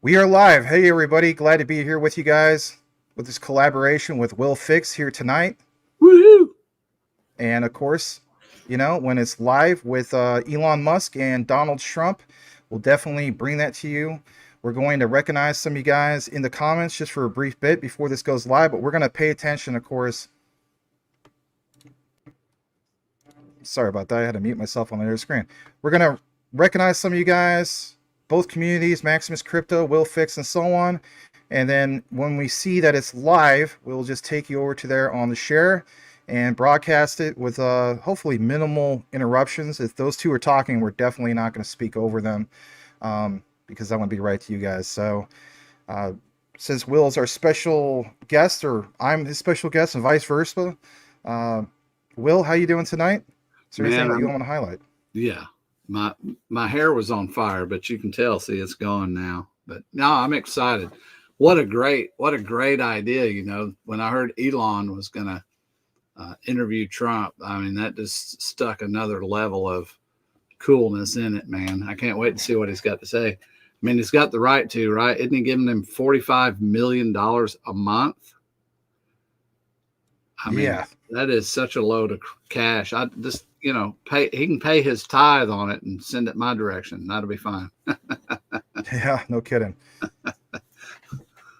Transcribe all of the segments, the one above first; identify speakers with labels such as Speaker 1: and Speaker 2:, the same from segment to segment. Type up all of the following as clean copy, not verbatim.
Speaker 1: We are live. Hey, everybody. Glad to be here with you guys with this collaboration with Will Fix here tonight.
Speaker 2: Woohoo!
Speaker 1: And of course, when it's live with Elon Musk and Donald Trump, we'll definitely bring that to you. We're going to recognize some of you guys in the comments just for a brief bit before this goes live, but we're going to pay attention, of course. Sorry about that. I had to mute myself on the other screen. We're going to recognize some of you guys, both communities, Maximus Crypto, Will Fix, and so on. And then when we see that it's live, we'll just take you over to there on the share and broadcast it with hopefully minimal interruptions. If those two are talking, we're definitely not going to speak over them because I want to be right to you guys. So since Will's our special guest, or I'm his special guest and vice versa, Will, how you doing tonight? Is there anything that you want to highlight?
Speaker 2: Yeah, my hair was on fire, but you can tell, see, it's gone now. But no, I'm excited. What a great idea. When I heard Elon was going to interview Trump, I mean, that just stuck another level of coolness in it, man. I can't wait to see what he's got to say. I mean, he's got the right to, right? Isn't he giving them $45 million a month? I mean, yeah, that is such a load of cash. I just, he can pay his tithe on it and send it my direction. That'll be fine.
Speaker 1: Yeah, no kidding.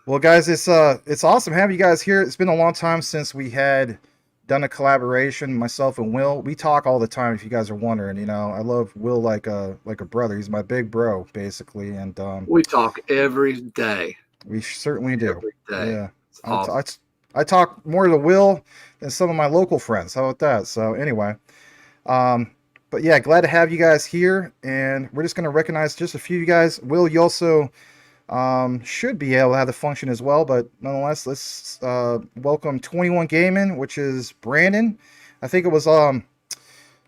Speaker 1: Well, guys, it's awesome having you guys here. It's been a long time since we had done a collaboration, myself and Will. We talk all the time, if you guys are wondering. I love Will like a brother. He's my big bro, basically. And
Speaker 2: we talk every day.
Speaker 1: We certainly do.
Speaker 2: Every day.
Speaker 1: Yeah.
Speaker 2: Awesome.
Speaker 1: I talk more to Will than some of my local friends. How about that? So anyway, but yeah, glad to have you guys here. And we're just going to recognize just a few of you guys. Will, you also should be able to have the function as well, but nonetheless, let's welcome 21 Gaming, which is Brandon. I think it was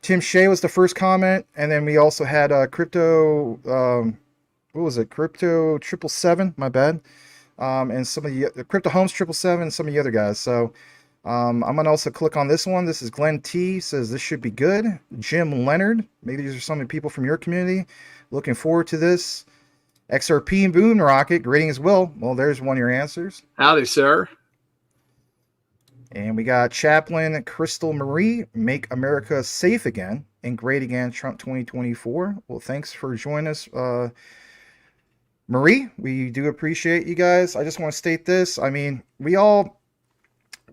Speaker 1: Tim Shea was the first comment, and then we also had Crypto what was it, Crypto 777, my bad, and some of the Crypto Homes 777 and some of the other guys. So I'm gonna also click on this one. This is Glenn T, says this should be good. Jim Leonard, maybe these are some of the people from your community. Looking forward to this. XRP Boon Rocket, greetings, Will. Well, there's one of your answers.
Speaker 2: Howdy, sir.
Speaker 1: And we got Chaplain Crystal Marie, make America safe again and great again, Trump 2024. Well, thanks for joining us, Marie. We do appreciate you guys. I just want to state this. I mean, we all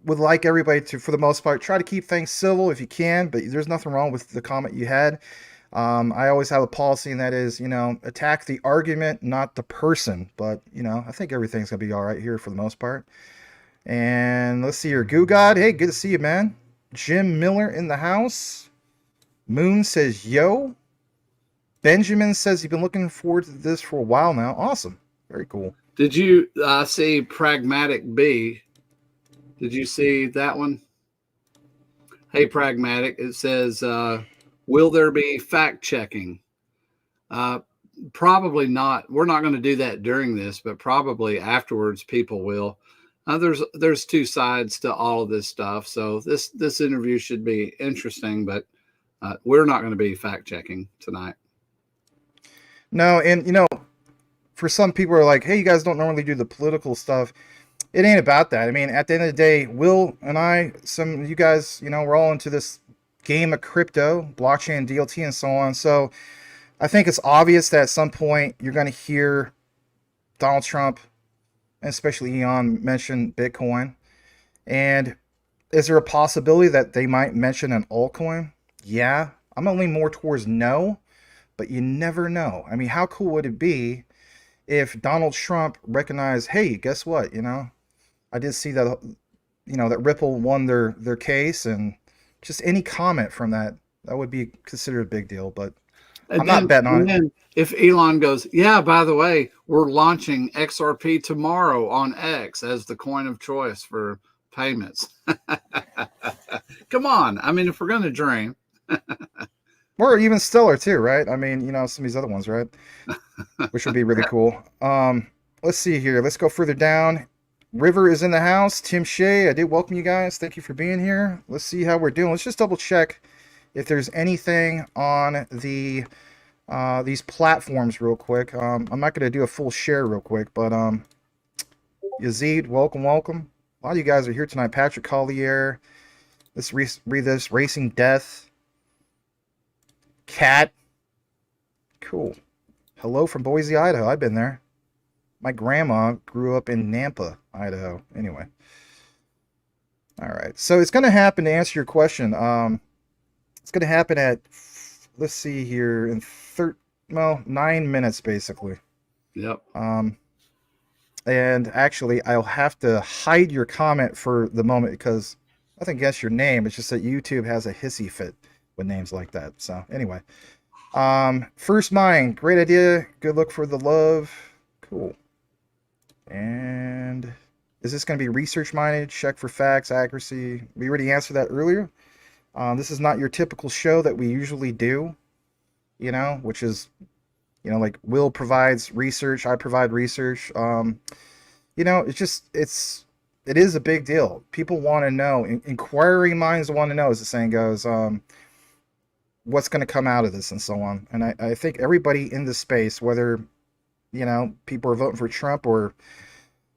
Speaker 1: would like everybody to, for the most part, try to keep things civil if you can, but there's nothing wrong with the comment you had. I always have a policy, and that is, attack the argument, not the person. But, I think everything's going to be all right here for the most part. And let's see here. Goo God, hey, good to see you, man. Jim Miller in the house. Moon says, yo. Benjamin says he's been looking forward to this for a while now. Awesome. Very cool.
Speaker 2: Did you see Pragmatic B? Did you see that one? Hey, Pragmatic, it says... will there be fact checking? Probably not. We're not going to do that during this, but probably afterwards people will. There's two sides to all of this stuff. So this interview should be interesting, but we're not going to be fact checking tonight.
Speaker 1: No, and for some people are like, hey, you guys don't normally do the political stuff. It ain't about that. I mean, at the end of the day, Will and I, some of you guys, we're all into this game of crypto, blockchain, DLT, and so on. So I think it's obvious that at some point you're going to hear Donald Trump, and especially Elon, mention Bitcoin. And is there a possibility that they might mention an altcoin? Yeah, I'm going to lean more towards no, but you never know. I mean, how cool would it be if Donald Trump recognized, hey, guess what? I did see that, that Ripple won their case, and just any comment from that would be considered a big deal, but I'm not betting on it.
Speaker 2: If Elon goes, yeah, by the way, we're launching XRP tomorrow on X as the coin of choice for payments. Come on. I mean, if we're going to dream.
Speaker 1: Or even Stellar too, right? I mean, some of these other ones, right? Which would be really cool. Let's see here. Let's go further down. River is in the house. Tim Shea, I did welcome you guys. Thank you for being here. Let's see how we're doing. Let's just double check if there's anything on the these platforms real quick. I'm not going to do a full share real quick, but Yazid, welcome. A lot of you guys are here tonight. Patrick Collier. Let's read this. Racing Death. Cat. Cool. Hello from Boise, Idaho. I've been there. My grandma grew up in Nampa, Idaho. Anyway. All right. So it's going to happen, to answer your question. It's going to happen at, let's see here, in 9 minutes, basically.
Speaker 2: Yep.
Speaker 1: And actually, I'll have to hide your comment for the moment because nothing against your name. It's just that YouTube has a hissy fit with names like that. So anyway, First Mind, great idea. Good look for the love. Cool. And is this going to be research minded? Check for facts, accuracy. We already answered that earlier. This is not your typical show that we usually do, which is, like Will provides research, I provide research. It is a big deal. People want to know. Inquiring minds want to know, as the saying goes, what's going to come out of this and so on. And I think everybody in this space, whether, people are voting for Trump or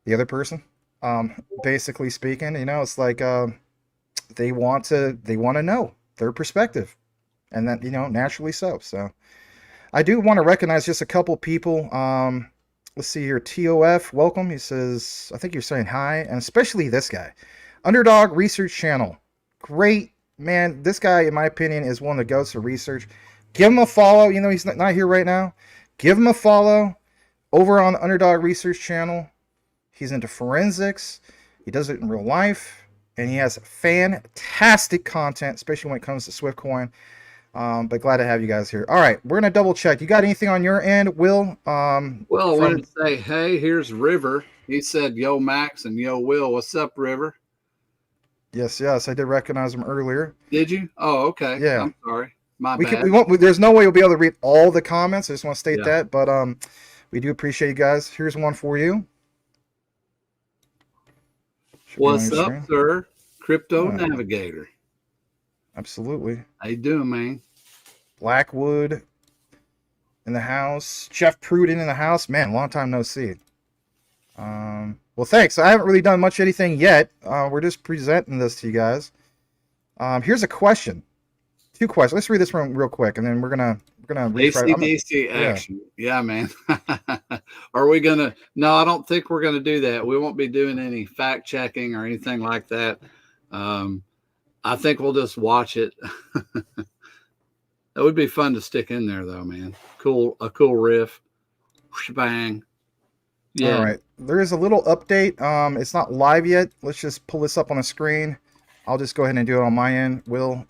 Speaker 1: the other person, basically speaking, it's like they want to know their perspective. And that, naturally so. So I do want to recognize just a couple people. Let's see here. TOF, welcome. He says, I think you're saying hi, and especially this guy. Underdog Research Channel. Great, man. This guy, in my opinion, is one of the goats of research. Give him a follow. He's not here right now. Give him a follow over on the Underdog Research Channel. He's into forensics. He does it in real life, and he has fantastic content, especially when it comes to Swiftcoin. But glad to have you guys here. All right, we're gonna double check. You got anything on your end, Will?
Speaker 2: Well, I wanted to say, hey, here's River. He said, "Yo, Max," and "Yo, Will." What's up, River?
Speaker 1: Yes, I did recognize him earlier.
Speaker 2: Did you? Oh, okay.
Speaker 1: Yeah.
Speaker 2: I'm sorry. My bad.
Speaker 1: There's no way we'll be able to read all the comments. I just want to state that, but we do appreciate you guys. Here's one for you.
Speaker 2: What's up, sir? Crypto Navigator.
Speaker 1: Absolutely.
Speaker 2: How you doing, man?
Speaker 1: Blackwood in the house. Jeff Pruden in the house. Man, long time no see. Well, thanks. I haven't really done much anything yet. We're just presenting this to you guys. Here's a question. 2 questions. Let's read this one real quick, and then we're gonna
Speaker 2: ACDC action. Yeah, man. Are we gonna? No, I don't think we're gonna do that. We won't be doing any fact checking or anything like that. I think we'll just watch it. That would be fun to stick in there, though, man. A cool riff. Bang. Yeah.
Speaker 1: All right. There is a little update. It's not live yet. Let's just pull this up on the screen. I'll just go ahead and do it on my end, Will.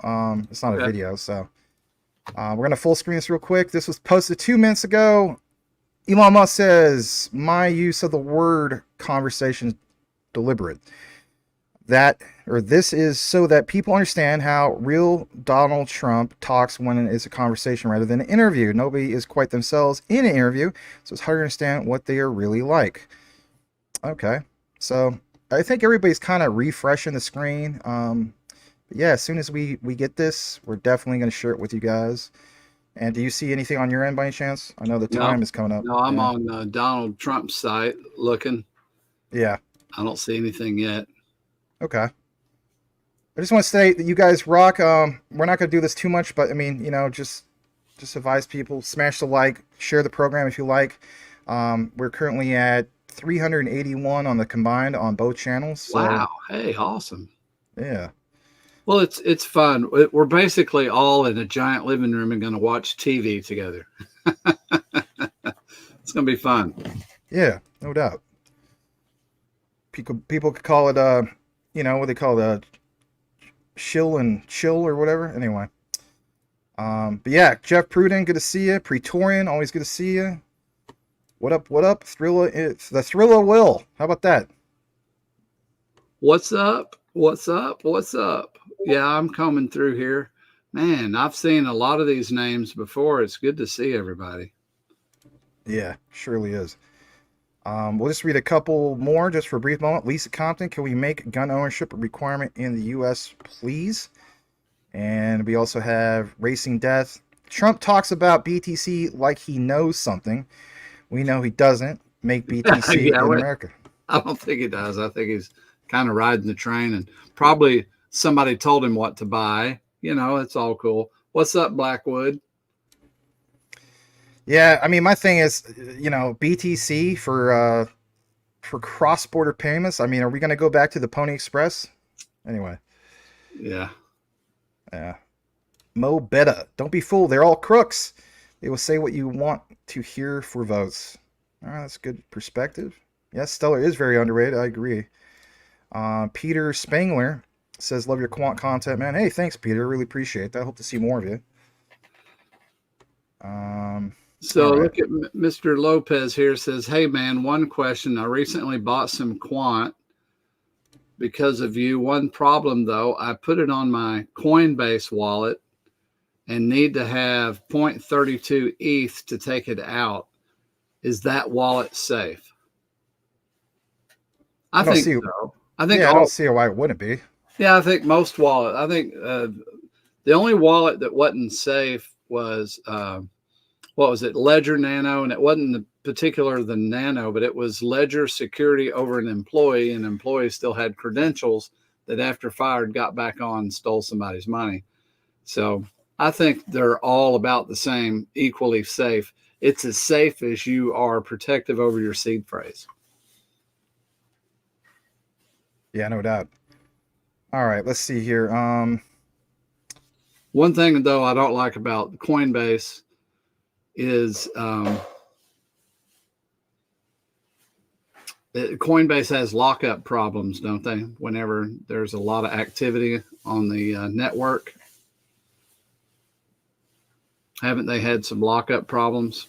Speaker 1: It's not a video, so we're going to full screen this real quick. This was posted 2 minutes ago. Elon Musk says, my use of the word conversation is deliberate. This is so that people understand how real Donald Trump talks when it's a conversation rather than an interview. Nobody is quite themselves in an interview, so it's hard to understand what they are really like. Okay, so I think everybody's kind of refreshing the screen. But yeah, as soon as we get this, we're definitely going to share it with you guys. And do you see anything on your end by any chance? I know the time is coming up.
Speaker 2: No, I'm on Donald Trump's site looking.
Speaker 1: Yeah.
Speaker 2: I don't see anything yet.
Speaker 1: Okay. I just want to say that you guys rock. We're not going to do this too much, but I mean, just advise people, smash the like, share the program if you like. We're currently at 381 on the combined on both channels. So,
Speaker 2: wow. Hey, awesome.
Speaker 1: Yeah.
Speaker 2: Well, it's fun. We're basically all in a giant living room and going to watch TV together. It's going to be fun.
Speaker 1: Yeah, no doubt. People could call it what they call it, chill or whatever. Anyway, but yeah, Jeff Pruden, good to see you. Praetorian, always good to see you. What up? Thriller, it's the Thriller Will. How about that?
Speaker 2: What's up? Yeah, I'm coming through here. Man, I've seen a lot of these names before. It's good to see everybody.
Speaker 1: Yeah, surely is. We'll just read a couple more just for a brief moment. Lisa Compton, can we make gun ownership a requirement in the U.S., please? And we also have Racing Death. Trump talks about BTC like he knows something. We know he doesn't make BTC
Speaker 2: Yeah,
Speaker 1: in America.
Speaker 2: I don't think he does. I think he's kind of riding the train, and probably somebody told him what to buy. You know, it's all cool. What's up, Blackwood?
Speaker 1: Yeah, I mean, my thing is, BTC for cross-border payments. I mean, are we going to go back to the Pony Express? Anyway,
Speaker 2: Yeah.
Speaker 1: yeah. Mo Betta, don't be fooled. They're all crooks. They will say what you want to hear for votes. All right, that's a good perspective. Yes, Stellar is very underrated. I agree. Peter Spangler says, "Love your quant content, man." Hey, thanks, Peter. Really appreciate that. Hope to see more of you.
Speaker 2: So
Speaker 1: All right.
Speaker 2: look at Mr. Lopez here says, "Hey man, one question. I recently bought some quant because of you. One problem though, I put it on my Coinbase wallet and need to have 0.32 ETH to take it out. Is that wallet safe?" I
Speaker 1: I don't
Speaker 2: think
Speaker 1: see.
Speaker 2: so. I think
Speaker 1: Yeah, I don't
Speaker 2: all.
Speaker 1: see why it wouldn't be.
Speaker 2: Yeah, I think most wallet. I think the only wallet that wasn't safe was what was it, Ledger Nano, and it wasn't the particular the Nano, but it was Ledger security over an employee, and employee still had credentials that after fired got back on and stole somebody's money. So I think they're all about the same, equally safe. It's as safe as you are protective over your seed phrase.
Speaker 1: Yeah, no doubt. All right, let's see here.
Speaker 2: One thing though I don't like about Coinbase is Coinbase has lockup problems, don't they? Whenever there's a lot of activity on the network, haven't they had some lockup problems?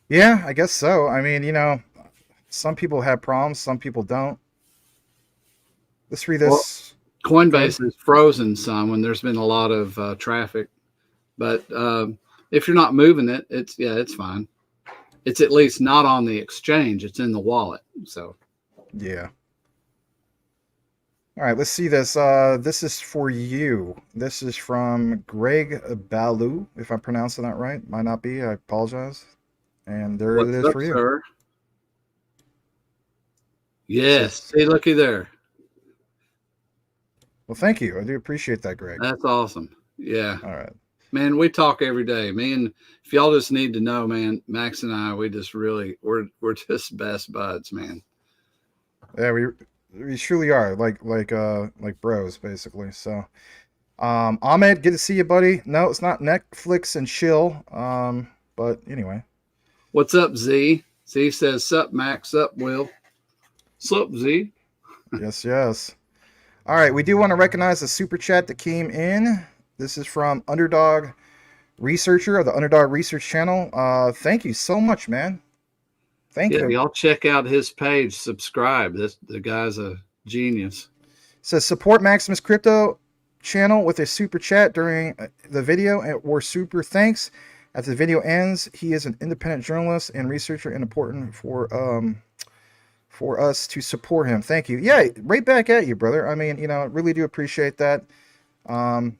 Speaker 1: Yeah, I guess so. I mean, some people have problems, some people don't. Let's read
Speaker 2: Well,
Speaker 1: this. Go ahead.
Speaker 2: Coinbase is frozen some when there's been a lot of traffic, but if you're not moving it, it's fine. It's at least not on the exchange; it's in the wallet. So
Speaker 1: Yeah. All right, let's see this. This is for you. This is from Greg Balu, if I'm pronouncing that right. Might not be. I apologize. And there it
Speaker 2: what's
Speaker 1: is
Speaker 2: up,
Speaker 1: for you.
Speaker 2: sir?
Speaker 1: It
Speaker 2: Yes,
Speaker 1: says,
Speaker 2: see, looky there.
Speaker 1: well, thank you. I do appreciate that, Greg.
Speaker 2: That's awesome. Yeah.
Speaker 1: All right.
Speaker 2: Man, we talk every day. Me and if y'all just need to know, man, Max and I, we just really we're just best buds, man.
Speaker 1: Yeah, we truly are like bros, basically. So, Ahmed, good to see you, buddy. No, it's not Netflix and chill. But anyway.
Speaker 2: What's up, Z? Z says, "Sup, Max, sup, Will. Sup, Z."
Speaker 1: Yes, yes. All right, we do want to recognize the super chat that came in. This is from Underdog Researcher of the Underdog Research channel. Thank you so much, man. Thank
Speaker 2: Yeah,
Speaker 1: you.
Speaker 2: y'all check out his page, subscribe. The guy's a genius.
Speaker 1: Says support Maximus Crypto channel with a super chat during the video or super thanks. After the video ends, he is an independent journalist and researcher and important for us to support him. Thank you. Yeah, right back at you, brother. I mean, really do appreciate that.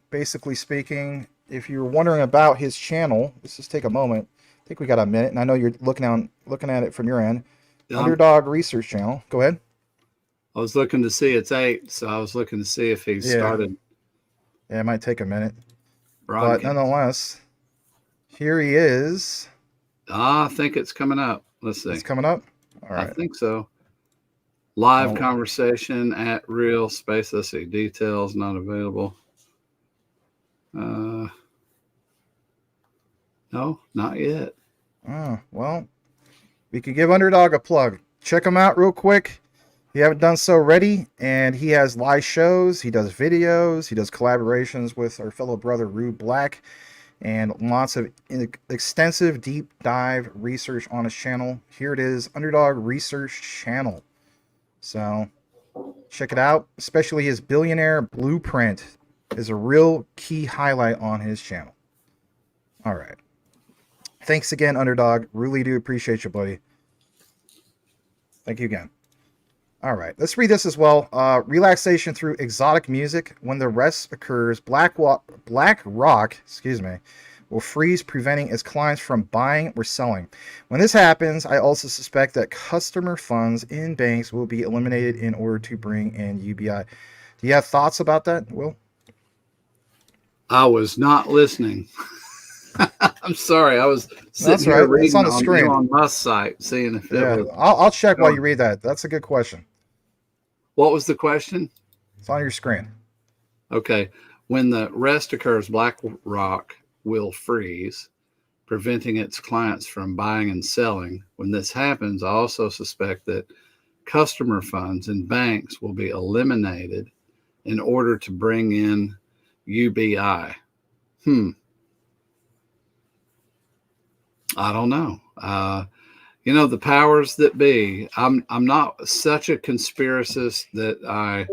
Speaker 1: Basically speaking, if you're wondering about his channel, let's just take a moment. I think we got a minute, and I know you're looking at it from your end. Underdog Research channel. Go ahead.
Speaker 2: I was looking to see it's 8, so I was looking to see if he started.
Speaker 1: Yeah, it might take a minute,
Speaker 2: Broadcast.
Speaker 1: but nonetheless, here he is.
Speaker 2: I think it's coming up. Let's see.
Speaker 1: It's coming up. All right.
Speaker 2: I think so. Live conversation at real space. Let's see. Details not available. No, not yet.
Speaker 1: Oh, well, we could give Underdog a plug. Check him out real quick. If you haven't done so already, and he has live shows, he does videos, he does collaborations with our fellow brother Rude Black, and lots of extensive deep dive research on his channel. Here it is, Underdog Research Channel. So check it out. Especially his billionaire blueprint is a real key highlight on his channel. All right. Thanks again, Underdog. Really do appreciate you, buddy. Thank you again. All right, let's read this as well. Relaxation through exotic music. When the rest occurs, BlackRock, excuse me, will freeze, preventing its clients from buying or selling. When this happens, I also suspect that customer funds in banks will be eliminated in order to bring in UBI. Do you have thoughts about that, Will?
Speaker 2: I was not listening. I'm sorry. I was sitting
Speaker 1: That's
Speaker 2: here
Speaker 1: right. It's
Speaker 2: reading
Speaker 1: on the
Speaker 2: on
Speaker 1: screen.
Speaker 2: Elon Musk's site, seeing if it
Speaker 1: Yeah,
Speaker 2: was.
Speaker 1: I'll check while you read that. That's a good question.
Speaker 2: What was the question?
Speaker 1: It's on your screen.
Speaker 2: Okay. When the rest occurs, BlackRock will freeze, preventing its clients from buying and selling. When this happens, I also suspect that customer funds in banks will be eliminated in order to bring in UBI. I don't know. The powers that be. I'm not such a conspiracist that I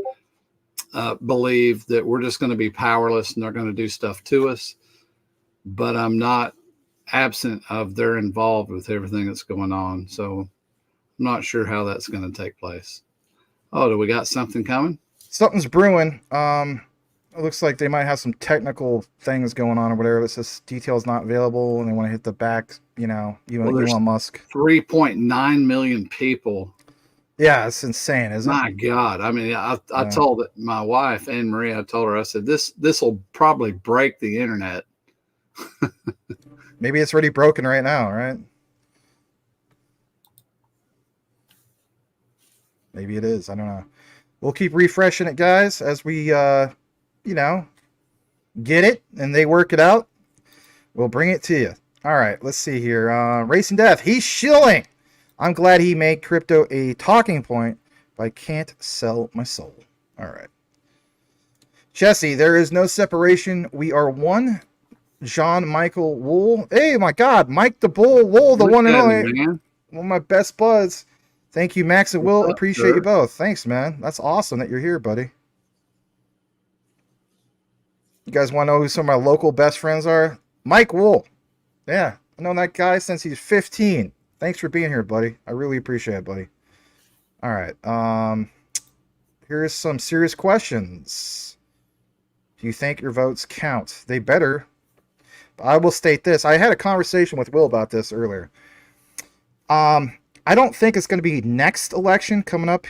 Speaker 2: believe that we're just going to be powerless and they're going to do stuff to us. But I'm not absent of they're involved with everything that's going on. So I'm not sure how that's going to take place. Oh, do we got something coming?
Speaker 1: Something's brewing. It looks like they might have some technical things going on or whatever. It says details not available, and they want to hit the back. Elon Musk.
Speaker 2: 3.9 million people.
Speaker 1: Yeah, it's insane, isn't it?
Speaker 2: My God. I mean, I told my wife, Anne Marie, I told her, I said, this will probably break the internet.
Speaker 1: Maybe it's already broken right now, right? Maybe it is. I don't know. We'll keep refreshing it, guys, as we, get it and they work it out. We'll bring it to you. All right, let's see here. Racing Death, he's shilling. I'm glad he made crypto a talking point, but I can't sell my soul. All right. Jesse, there is no separation. We are one. John Michael Wool. Hey, my God, Mike the Bull Wool, the one and only. One of my best buds. Thank you, Max and Will. Appreciate you both. Thanks, man. That's awesome that you're here, buddy. You guys want to know who some of my local best friends are? Mike Wool. Yeah, I've known that guy since he's 15. Thanks for being here, buddy. I really appreciate it, buddy. All right. Here's some serious questions. Do you think your votes count? They better. I will state this. I had a conversation with Will about this earlier. I don't think it's going to be next election coming up,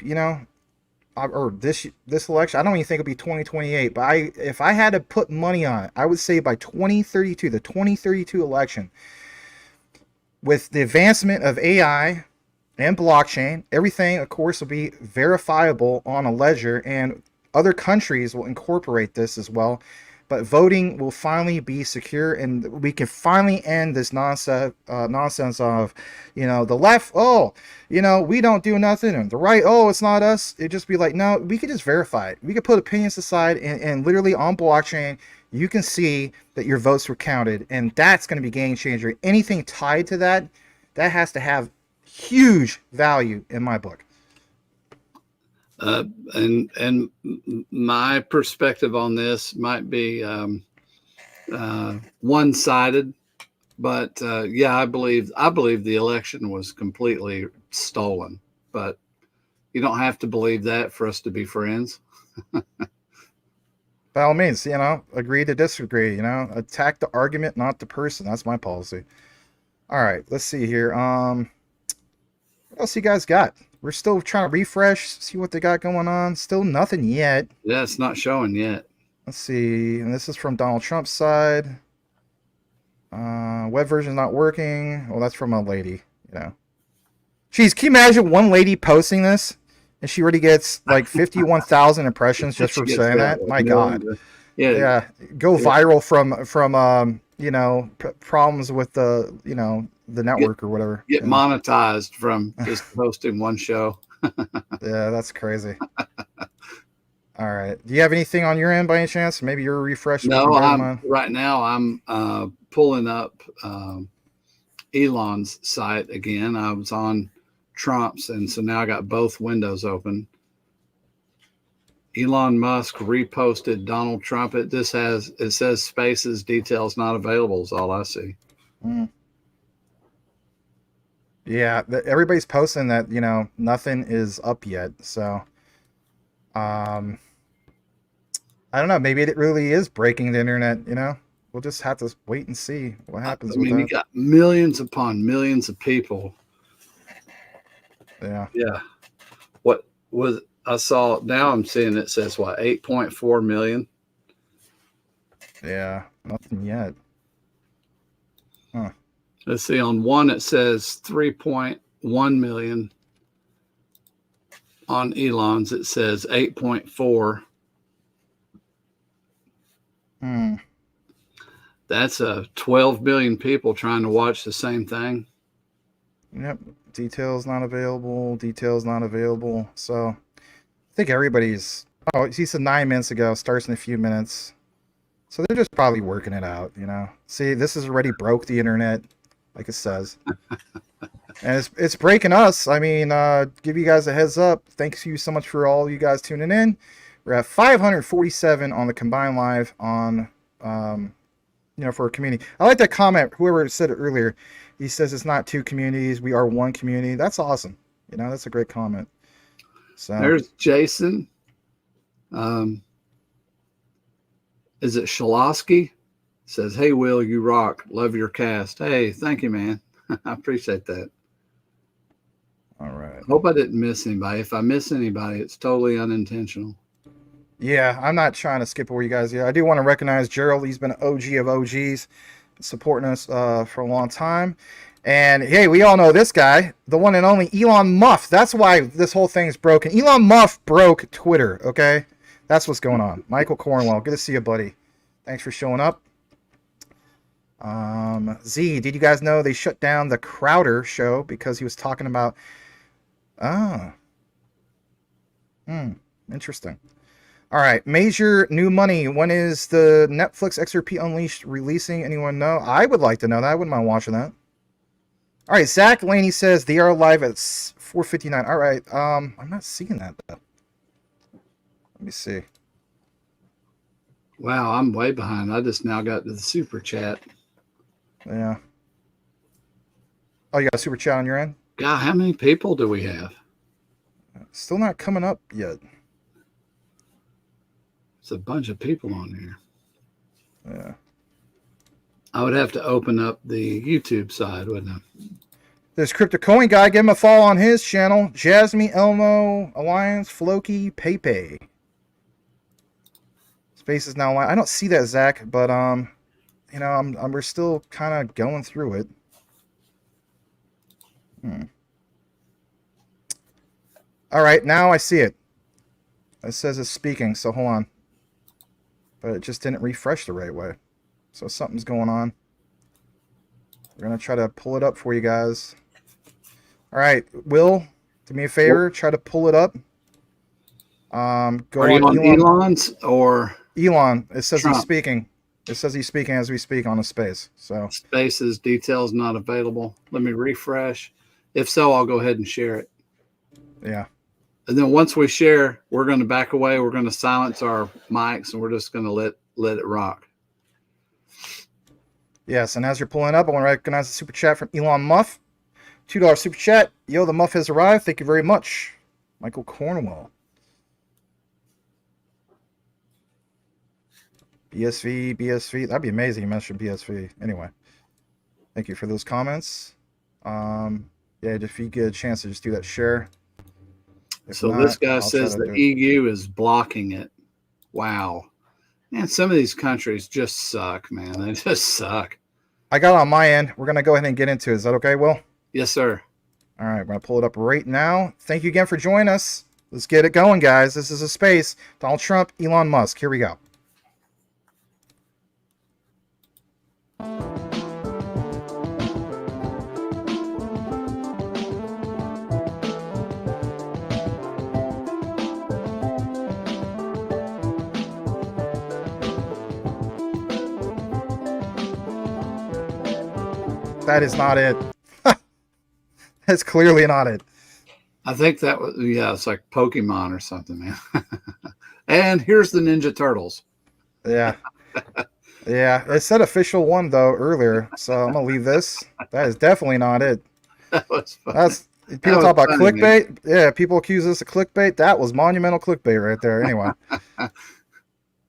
Speaker 1: or this election. I don't even think it'll be 2028. But if I had to put money on it, I would say by 2032, the 2032 election, with the advancement of AI and blockchain, everything, of course, will be verifiable on a ledger, and other countries will incorporate this as well. But voting will finally be secure, and we can finally end this nonsense of, the left, we don't do nothing, and the right, it's not us. It'd just be like, no, we could just verify it. We could put opinions aside, and literally on blockchain, you can see that your votes were counted, and that's going to be game changer. Anything tied to that has to have huge value in my book.
Speaker 2: And my perspective on this might be one-sided, but I believe the election was completely stolen. But you don't have to believe that for us to be friends.
Speaker 1: By all means, agree to disagree. Attack the argument, not the person. That's my policy. All right, let's see here. What else you guys got? We're still trying to refresh, see what they got going on. Still nothing yet.
Speaker 2: Yeah, it's not showing yet.
Speaker 1: Let's see. And this is from Donald Trump's side. Web version not working. Well, that's from a lady, Jeez, can you imagine one lady posting this and she already gets like 51,000 impressions just for saying that? My God. Yeah. Go viral from problems with the network or whatever.
Speaker 2: Get monetized from just hosting one show.
Speaker 1: Yeah, that's crazy. All right. Do you have anything on your end by any chance? Maybe you're refreshing.
Speaker 2: No, right now I'm pulling up Elon's site again. I was on Trump's, and so now I got both windows open. Elon Musk reposted Donald Trump. It says spaces, details not available is all I see.
Speaker 1: Yeah, Yeah, everybody's posting that, nothing is up yet. So, um, I don't know. Maybe it really is breaking the internet. We'll just have to wait and see what
Speaker 2: I
Speaker 1: happens with
Speaker 2: mean, you
Speaker 1: that.
Speaker 2: got millions upon millions of people.
Speaker 1: Yeah.
Speaker 2: Yeah. What was I saw? Now I'm seeing it says what 8.4 million.
Speaker 1: Yeah. Nothing yet. Huh.
Speaker 2: Let's see. On one it says 3.1 million. On Elon's it says 8.4.
Speaker 1: Hmm.
Speaker 2: That's 12 billion people trying to watch the same thing.
Speaker 1: Yep. Details not available. Details not available. So I think everybody's. Oh, he said 9 minutes ago. Starts in a few minutes. So they're just probably working it out. See, this has already broke the internet, like it says. And it's breaking us. I mean, give you guys a heads up. Thanks you so much for all you guys tuning in. We're at 547 on the combined live on, for a community. I like that comment. Whoever said it earlier, he says it's not two communities. We are one community. That's awesome. That's a great comment. So
Speaker 2: there's Jason. Is it Shalosky? Says, "Hey Will, you rock. Love your cast." Hey, thank you, man. I appreciate that.
Speaker 1: All right.
Speaker 2: Hope I didn't miss anybody. If I miss anybody, it's totally unintentional.
Speaker 1: Yeah, I'm not trying to skip over you guys. Yeah, I do want to recognize Gerald. He's been an OG of OGs, supporting us for a long time. And hey, we all know this guy, the one and only Elon Musk. That's why this whole thing is broken. Elon Musk broke Twitter, okay? That's what's going on. Michael Cornwell, good to see you, buddy. Thanks for showing up. Z, did you guys know they shut down the Crowder show because he was talking about... Interesting. All right, major new money. When is the Netflix XRP Unleashed releasing? Anyone know? I would like to know that. I wouldn't mind watching that. All right, Zach Laney says they are live at 4:59. All right, I'm not seeing that though. Let me see.
Speaker 2: Wow, I'm way behind. I just now got to the super chat.
Speaker 1: Yeah. Oh, you got a super chat on your end?
Speaker 2: God, how many people do we have?
Speaker 1: Still not coming up yet.
Speaker 2: It's a bunch of people on here.
Speaker 1: Yeah.
Speaker 2: I would have to open up the YouTube side, wouldn't I?
Speaker 1: There's Crypto Coin Guy. Give him a follow on his channel. Jasmine, Elmo, Alliance, Floki, Pepe. Space is now live. I don't see that, Zach, but we're still kind of going through it. All right, now I see it. It says it's speaking, so hold on. But it just didn't refresh the right way. So something's going on. We're going to try to pull it up for you guys. All right, Will, do me a favor. Try to pull it up. Go
Speaker 2: Are you on Elon's or
Speaker 1: Elon? It says
Speaker 2: Trump?
Speaker 1: He's speaking. It says he's speaking as we speak on a space. So
Speaker 2: Spaces, details not available. Let me refresh. If so, I'll go ahead and share it.
Speaker 1: Yeah.
Speaker 2: And then once we share, we're going to back away. We're going to silence our mics, and we're just going to let it rock.
Speaker 1: Yes, and as you're pulling up, I want to recognize the super chat from Elon Musk. $2 super chat. Yo, the Muff has arrived. Thank you very much. Michael Cornwell. BSV. That'd be amazing. You mentioned BSV. Anyway, thank you for those comments. Yeah, if you get a chance to just do that share. If
Speaker 2: so
Speaker 1: not,
Speaker 2: this guy
Speaker 1: I'll
Speaker 2: says the EU is blocking it. Wow. Man, some of these countries just suck, man. They just suck.
Speaker 1: I got it on my end. We're going to go ahead and get into it. Is that okay, Will?
Speaker 2: Yes, sir.
Speaker 1: All right, we're going to pull it up right now. Thank you again for joining us. Let's get it going, guys. This is a space. Donald Trump, Elon Musk. Here we go. That is not it. That's clearly not it.
Speaker 2: I think that was, yeah, it's like Pokemon or something, man. And here's the Ninja Turtles.
Speaker 1: Yeah. Yeah. It said official one, though, earlier. So I'm going to leave this. That is definitely not it.
Speaker 2: That was fun.
Speaker 1: That's
Speaker 2: That
Speaker 1: people
Speaker 2: was
Speaker 1: talk about
Speaker 2: funny, man.
Speaker 1: clickbait. Yeah, people accuse us of clickbait. That was monumental clickbait right there. Anyway,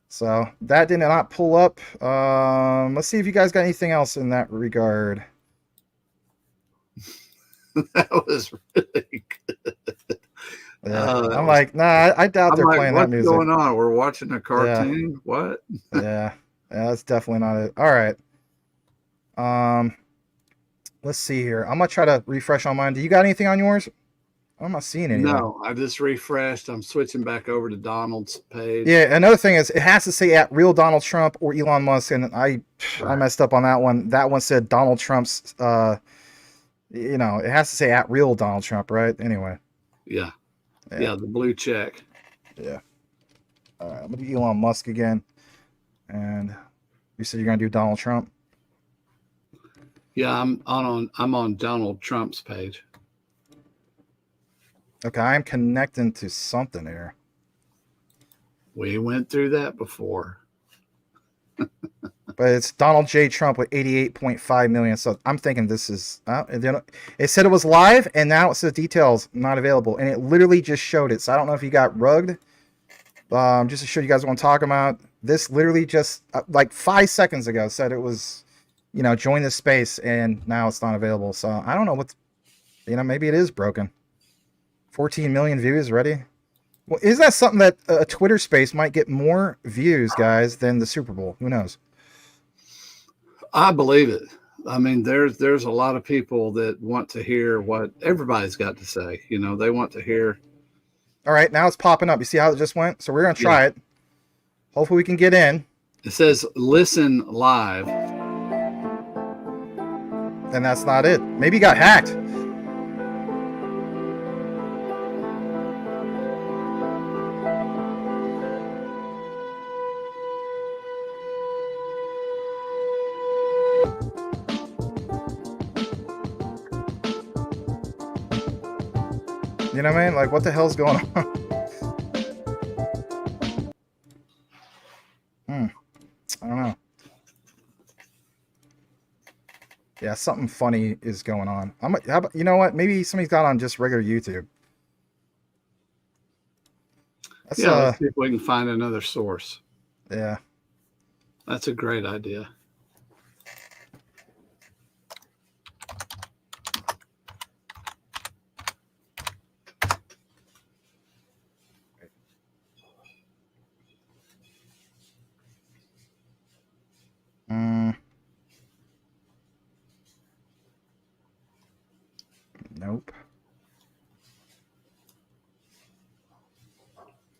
Speaker 1: so that did not pull up. Let's see if you guys got anything else in that regard.
Speaker 2: That was really good.
Speaker 1: Yeah,
Speaker 2: That
Speaker 1: I'm
Speaker 2: was.
Speaker 1: like, nah, I doubt
Speaker 2: I'm
Speaker 1: they're
Speaker 2: like,
Speaker 1: playing that
Speaker 2: what's
Speaker 1: music.
Speaker 2: going on? We're watching a
Speaker 1: Yeah,
Speaker 2: cartoon. What?
Speaker 1: yeah, yeah. That's definitely not it. All right. Um, let's see here. I'm gonna try to refresh on mine. Do you got anything on yours? I'm not seeing anything.
Speaker 2: No, I just refreshed. I'm switching back over to Donald's page.
Speaker 1: Yeah, another thing is it has to say at real Donald Trump or Elon Musk, and I
Speaker 2: Right.
Speaker 1: messed up on that one. That one said Donald Trump's. It has to say at real Donald Trump, right? Anyway,
Speaker 2: Yeah.
Speaker 1: yeah,
Speaker 2: Yeah. The blue check.
Speaker 1: yeah. All right, I'm gonna do Elon Musk again, and you said you're gonna do Donald Trump.
Speaker 2: Yeah. I'm on Donald Trump's page.
Speaker 1: Okay, I'm connecting to something here.
Speaker 2: We went through that before.
Speaker 1: But it's Donald J. Trump with 88.5 million. So I'm thinking this is. It said it was live, and now it says details not available, and it literally just showed it. So I don't know if you got rugged. Just to show you guys what I'm talking about. This literally just like 5 seconds ago said it was, join this space, and now it's not available. So I don't know what, maybe it is broken. 14 million views already. Well, is that something that a Twitter space might get more views, guys, than the Super Bowl? Who knows?
Speaker 2: I believe it. I mean, there's a lot of people that want to hear what everybody's got to say. You know, they want to hear.
Speaker 1: All right, now it's popping up. You see how it just went? So we're going to
Speaker 2: Yeah.
Speaker 1: try it. Hopefully we can get in.
Speaker 2: It says listen live.
Speaker 1: And that's not it. Maybe you got hacked. You know what I mean? Like, what the hell's going on? I don't know. Yeah, something funny is going on. How about, you know what? Maybe somebody's got on just regular YouTube. That's
Speaker 2: Yeah, let's see if we can find another source.
Speaker 1: Yeah.
Speaker 2: That's a great idea.
Speaker 1: Nope.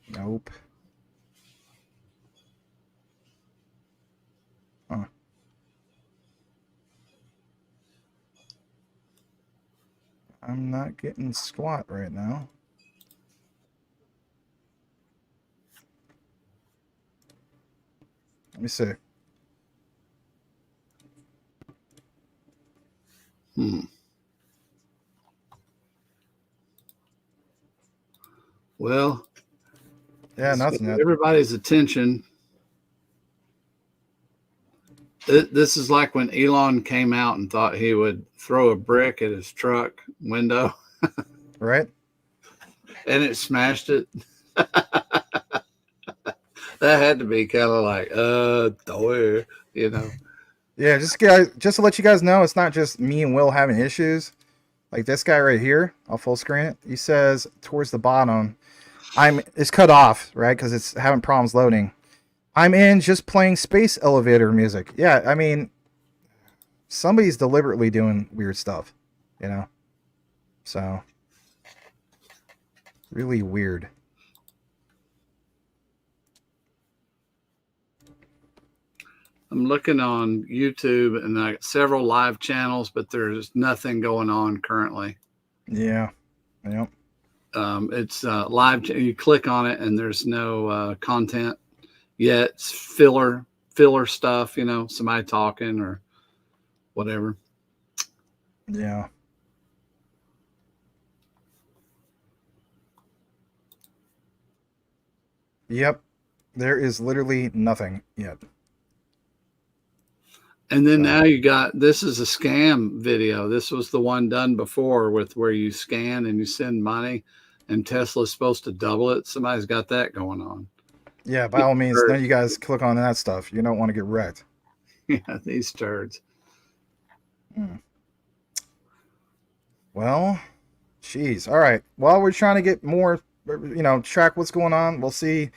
Speaker 1: Nope. Huh. I'm not getting squat right now. Let me see.
Speaker 2: Well,
Speaker 1: Yeah, nothing yet.
Speaker 2: everybody's attention. This is like when Elon came out and thought he would throw a brick at his truck window.
Speaker 1: Right?
Speaker 2: And it smashed it. That had to be kind of like, you know.
Speaker 1: Yeah, just to let you guys know, it's not just me and Will having issues. Like this guy right here, I'll full screen it. He says towards the bottom, it's cut off, right? Because it's having problems loading. I'm in just playing space elevator music. Yeah, I mean, somebody's deliberately doing weird stuff, you know? So, really weird.
Speaker 2: I'm looking on YouTube and I got several live channels, but there's nothing going on currently.
Speaker 1: Yeah. Yep.
Speaker 2: It's live. You click on it and there's no content yet. It's filler stuff, you know, somebody talking or whatever.
Speaker 1: Yeah. Yep. There is literally nothing yet.
Speaker 2: And then
Speaker 1: So,
Speaker 2: now you got, this is a scam video. This was the one done before with where you scan and you send money, and Tesla's supposed to double it. Somebody's got that going on.
Speaker 1: yeah, by all means, none of you guys click on that stuff. You don't want to get wrecked.
Speaker 2: Yeah, these turds.
Speaker 1: Well, geez. All right. While we're trying to get more, track what's going on, we'll see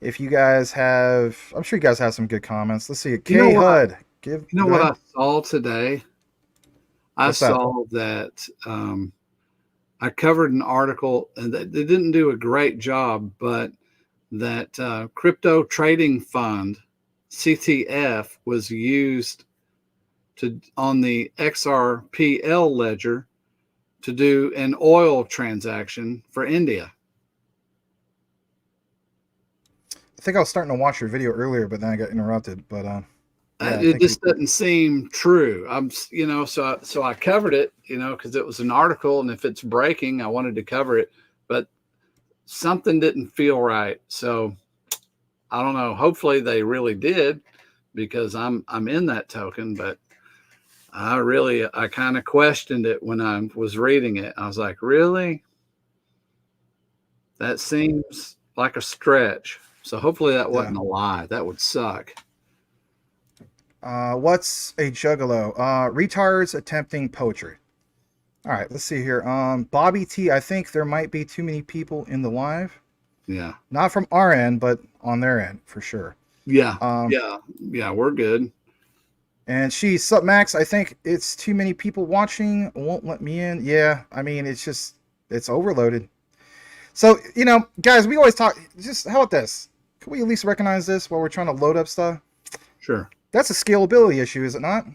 Speaker 1: if you guys have. I'm sure you guys have some good comments. Let's see. K HUD.
Speaker 2: You know what I saw today? I
Speaker 1: What's that?
Speaker 2: saw that I covered an article, and they didn't do a great job, but that crypto trading fund, CTF, was used on the XRPL ledger to do an oil transaction for India.
Speaker 1: I think I was starting to watch your video earlier, but then I got interrupted. But
Speaker 2: it just doesn't seem true. So I covered it, because it was an article, and if it's breaking, I wanted to cover it, but something didn't feel right. So I don't know. Hopefully they really did, because I'm in that token, but I kind of questioned it when I was reading it. I was like, really? That seems like a stretch. So hopefully that wasn't a lie. That would suck.
Speaker 1: What's a juggalo? Retards attempting poetry. All right, let's see here. Bobby T, I think there might be too many people in the live.
Speaker 2: Yeah.
Speaker 1: Not from our end, but on their end for sure.
Speaker 2: Yeah. Yeah, we're good.
Speaker 1: And sup Max, I think it's too many people watching, won't let me in. Yeah, I mean, it's overloaded. So, guys, we always talk, just how about this? Can we at least recognize this while we're trying to load up stuff?
Speaker 2: Sure.
Speaker 1: That's a scalability issue, is it not?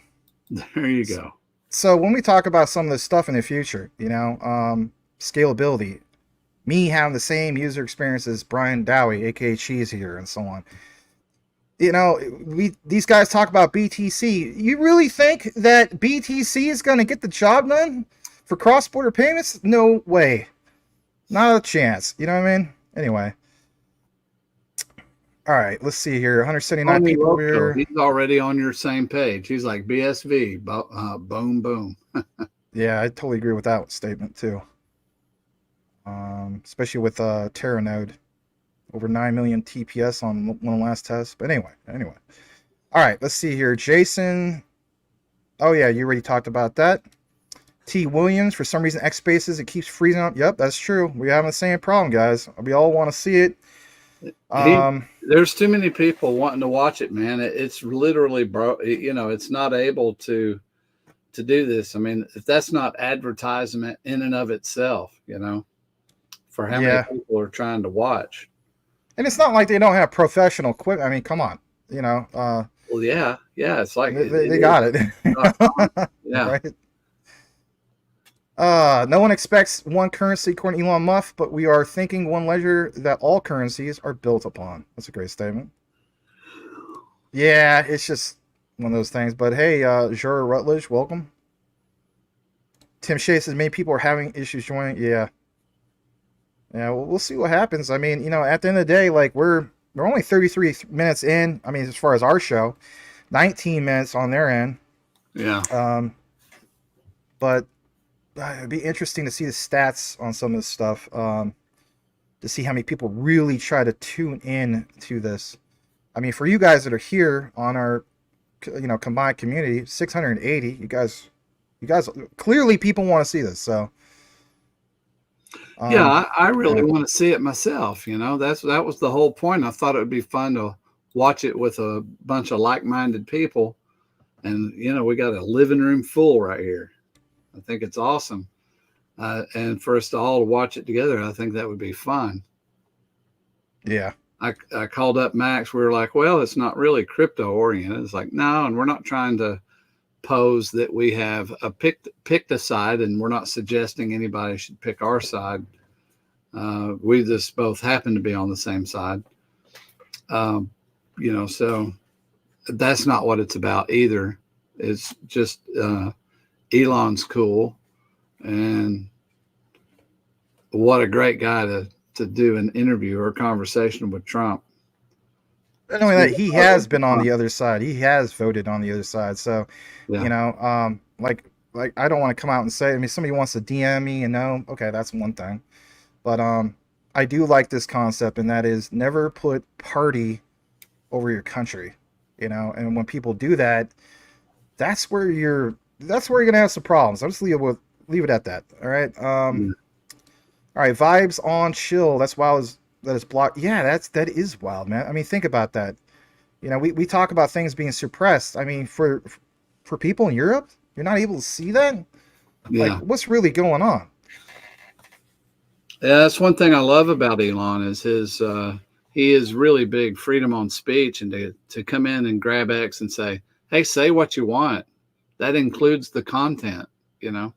Speaker 2: There you go.
Speaker 1: So when we talk about some of this stuff in the future, scalability, me having the same user experience as Brian Dowie, aka Cheese here, and so on. These guys talk about BTC. You really think that BTC is going to get the job done for cross-border payments? No way. Not a chance. You know what I mean? Anyway. All right, let's see here. 179 people here.
Speaker 2: He's already on your same page. He's like BSV, boom, boom.
Speaker 1: Yeah, I totally agree with that statement too. Especially with Terranode. Over 9 million TPS on one last test. But anyway. All right, let's see here. Jason. Oh, yeah, you already talked about that. T. Williams, for some reason, X spaces, it keeps freezing up. Yep, that's true. We're having the same problem, guys. We all want to see it.
Speaker 2: There's too many people wanting to watch it, man. It's literally, bro. It's not able to do this. I mean, if that's not advertisement in and of itself, for how many people are trying to watch.
Speaker 1: And it's not like they don't have professional equipment. I mean, come on,
Speaker 2: Well, yeah, it's like
Speaker 1: they got it.
Speaker 2: Yeah.
Speaker 1: Right? No one expects one currency according to Elon Musk, but we are thinking one ledger that all currencies are built upon. That's a great statement. Yeah, it's just one of those things. But hey, Jura Rutledge, welcome. Tim Shea says many people are having issues joining. Yeah. Yeah, well, we'll see what happens. I mean, at the end of the day, like we're only 33 minutes in. I mean, as far as our show, 19 minutes on their end.
Speaker 2: Yeah.
Speaker 1: But it'd be interesting to see the stats on some of this stuff. To see how many people really try to tune in to this. I mean, for you guys that are here on our, combined community, 680. You guys, clearly people want to see this. So.
Speaker 2: Yeah, I really want to see it myself. That was the whole point. I thought it would be fun to watch it with a bunch of like-minded people, and we got a living room full right here. I think it's awesome, and for us to all watch it together, I think that would be fun.
Speaker 1: Yeah,
Speaker 2: I called up Max. We were like, well, it's not really crypto oriented. It's like, no, and we're not trying to pose that we have picked a side, and we're not suggesting anybody should pick our side. We just both happen to be on the same side. So that's not what it's about either. It's just Elon's cool, and what a great guy to do an interview or a conversation with Trump.
Speaker 1: Not only that, he has been on the other side. He has voted on the other side. So,
Speaker 2: Yeah.
Speaker 1: like I don't want to come out and say. I mean, somebody wants to DM me, okay, that's one thing. But I do like this concept, and that is never put party over your country. And when people do that, that's where you're gonna have some problems. I'll just leave it at that. All right.
Speaker 2: Yeah.
Speaker 1: All right. Vibes on chill. That's wild. That is blocked. Yeah, that is wild, man. I mean, think about that. We talk about things being suppressed. I mean, for people in Europe, you're not able to see that. Like,
Speaker 2: Yeah.
Speaker 1: what's really going on?
Speaker 2: Yeah, that's one thing I love about Elon is his he is really big freedom on speech, and to come in and grab X and say, "Hey, say what you want." That includes the content, you know.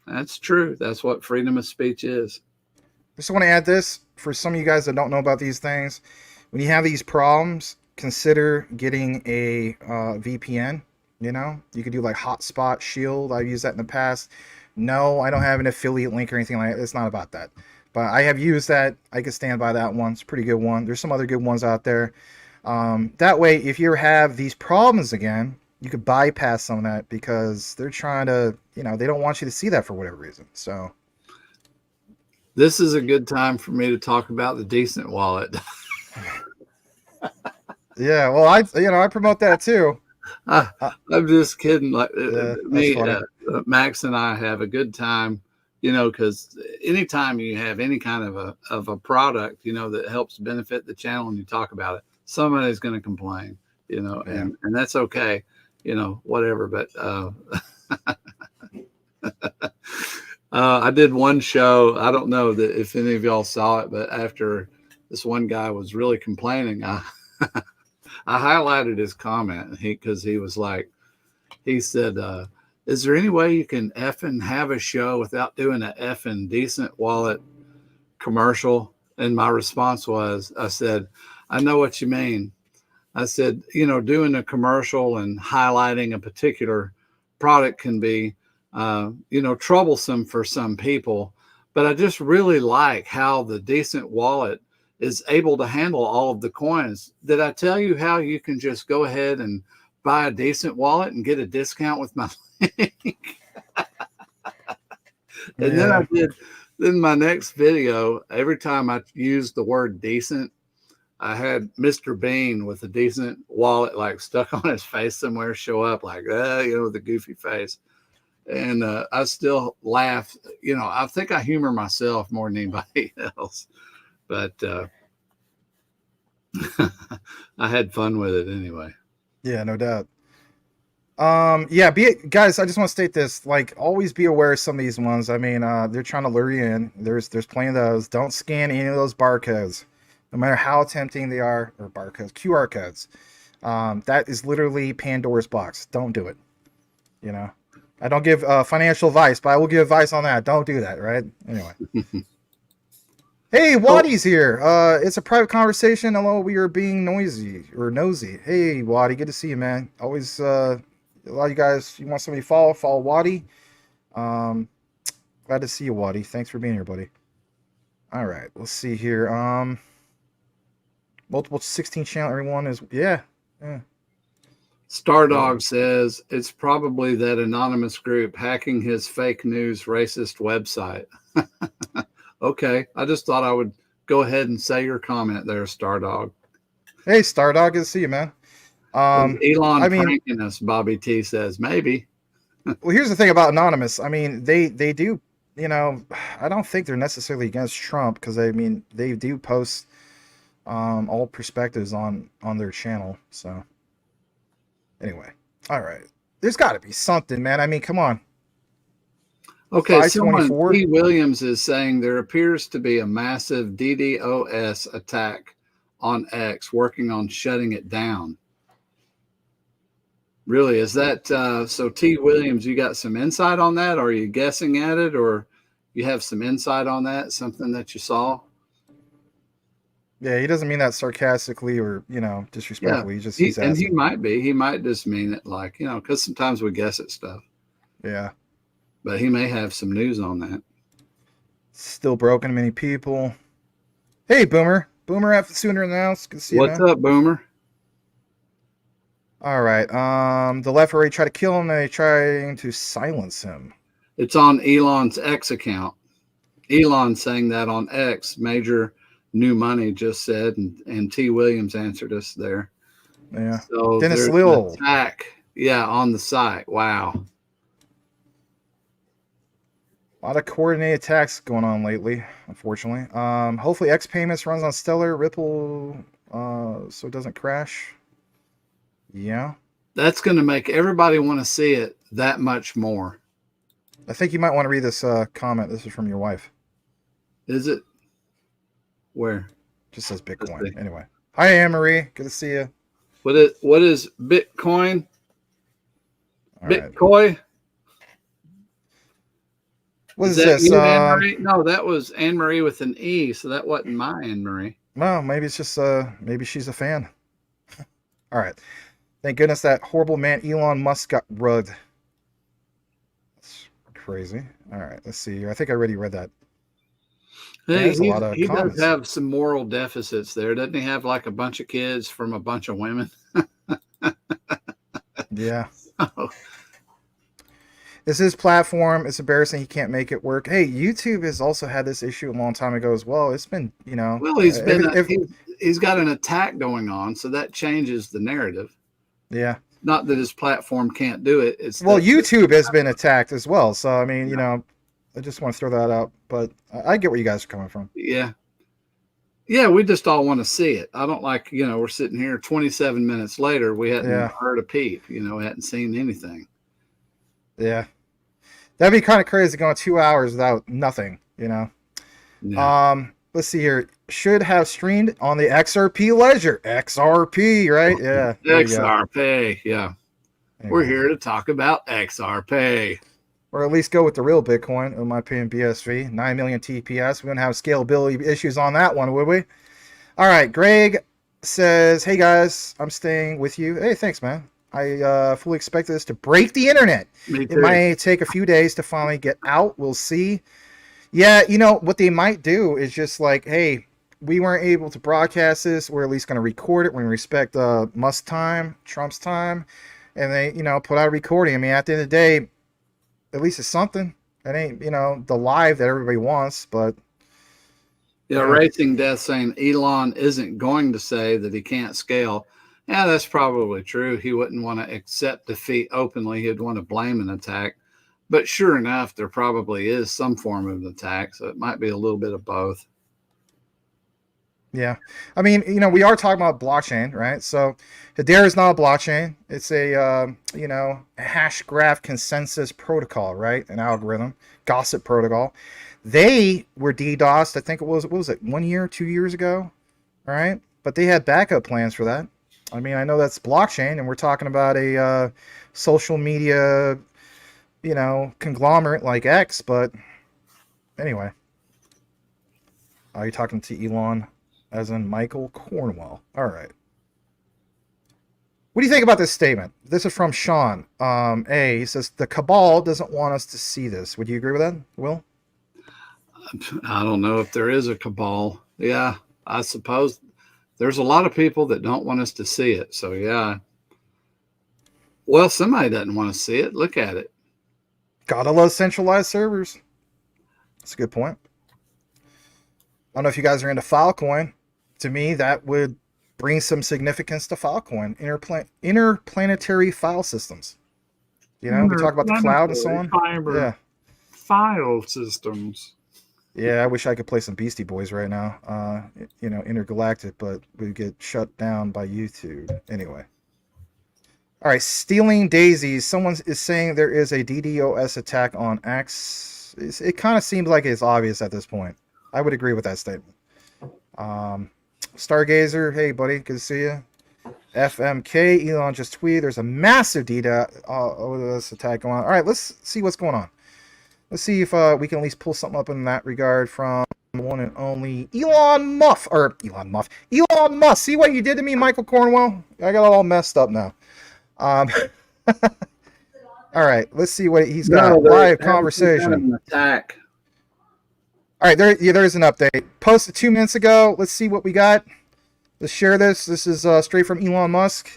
Speaker 2: That's true. That's what freedom of speech is.
Speaker 1: Just want to add this for some of you guys that don't know about these things. When you have these problems, consider getting a VPN. You could do like Hotspot Shield. I've used that in the past. No, I don't have an affiliate link or anything like that. It's not about that. But I have used that. I can stand by that one. It's a pretty good one. There's some other good ones out there. That way, if you have these problems again, you could bypass some of that because they're trying to, they don't want you to see that for whatever reason. So
Speaker 2: This is a good time for me to talk about the decent wallet.
Speaker 1: yeah, well, I promote that too.
Speaker 2: I'm just kidding. Like
Speaker 1: Yeah, that's
Speaker 2: me,
Speaker 1: funny.
Speaker 2: Max and I have a good time, because anytime you have any kind of a product, that helps benefit the channel and you talk about it, somebody's going to complain,
Speaker 1: Yeah.
Speaker 2: and that's okay, whatever. But I did one show. I don't know that if any of y'all saw it, but after this one guy was really complaining, I I highlighted his comment because he was like, he said, "Is there any way you can effing have a show without doing an effing decent wallet commercial?" And my response was, I said, "I know what you mean." I said, doing a commercial and highlighting a particular product can be, troublesome for some people. But I just really like how the decent wallet is able to handle all of the coins. Did I tell you how you can just go ahead and buy a decent wallet and get a discount with my link? And then
Speaker 1: Yeah.
Speaker 2: then my next video, every time I used the word decent, I had Mr. Bean with a decent wallet like stuck on his face somewhere show up like, with a goofy face. And I still laugh. I think I humor myself more than anybody else. But I had fun with it anyway.
Speaker 1: Yeah, no doubt. Yeah, guys, I just want to state this. Like, always be aware of some of these ones. I mean, they're trying to lure you in. There's plenty of those. Don't scan any of those barcodes, no matter how tempting they are, or barcodes, QR codes. That is literally Pandora's box. Don't do it. You know, I don't give financial advice, but I will give advice on that. Don't do that, right? Anyway. Hey,
Speaker 2: Oh,
Speaker 1: Wadi's here. It's a private conversation. Hello, we are being noisy or nosy. Hey, Wadi, good to see you, man. Always, a lot of you guys, you want somebody to follow Wadi. Um, Glad to see you, Wadi. Thanks for being here, buddy. All right, let's see here. Multiple 16 channel. Everyone is, yeah, yeah.
Speaker 2: Stardog says it's probably that anonymous group hacking his fake news racist website. Okay, I just thought I would go ahead and say your comment there, Stardog.
Speaker 1: Hey, Stardog, good to see you, man.
Speaker 2: Is Elon
Speaker 1: I mean,
Speaker 2: pranking us? Bobby T says maybe.
Speaker 1: well, here's the thing about anonymous. I mean, they do. I don't think they're necessarily against Trump because I mean they do post all perspectives on their channel. So anyway, all right. There's got to be something, man. I mean, come on.
Speaker 2: Okay, someone
Speaker 1: 524.
Speaker 2: T. Williams is saying there appears to be a massive DDoS attack on X, working on shutting it down. Really, is that so? T. Williams, you got some insight on that? Or are you guessing at it, or you have some insight on that? Something that you saw?
Speaker 1: Yeah, he doesn't mean that sarcastically or
Speaker 2: Yeah,
Speaker 1: disrespectfully. He's
Speaker 2: he
Speaker 1: asking.
Speaker 2: might be. He might just mean it like because sometimes we guess at stuff,
Speaker 1: Yeah,
Speaker 2: but he may have some news on that.
Speaker 1: still broken to many people. Hey, Boomer. Boomer after sooner than now. Good to see you,
Speaker 2: What's
Speaker 1: man.
Speaker 2: up, Boomer?
Speaker 1: All right. The left already tried to kill him. They trying to silence him.
Speaker 2: It's on Elon's X account. Elon saying that on X. Major new money just said, and T. Williams answered us there.
Speaker 1: Yeah.
Speaker 2: So
Speaker 1: Dennis
Speaker 2: there's
Speaker 1: Lill.
Speaker 2: an attack. Yeah, on the site. Wow.
Speaker 1: A lot of coordinated attacks going on lately, unfortunately. Hopefully X Payments runs on Stellar, Ripple, so it doesn't crash. Yeah.
Speaker 2: That's going to make everybody want to see it that much more.
Speaker 1: I think you might want to read this comment. This is from your wife.
Speaker 2: Is it? Where?
Speaker 1: Just says Bitcoin. Anyway. Hi, Anne-Marie. Good to see you.
Speaker 2: What is Bitcoin?
Speaker 1: All
Speaker 2: Bitcoin?
Speaker 1: Right. What is this?
Speaker 2: No, that was Anne-Marie with an E, so that wasn't my Anne-Marie.
Speaker 1: Well, maybe it's just maybe she's a fan. All right. Thank goodness that horrible man Elon Musk got rugged. That's crazy. All right, let's see here. I think I already read that.
Speaker 2: Hey, he does have some moral deficits there. Doesn't he have like a bunch of kids from a bunch of women?
Speaker 1: Yeah.
Speaker 2: Oh.
Speaker 1: This is his platform. It's embarrassing he can't make it work. Hey, YouTube has also had this issue a long time ago as well. It's been, you know.
Speaker 2: Well, he's got an attack going on, so that changes the narrative.
Speaker 1: Yeah.
Speaker 2: Not that his platform can't do it.
Speaker 1: Well, YouTube has been attacked as well. So, I mean, you know, I just want to throw that out. But I get where you guys are coming from.
Speaker 2: Yeah. Yeah, we just all want to see it. I don't like, you know, we're sitting here 27 minutes later. We hadn't heard a peep. You know, we hadn't seen anything.
Speaker 1: Yeah. That'd be kind of crazy going 2 hours without nothing, you know. Yeah. Let's see here. Should have streamed on the XRP ledger. XRP, right? Yeah.
Speaker 2: XRP. Yeah. Anyway. We're here to talk about XRP.
Speaker 1: Or at least go with the real Bitcoin, in my opinion, BSV. 9 million TPS. We wouldn't have scalability issues on that one, would we? All right. Greg says, hey, guys, I'm staying with you. Hey, thanks, man. I fully expect this to break the internet.
Speaker 2: Me too.
Speaker 1: It might take a few days to finally get out. We'll see. Yeah, you know, what they might do is just like, hey, we weren't able to broadcast this. We're at least going to record it. We're going to respect Musk's time, Trump's time. And they, you know, put out a recording. I mean, at the end of the day, at least it's something. It ain't, you know, the live that everybody wants, but.
Speaker 2: Yeah, Racing Death saying Elon isn't going to say that he can't scale. Yeah, that's probably true. He wouldn't want to accept defeat openly. He'd want to blame an attack. But sure enough, there probably is some form of an attack. So it might be a little bit of both.
Speaker 1: Yeah. I mean, you know, we are talking about blockchain, right? So Hedera is not a blockchain. It's a, you know, a hash graph consensus protocol, right? An algorithm, gossip protocol. They were DDoSed, I think it was, what was it, 1 year, 2 years ago? All right. But they had backup plans for that. I mean, I know that's blockchain, and we're talking about a social media, you know, conglomerate like X, but anyway. Are you talking to Elon as in Michael Cornwell? All right. What do you think about this statement? This is from Sean. He says, the cabal doesn't want us to see this. Would you agree with that, Will?
Speaker 2: I don't know if there is a cabal. Yeah, I suppose there's a lot of people that don't want us to see it. So, yeah. Well, somebody doesn't want to see it. Look at it.
Speaker 1: Gotta love centralized servers. That's a good point. I don't know if you guys are into Filecoin. To me, that would bring some significance to Filecoin. Interplanetary file systems. You know, we talk about the cloud and so on.
Speaker 2: Yeah. File systems.
Speaker 1: Yeah, I wish I could play some Beastie Boys right now. You know, intergalactic, but we get shut down by YouTube. Anyway. All right, stealing daisies. Someone is saying there is a DDoS attack on X. It kind of seems like it's obvious at this point. I would agree with that statement. Stargazer, hey buddy, good to see you. FMK, Elon just tweeted there's a massive DDoS attack going on. All right, let's see what's going on. Let's see if we can at least pull something up in that regard from one and only Elon Musk. Elon Musk. See what you did to me, Michael Cornwell? I got it all messed up now. All right, let's see what he's got. Live conversation.
Speaker 2: An attack.
Speaker 1: All right, there's an update. Posted 2 minutes ago. Let's see what we got. Let's share this. This is straight from Elon Musk.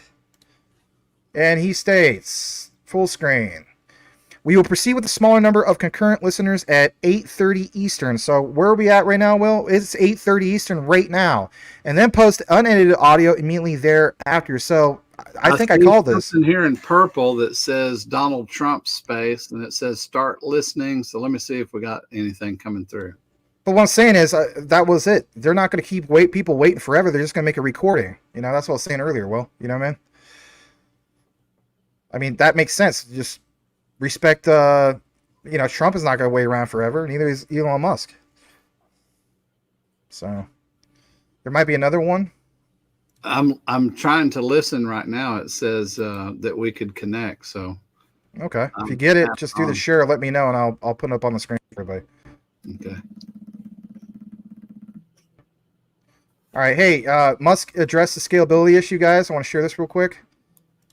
Speaker 1: And he states, full screen. We will proceed with a smaller number of concurrent listeners at 8:30 Eastern. So where are we at right now, Will? It's 8:30 Eastern right now. And then post unedited audio immediately thereafter. So I think I called this.
Speaker 2: Something here in purple that says Donald Trump space, and it says start listening. So let me see if we got anything coming through.
Speaker 1: But what I'm saying is that was it. They're not going to keep people waiting forever. They're just going to make a recording. You know, that's what I was saying earlier, Will. You know what I mean? I mean, that makes sense. Just respect, Trump is not going to wait around forever. Neither is Elon Musk. So there might be another one.
Speaker 2: I'm trying to listen right now. It says that we could connect. So
Speaker 1: okay, if you get it, just do the share. Let me know, and I'll put it up on the screen for everybody.
Speaker 2: Okay.
Speaker 1: All right. Hey, Musk addressed the scalability issue, guys. I want to share this real quick.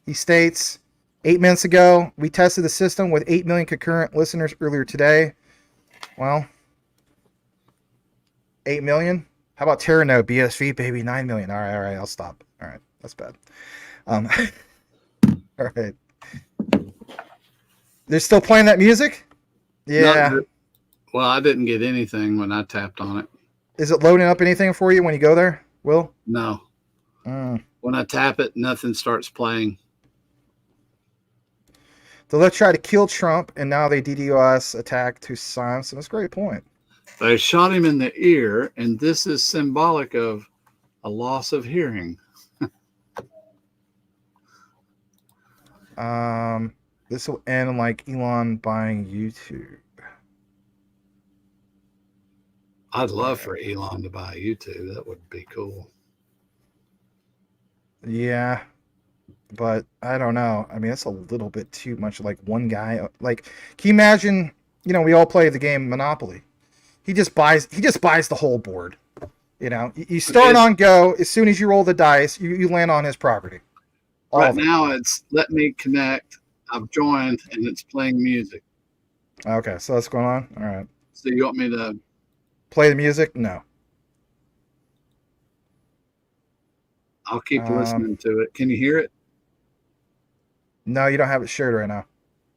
Speaker 1: He states, 8 minutes ago, we tested the system with 8 million concurrent listeners earlier today. Well, 8 million? How about Terranode, BSV, baby, 9 million? All right, I'll stop. All right, that's bad. All right. They're still playing that music? Yeah.
Speaker 2: Well, I didn't get anything when I tapped on it.
Speaker 1: Is it loading up anything for you when you go there, Will?
Speaker 2: No. When I tap it, nothing starts playing.
Speaker 1: The left tried to kill Trump, and now they DDoS attack to silence. So that's a great point.
Speaker 2: They shot him in the ear, and this is symbolic of a loss of hearing.
Speaker 1: This will end like Elon buying YouTube.
Speaker 2: I'd love for Elon to buy YouTube. That would be cool.
Speaker 1: Yeah, but I don't know. I mean, that's a little bit too much. Like one guy. Like, can you imagine? We all play the game Monopoly. He just buys the whole board. You start on go. As soon as you roll the dice, you land on his property.
Speaker 2: Right now, it's let me connect. I've joined, and it's playing music.
Speaker 1: Okay, so that's going on. All right.
Speaker 2: So you want me to
Speaker 1: play the music? No.
Speaker 2: I'll keep listening to it. Can you hear it?
Speaker 1: No, you don't have it shared right now.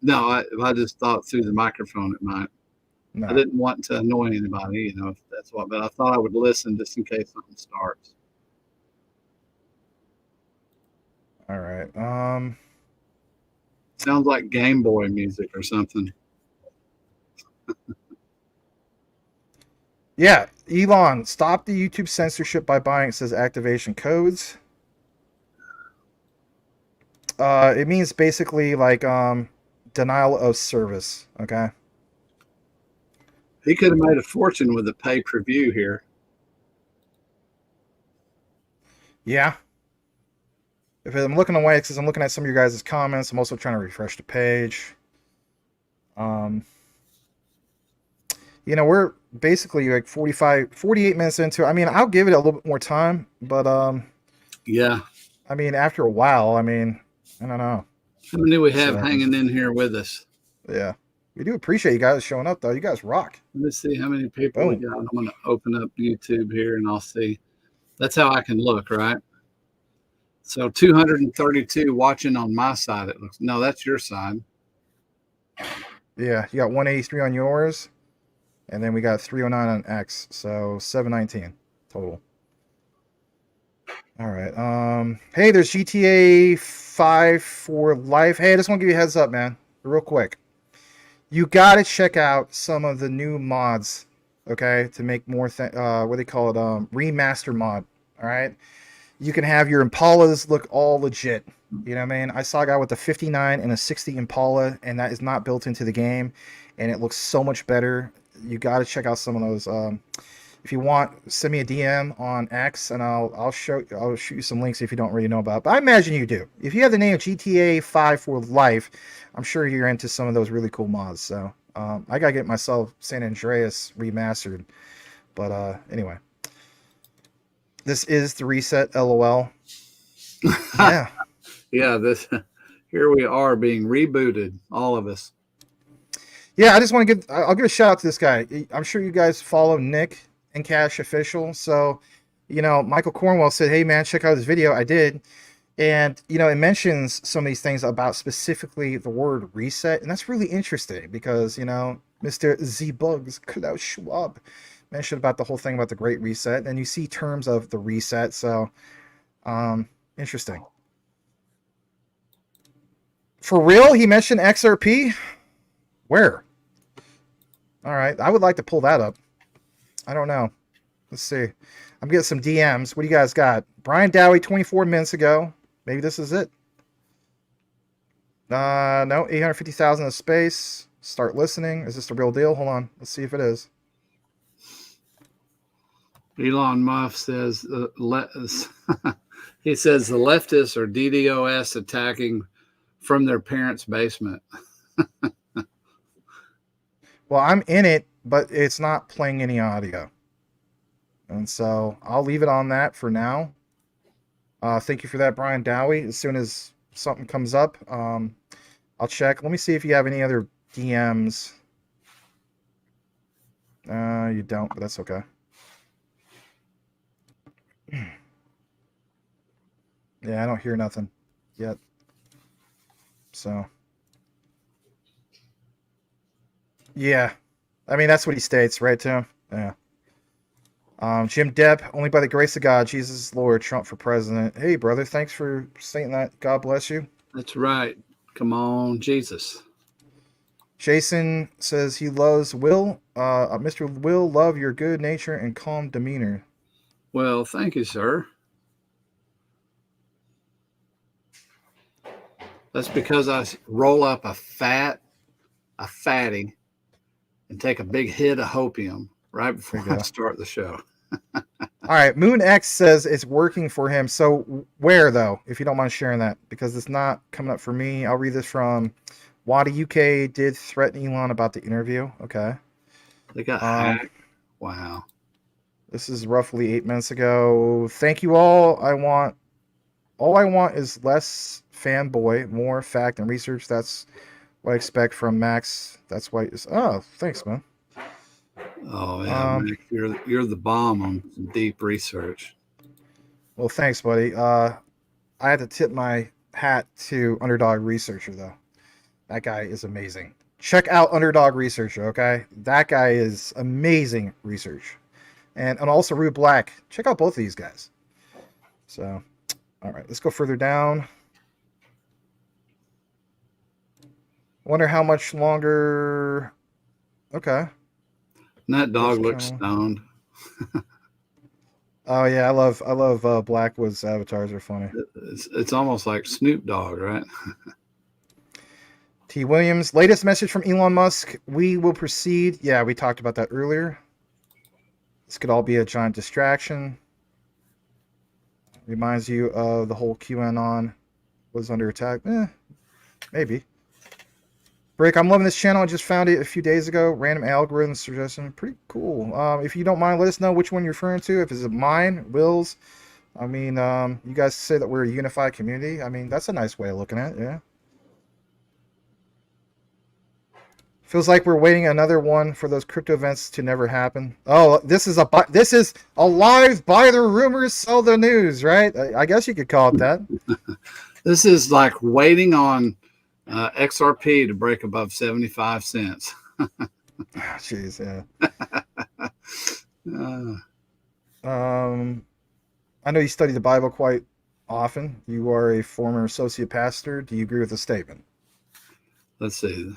Speaker 2: No, I just thought through the microphone it might. No. I didn't want to annoy anybody, if that's what, but I thought I would listen just in case something starts.
Speaker 1: All right.
Speaker 2: Sounds like Game Boy music or something.
Speaker 1: Yeah, Elon, stop the YouTube censorship by buying, it says activation codes. It means basically like denial of service, okay?
Speaker 2: He could have made a fortune with a pay-per-view here.
Speaker 1: Yeah. If I'm looking away, because I'm looking at some of your guys' comments, I'm also trying to refresh the page. We're basically like 48 minutes into it. I mean, I'll give it a little bit more time, but
Speaker 2: yeah.
Speaker 1: I mean, after a while, I don't know.
Speaker 2: How many we have hanging in here with us?
Speaker 1: Yeah. We do appreciate you guys showing up, though. You guys rock.
Speaker 2: Let me see how many people we got. I'm going to open up YouTube here, and I'll see. That's how I can look, right? So 232 watching on my side. It looks. No, that's your side.
Speaker 1: Yeah, you got 183 on yours, and then we got 309 on X. So 719 total. All right. Hey, there's GTA 5 for life. Hey, I just want to give you a heads up, man, real quick. You got to check out some of the new mods, okay, to make more, what they call it, remaster mod, all right? You can have your Impalas look all legit, you know what I mean? I saw a guy with a 59 and a 60 Impala, and that is not built into the game, and it looks so much better. You got to check out some of those. If you want, send me a DM on X, and I'll shoot you some links if you don't really know about it. But I imagine you do. If you have the name of GTA 5 for life, I'm sure you're into some of those really cool mods. So I gotta get myself San Andreas remastered. But anyway, this is the reset. LOL. Yeah.
Speaker 2: Yeah. Here we are being rebooted, all of us.
Speaker 1: Yeah, I just want to give. I'll give a shout out to this guy. I'm sure you guys follow Nick and Cash Official. So, Michael Cornwell said, "Hey man, check out this video." I did, and it mentions some of these things about specifically the word reset, and that's really interesting because Mr. Z Bugs Klaus Schwab mentioned about the whole thing about the Great Reset, and you see terms of the reset. So, interesting. For real, he mentioned XRP. Where? All right, I would like to pull that up. I don't know. Let's see. I'm getting some DMs. What do you guys got? Brian Dowie, 24 minutes ago. Maybe this is it. No, 850,000 of space. Start listening. Is this the real deal? Hold on. Let's see if it is.
Speaker 2: Elon Musk says, he says the leftists are DDoS attacking from their parents' basement.
Speaker 1: Well, I'm in it, but it's not playing any audio. And so I'll leave it on that for now. Thank you for that, Brian Dowie. As soon as something comes up, I'll check. Let me see if you have any other DMs. You don't, but that's okay. Yeah, I don't hear nothing yet. So, yeah. I mean, that's what he states, right, Tim? Yeah. Jim Depp, only by the grace of God, Jesus is Lord, Trump for president. Hey, brother, thanks for saying that. God bless you.
Speaker 2: That's right. Come on, Jesus.
Speaker 1: Jason says he loves Will. Mr. Will, love your good nature and calm demeanor.
Speaker 2: Well, thank you, sir. That's because I roll up a fatty, and take a big hit of hopium right before I start the show.
Speaker 1: All right, Moon X says it's working for him. So where though, if you don't mind sharing that, because it's not coming up for me. I'll read this from Wadi UK. Did threaten Elon about the interview. Okay.
Speaker 2: They got hacked. Wow.
Speaker 1: This is roughly 8 minutes ago. Thank you all. All I want is less fanboy, more fact and research. That's what I expect from Max. That's why. Oh, thanks, man.
Speaker 2: Oh yeah, Max, you're the bomb on some deep research.
Speaker 1: Well, thanks, buddy. I had to tip my hat to Underdog Researcher though. That guy is amazing. Check out Underdog Researcher, okay? That guy is amazing research. And also Rude Black. Check out both of these guys. So, all right, let's go further down. I wonder how much longer. Okay.
Speaker 2: And that dog looks stoned.
Speaker 1: Oh yeah, I love Blackwood's avatars are funny.
Speaker 2: It's almost like Snoop Dogg, right?
Speaker 1: T. Williams, latest message from Elon Musk. We will proceed. Yeah, we talked about that earlier. This could all be a giant distraction. Reminds you of the whole QAnon was under attack. Maybe. Brick, I'm loving this channel. I just found it a few days ago. Random algorithm suggestion. Pretty cool. If you don't mind, let us know which one you're referring to. If it's mine, Will's. I mean, you guys say that we're a unified community. I mean, that's a nice way of looking at it, yeah. Feels like we're waiting another one for those crypto events to never happen. Oh, this is a live buy the rumors, sell the news, right? I guess you could call it that.
Speaker 2: This is like waiting on XRP to break above 75 cents.
Speaker 1: Jeez, yeah. I know you study the Bible quite often. You are a former associate pastor. Do you agree with the statement?
Speaker 2: Let's see.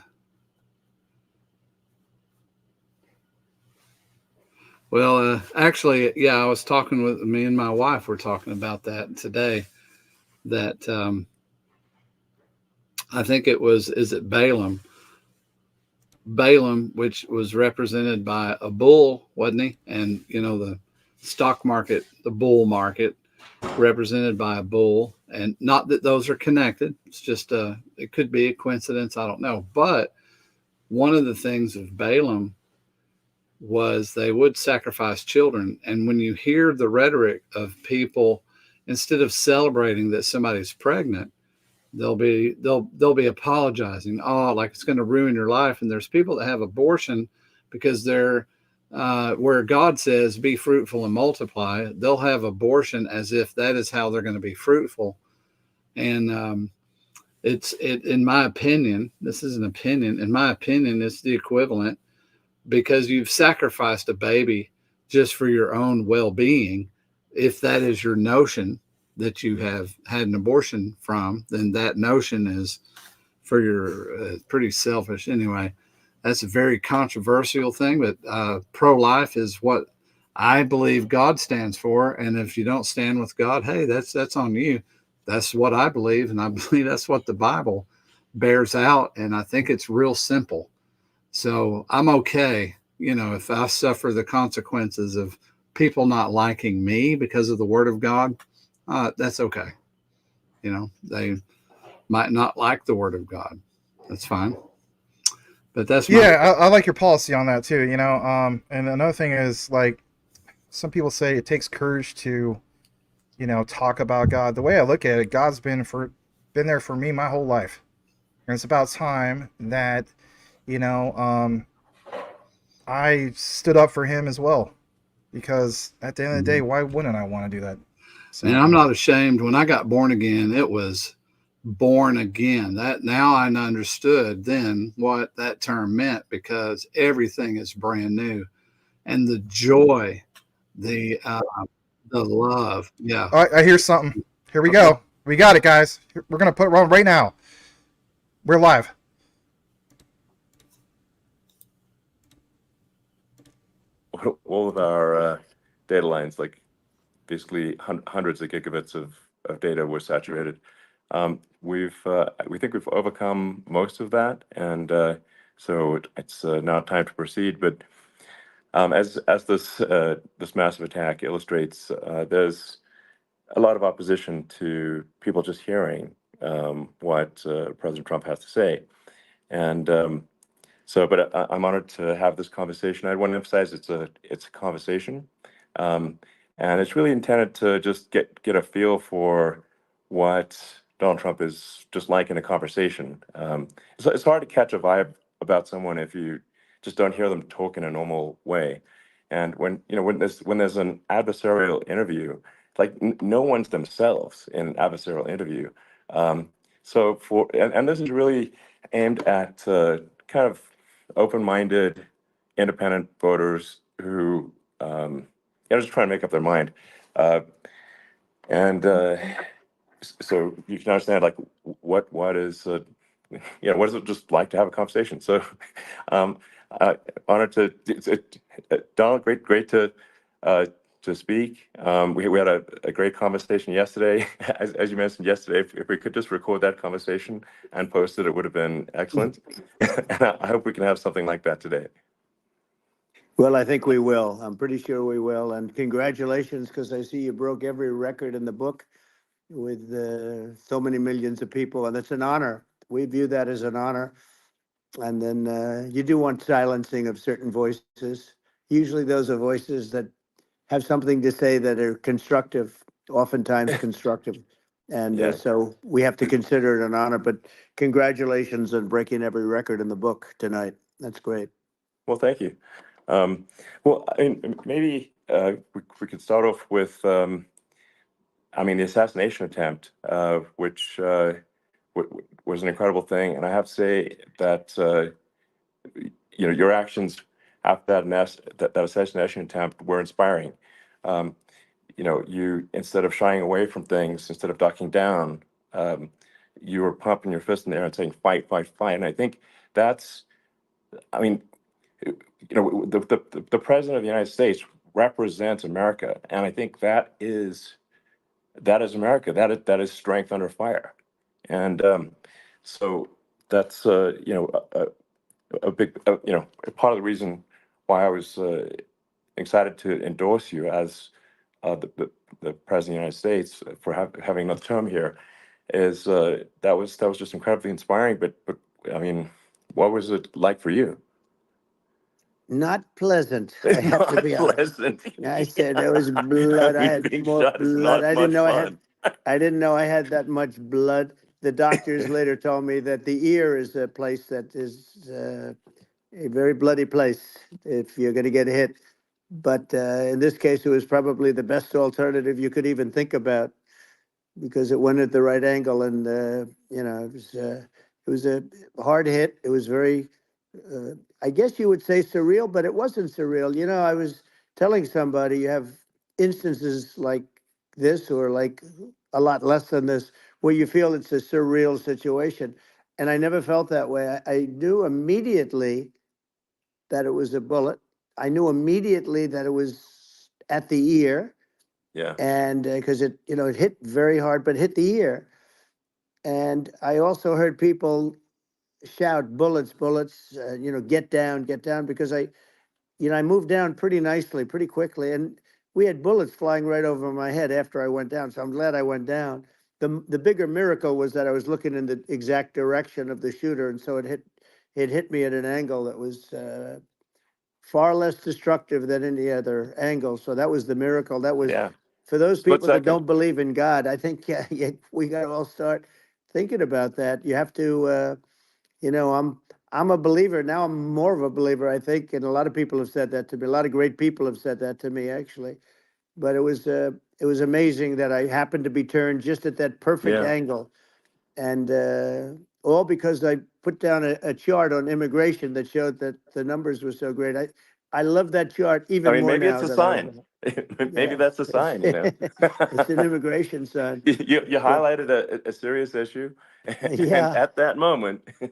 Speaker 2: Well, actually, yeah, I was talking with me and my wife. We're talking about that today. That I think it was, is it Balaam? Balaam, which was represented by a bull, wasn't he? And, the stock market, the bull market, represented by a bull. And not that those are connected. It's just, it could be a coincidence. I don't know. But one of the things of Balaam was they would sacrifice children. And when you hear the rhetoric of people, instead of celebrating that somebody's pregnant, they'll be apologizing. Oh, like it's going to ruin your life. And there's people that have abortion because they're where God says be fruitful and multiply. They'll have abortion as if that is how they're going to be fruitful. And in my opinion, this is an opinion. In my opinion, it's the equivalent because you've sacrificed a baby just for your own well-being. If that is your notion that you have had an abortion from, then that notion is for your pretty selfish. Anyway, that's a very controversial thing, but pro-life is what I believe God stands for. And if you don't stand with God, hey, that's on you. That's what I believe, and I believe that's what the Bible bears out. And I think it's real simple. So I'm okay, if I suffer the consequences of people not liking me because of the Word of God, that's okay. They might not like the Word of God. That's fine. But that's
Speaker 1: I like your policy on that too. And another thing is, like, some people say it takes courage to, talk about God. The way I look at it, God's been there for me my whole life, and it's about time that, I stood up for Him as well. Because at the end of the day, why wouldn't I want to do that?
Speaker 2: So. And I'm not ashamed. When I got born again, it was born again. That now I understood then what that term meant, because everything is brand new, and the joy, the love. Yeah.
Speaker 1: I hear something. Here we go. We got it, guys. We're gonna put it on right now. We're live.
Speaker 3: All of our data lines, like basically hundreds of gigabits of data, were saturated. We think we've overcome most of that, and so it's now time to proceed. But as this massive attack illustrates, there's a lot of opposition to people just hearing what President Trump has to say, and but I'm honored to have this conversation. I want to emphasize it's a conversation, and it's really intended to just get a feel for what Donald Trump is just like in a conversation. It's hard to catch a vibe about someone if you just don't hear them talk in a normal way. And when there's an adversarial interview, like no one's themselves in an adversarial interview. And this is really aimed at kind of open-minded, independent voters who just trying to make up their mind, so you can understand like what is what is it just like to have a conversation. So honored to Donald, great to speak. We had a great conversation yesterday. As you mentioned yesterday, if we could just record that conversation and post it, it would have been excellent. And I hope we can have something like that today.
Speaker 4: Well, I think we will. I'm pretty sure we will. And congratulations, because I see you broke every record in the book with so many millions of people. And it's an honor. We view that as an honor. And then you do want silencing of certain voices. Usually those are voices that have something to say that are constructive, oftentimes constructive. And so we have to consider it an honor. But congratulations on breaking every record in the book tonight. That's great.
Speaker 3: Well, thank you. Well, maybe we could start off with, the assassination attempt, which was an incredible thing. And I have to say that, your actions after that assassination attempt were inspiring. You, instead of shying away from things, instead of ducking down, you were pumping your fist in the air and saying, fight, fight, fight. And I think that's, the president of the United States represents America, and I think that is America. That is strength under fire, and so that's a big part of the reason why I was excited to endorse you as the president of the United States for having another term here. Is that was just incredibly inspiring. But what was it like for you?
Speaker 4: Not pleasant. I have to be honest. I said there was blood. I had more blood. I didn't know I had that much blood. the doctors later told me that the ear is a place that is a very bloody place if you're going to get hit. But in this case, it was probably the best alternative you could even think about because it went at the right angle, and it was a hard hit. It was very, I guess you would say surreal, but it wasn't surreal. I was telling somebody you have instances like this, or like a lot less than this, where you feel it's a surreal situation, and I never felt that way. I knew immediately that it was a bullet. I knew immediately that it was at the ear,
Speaker 3: Yeah.
Speaker 4: and because it hit very hard, but hit the ear. And I also heard people shout, "Bullets, bullets!" Get down, because I moved down pretty nicely, pretty quickly, and we had bullets flying right over my head after I went down. So I'm glad I went down. The bigger miracle was that I was looking in the exact direction of the shooter, and so it hit me at an angle that was far less destructive than any other angle. So that was the miracle. That was
Speaker 3: Yeah.
Speaker 4: for those
Speaker 3: Split
Speaker 4: people that
Speaker 3: second.
Speaker 4: don't believe in God. I think we got to all start thinking about that. You have to, I'm a believer now. I'm more of a believer, I think, and a lot of people have said that to me. A lot of great people have said that to me, actually. But it was amazing that I happened to be turned just at that perfect
Speaker 3: Yeah.
Speaker 4: angle, and all because I put down a chart on immigration that showed that the numbers were so great. I love that chart
Speaker 3: I
Speaker 4: even
Speaker 3: mean,
Speaker 4: more
Speaker 3: maybe it's
Speaker 4: now
Speaker 3: a
Speaker 4: than I ever.
Speaker 3: sign. Maybe
Speaker 4: Yeah,
Speaker 3: that's a
Speaker 4: it's
Speaker 3: sign,
Speaker 4: it's an immigration sign.
Speaker 3: You
Speaker 4: But
Speaker 3: highlighted a serious issue, and
Speaker 4: yeah,
Speaker 3: at that moment, the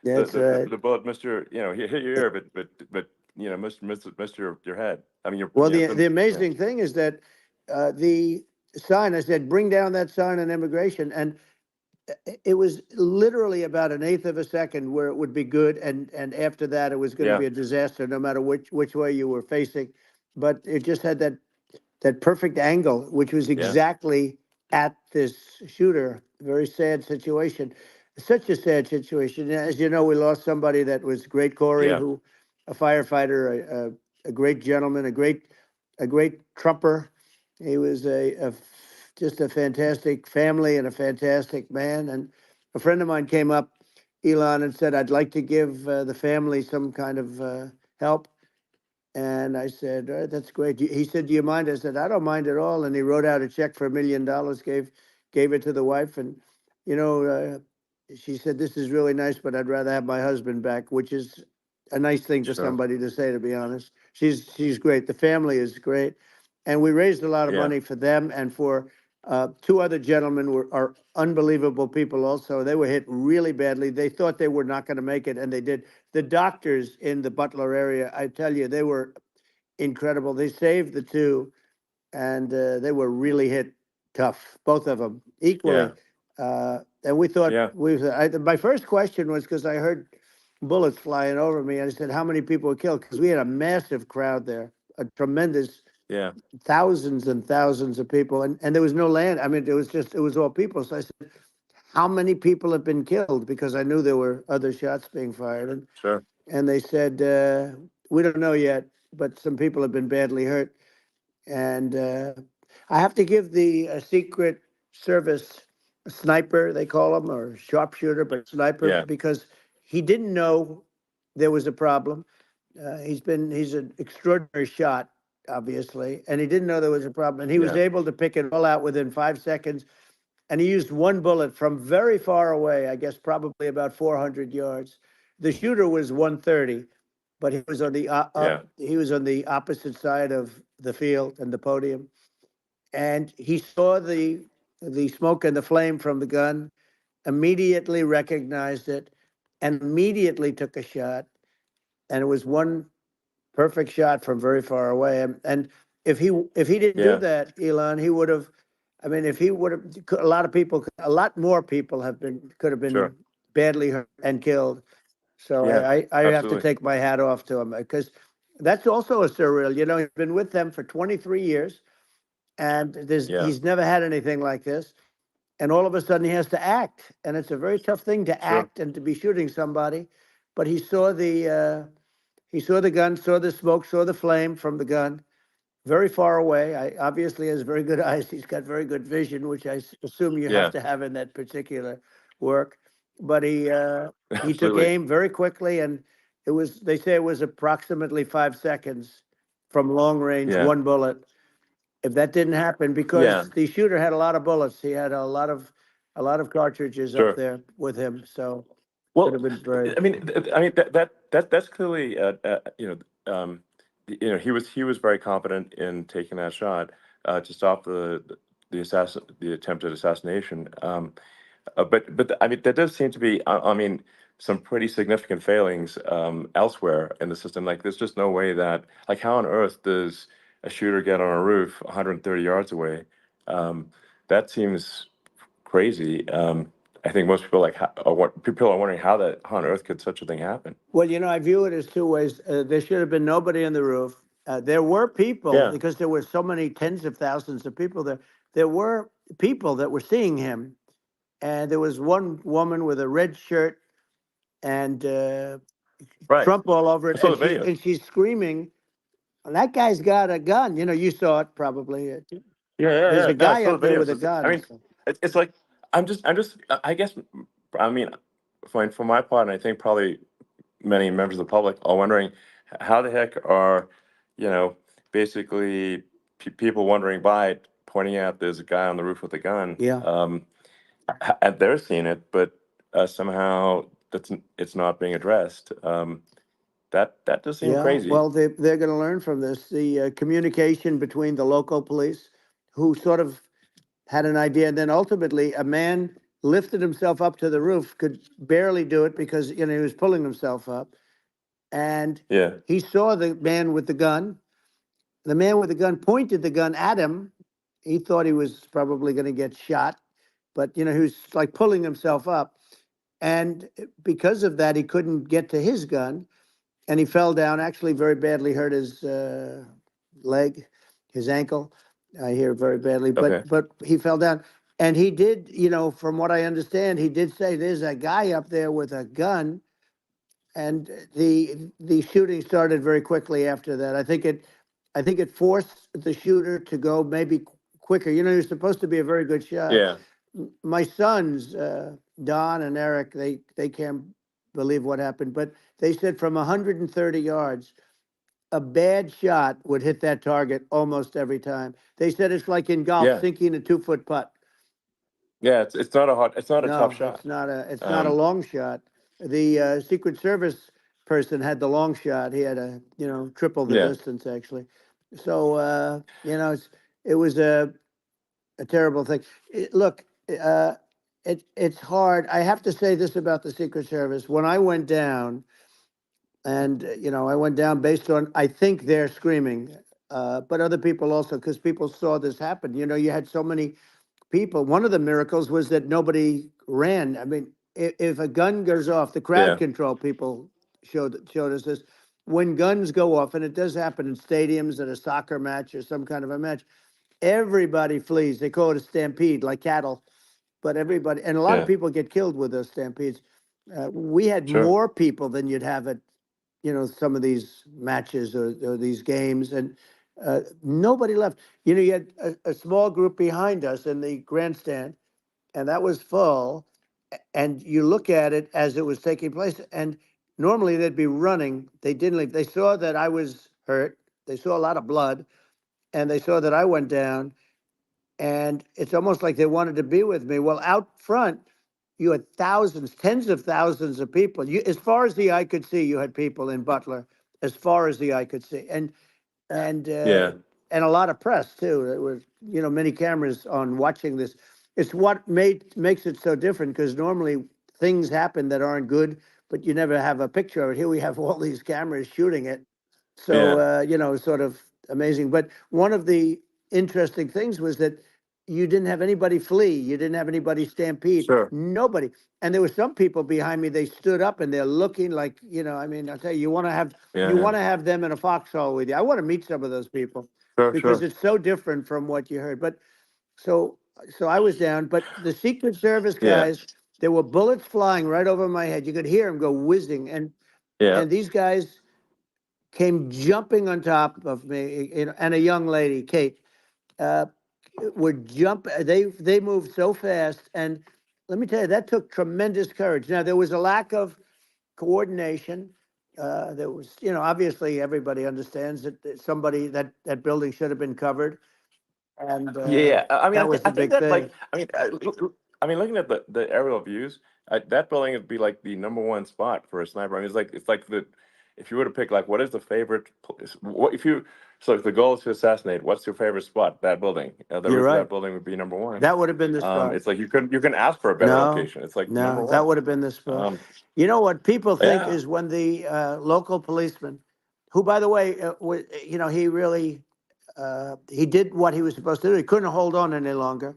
Speaker 4: that's
Speaker 3: the, the,
Speaker 4: right.
Speaker 3: the bullet missed your, hit your ear, but missed your head. I mean,
Speaker 4: Well, the
Speaker 3: yeah,
Speaker 4: amazing thing is that the sign, I said, bring down that sign on immigration, and it was literally about an eighth of a second where it would be good, and after that, it was going to
Speaker 3: yeah,
Speaker 4: be a disaster, no matter which way you were facing. But it just had that perfect angle, which was
Speaker 3: yeah,
Speaker 4: exactly at this shooter. Very sad situation. Such a sad situation. As you know, we lost somebody that was great, Corey,
Speaker 3: yeah,
Speaker 4: who a firefighter, a great gentleman, a great trumper. He was just a fantastic family and a fantastic man. And a friend of mine came up, Elon, and said, "I'd like to give the family some kind of help." And I said, "All right, that's great." He said, "Do you mind?" I said, "I don't mind at all." And he wrote out a check for $1 million, gave it to the wife. And, you know, uh, she said, "This is really nice, but I'd rather have my husband back," which is a nice thing for
Speaker 3: sure,
Speaker 4: somebody to say, to be honest. She's great. The family is great. And we raised a lot of
Speaker 3: yeah,
Speaker 4: money for them and for two other gentlemen are unbelievable people also. They were hit really badly. They thought they were not going to make it, and they did. The doctors in the Butler area, I tell you, they were incredible. They saved the two, and they were really hit tough, both of them
Speaker 3: yeah,
Speaker 4: equally. And we thought
Speaker 3: yeah,
Speaker 4: my first question was because I heard bullets flying over me. And I said, "How many people were killed?" Because we had a massive crowd there, a tremendous
Speaker 3: yeah,
Speaker 4: thousands and thousands of people, and there was no land. I mean, it was all people. So I said, "How many people have been killed?" Because I knew there were other shots being fired,
Speaker 3: sure,
Speaker 4: and they said, "We don't know yet, but some people have been badly hurt." And I have to give the Secret Service sniper, they call him, or sharpshooter, but sniper,
Speaker 3: yeah,
Speaker 4: because he didn't know there was a problem. He's an extraordinary shot, obviously, and he didn't know there was a problem. And he was
Speaker 3: yeah,
Speaker 4: able to pick it all out within 5 seconds. And he used one bullet from very far away, I guess probably about 400 yards. The shooter was 130, but he was on the
Speaker 3: yeah,
Speaker 4: he was on the opposite side of the field and the podium, and he saw the smoke and the flame from the gun, immediately recognized it, and immediately took a shot. And it was one perfect shot from very far away. And if he didn't do
Speaker 3: yeah,
Speaker 4: that, Elon, he would have. I mean, if he would have, a lot of people, a lot more people could have been
Speaker 3: sure,
Speaker 4: badly hurt and killed. So
Speaker 3: yeah,
Speaker 4: I have to
Speaker 3: absolutely,
Speaker 4: take my hat off to him because that's also a surreal. He's been with them for 23 years, and
Speaker 3: yeah,
Speaker 4: he's never had anything like this. And all of a sudden, he has to act, and it's a very tough thing to
Speaker 3: sure,
Speaker 4: act and to be shooting somebody. But he saw the gun, saw the smoke, saw the flame from the gun, very far away. I obviously has very good eyes. He's got very good vision, which I assume you have
Speaker 3: yeah,
Speaker 4: to have in that particular work, but he took
Speaker 3: Absolutely.
Speaker 4: aim very quickly, and they say it was approximately 5 seconds from long range,
Speaker 3: Yeah.
Speaker 4: one bullet. If that didn't happen,
Speaker 3: Yeah.
Speaker 4: because the shooter had a lot of bullets, he had a lot of cartridges up
Speaker 3: Sure.
Speaker 4: there with him, so could
Speaker 3: Well,
Speaker 4: have been very.
Speaker 3: that's clearly he was very confident in taking that shot to stop the attempted assassination. But I mean, there does seem to be some pretty significant failings elsewhere in the system. Like, there's just no way that, like, how on earth does a shooter get on a roof 130 yards away? That seems crazy. I think most people people are wondering how on earth could such a thing happen?
Speaker 4: Well, I view it as two ways. There should have been nobody on the roof. There were people,
Speaker 3: Yeah.
Speaker 4: because there were so many tens of thousands of people there. There were people that were seeing him, and there was one woman with a red shirt and
Speaker 3: Right.
Speaker 4: Trump all over
Speaker 3: I
Speaker 4: it,
Speaker 3: saw the video.
Speaker 4: and she's screaming, "That guy's got a gun!" You saw it probably. There's a
Speaker 3: No, I
Speaker 4: guy
Speaker 3: saw
Speaker 4: up
Speaker 3: the
Speaker 4: there with
Speaker 3: videos.
Speaker 4: a gun.
Speaker 3: It's like I guess I mean, for my part, and I think probably many members of the public are wondering how the heck are, you know, basically people wondering by it, pointing out there's a guy on the roof with a gun.
Speaker 4: Yeah.
Speaker 3: And they're seeing it, but somehow it's not being addressed. That does seem
Speaker 4: Yeah,
Speaker 3: crazy.
Speaker 4: well, they're going to learn from this. The communication between the local police, who sort of had an idea, and then ultimately a man lifted himself up to the roof, could barely do it because he was pulling himself up, and
Speaker 3: Yeah.
Speaker 4: he saw the man with the gun. The man with the gun pointed the gun at him. He thought he was probably going to get shot, but he was like pulling himself up, and because of that, he couldn't get to his gun. And he fell down, actually very badly hurt his leg, his ankle. I hear very badly,
Speaker 3: Okay.
Speaker 4: but he fell down. And he did, from what I understand, he did say there's a guy up there with a gun. And the shooting started very quickly after that. I think it forced the shooter to go maybe quicker. You're supposed to be a very good shot.
Speaker 3: Yeah.
Speaker 4: My sons, Don and Eric, they can't believe what happened, but they said from 130 yards, a bad shot would hit that target almost every time. They said it's like in golf,
Speaker 3: Yeah.
Speaker 4: sinking a 2-foot putt.
Speaker 3: Yeah. It's not a tough
Speaker 4: No,
Speaker 3: shot.
Speaker 4: it's not a long shot. The Secret Service person had the long shot. He had triple the
Speaker 3: Yeah.
Speaker 4: distance actually. So it was a terrible thing. Look, it's hard. I have to say this about the Secret Service. When I went down, and I went down based on, I think they're screaming, but other people also, because people saw this happen. You had so many people. One of the miracles was that nobody ran. I mean, if a gun goes off, the crowd
Speaker 3: Yeah.
Speaker 4: control people showed us this. When guns go off, and it does happen in stadiums at a soccer match or some kind of a match, everybody flees. They call it a stampede, like cattle. But everybody, and a lot of
Speaker 3: Yeah.
Speaker 4: people get killed with those stampedes. We had
Speaker 3: Sure.
Speaker 4: more people than you'd have at, some of these matches or these games, and nobody left. You had a small group behind us in the grandstand, and that was full. And you look at it as it was taking place, and normally they'd be running. They didn't leave. They saw that I was hurt. They saw a lot of blood, and they saw that I went down, and it's almost like they wanted to be with me. Well, out front, you had thousands, tens of thousands of people. As far as the eye could see, you had people in Butler, as far as the eye could see, and
Speaker 3: Yeah.
Speaker 4: and a lot of press too. There was many cameras on watching this. It's what makes it so different, because normally things happen that aren't good, but you never have a picture of it. Here we have all these cameras shooting it. So, sort of amazing. But one of the interesting things was that you didn't have anybody flee. You didn't have anybody stampede.
Speaker 3: Sure.
Speaker 4: Nobody. And there were some people behind me, they stood up and they're looking like, I mean, I'll tell you, you want
Speaker 3: Yeah.
Speaker 4: to have them in a foxhole with you. I want to meet some of those people,
Speaker 3: Sure.
Speaker 4: because
Speaker 3: Sure.
Speaker 4: it's so different from what you heard. But so I was down, but the Secret Service
Speaker 3: Yeah.
Speaker 4: guys, there were bullets flying right over my head. You could hear them go whizzing.
Speaker 3: Yeah.
Speaker 4: And these guys came jumping on top of me, and a young lady, Kate, would jump. They moved so fast, and let me tell you, that took tremendous courage. Now, there was a lack of coordination. There was, obviously everybody understands that somebody, that building should have been covered. And
Speaker 3: Yeah, I mean,
Speaker 4: that was
Speaker 3: I
Speaker 4: the
Speaker 3: think
Speaker 4: big
Speaker 3: that
Speaker 4: thing.
Speaker 3: I mean, looking at the aerial views, that building would be like the number one spot for a sniper. I mean, it's like the if you were to pick like what is the favorite what if you so if the goal is to assassinate, what's your favorite spot? That building, the
Speaker 4: You're
Speaker 3: roof of
Speaker 4: right.
Speaker 3: that building would be number one.
Speaker 4: That would have been the spot.
Speaker 3: It's like you can ask for a better
Speaker 4: No,
Speaker 3: location. It's like number
Speaker 4: no, that
Speaker 3: one.
Speaker 4: would have been the spot.
Speaker 3: Um,
Speaker 4: You know what people think
Speaker 3: yeah,
Speaker 4: is when the local policeman, who, by the way, he really he did what he was supposed to do. He couldn't hold on any longer.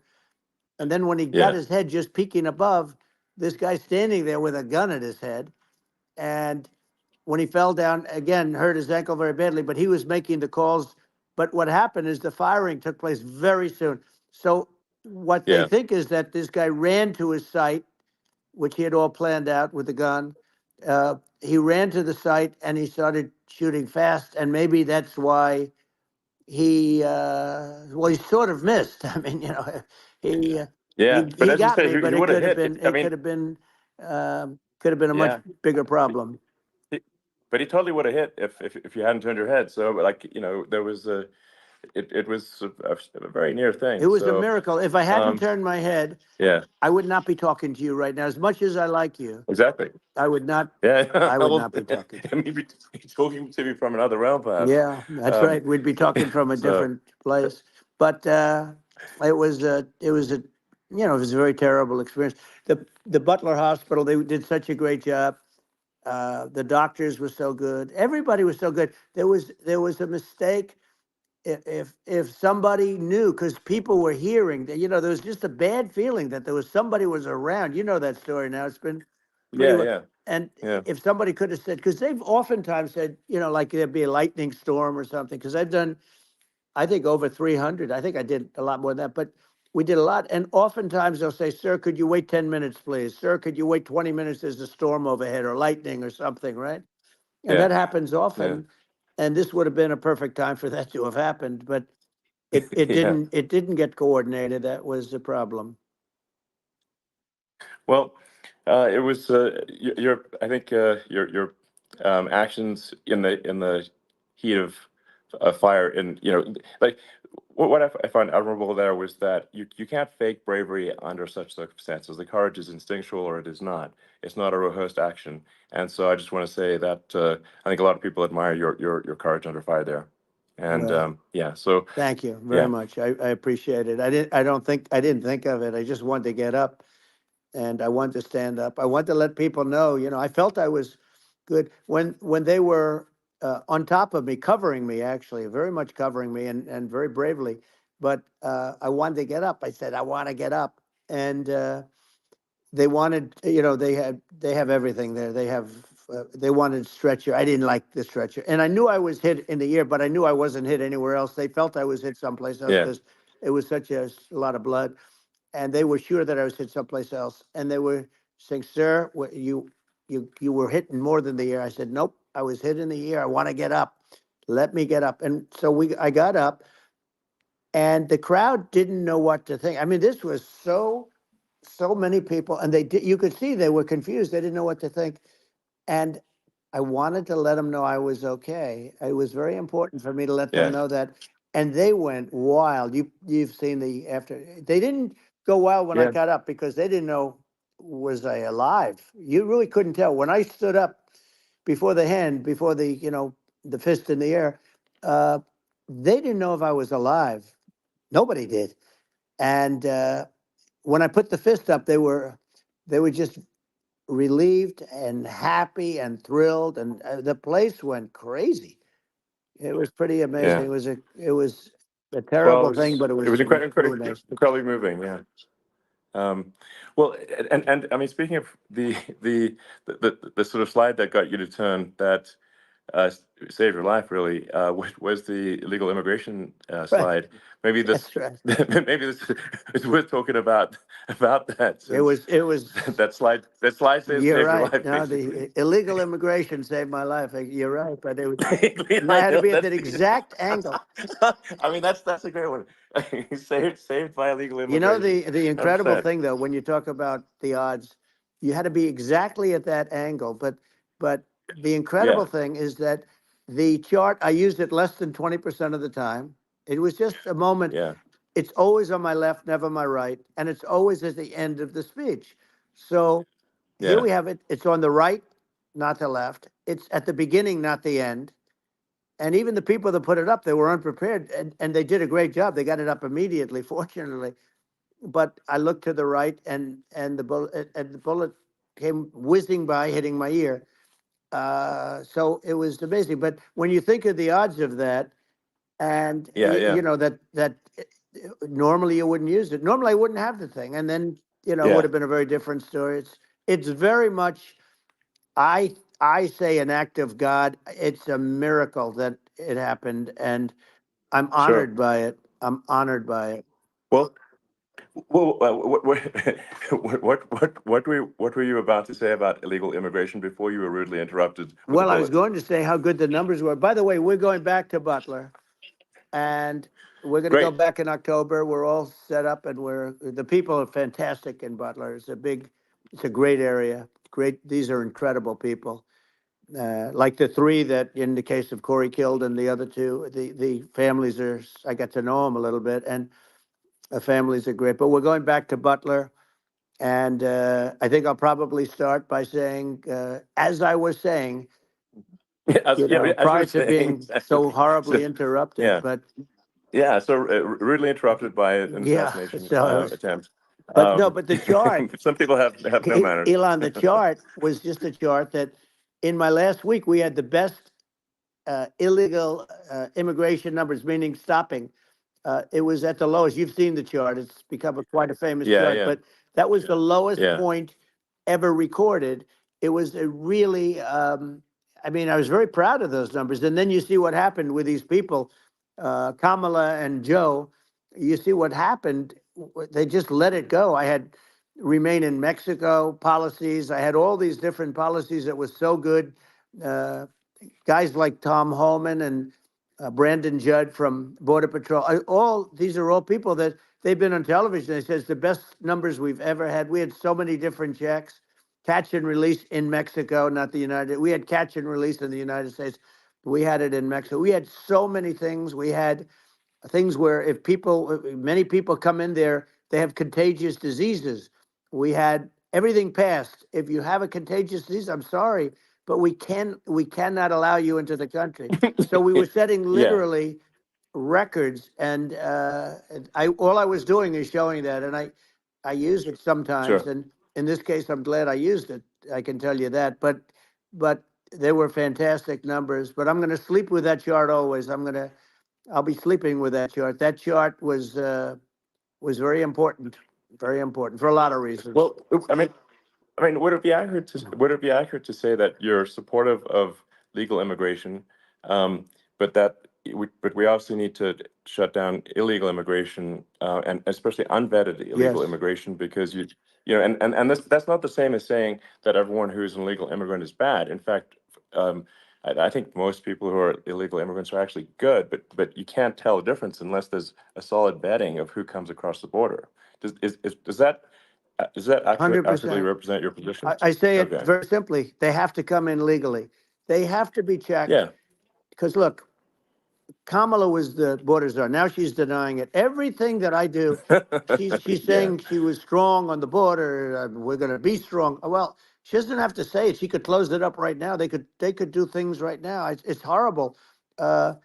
Speaker 4: And then when he got
Speaker 3: yeah,
Speaker 4: his head just peeking above, this guy standing there with a gun at his head. And when he fell down, again, hurt his ankle very badly, but he was making the calls. But what happened is the firing took place very soon. So what they
Speaker 3: yeah,
Speaker 4: think is that this guy ran to his site, which he had all planned out with the gun. He ran to the site and he started shooting fast. And maybe that's why he sort of missed. I mean, he uh,
Speaker 3: yeah. But
Speaker 4: he
Speaker 3: as you
Speaker 4: got
Speaker 3: said,
Speaker 4: me, but
Speaker 3: he
Speaker 4: it
Speaker 3: would have
Speaker 4: could have
Speaker 3: hit.
Speaker 4: been
Speaker 3: I mean,
Speaker 4: could have been a much
Speaker 3: yeah.
Speaker 4: bigger problem.
Speaker 3: But he totally would have hit if you hadn't turned your head. So like there was it was a very near
Speaker 4: It
Speaker 3: thing.
Speaker 4: was a
Speaker 3: So
Speaker 4: miracle. If I hadn't turned my head,
Speaker 3: yeah,
Speaker 4: I would not be talking to you right now. As much as I like you,
Speaker 3: exactly.
Speaker 4: I would not.
Speaker 3: Yeah,
Speaker 4: I would
Speaker 3: well,
Speaker 4: not be talking to you.
Speaker 3: maybe talking to me from another realm, perhaps.
Speaker 4: Yeah, that's
Speaker 3: Um,
Speaker 4: right. We'd be talking from a
Speaker 3: so
Speaker 4: different place. But it was a very terrible experience. The Butler Hospital, they did such a great job. The doctors were so good. Everybody was so good. There was a mistake. If somebody knew, because people were hearing that, there was just a bad feeling that there was somebody was around. You know that story now. It's been pretty
Speaker 3: yeah,
Speaker 4: well.
Speaker 3: yeah,
Speaker 4: And
Speaker 3: yeah,
Speaker 4: if somebody could have said, because they've oftentimes said, like there'd be a lightning storm or something. Because I've done, I think over 300. I think I did a lot more than that, but we did a lot. And oftentimes they'll say, "Sir, could you wait 10 minutes, please? Sir, could you wait 20 minutes? There's a storm overhead or lightning or something," right? And
Speaker 3: yeah,
Speaker 4: that happens
Speaker 3: yeah,
Speaker 4: often. And this would have been a perfect time for that to have happened, but it
Speaker 3: yeah.
Speaker 4: didn't get coordinated. That was the problem.
Speaker 3: Well, it was your I think your actions in the heat of fire, and like what I find admirable there was that you can't fake bravery under such circumstances. The courage is instinctual or it is not. It's not a rehearsed action. And so I just want to say that I think a lot of people admire your courage under fire there. And
Speaker 4: Well,
Speaker 3: yeah, so
Speaker 4: thank you very
Speaker 3: yeah,
Speaker 4: much. I appreciate it. I didn't think of it. I just wanted to get up and I wanted to stand up. I wanted to let people know, I felt I was good when they were on top of me, covering me, actually, very much covering me and very bravely. But I wanted to get up. I said, I want to get up. And they wanted, they have everything there. They wanted stretcher. I didn't like the stretcher. And I knew I was hit in the ear, but I knew I wasn't hit anywhere else. They felt I was hit someplace else
Speaker 3: yeah,
Speaker 4: because it was such a lot of blood, and they were sure that I was hit someplace else. And they were saying, "Sir, you were hit in more than the ear." I said, "Nope, I was hit in the ear. I want to get up. Let me get up." And so I got up, and the crowd didn't know what to think. I mean, this was so many people, and you could see they were confused. They didn't know what to think, and I wanted to let them know I was okay. It was very important for me to let them
Speaker 3: yeah,
Speaker 4: know that. And they went wild. You've seen the after. They didn't go wild when I
Speaker 3: yeah,
Speaker 4: got up because they didn't know, was I alive. You really couldn't tell when I stood up before the hand, before the fist in the air. Uh, they didn't know if I was alive. Nobody did. And when I put the fist up, they were just relieved and happy and thrilled, and the place went crazy. It was pretty amazing.
Speaker 3: yeah.
Speaker 4: It was a
Speaker 3: Well,
Speaker 4: terrible thing, but it
Speaker 3: it
Speaker 4: was
Speaker 3: was
Speaker 4: really amazing.
Speaker 3: incredibly moving. Yeah. Um, well, and I mean, speaking of the sort of slide that got you to turn, that saved your life really was the illegal immigration
Speaker 4: Right.
Speaker 3: slide. Maybe this,
Speaker 4: That's right.
Speaker 3: maybe this is worth talking about that.
Speaker 4: It
Speaker 3: Since
Speaker 4: was.
Speaker 3: that slide saved
Speaker 4: You're
Speaker 3: your
Speaker 4: right.
Speaker 3: life
Speaker 4: No,
Speaker 3: basically.
Speaker 4: the illegal immigration saved my life. You're right, but it was, and I
Speaker 3: I
Speaker 4: had to
Speaker 3: know
Speaker 4: be at
Speaker 3: that's
Speaker 4: that exact angle.
Speaker 3: I mean that's a great one. Saved by illegal
Speaker 4: You know,
Speaker 3: immigration.
Speaker 4: the incredible
Speaker 3: 100%.
Speaker 4: thing though, when you talk about the odds, you had to be exactly at that angle. But the incredible
Speaker 3: Yeah,
Speaker 4: thing is that the chart, I used it less than 20% of the time. It was just a moment.
Speaker 3: yeah,
Speaker 4: It's always on my left, never my right, and it's always at the end of the speech. So here
Speaker 3: yeah,
Speaker 4: we have it. It's on the right, not the left. It's at the beginning, not the end. And even the people that put it up, they were unprepared, and they did a great job. They got it up immediately, fortunately. But I looked to the right, and the bullet came whizzing by, hitting my ear. So it was amazing. But when you think of the odds of that, and
Speaker 3: yeah, yeah,
Speaker 4: you know that normally you wouldn't use it. Normally I wouldn't have the thing, and then it would
Speaker 3: yeah.
Speaker 4: have been a very different story. It's very much. I say an act of God. It's a miracle that it happened, and I'm
Speaker 3: Sure.
Speaker 4: honored by it. I'm honored by it.
Speaker 3: Well, what were you about to say about illegal immigration before you were rudely interrupted with a
Speaker 4: Well, I was
Speaker 3: bullet?
Speaker 4: going to say how good the numbers were. By the way, we're going back to Butler, and we're going to go
Speaker 3: Great.
Speaker 4: back in October. We're all set up, and the people are fantastic in Butler. It's a great area. Great. These are incredible people. Like the three that, in the case of Corey killed, and the other two, the families are. I got to know them a little bit, and the families are great. But we're going back to Butler, and I think I'll probably start by saying, as I was saying,
Speaker 3: As you were
Speaker 4: prior to
Speaker 3: saying,
Speaker 4: being so horribly
Speaker 3: so,
Speaker 4: interrupted.
Speaker 3: yeah,
Speaker 4: But
Speaker 3: yeah. So rudely interrupted by an
Speaker 4: yeah,
Speaker 3: assassination
Speaker 4: so
Speaker 3: attempt.
Speaker 4: but no, but the chart,
Speaker 3: Some people have no manners.
Speaker 4: Elon, the chart was just a chart that in my last week we had the best illegal immigration numbers, meaning stopping. It was at the lowest. You've seen the chart. It's become quite a famous
Speaker 3: Yeah,
Speaker 4: chart,
Speaker 3: yeah,
Speaker 4: but that was the lowest
Speaker 3: yeah,
Speaker 4: point ever recorded. It was a really, I mean, I was very proud of those numbers. And then you see what happened with these people, Kamala and Joe. You see what happened. They just let it go. I had remain in Mexico policies. I had all these different policies that was so good. Uh, Guys like Tom Holman and Brandon Judd from Border Patrol. All these are all people that they've been on television. They said it's the best numbers we've ever had. We had so many different checks, catch and release in Mexico, not the United. We had catch and release in the United States. We had it in Mexico. We had so many things. We had things where if many people come in there, they have contagious diseases. We had everything passed. If you have a contagious disease, I'm sorry, but we cannot allow you into the country. So we were setting
Speaker 3: yeah.
Speaker 4: literally records, and all I was doing is showing that, and I use it sometimes,
Speaker 3: Sure.
Speaker 4: and in this case, I'm glad I used it. I can tell you that, but they were fantastic numbers. But I'm going to sleep with that chart always. I'll be sleeping with that chart. That chart was very important for a lot of reasons.
Speaker 3: Well, I mean, would it be accurate to say that you're supportive of legal immigration, but but we also need to shut down illegal immigration, and especially unvetted illegal
Speaker 4: Yes,
Speaker 3: immigration, because and that's not the same as saying that everyone who's an illegal immigrant is bad. In fact, I think most people who are illegal immigrants are actually good, but you can't tell the difference unless there's a solid vetting of who comes across the border. Does that accurately
Speaker 4: 100%.
Speaker 3: represent your position?
Speaker 4: I say it
Speaker 3: Okay.
Speaker 4: very simply. They have to come in legally. They have to be checked
Speaker 3: Yeah.
Speaker 4: because look, Kamala was the border czar. Now she's denying it. Everything that I do, she's
Speaker 3: Yeah.
Speaker 4: saying she was strong on the border. We're going to be strong. Well, she doesn't have to say it. She could close it up right now. They could do things right now. It's horrible. Uh,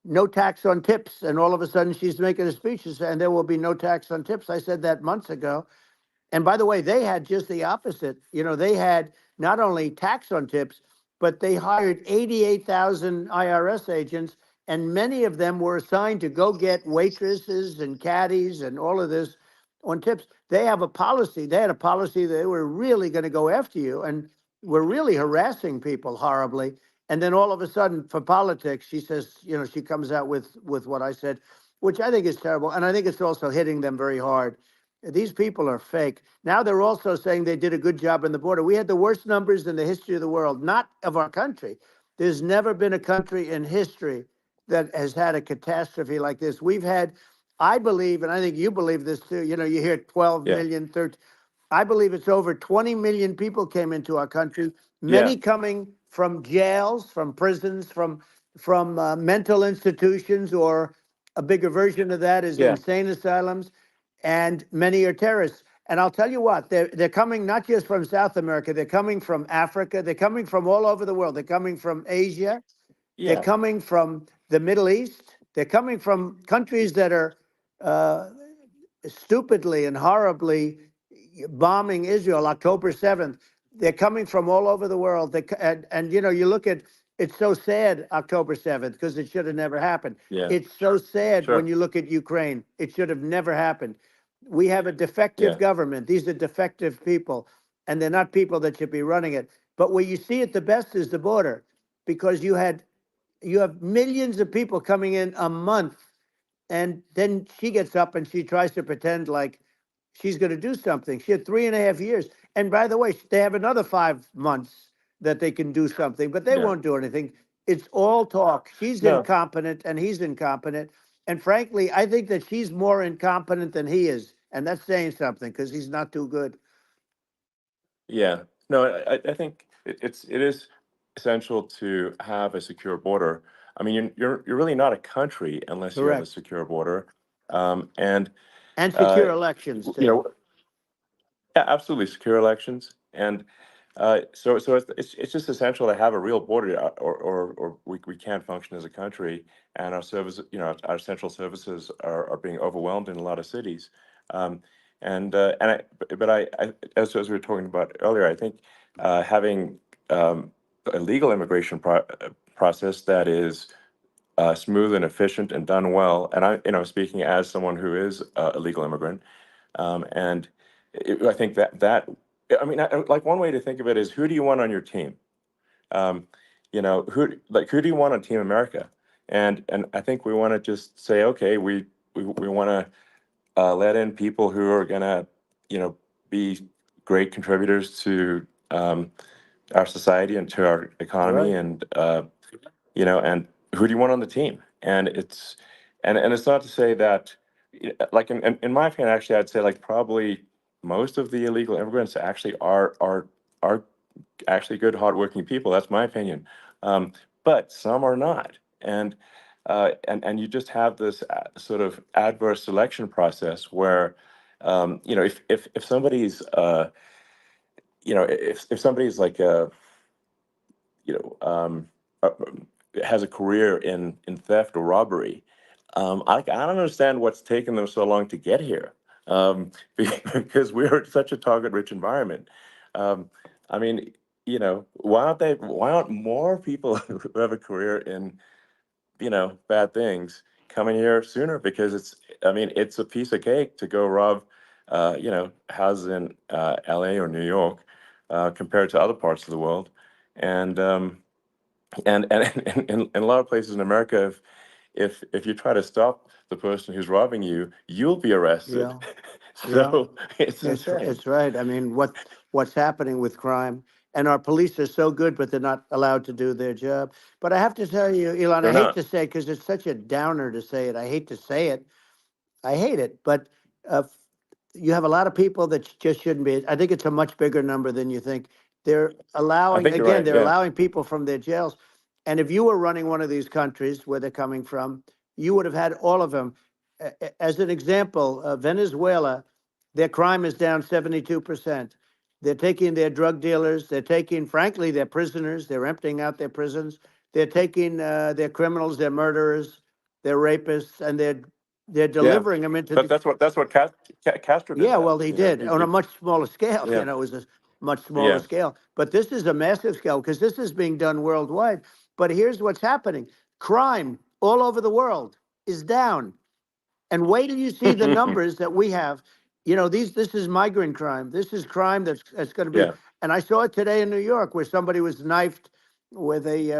Speaker 4: no tax on tips, and all of a sudden she's making a speech and there will be no tax on tips. I said that months ago. And by the way, they had just the opposite. They had not only tax on tips, but they hired 88,000 IRS agents, and many of them were assigned to go get waitresses and caddies and all of this on tips. They have a policy. They had a policy that they were really going to go after you and were really harassing people horribly. And then all of a sudden, for politics, she says, she comes out with what I said, which I think is terrible. And I think it's also hitting them very hard. These people are fake. Now they're also saying they did a good job on the border. We had the worst numbers in the history of the world, not of our country. There's never been a country in history that has had a catastrophe like this. We've had, I believe, and I think you believe this too, you hear 12
Speaker 3: Yeah.
Speaker 4: million, 13. I believe it's over 20 million people came into our country,
Speaker 3: Yeah.
Speaker 4: many coming from jails, from prisons, from mental institutions, or a bigger version of that is
Speaker 3: Yeah.
Speaker 4: insane asylums, and many are terrorists. And I'll tell you what, they're coming not just from South America, they're coming from Africa, they're coming from all over the world. They're coming from Asia, they're
Speaker 3: Yeah.
Speaker 4: coming from the Middle East, they're coming from countries that are stupidly and horribly bombing Israel October 7th. They're coming from all over the world. And you look at, it's so sad, October 7th, because it should have never happened.
Speaker 3: Yeah.
Speaker 4: It's so sad when
Speaker 3: Sure.
Speaker 4: you look at Ukraine. It should have never happened. We have a defective
Speaker 3: Yeah.
Speaker 4: government. These are defective people, and they're not people that should be running it. But where you see it the best is the border, because you have millions of people coming in a month, and then she gets up and she tries to pretend like she's going to do something. She had 3.5 years. And by the way, they have another 5 months that they can do something, but they
Speaker 3: Yeah.
Speaker 4: won't do anything. It's all talk. She's
Speaker 3: No.
Speaker 4: incompetent and he's incompetent. And frankly, I think that she's more incompetent than he is. And that's saying something, because he's not too good.
Speaker 3: Yeah. No, I think it is essential to have a secure border. I mean, you're really not a country unless you have a
Speaker 4: Correct.
Speaker 3: secure border. And
Speaker 4: And
Speaker 3: uh,
Speaker 4: secure elections,
Speaker 3: you
Speaker 4: too.
Speaker 3: know, yeah, absolutely secure elections. And so it's just essential to have a real border, or we can't function as a country, and our service, our essential services are being overwhelmed in a lot of cities. But as we were talking about earlier, I think having a legal immigration process that is smooth and efficient and done well, and speaking as someone who is a legal immigrant, and I think I mean, like one way to think of it is, who do you want on your team? Who do you want on Team America? And I think we want to just say, okay, we want to let in people who are gonna, be great contributors to our society and to our economy,
Speaker 4: Right.
Speaker 3: and and who do you want on the team? And it's not to say that, like in my opinion, actually, I'd say like probably most of the illegal immigrants actually are actually good, hardworking people. That's my opinion. But some are not, and you just have this sort of adverse selection process where, if somebody's if somebody's like you know um, uh, has a career in theft or robbery, I don't understand what's taken them so long to get here, because we're such a target-rich environment. Um, I mean, why aren't more people who have a career in, bad things coming here sooner? Because I mean, it's a piece of cake to go rob, houses in LA or New York, compared to other parts of the world. And in a lot of places in America, if you try to stop the person who's robbing you, you'll be arrested.
Speaker 4: Yeah. Yeah.
Speaker 3: So it's insane.
Speaker 4: It's right. I mean, what's happening with crime, and our police are so good, but they're not allowed to do their job. But I have to tell you, Elon, I
Speaker 3: They're
Speaker 4: hate
Speaker 3: not.
Speaker 4: to say it because it's such a downer to say it. I hate to say it. I hate it. But uh, you have a lot of people that just shouldn't be. I think it's a much bigger number than you think. They're
Speaker 3: I
Speaker 4: allowing,
Speaker 3: think you're
Speaker 4: again,
Speaker 3: right.
Speaker 4: they're
Speaker 3: Yeah.
Speaker 4: allowing people from their jails. And if you were running one of these countries where they're coming from, you would have had all of them. As an example, Venezuela, their crime is down 72%. They're taking their drug dealers. They're taking, frankly, their prisoners. They're emptying out their prisons. They're taking their criminals, their murderers, their rapists, and they're
Speaker 3: Yeah.
Speaker 4: delivering them into
Speaker 3: But
Speaker 4: the.
Speaker 3: that's what Castro did
Speaker 4: Yeah,
Speaker 3: that.
Speaker 4: well, he did on a much smaller scale.
Speaker 3: Yeah.
Speaker 4: It was a much smaller
Speaker 3: Yeah.
Speaker 4: scale. But this is a massive scale because this is being done worldwide. But here's what's happening: crime all over the world is down. And wait till you see the numbers that we have. This is migrant crime. This is crime that's going to be.
Speaker 3: Yeah.
Speaker 4: And I saw it today in New York where somebody was knifed where they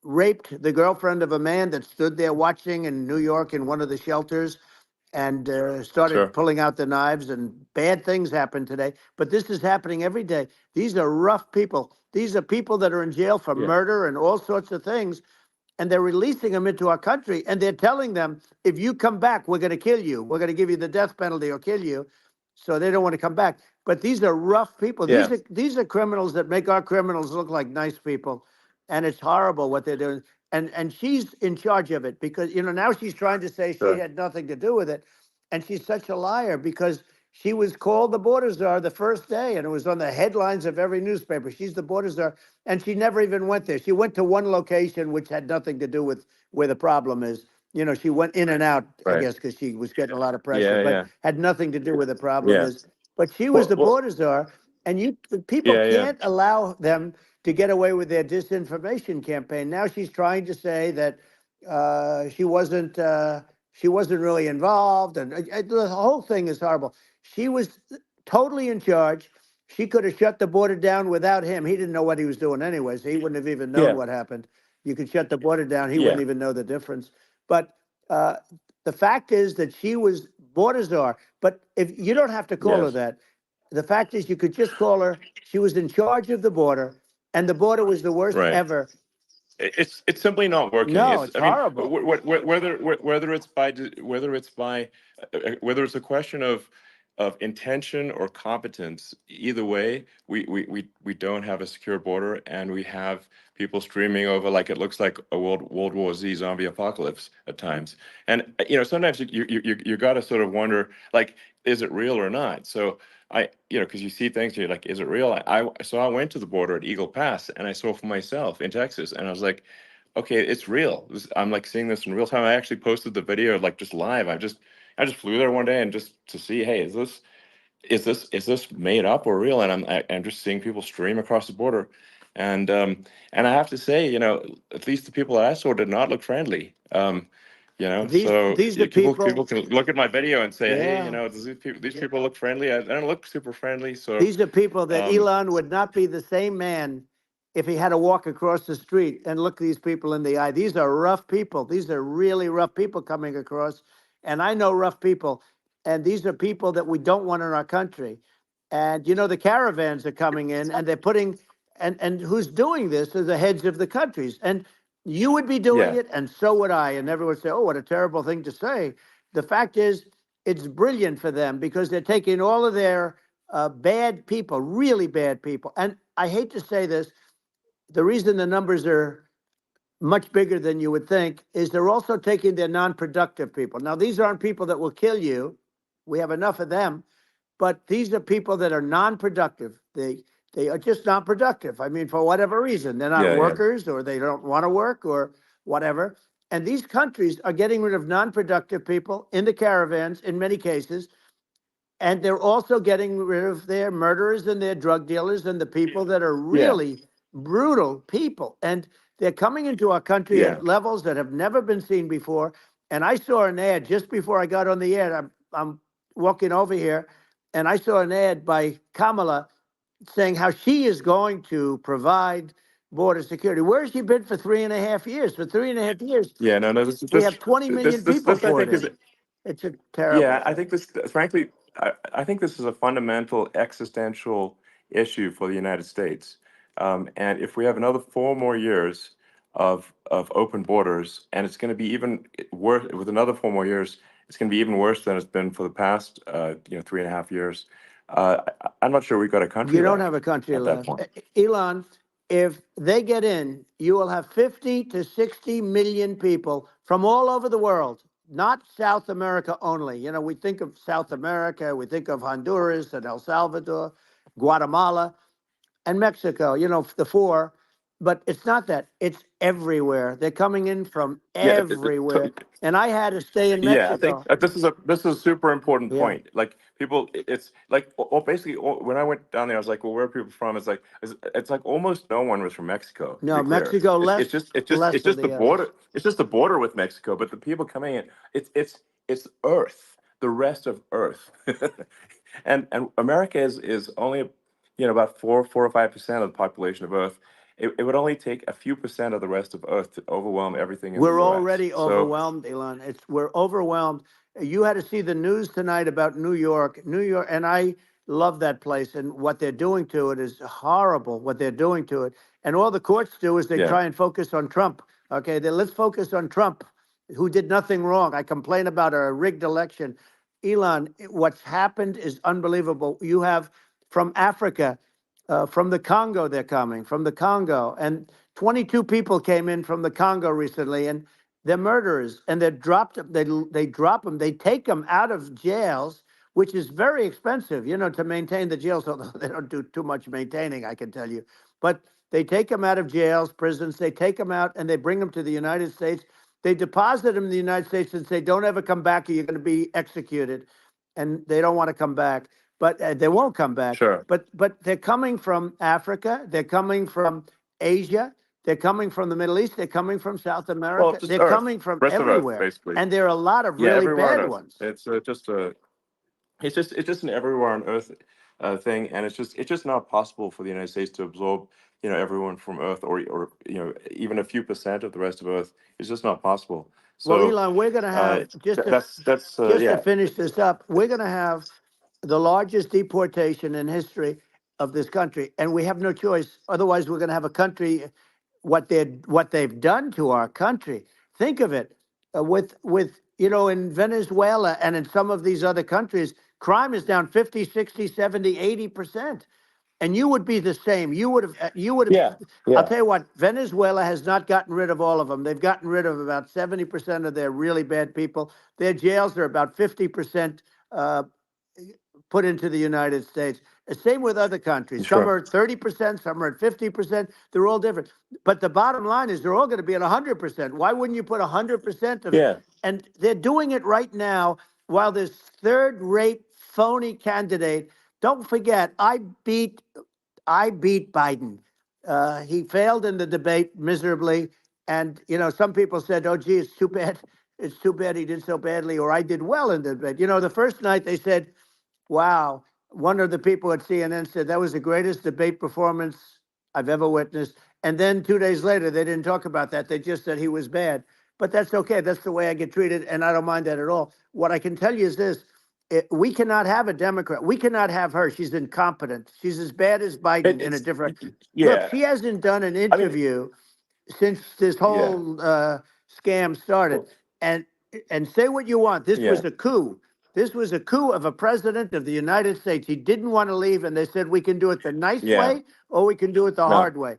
Speaker 4: raped the girlfriend of a man that stood there watching in New York in one of the shelters and started
Speaker 3: Sure.
Speaker 4: pulling out the knives, and bad things happened today. But this is happening every day. These are rough people. These are people that are in jail for
Speaker 3: Yeah.
Speaker 4: murder and all sorts of things. And they're releasing them into our country. And they're telling them, if you come back, we're going to kill you. We're going to give you the death penalty or kill you. So they don't want to come back. But these are rough people.
Speaker 3: Yeah.
Speaker 4: These are criminals that make our criminals look like nice people. And it's horrible what they're doing. And she's in charge of it because, now she's trying to say she
Speaker 3: Sure.
Speaker 4: had nothing to do with it. And she's such a liar because she was called the border czar the first day, and it was on the headlines of every newspaper. She's the border czar, and she never even went there. She went to one location, which had nothing to do with where the problem is. She went in and out, I
Speaker 3: Right.
Speaker 4: guess, because she was getting a lot of pressure,
Speaker 3: Yeah.
Speaker 4: but
Speaker 3: Yeah.
Speaker 4: had nothing to do where the problem
Speaker 3: Yeah.
Speaker 4: is. But she was
Speaker 3: Well.
Speaker 4: the
Speaker 3: Well.
Speaker 4: border czar, and the people
Speaker 3: Yeah. Yeah.
Speaker 4: can't allow them to get away with their disinformation campaign. Now she's trying to say that she wasn't. She wasn't really involved, and the whole thing is horrible. She was totally in charge. She could have shut the border down without him. He didn't know what he was doing anyway, so he wouldn't have even known
Speaker 3: Yeah.
Speaker 4: what happened. You could shut the border down. He
Speaker 3: Yeah.
Speaker 4: wouldn't even know the difference. But uh, the fact is that she was border czar. But if you don't have to call her
Speaker 3: Yes.
Speaker 4: that, the fact is you could just call her, she was in charge of the border, and the border was the worst
Speaker 3: Right.
Speaker 4: ever.
Speaker 3: It's simply not working.
Speaker 4: No,
Speaker 3: It's
Speaker 4: it's
Speaker 3: I mean
Speaker 4: horrible.
Speaker 3: whether it's a question of intention or competence, either way, we don't have a secure border, and we have people streaming over like it looks like a World War Z zombie apocalypse at times. And sometimes you got to sort of wonder, like, is it real or not? So because you see things and you're like, is it real? So I went to the border at Eagle Pass and I saw for myself in Texas, and I was like, okay, it's real. I'm like seeing this in real time. I actually posted the video like just live. I just flew there one day and just to see, hey, is this made up or real? And I'm just seeing people stream across the border, and I have to say, at least the people that I saw did not look friendly.
Speaker 4: These
Speaker 3: So
Speaker 4: these are
Speaker 3: people
Speaker 4: people,
Speaker 3: can look at my video and say, hey,
Speaker 4: yeah.
Speaker 3: these people look friendly. I don't look super friendly. So,
Speaker 4: These are people that
Speaker 3: um,
Speaker 4: Elon would not be the same man if he had to walk across the street and look these people in the eye. These are rough people. These are really rough people coming across. And I know rough people. And these are people that we don't want in our country. And the caravans are coming in and they're putting, and who's doing this are the heads of the countries. And you would be doing
Speaker 3: yeah,
Speaker 4: it, and so would I. And everyone would say, oh, what a terrible thing to say. The fact is, it's brilliant for them because they're taking all of their bad people, really bad people. And I hate to say this, the reason the numbers are much bigger than you would think is they're also taking their non-productive people. Now, these aren't people that will kill you. We have enough of them, but these are people that are non-productive. They are just not productive. I mean, for whatever reason, they're not
Speaker 3: yeah, yeah,
Speaker 4: workers or they don't want to work or whatever. And these countries are getting rid of non-productive people in the caravans in many cases, and they're also getting rid of their murderers and their drug dealers and the people that are
Speaker 3: yeah,
Speaker 4: really brutal people. And they're coming into our country
Speaker 3: yeah,
Speaker 4: at levels that have never been seen before. And I saw an ad just before I got on the air. I'm walking over here, and I saw an ad by Kamala saying how she is going to provide border security. Where has she been for 3.5 years? For 3.5 years,
Speaker 3: yeah. No, no. This is
Speaker 4: we have
Speaker 3: this
Speaker 4: 20
Speaker 3: this
Speaker 4: million
Speaker 3: this
Speaker 4: people
Speaker 3: this I
Speaker 4: poured
Speaker 3: think
Speaker 4: in.
Speaker 3: is.
Speaker 4: It's a terrible
Speaker 3: Yeah, I
Speaker 4: thing.
Speaker 3: think this, frankly, I think this is a fundamental existential issue for the United States. And if we have another 4 more years of open borders, and it's going to be even worse with another 4 more years, it's going to be even worse than it's been for the past, 3.5 years. I'm not sure we've got a country
Speaker 4: You don't have
Speaker 3: left
Speaker 4: a country
Speaker 3: at that
Speaker 4: left.
Speaker 3: point.
Speaker 4: Elon, if they get in, you will have 50 to 60 million people from all over the world, not South America only. We think of South America, we think of Honduras and El Salvador, Guatemala, and Mexico, the four. But it's not that. It's everywhere. They're coming in from
Speaker 3: Yeah,
Speaker 4: everywhere. And I had to stay in
Speaker 3: yeah, I think
Speaker 4: Mexico.
Speaker 3: this is a super important
Speaker 4: Yeah.
Speaker 3: point. Like people, it's like basically when I went down there, I was like, well, where are people from? It's like almost no one was from Mexico. To be
Speaker 4: No,
Speaker 3: clear,
Speaker 4: Mexico
Speaker 3: it's
Speaker 4: less,
Speaker 3: it's just it's just
Speaker 4: less
Speaker 3: it's
Speaker 4: than
Speaker 3: just the
Speaker 4: the others.
Speaker 3: border. It's just the border with Mexico. But the people coming in, it's Earth, the rest of Earth, and America is only about 4 or 5% of the population of Earth, it would only take a few percent of the rest of Earth to overwhelm everything in the
Speaker 4: We're
Speaker 3: US.
Speaker 4: already
Speaker 3: So
Speaker 4: overwhelmed, Elon. We're overwhelmed. You had to see the news tonight about New York. New York, and I love that place, and what they're doing to it is horrible, what they're doing to it. And all the courts do is they
Speaker 3: yeah,
Speaker 4: try and focus on Trump. Okay, let's focus on Trump, who did nothing wrong. I complain about a rigged election. Elon, what's happened is unbelievable. You have from Africa, from the Congo, they're coming from the Congo, and 22 people came in from the Congo recently, and they're murderers, and they dropped them. They drop them. They take them out of jails, which is very expensive, to maintain the jails. Although they don't do too much maintaining, I can tell you. But they take them out of jails, prisons. They take them out and they bring them to the United States. They deposit them in the United States and say, "Don't ever come back, or you're going to be executed." And they don't want to come back, but they won't come back.
Speaker 3: sure.
Speaker 4: But they're coming from Africa. They're coming from Asia. They're coming from the Middle East. They're coming from South
Speaker 3: Well,
Speaker 4: America.
Speaker 3: just
Speaker 4: They're
Speaker 3: Earth,
Speaker 4: coming from
Speaker 3: rest of Earth,
Speaker 4: everywhere.
Speaker 3: basically.
Speaker 4: And there are a lot of
Speaker 3: Yeah,
Speaker 4: really
Speaker 3: everywhere on
Speaker 4: bad
Speaker 3: Earth.
Speaker 4: ones.
Speaker 3: It's just an everywhere on Earth thing, and it's just not possible for the United States to absorb everyone from Earth, or even a few percent of the rest of Earth. It's just not possible.
Speaker 4: Well,
Speaker 3: So
Speaker 4: Elon, we're going to have,
Speaker 3: that's
Speaker 4: just to
Speaker 3: yeah,
Speaker 4: finish this up, we're going to have the largest deportation in history of this country, and we have no choice. Otherwise, we're going to have a country, what they've done to our country. Think of it, with in Venezuela and in some of these other countries, crime is down 50, 60, 70, 80%. And you would be the same. You would have.
Speaker 3: yeah,
Speaker 4: I'll
Speaker 3: yeah,
Speaker 4: tell you what, Venezuela has not gotten rid of all of them. They've gotten rid of about 70% of their really bad people. Their jails are about 50% uh, put into the United States. Same with other countries. Some
Speaker 3: sure.
Speaker 4: are at 30%, some are at 50%. They're all different. But the bottom line is they're all going to be at 100%. Why wouldn't you put 100% of it?
Speaker 3: Yeah,
Speaker 4: And they're doing it right now while this third-rate phony candidate. Don't forget, I beat Biden. He failed in the debate miserably. And, some people said, "Oh, gee, it's too bad. It's too bad he did so badly," or "I did well in the debate." The first night they said, "Wow." One of the people at CNN said that was the greatest debate performance I've ever witnessed. And then 2 days later, they didn't talk about that. They just said he was bad. But that's okay. That's the way I get treated. And I don't mind that at all. What I can tell you is this: we cannot have a Democrat. We cannot have her. She's incompetent. She's as bad as Biden in a
Speaker 3: it's
Speaker 4: different. Look,
Speaker 3: yeah.
Speaker 4: she hasn't done an
Speaker 3: I mean,
Speaker 4: interview since this
Speaker 3: yeah,
Speaker 4: whole scam started.
Speaker 3: well,
Speaker 4: And say what you want. This
Speaker 3: yeah,
Speaker 4: was a coup. This was a coup of a president of the United States. He didn't want to leave, and they said we can do it the nice
Speaker 3: yeah.
Speaker 4: way or we can do it the
Speaker 3: No,
Speaker 4: hard way.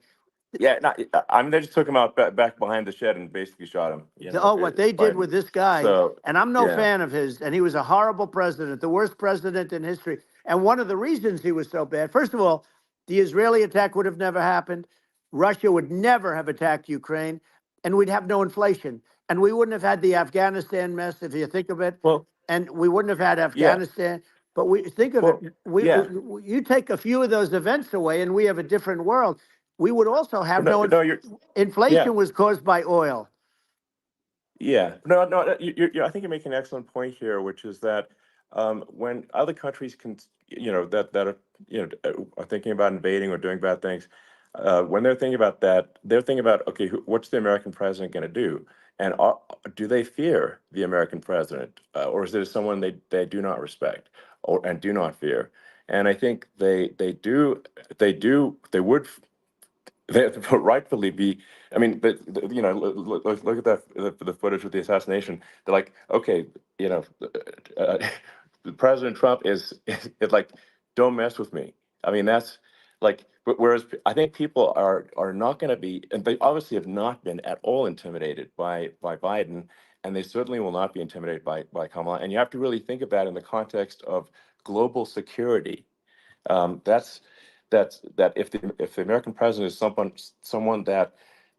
Speaker 3: yeah. Not, I mean, they just took him out back behind the shed and basically shot him.
Speaker 4: Oh, what they did
Speaker 3: Biden.
Speaker 4: with this guy,
Speaker 3: So
Speaker 4: and I'm no
Speaker 3: yeah,
Speaker 4: fan of his, and he was a horrible president, the worst president in history. And one of the reasons he was so bad, first of all, the Israeli attack would have never happened. Russia would never have attacked Ukraine, and we'd have no inflation. And we wouldn't have had the Afghanistan mess, if you think of it.
Speaker 3: well,
Speaker 4: And we wouldn't have had
Speaker 3: yeah,
Speaker 4: Afghanistan. But we think of it,
Speaker 3: well, yeah.
Speaker 4: you take a few of those events away, and we have a different world. We would also have
Speaker 3: No,
Speaker 4: no
Speaker 3: no, you're yeah.
Speaker 4: inflation was caused by oil.
Speaker 3: Yeah, no, no. I think you make an excellent point here, which is that when other countries can, that are, are thinking about invading or doing bad things, when they're thinking about that, they're thinking about, okay, what's the American president going to do, and do they fear the American president, or is there someone they do not respect and do not fear? And I think they would they rightfully be. I mean, but look at the footage with the assassination. They're like, okay, uh, President Trump is like, don't mess with me. I mean, that's like, whereas I think people are not going to be, and they obviously have not been at all intimidated by Biden, and they certainly will not be intimidated by Kamala. And you have to really think of that in the context of global security. That if the American president is someone that,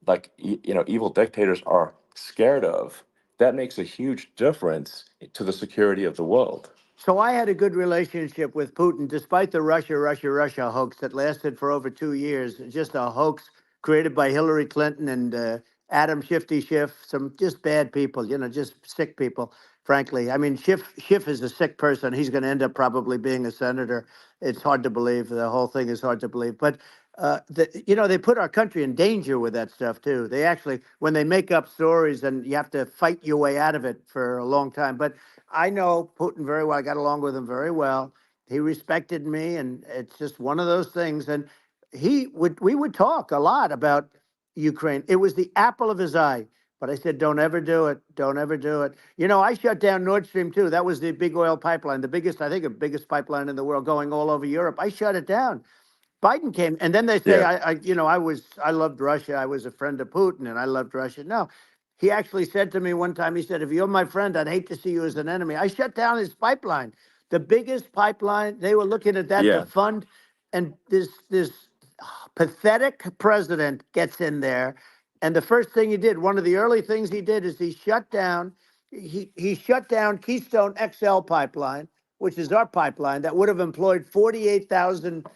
Speaker 3: like, evil dictators are scared of, that makes a huge difference to the security of the world.
Speaker 4: So I had a good relationship with Putin, despite the Russia hoax that lasted for over 2 years. Just a hoax created by Hillary Clinton and Adam Shifty Schiff, some just bad people, just sick people. frankly. I mean, Schiff is a sick person. He's going to end up probably being a senator. It's hard to believe. The whole thing is hard to believe. But, they put our country in danger with that stuff, too. They actually, when they make up stories, and you have to fight your way out of it for a long time. But I know Putin very well. I got along with him very well. He respected me, and it's just one of those things. And we would talk a lot about Ukraine. It was the apple of his eye. But I said, don't ever do it. Don't ever do it. I shut down Nord Stream 2. That was the big oil pipeline, the biggest, I think, the biggest pipeline in the world going all over Europe. I shut it down. Biden came, and then they say,
Speaker 3: Yeah.
Speaker 4: I loved Russia. I was a friend of Putin, and I loved Russia. No, he actually said to me one time, he said, if you're my friend, I'd hate to see you as an enemy. I shut down his pipeline, the biggest pipeline. They were looking at that to
Speaker 3: Yeah.
Speaker 4: fund, and this pathetic president gets in there, and the first thing he did, one of the early things he did, is he shut down Keystone XL pipeline, which is our pipeline that would have employed 48,000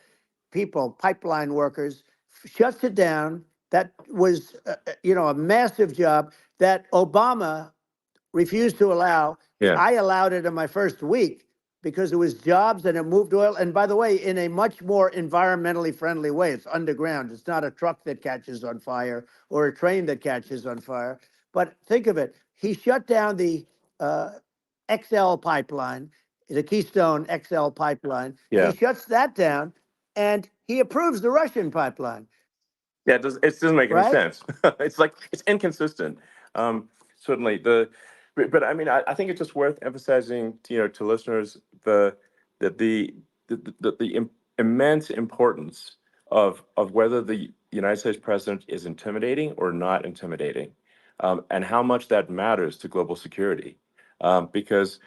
Speaker 4: people, pipeline workers, shuts it down. That was, a massive job that Obama refused to allow.
Speaker 3: Yeah.
Speaker 4: I allowed it in my first week because it was jobs and it moved oil. And by the way, in a much more environmentally friendly way. It's underground. It's not a truck that catches on fire or a train that catches on fire. But think of it. He shut down the XL pipeline, the Keystone XL pipeline.
Speaker 3: Yeah.
Speaker 4: He shuts that down, and he approves the Russian pipeline,
Speaker 3: Yeah, it doesn't make any
Speaker 4: right?
Speaker 3: sense. It's inconsistent. Certainly but I mean, I think it's just worth emphasizing, to listeners the immense importance of whether the United States president is intimidating or not intimidating, and how much that matters to global security, because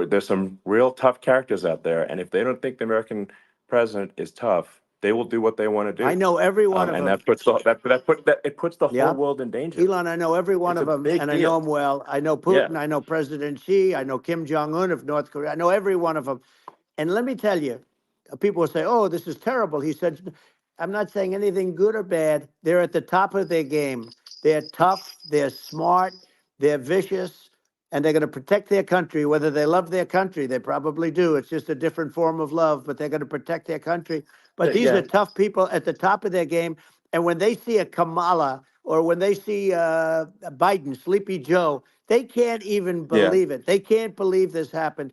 Speaker 3: there's some real tough characters out there, and if they don't think the American president is tough, they will do what they want to
Speaker 4: I
Speaker 3: do.
Speaker 4: know every one of
Speaker 3: And
Speaker 4: them.
Speaker 3: that puts it puts the
Speaker 4: Yeah.
Speaker 3: whole world in danger.
Speaker 4: Elon, I know every one
Speaker 3: It's
Speaker 4: of
Speaker 3: a
Speaker 4: them,
Speaker 3: big
Speaker 4: and I know
Speaker 3: deal.
Speaker 4: them well. I know
Speaker 3: Yeah.
Speaker 4: Putin. I know President Xi. I know Kim Jong-un of North Korea. I know every one of them. And let me tell you, people will say, oh, this is terrible. He said, I'm not saying anything good or bad. They're at the top of their game. They're tough. They're smart. They're vicious. And they're going to protect their country, whether they love their country. They probably do. It's just a different form of love, but they're going to protect their country. But these
Speaker 3: Yeah.
Speaker 4: are tough people at the top of their game. And when they see a Kamala or when they see Biden, Sleepy Joe, they can't even
Speaker 3: Yeah.
Speaker 4: believe it. They can't believe this happened.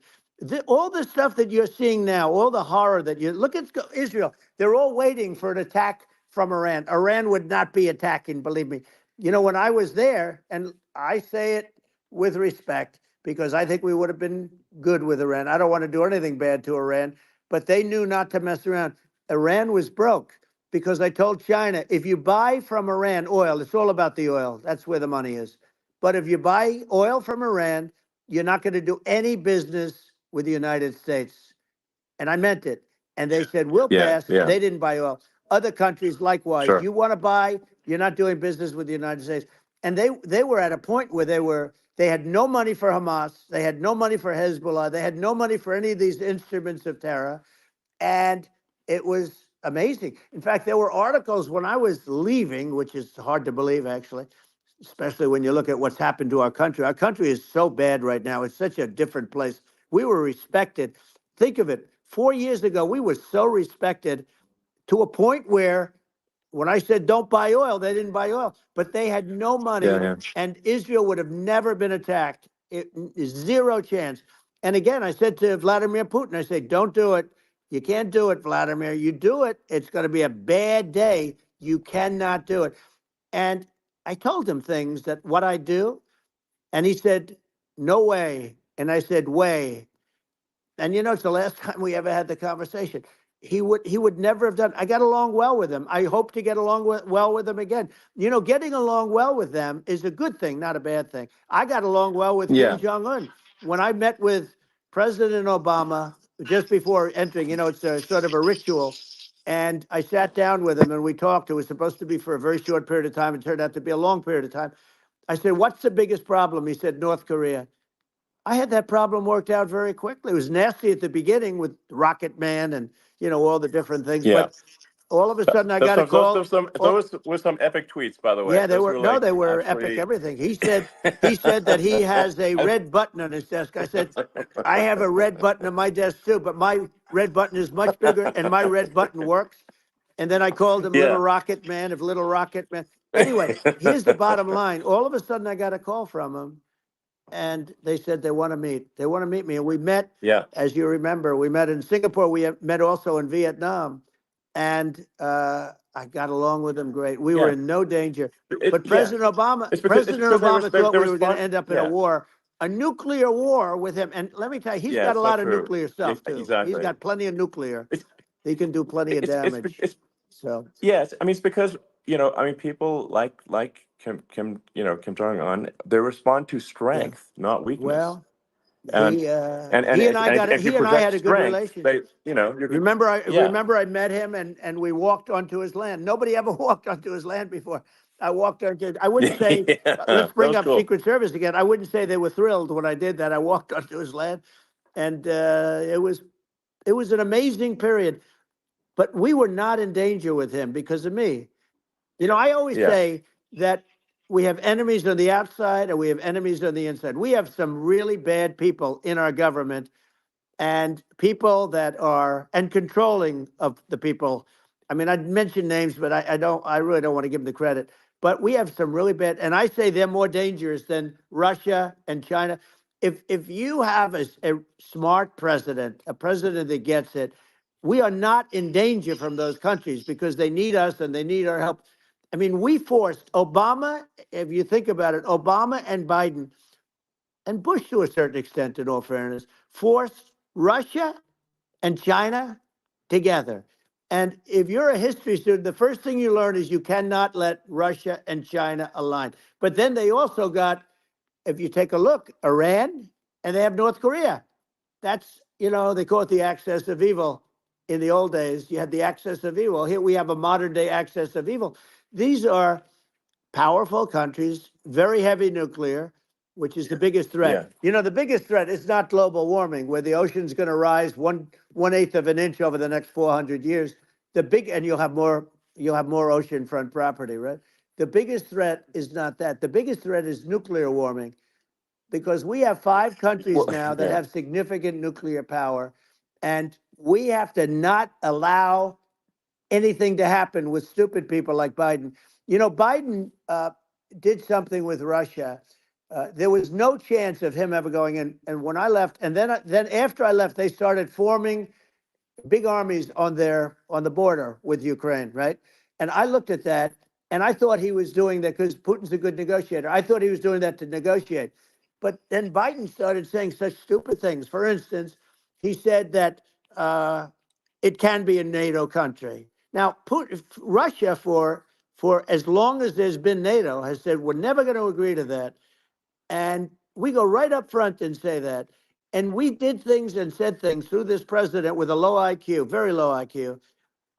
Speaker 4: All the stuff that you're seeing now, all the horror that you look at Israel, they're all waiting for an attack from Iran. Iran would not be attacking, believe me. When I was there, and I say it with respect because I think we would have been good with Iran. I don't want to do anything bad to Iran, but they knew not to mess around. Iran was broke because I told China, if you buy from Iran oil, it's all about the oil. That's where the money is. But if you buy oil from Iran, you're not going to do any business with the United States. And I meant it. And they said, we'll
Speaker 3: Yeah.
Speaker 4: pass.
Speaker 3: Yeah.
Speaker 4: They didn't buy oil. Other countries, likewise.
Speaker 3: Sure.
Speaker 4: You want to buy, you're not doing business with the United States. And they were at a point where they had no money for Hamas. They had no money for Hezbollah. They had no money for any of these instruments of terror. And it was amazing. In fact, there were articles when I was leaving, which is hard to believe, actually, especially when you look at what's happened to our country. Our country is so bad right now. It's such a different place. We were respected. Think of it. 4 years ago, we were so respected to a point where when I said don't buy oil, they didn't buy oil, but they had no money,
Speaker 3: Yeah.
Speaker 4: and Israel would have never been attacked. Zero chance. And again, I said to Vladimir Putin, I said, don't do it. You can't do it, Vladimir. You do it, it's going to be a bad day. You cannot do it. And I told him things that what I do, and he said, no way. And I said, way. And it's the last time we ever had the conversation. He would never have done. I got along well with him. I hope to get along well with him again. Getting along well with them is a good thing, not a bad thing. I got along well with
Speaker 3: Yeah.
Speaker 4: Kim Jong-un. When I met with President Obama just before entering, it's a sort of a ritual. And I sat down with him and we talked. It was supposed to be for a very short period of time. It turned out to be a long period of time. I said, what's the biggest problem? He said, North Korea. I had that problem worked out very quickly. It was nasty at the beginning with Rocket Man and, all the different things.
Speaker 3: Yeah.
Speaker 4: But all of a sudden I got a call.
Speaker 3: Those were some epic tweets, by the way.
Speaker 4: Yeah, they
Speaker 3: Those
Speaker 4: were, no,
Speaker 3: like
Speaker 4: they were epic,
Speaker 3: absolutely.
Speaker 4: everything. He said that he has a red button on his desk. I said, I have a red button on my desk too, but my red button is much bigger and my red button works. And then I called him Little
Speaker 3: Yeah.
Speaker 4: Rocket Man of Little Rocket Man. Anyway, here's the bottom line. All of a sudden I got a call from him and they said they want to meet. They want to meet me. And we met,
Speaker 3: Yeah.
Speaker 4: as you remember, we met in Singapore. We met also in Vietnam. And I got along with him great. We were
Speaker 3: Yeah.
Speaker 4: in no danger.
Speaker 3: It-
Speaker 4: But
Speaker 3: yeah.
Speaker 4: President Obama,
Speaker 3: It's because they
Speaker 4: thought we were going
Speaker 3: respond-
Speaker 4: to end up in a
Speaker 3: yeah.
Speaker 4: war, a nuclear war with him. And let me tell you, he's
Speaker 3: Yeah,
Speaker 4: got
Speaker 3: it's
Speaker 4: a
Speaker 3: not
Speaker 4: lot of
Speaker 3: true.
Speaker 4: nuclear stuff
Speaker 3: Yeah,
Speaker 4: too.
Speaker 3: exactly.
Speaker 4: He's got plenty of nuclear.
Speaker 3: It's-
Speaker 4: He can do plenty of damage. So
Speaker 3: Yes, I mean it's because I mean people like Kim Kim Jong Un, they respond to strength, not weakness.
Speaker 4: well,
Speaker 3: And
Speaker 4: he
Speaker 3: and
Speaker 4: and I got
Speaker 3: if you
Speaker 4: he and I
Speaker 3: project
Speaker 4: had a good
Speaker 3: strength,
Speaker 4: relationship.
Speaker 3: you're good.
Speaker 4: Remember I met him and we walked onto his land. Nobody ever walked onto his land before. I walked onto. I wouldn't say.
Speaker 3: Yeah,
Speaker 4: Let's bring
Speaker 3: that was
Speaker 4: up
Speaker 3: cool.
Speaker 4: Secret Service again. I wouldn't say they were thrilled when I did that. I walked onto his land, and it was an amazing period. But we were not in danger with him because of me. I always
Speaker 3: Yeah.
Speaker 4: say that we have enemies on the outside and we have enemies on the inside. We have some really bad people in our government and people that are and controlling of the people. I mean, I'd mention names, but I really don't want to give them the credit. But we have some really bad, and I say they're more dangerous than Russia and China. If you have a smart president, a president that gets it, we are not in danger from those countries because they need us and they need our help. I mean, we forced Obama, if you think about it, Obama and Biden and Bush to a certain extent, in all fairness, forced Russia and China together. And if you're a history student, the first thing you learn is you cannot let Russia and China align. But then they also got, if you take a look, Iran, and they have North Korea. That's, they call it the axis of evil. In the old days, you had the axis of evil. Here we have a modern day axis of evil. These are powerful countries, very heavy nuclear, which is the biggest threat. The biggest threat is not global warming, where the ocean's going to rise one-eighth of an inch over the next 400 years. And you'll have more oceanfront property, right? The biggest threat is not that. The biggest threat is nuclear warming, because we have 5 countries now that have significant nuclear power, and we have to not allow anything to happen with stupid people like Biden. Biden did something with Russia. There was no chance of him ever going in. And when I left, and then after I left, they started forming big armies on the border with Ukraine, right? And I looked at that, and I thought he was doing that because Putin's a good negotiator. I thought he was doing that to negotiate. But then Biden started saying such stupid things. For instance, he said that it can be a NATO country. Now, Russia, for as long as there's been NATO, has said we're never going to agree to that. And we go right up front and say that. And we did things and said things through this president with a low IQ, very low IQ.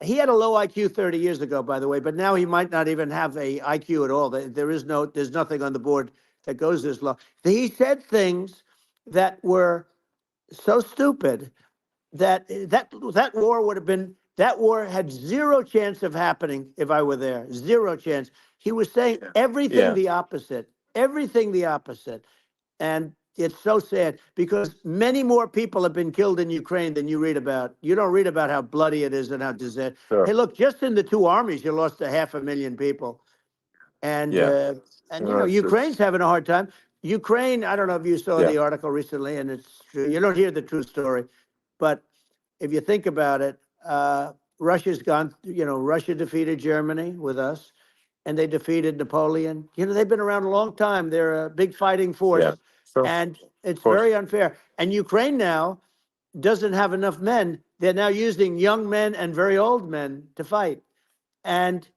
Speaker 4: He had a low IQ 30 years ago, by the way, but now he might not even have a IQ at all. There's nothing on the board that goes this low. He said things that were so stupid that war would have been, that war had zero chance of happening if I were there. Zero chance. He was saying everything the opposite, everything the opposite. And it's so sad because many more people have been killed in Ukraine than you read about. You don't read about how bloody it is and how disaster.
Speaker 3: Sure.
Speaker 4: Hey, look, just in the 2 armies, you lost 500,000 people. And, Ukraine's having a hard time. Ukraine, I don't know if you saw the article recently, and it's true. You don't hear the true story. But if you think about it, Russia's gone, Russia defeated Germany with us, and they defeated Napoleon. They've been around a long time. They're a big fighting force.
Speaker 3: Yeah. Sure.
Speaker 4: And it's very unfair. And Ukraine now doesn't have enough men. They're now using young men and very old men to fight. And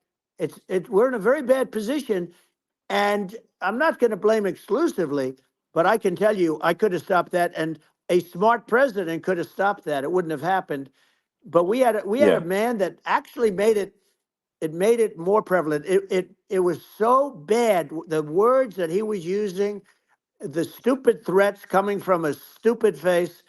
Speaker 4: we're in a very bad position. And I'm not going to blame exclusively, but I can tell you, I could have stopped that, and a smart president could have stopped that. It wouldn't have happened. But we had a man that actually made it. It made it more prevalent. It was so bad. The words that he was using, the stupid threats coming from a stupid face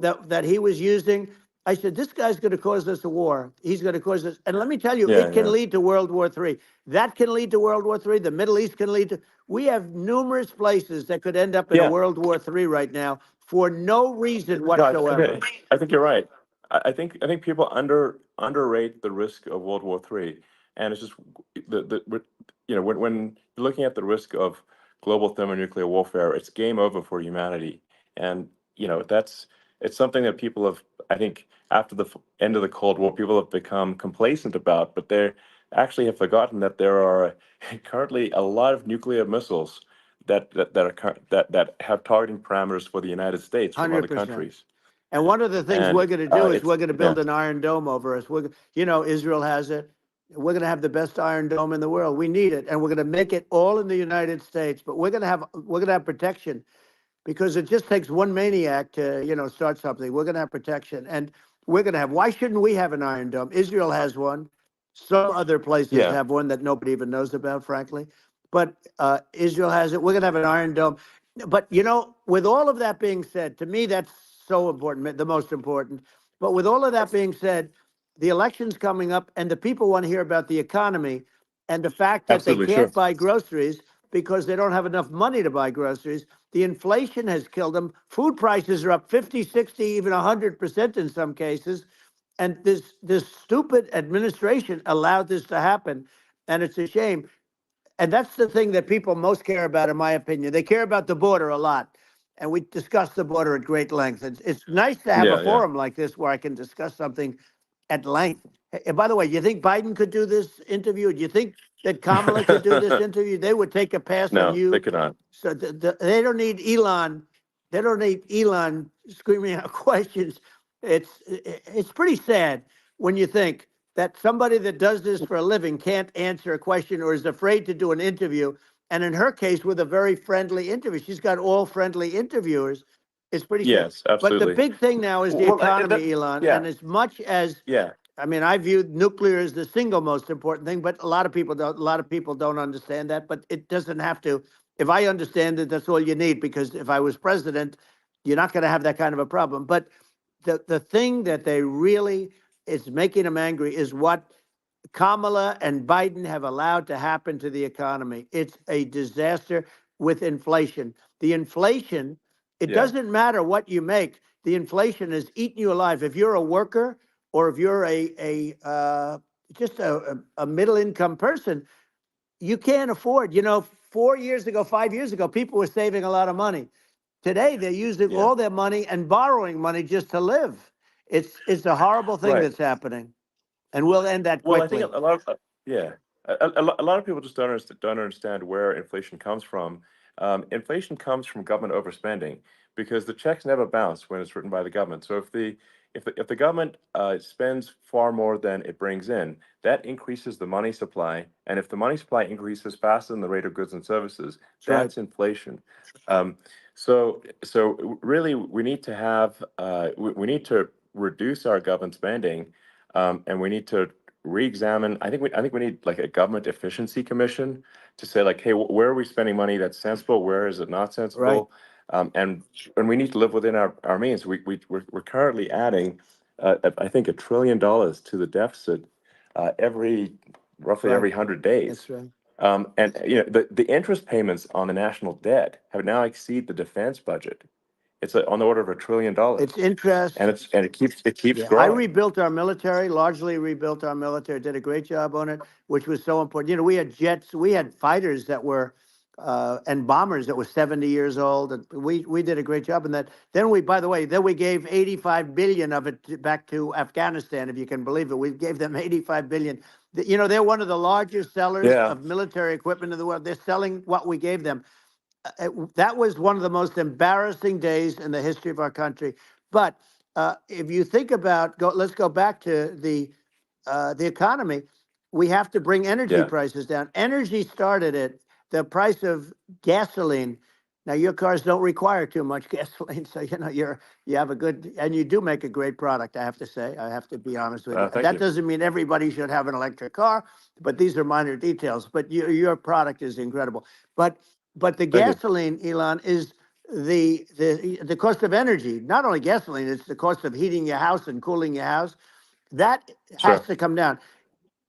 Speaker 4: that he was using. I said, this guy's going to cause us a war. He's going to cause us. And let me tell you,
Speaker 3: Yeah,
Speaker 4: it can
Speaker 3: yeah.
Speaker 4: lead to World War III. That can lead to World War III. The Middle East can lead to. We have numerous places that could end up in a
Speaker 3: Yeah.
Speaker 4: World War III right now for no reason
Speaker 3: No,
Speaker 4: whatsoever.
Speaker 3: I think you're right. I think people underrate the risk of World War III, and it's just you know, when you're looking at the risk of global thermonuclear warfare, it's game over for humanity. And you know, it's something that people have, I think, after the end of the Cold War, people have become complacent about, but they actually have forgotten that there are currently a lot of nuclear missiles that have targeting parameters for the United States from other
Speaker 4: 100%.
Speaker 3: countries.
Speaker 4: And one of the things
Speaker 3: And
Speaker 4: we're going to do is
Speaker 3: it's
Speaker 4: we're going to
Speaker 3: yeah,
Speaker 4: build an Iron Dome over us. You know, Israel has it. We're going to have the best Iron Dome in the world. We need it, and we're going to make it all in the United States. But we're going to have protection, because it just takes one maniac to, you know, start something. We're going to have protection, and we're going to have. Why shouldn't we have an Iron Dome? Israel has one. Some other places
Speaker 3: yeah,
Speaker 4: have one that nobody even knows about, frankly. But Israel has it. We're going to have an Iron Dome. But, you know, with all of that being said, to me, that's so important, the most important. But with all of that being said, the election's coming up, and the people want to hear about the economy and the fact that they
Speaker 3: absolutely, sure.
Speaker 4: can't buy groceries because they don't have enough money to buy groceries. The inflation has killed them. Food prices are up 50, 60, even 100% in some cases. And this stupid administration allowed this to happen. And it's a shame. And that's the thing that people most care about, in my opinion. They care about the border a lot. And we discussed the border at great length. It's nice to have a
Speaker 3: Yeah, yeah.
Speaker 4: forum like this where I can discuss something at length. And by the way, you think Biden could do this interview? Do you think that Kamala could do this interview? They would take a pass on
Speaker 3: No, they
Speaker 4: you.
Speaker 3: cannot.
Speaker 4: So they don't need Elon. They don't need Elon screaming out questions. It's pretty sad when you think that somebody that does this for a living can't answer a question or is afraid to do an interview. And in her case, with a very friendly interview, she's got all friendly interviewers. It's pretty sad.
Speaker 3: Yes,
Speaker 4: But the
Speaker 3: absolutely.
Speaker 4: big thing now is the
Speaker 3: Well,
Speaker 4: economy, Elon.
Speaker 3: yeah,
Speaker 4: And as much as,
Speaker 3: yeah,
Speaker 4: I mean, I view nuclear as the single most important thing, but a lot of people don't. A lot of people don't understand that. But it doesn't have to. If I understand it, that's all you need. Because if I was president, you're not going to have that kind of a problem. But the thing that they really is making them angry is what Kamala and Biden have allowed to happen to the economy. It's a disaster with inflation. The inflation, it
Speaker 3: yeah,
Speaker 4: doesn't matter what you make. The inflation is eating you alive. If you're a worker or if you're just a middle income person, you can't afford. You know, 4 years ago, 5 years ago, people were saving a lot of money. Today, they're using
Speaker 3: yeah.
Speaker 4: all their money and borrowing money just to live. It's a horrible thing
Speaker 3: Right.
Speaker 4: that's happening, and we'll end that
Speaker 3: Well, I think
Speaker 4: quickly.
Speaker 3: a lot of yeah, a lot of people just don't understand where inflation comes from. Inflation comes from government overspending because the checks never bounce when it's written by the government. So if the government spends far more than it brings in, that increases the money supply, and if the money supply increases faster than the rate of goods and services,
Speaker 4: That's right.
Speaker 3: that's inflation. Um, so really, we need to have we need to reduce our government spending, and we need to re-examine. I think we need like a government efficiency commission to say like, hey, where are we spending money that's sensible? Where is it not
Speaker 4: Right.
Speaker 3: sensible? And we need to live within our means. We're currently adding, I think, $1 trillion to the deficit roughly
Speaker 4: Right.
Speaker 3: every 100 days.
Speaker 4: That's right.
Speaker 3: And you know the interest payments on the national debt have now exceed the defense budget. It's on the order of $1 trillion,
Speaker 4: It's interest.
Speaker 3: and it keeps
Speaker 4: Yeah, I
Speaker 3: growing.
Speaker 4: rebuilt our military, largely rebuilt our military, did a great job on it, which was so important. You know, we had jets, we had fighters that were, and bombers that were 70 years old. And we did a great job in that. Then we, by the way, then we gave 85 billion of it back to Afghanistan, if you can believe it. We gave them 85 billion. You know, they're one of the largest sellers
Speaker 3: Yeah,
Speaker 4: of military equipment in the world. They're selling what we gave them. That was one of the most embarrassing days in the history of our country. But if you think about, let's go back to the economy. We have to bring energy
Speaker 3: yeah.
Speaker 4: prices down. Energy started at the price of gasoline. Now your cars don't require too much gasoline, so you know you have a good, and you do make a great product. I have to say, I have to be honest with you.
Speaker 3: Thank
Speaker 4: That
Speaker 3: you.
Speaker 4: doesn't mean everybody should have an electric car, but these are minor details. But your product is incredible. But the
Speaker 3: Thank you.
Speaker 4: gasoline, Elon, is the cost of energy, not only gasoline, it's the cost of heating your house and cooling your house. That has
Speaker 3: Sure.
Speaker 4: to come down.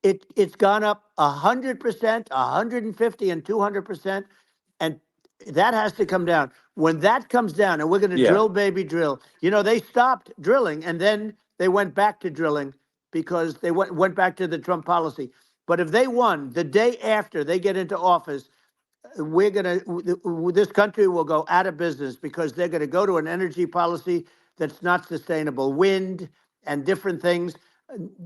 Speaker 4: It's gone up 100%, 150, and 200%, and that has to come down. When that comes down, and we're going to
Speaker 3: Yeah.
Speaker 4: drill, baby, drill. You know, they stopped drilling, and then they went back to drilling because they went back to the Trump policy. But if they won the day after they get into office, this country will go out of business because they're going to go to an energy policy that's not sustainable, wind and different things.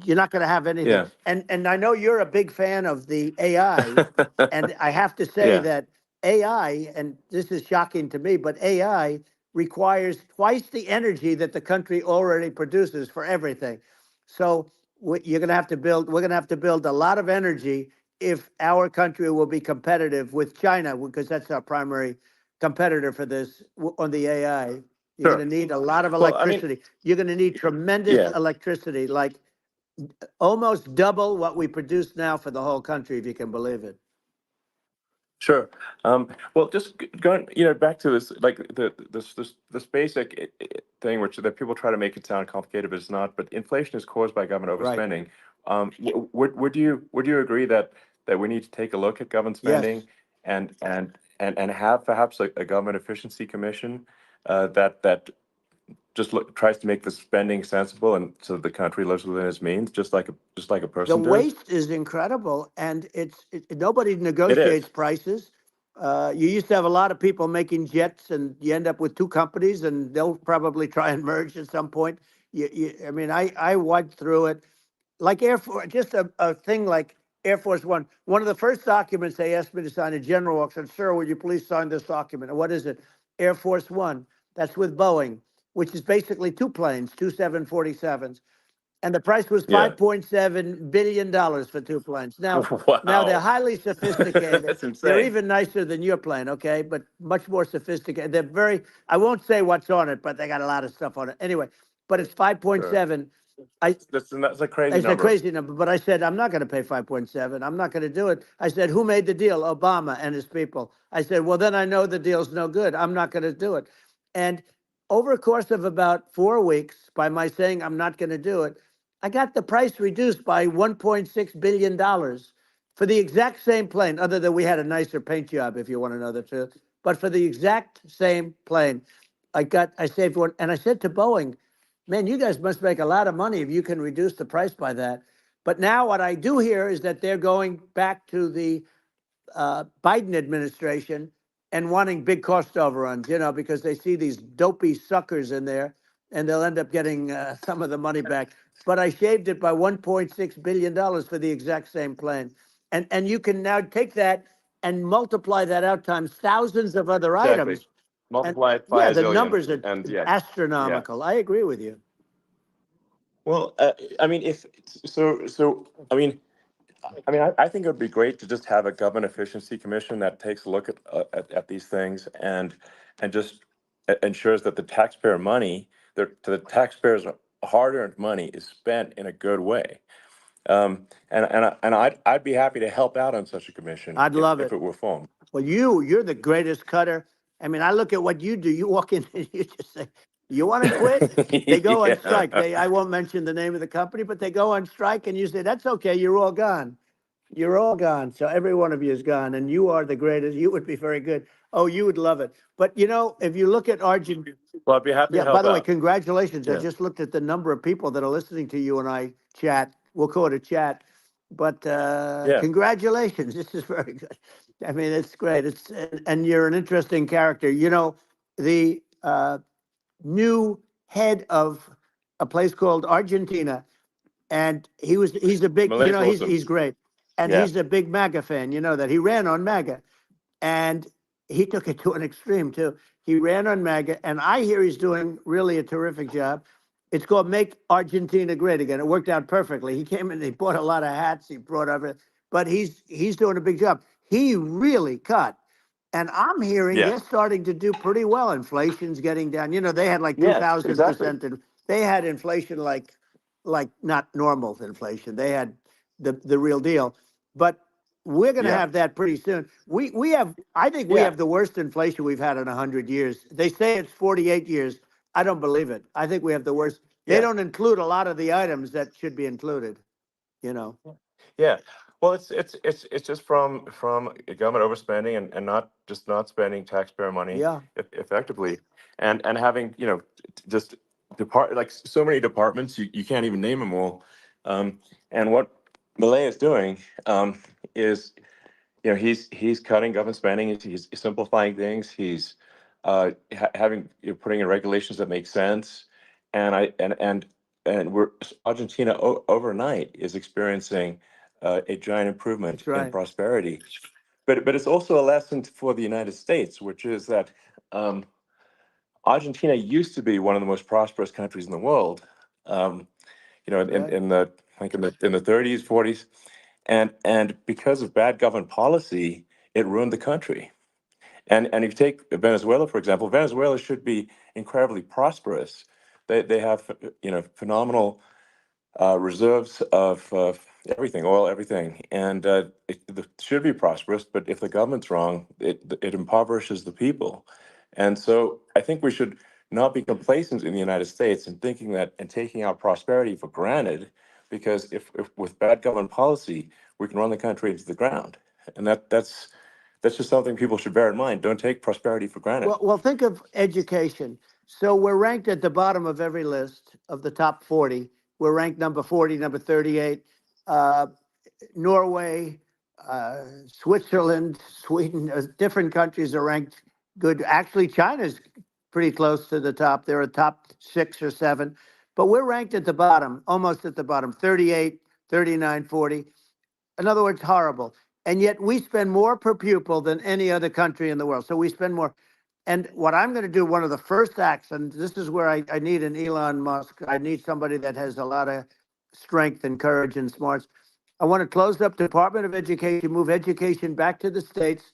Speaker 4: You're not going to have anything.
Speaker 3: Yeah.
Speaker 4: And I know you're a big fan of the AI, and I have to say
Speaker 3: Yeah.
Speaker 4: that AI, and this is shocking to me, but AI requires twice the energy that the country already produces for everything. So you're going to have to build. We're going to have to build a lot of energy if our country will be competitive with China, because that's our primary competitor for this on the AI. You're
Speaker 3: Sure.
Speaker 4: going to need a lot of
Speaker 3: Well, I mean,
Speaker 4: electricity. You're going to need tremendous
Speaker 3: yeah,
Speaker 4: electricity, like almost double what we produce now for the whole country, if you can believe it.
Speaker 3: sure. Well, just going, back to this, like this basic thing, which that people try to make it sound complicated, but it's not. But inflation is caused by government
Speaker 4: Right.
Speaker 3: overspending. Would you agree that we need to take a look at government
Speaker 4: Yes.
Speaker 3: spending and have perhaps a government efficiency commission that just tries to make the spending sensible and so the country lives within its means, just like a
Speaker 4: The
Speaker 3: person does?
Speaker 4: waste is incredible, and nobody
Speaker 3: It
Speaker 4: negotiates
Speaker 3: is.
Speaker 4: prices. You used to have a lot of people making jets, and you end up with two companies, and they'll probably try and merge at some point. I mean, I went through it like Air Force, just a thing like Air Force One. One of the first documents they asked me to sign, a general walks in, sir, would you please sign this document? And what is it? Air Force One. That's with Boeing, which is basically two planes, two 747s. And the price was
Speaker 3: Yeah.
Speaker 4: $5.7 billion for two planes. Now they're
Speaker 3: Wow.
Speaker 4: highly sophisticated.
Speaker 3: That's
Speaker 4: They're
Speaker 3: insane.
Speaker 4: even nicer than your plane, okay? But much more sophisticated. They're very, I won't say what's on it, but they got a lot of stuff on it. Anyway, but it's
Speaker 3: Sure.
Speaker 4: 5.7. I
Speaker 3: That's a crazy
Speaker 4: It's a
Speaker 3: number.
Speaker 4: crazy number, but I said, I'm not going to pay 5.7. I'm not going to do it. I said, who made the deal? Obama and his people. I said, well, then I know the deal's no good. I'm not going to do it. And over a course of about 4 weeks, by my saying I'm not going to do it, I got the price reduced by $1.6 billion for the exact same plane, other than we had a nicer paint job, if you want to know the truth. But for the exact same plane, I saved one. And I said to Boeing, man, you guys must make a lot of money if you can reduce the price by that. But now what I do hear is that they're going back to the Biden administration and wanting big cost overruns, because they see these dopey suckers in there, and they'll end up getting some of the money back. But I shaved it by $1.6 billion for the exact same plane. And you can now take that and multiply that out times thousands of other
Speaker 3: Exactly.
Speaker 4: items. And
Speaker 3: Multiply it by
Speaker 4: yeah,
Speaker 3: a
Speaker 4: the
Speaker 3: zillion.
Speaker 4: numbers are
Speaker 3: And yeah.
Speaker 4: astronomical. I agree with you.
Speaker 3: Well, I mean, I think it would be great to just have a government efficiency commission that takes a look at these things and just ensures that the taxpayer money, the taxpayers' hard-earned money, is spent in a good way. I'd be happy to help out on such a commission
Speaker 4: I'd love
Speaker 3: if
Speaker 4: it.
Speaker 3: it were formed.
Speaker 4: Well, you're the greatest cutter. I mean, I look at what you do. You walk in and you just say, you want to quit? They go on strike.
Speaker 3: Yeah.
Speaker 4: I won't mention the name of the company, but they go on strike and you say, that's okay. You're all gone. You're all gone. So every one of you is gone, and you are the greatest. You would be very good. Oh, you would love it. But if you look at Argentina,
Speaker 3: Well, I'd be happy to
Speaker 4: yeah, by
Speaker 3: help
Speaker 4: the way,
Speaker 3: out.
Speaker 4: congratulations. I
Speaker 3: Yeah.
Speaker 4: just looked at the number of people that are listening to you and I chat. We'll call it a chat. But
Speaker 3: Yeah.
Speaker 4: congratulations. This is very good. I mean, it's great. And you're an interesting character. The new head of a place called Argentina, and he's a big,
Speaker 3: Malay's awesome.
Speaker 4: he's great. And
Speaker 3: Yeah.
Speaker 4: he's a big MAGA fan, that he ran on MAGA. And he took it to an extreme too. He ran on MAGA, and I hear he's doing really a terrific job. It's called Make Argentina Great Again. It worked out perfectly. He came in, he bought a lot of hats, he brought everything, but he's doing a big job. He really cut. And I'm hearing
Speaker 3: Yeah.
Speaker 4: they're starting to do pretty well. Inflation's getting down. They had like
Speaker 3: Yes, exactly.
Speaker 4: 2,000%. And they had inflation like not normal inflation. They had the real deal. But We're going to
Speaker 3: Yeah.
Speaker 4: have that pretty soon. We have, I think we
Speaker 3: Yeah.
Speaker 4: have the worst inflation we've had in 100 years. They say it's 48 years. I don't believe it. I think we have the worst. They
Speaker 3: Yeah.
Speaker 4: don't include a lot of the items that should be included, you know.
Speaker 3: Yeah. Well, it's just from government overspending and not spending taxpayer money
Speaker 4: Yeah,
Speaker 3: effectively, and having just like so many departments you can't even name them all, and what Milei is doing is he's cutting government spending, he's simplifying things, he's having putting in regulations that make sense, and we're Argentina overnight is experiencing a giant improvement
Speaker 4: that's
Speaker 3: in
Speaker 4: right.
Speaker 3: prosperity, but it's also a lesson for the United States, which is that um, Argentina used to be one of the most prosperous countries in the world. Um,
Speaker 4: Right.
Speaker 3: in the like in the 30s, 40s, and because of bad government policy, it ruined the country. And if you take Venezuela, for example, Venezuela should be incredibly prosperous. They have phenomenal reserves of everything, oil, everything, and it should be prosperous. But if the government's wrong, it impoverishes the people. And so I think we should not be complacent in the United States and thinking that and taking our prosperity for granted, because if with bad government policy, we can run the country into the ground. And that's just something people should bear in mind. Don't take prosperity for granted.
Speaker 4: Well, think of education. So we're ranked at the bottom of every list of the top 40. We're ranked number 40, number 38. Uh, Norway, Switzerland, Sweden, different countries are ranked good. Actually, China's pretty close to the top. They're a top 6 or 7, but we're ranked at the bottom, almost at the bottom, 38, 39, 40. In other words, horrible. And yet we spend more per pupil than any other country in the world. So we spend more. And what I'm going to do, one of the first acts, and this is where I need an Elon Musk. I need somebody that has a lot of strength and courage and smarts. I want to close up Department of Education, move education back to the states,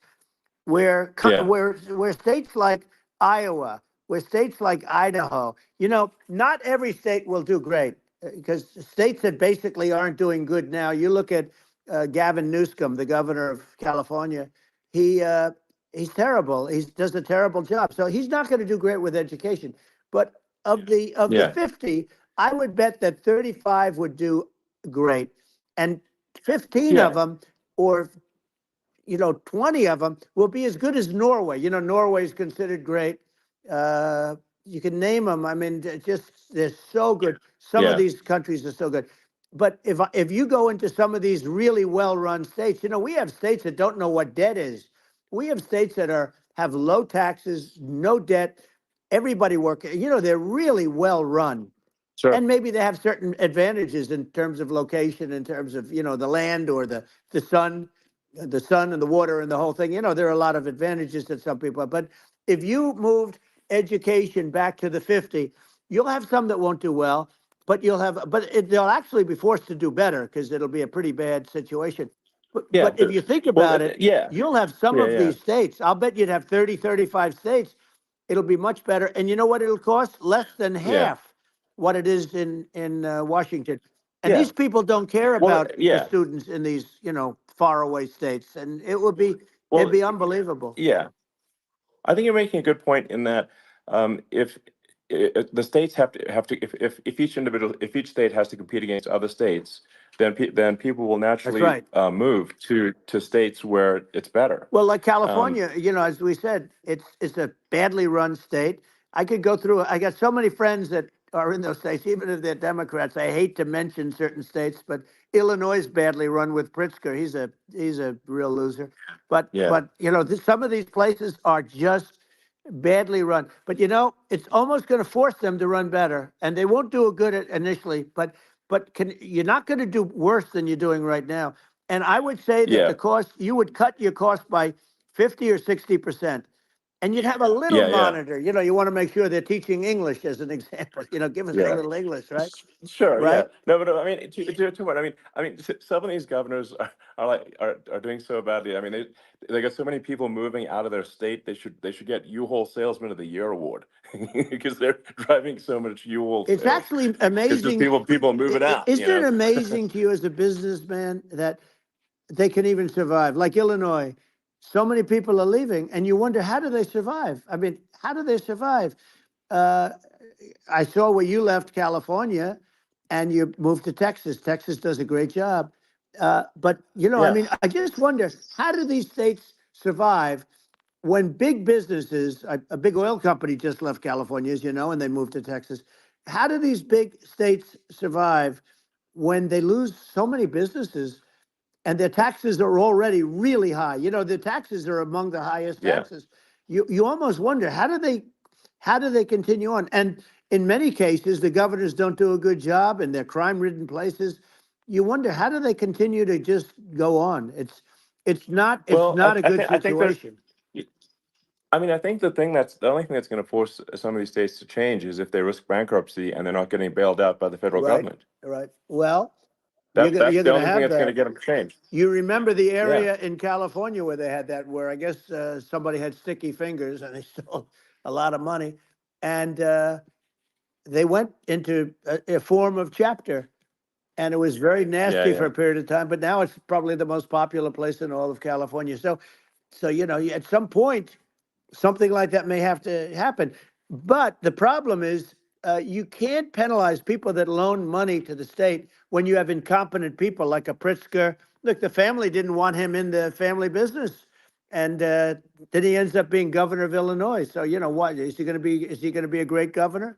Speaker 4: where
Speaker 3: Yeah.
Speaker 4: where states like Iowa, where states like Idaho, not every state will do great, because states that basically aren't doing good now. You look at Gavin Newsom, the governor of California. He's terrible. He does a terrible job. So he's not going to do great with education. But of the
Speaker 3: Yeah.
Speaker 4: 50, I would bet that 35 would do great, and 15 of
Speaker 3: Yeah.
Speaker 4: them, or 20 of them will be as good as Norway. Norway is considered great. You can name them. I mean, they're so good. Some of
Speaker 3: Yeah.
Speaker 4: these countries are so good. But if you go into some of these really well-run states, we have states that don't know what debt is. We have states that have low taxes, no debt, everybody working. They're really well run.
Speaker 3: Sure.
Speaker 4: And maybe they have certain advantages in terms of location, in terms of the land, or the sun, and the water and the whole thing. There are a lot of advantages that some people have. But if you moved education back to the 50, you'll have some that won't do well, but they'll actually be forced to do better, because it'll be a pretty bad situation. But,
Speaker 3: Yeah.
Speaker 4: but if you think
Speaker 3: Well,
Speaker 4: about it,
Speaker 3: yeah.
Speaker 4: you'll have some
Speaker 3: Yeah.
Speaker 4: of
Speaker 3: Yeah.
Speaker 4: these states. I'll bet you'd have 30, 35 states. It'll be much better. And you know what it'll cost? Less than
Speaker 3: Yeah.
Speaker 4: half what it is in Washington. And
Speaker 3: Yeah.
Speaker 4: these people don't care
Speaker 3: Well,
Speaker 4: about the
Speaker 3: yeah.
Speaker 4: students in these, faraway states. And it'd
Speaker 3: Well,
Speaker 4: be unbelievable.
Speaker 3: yeah. I think you're making a good point in that if the states have to if each state has to compete against other states, then people will
Speaker 4: That's
Speaker 3: naturally
Speaker 4: right.
Speaker 3: move to states where it's better.
Speaker 4: Well, like
Speaker 3: Um,
Speaker 4: California, as we said, it's a badly run state. I could go through. I got so many friends that are in those states, even if they're Democrats. I hate to mention certain states, but Illinois is badly run with Pritzker. He's a real loser. But
Speaker 3: yeah.
Speaker 4: but some of these places are just badly run. But it's almost going to force them to run better, and they won't do a good at initially. But you're not going to do worse than you're doing right now. And I would say that
Speaker 3: Yeah.
Speaker 4: the cost, you would cut your cost by 50 or 60%. And you'd have a little
Speaker 3: Yeah. Yeah.
Speaker 4: monitor. You want to make sure they're teaching English, as an example. Give us a
Speaker 3: Yeah.
Speaker 4: little English, right?
Speaker 3: Sure, yeah.
Speaker 4: Right?
Speaker 3: No, but I mean, to what? Some of these governors are doing so badly. I mean, they got so many people moving out of their state. They should get U-Haul Salesman of the Year award because they're driving so much U-Haul
Speaker 4: It's
Speaker 3: sales.
Speaker 4: actually
Speaker 3: It's just
Speaker 4: amazing.
Speaker 3: people moving out.
Speaker 4: Isn't it amazing to you as a businessman that they can even survive. Like Illinois, so many people are leaving, and you wonder, how do they survive? I mean, how do they survive? Uh, I saw where you left California and you moved to Texas. Texas does a great job. But, you know, I
Speaker 3: Yeah.
Speaker 4: mean, I just wonder, how do these states survive when big businesses, a big oil company just left California, as you know, and they moved to Texas. How do these big states survive when they lose so many businesses and their taxes are already really high? You know, the taxes are among the highest
Speaker 3: Yeah.
Speaker 4: taxes. You almost wonder, how do they continue on? And in many cases, the governors don't do a good job in their crime-ridden places. You wonder, how do they continue to just go on? It's
Speaker 3: Well,
Speaker 4: not a good
Speaker 3: I think there's.
Speaker 4: situation.
Speaker 3: I mean, I think the only thing that's going to force some of these states to change is if they risk bankruptcy and they're not getting bailed out by the federal
Speaker 4: Right,
Speaker 3: government.
Speaker 4: right. Well,
Speaker 3: That's
Speaker 4: you're
Speaker 3: the
Speaker 4: gonna
Speaker 3: only thing
Speaker 4: have
Speaker 3: that's going to
Speaker 4: that.
Speaker 3: get them to change.
Speaker 4: You remember the
Speaker 3: Yeah.
Speaker 4: area in California where they had that, where I guess somebody had sticky fingers and they stole a lot of money, and they went into a form of chapter, and it was very
Speaker 3: Yeah.
Speaker 4: nasty for
Speaker 3: Yeah.
Speaker 4: a period of time. But now it's probably the most popular place in all of California. So you know, at some point, something like that may have to happen. But the problem is, you can't penalize people that loan money to the state when you have incompetent people like a Pritzker. Look, the family didn't want him in the family business, and then he ends up being governor of Illinois. So you know what? Is he going to be? Is he going to be a great governor?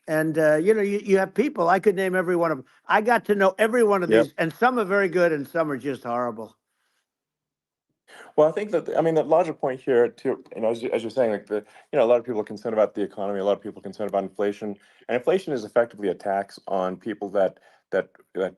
Speaker 4: And you know, you have people. I could name every one of them. I got to know every one of
Speaker 3: Yep.
Speaker 4: these, and some are very good, and some are just horrible.
Speaker 3: Well, I think that, I mean, the larger point here too, you know, as you're saying, like a lot of people are concerned about the economy, a lot of people are concerned about inflation, and inflation is effectively a tax on people that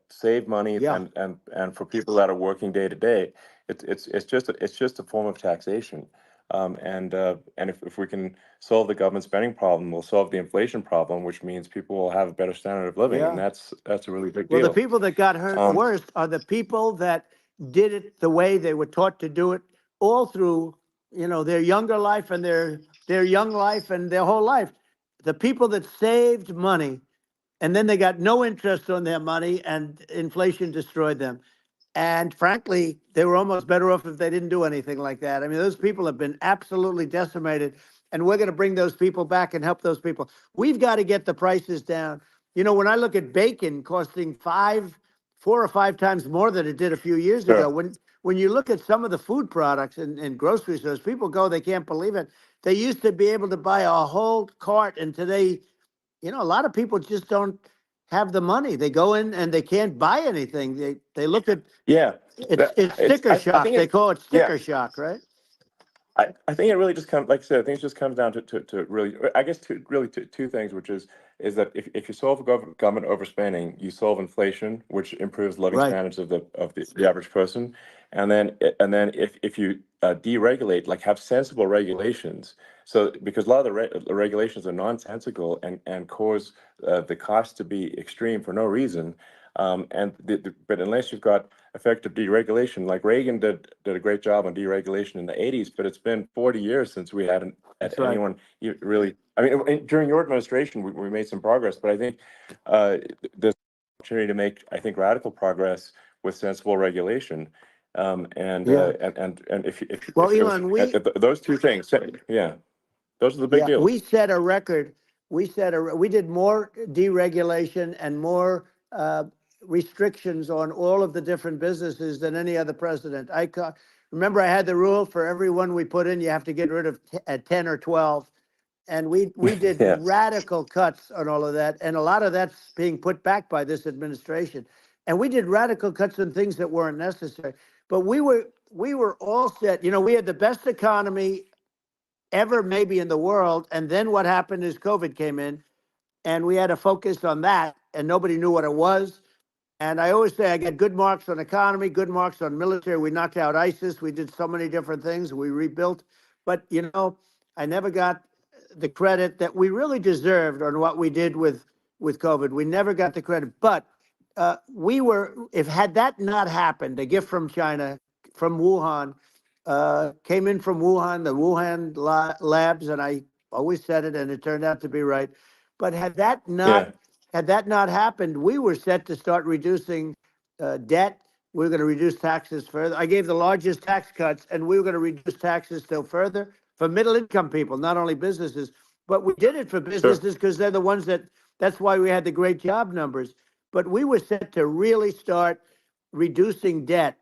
Speaker 3: save money,
Speaker 4: Yeah,
Speaker 3: and for people that are working day to day, it's just a form of taxation. And if we can solve the government spending problem, we'll solve the inflation problem, which means people will have a better standard of living, and
Speaker 4: yeah.
Speaker 3: that's a really big
Speaker 4: Well, the
Speaker 3: deal.
Speaker 4: people that got hurt
Speaker 3: Um,
Speaker 4: worst are the people that did it the way they were taught to do it all through, you know, their younger life and their young life and their whole life. The people that saved money and then they got no interest on their money and inflation destroyed them. And frankly, they were almost better off if they didn't do anything like that. I mean, those people have been absolutely decimated, and we're going to bring those people back and help those people. We've got to get the prices down. You know, when I look at bacon costing 4 or 5 times more than it did a few years ago,
Speaker 3: sure.
Speaker 4: when you look at some of the food products in grocery stores, people go, they can't believe it. They used to be able to buy a whole cart, and today, you know, a lot of people just don't have the money. They go in and they can't buy anything. They look at
Speaker 3: Yeah.
Speaker 4: it's sticker
Speaker 3: I
Speaker 4: shock.
Speaker 3: think
Speaker 4: They call it
Speaker 3: yeah.
Speaker 4: sticker shock, right?
Speaker 3: I think it really just comes, like I said, I think it just comes down to really, I guess, two things, which is that if you solve government overspending, you solve inflation, which improves living
Speaker 4: Right.
Speaker 3: standards of the average person, and then if you deregulate, like have sensible regulations, so because a lot of the regulations are nonsensical and cause the cost to be extreme for no reason, but unless you've got effective deregulation, like Reagan did a great job on deregulation in the 80s, but it's been 40 years since we had
Speaker 4: That's right.
Speaker 3: anyone really. I mean, during your administration, we made some progress, but I think there's an opportunity to make, I think, radical progress with sensible regulation.
Speaker 4: Yeah.
Speaker 3: And if
Speaker 4: Well,
Speaker 3: it was
Speaker 4: Elon,
Speaker 3: those two things, yeah, those are the big
Speaker 4: yeah,
Speaker 3: deals.
Speaker 4: we set a record. We did more deregulation and more restrictions on all of the different businesses than any other president. Remember, I had the rule for everyone we put in, you have to get rid of 10 or 12. And we did
Speaker 3: Yeah,
Speaker 4: radical cuts on all of that. And a lot of that's being put back by this administration. And we did radical cuts on things that weren't necessary. But we were all set. You know, we had the best economy ever maybe in the world. And then what happened is COVID came in and we had to focus on that and nobody knew what it was. And I always say I get good marks on economy, good marks on military. We knocked out ISIS. We did so many different things. We rebuilt. But, you know, I never got the credit that we really deserved on what we did with COVID. We never got the credit. But if had that not happened, a gift from China, from Wuhan, came in from Wuhan, the Wuhan labs, and I always said it, and it turned out to be right. But
Speaker 3: yeah,
Speaker 4: had that not happened, we were set to start reducing debt We were going to reduce taxes further. I gave the largest tax cuts, and we were going to reduce taxes still further for middle income people, not only businesses. But we did it for businesses because they're the ones that's why we had the great job numbers. But we were set to really start reducing debt.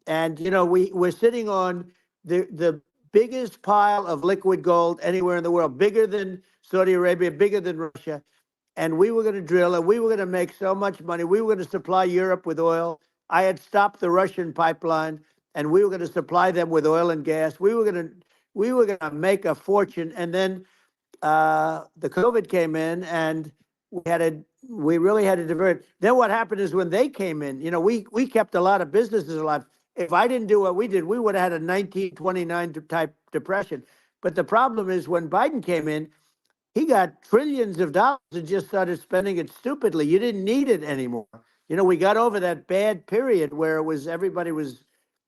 Speaker 4: And, we're sitting on the biggest pile of liquid gold anywhere in the world, bigger than Saudi Arabia, bigger than Russia. And we were going to drill, and we were going to make so much money. We were going to supply Europe with oil. I had stopped the Russian pipeline, and we were going to supply them with oil and gas. We were going to make a fortune. And then the COVID came in, and we really had to divert. Then what happened is when they came in, we kept a lot of businesses alive. If I didn't do what we did, we would have had a 1929 type depression. But the problem is when Biden came in, he got trillions of dollars and just started spending it stupidly. You didn't need it anymore. We got over that bad period where everybody was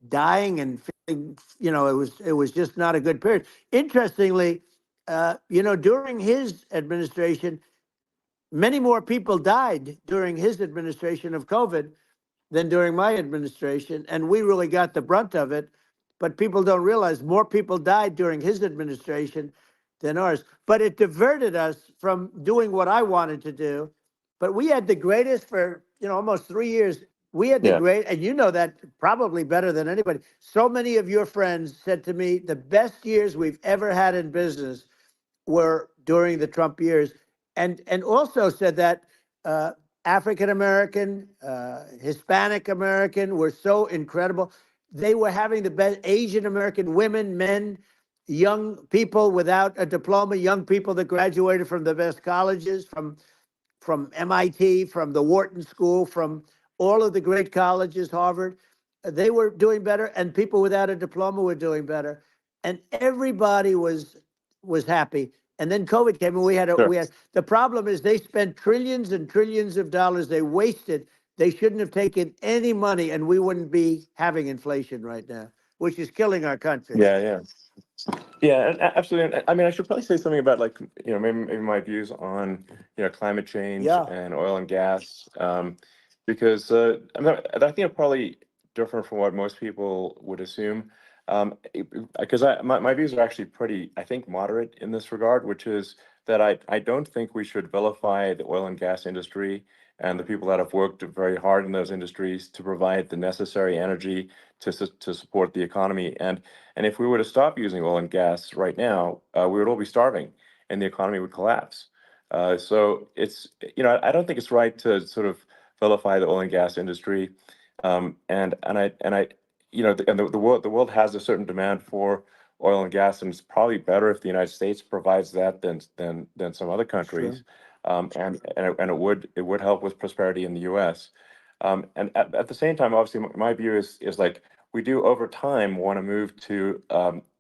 Speaker 4: dying and feeling, it was just not a good period. Interestingly, during his administration, many more people died during his administration of COVID than during my administration, and we really got the brunt of it. But people don't realize more people died during his administration than ours. But it diverted us from doing what I wanted to do. But we had the greatest for almost 3 years. We had the great, and you know that probably better than anybody. So many of your friends said to me, the best years we've ever had in business were during the Trump years, and also said that African American, Hispanic American were so incredible. They were having the best. Asian American women, men, young people without a diploma, young people that graduated from the best colleges, from MIT, from the Wharton School, from all of the great colleges, Harvard. They were doing better, and people without a diploma were doing better, and everybody was happy. And then COVID came, and we had the problem is they spent trillions and trillions of dollars. They wasted. They shouldn't have taken any money, and we wouldn't be having inflation right now, which is killing our country.
Speaker 3: Yeah, absolutely. I mean, I should probably say something about maybe my views on climate change and oil and gas, because I think I'm probably different from what most people would assume, because my views are actually pretty, I think, moderate in this regard, which is that I don't think we should vilify the oil and gas industry and the people that have worked very hard in those industries to provide the necessary energy to support the economy. And if we were to stop using oil and gas right now, we would all be starving, and the economy would collapse. So it's I don't think it's right to sort of vilify the oil and gas industry, and the world has a certain demand for oil and gas, and it's probably better if the United States provides that than some other countries. Sure. And it would help with prosperity in the U.S. And at the same time, obviously, my view is like we do over time want to move to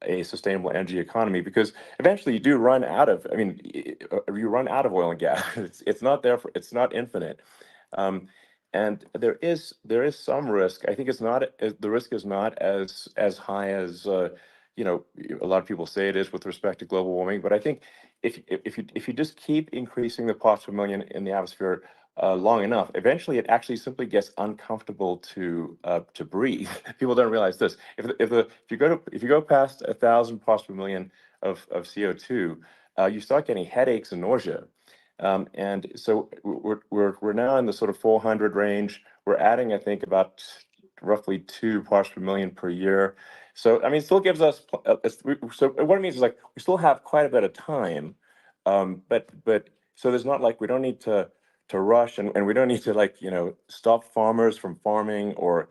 Speaker 3: a sustainable energy economy, because eventually you do run out of. I mean, you run out of oil and gas. It's not there for. It's not infinite. And there is some risk. I think the risk is not as high as a lot of people say it is with respect to global warming. But I think if you just keep increasing the parts per million in the atmosphere long enough, eventually it actually simply gets uncomfortable to breathe. People don't realize this. If you go past 1,000 parts per million of CO2, you start getting headaches and nausea. And so we're now in the sort of 400 range. We're adding, I think, about roughly 2 parts per million per year. So I mean, it still gives us. So what it means is like we still have quite a bit of time, but so there's not like we don't need to rush, and we don't need to stop farmers from farming, or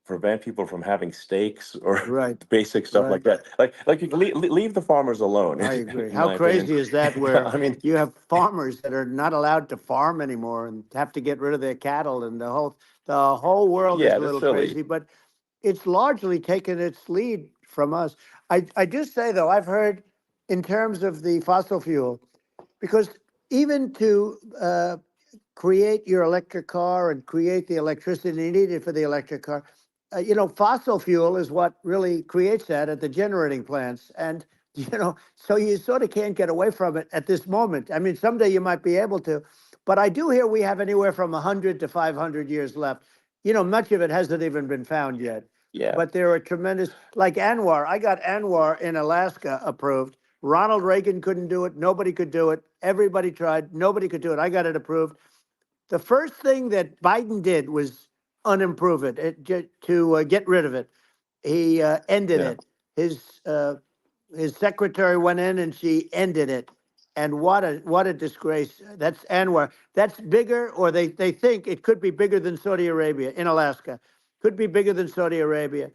Speaker 3: prevent people from having steaks or basic stuff like that. Like you can leave the farmers alone.
Speaker 4: I agree. How crazy is that? Where I mean, you have farmers that are not allowed to farm anymore and have to get rid of their cattle, and the whole world is a little crazy. But it's largely taken its lead from us. I do say though, I've heard in terms of the fossil fuel, because even to create your electric car and create the electricity needed for the electric car, fossil fuel is what really creates that at the generating plants. And, so you sort of can't get away from it at this moment. I mean, someday you might be able to, but I do hear we have anywhere from 100 to 500 years left. much of it hasn't even been found yet.
Speaker 3: Yeah.
Speaker 4: But there are tremendous, like Anwar. I got Anwar in Alaska approved. Ronald Reagan couldn't do it. Nobody could do it. Everybody tried. Nobody could do it. I got it approved. The first thing that Biden did was unimprove to get rid of it. He ended
Speaker 3: Yeah.
Speaker 4: it. His secretary went in and she ended it. And what a disgrace. That's Anwar. That's bigger, or they think it could be bigger than Saudi Arabia in Alaska. Could be bigger than Saudi Arabia.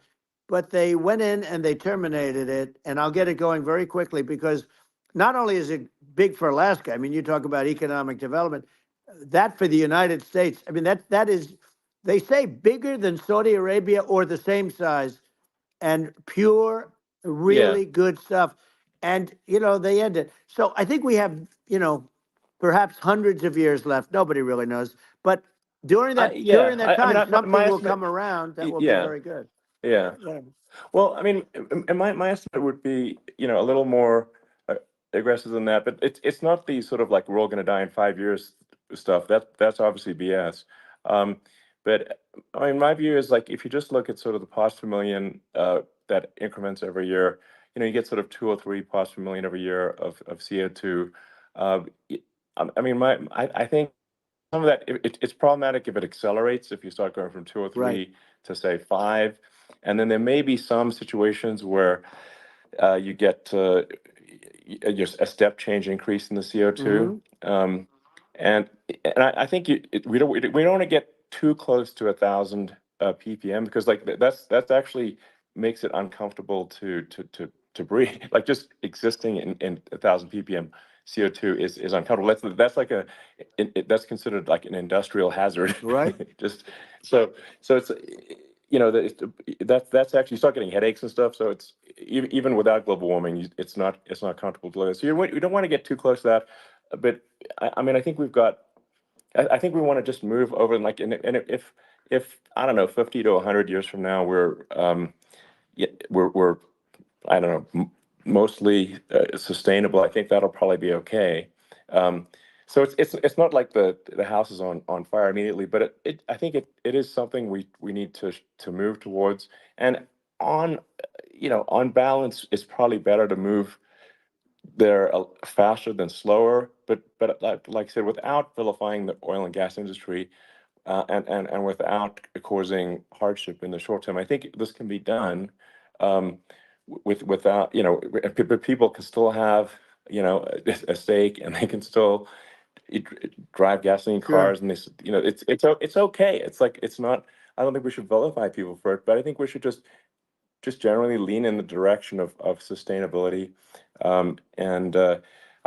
Speaker 4: But they went in and they terminated it. And I'll get it going very quickly, because not only is it big for Alaska, I mean, you talk about economic development, that for the United States, I mean, that is, they say bigger than Saudi Arabia or the same size, and pure,
Speaker 3: Yeah.
Speaker 4: really good stuff. And, they end it. So I think we have, perhaps hundreds of years left. Nobody really knows. But during that
Speaker 3: I mean,
Speaker 4: time,
Speaker 3: my
Speaker 4: something will
Speaker 3: estimate.
Speaker 4: come around that will be
Speaker 3: Yeah.
Speaker 4: very good.
Speaker 3: Yeah.
Speaker 4: Yeah.
Speaker 3: Well, I mean, and my estimate would be, a little more aggressive than that, but it's not the sort of like we're all going to die in 5 years stuff. That's obviously BS. Um, but I mean, my view is like if you just look at sort of the parts per million that increments every year, you get sort of 2 or 3 parts per million every year of CO2. Uh, I mean, I think some of that it's problematic if it accelerates, if you start going from 2 or
Speaker 4: Right.
Speaker 3: 3 to say 5, and then there may be some situations where you get just a step change increase in the CO2. And I think we don't want to get too close to 1,000 ppm, because like that's actually makes it uncomfortable to breathe. Like just existing in 1,000 ppm CO2 is uncomfortable. That's like that's considered like an industrial hazard.
Speaker 4: Right.
Speaker 3: Just so it's that's actually, you start getting headaches and stuff. So it's even without global warming, it's not comfortable to live. So you don't want to get too close to that. But I mean, I think we've got. I think we want to just move over, and like, and if I don't know, 50 to 100 years from now, we're I don't know, mostly sustainable. I think that'll probably be okay. So it's not like the house is on fire immediately, but I think it is something we need to move towards. And on on balance, it's probably better to move there faster than slower. But like I said, without vilifying the oil and gas industry, and without causing hardship in the short term, I think this can be done. Without but people can still have a stake, and they can still drive gasoline
Speaker 4: Sure.
Speaker 3: cars, and it's okay. It's like, it's not. I don't think we should vilify people for it, but I think we should just generally lean in the direction of sustainability. And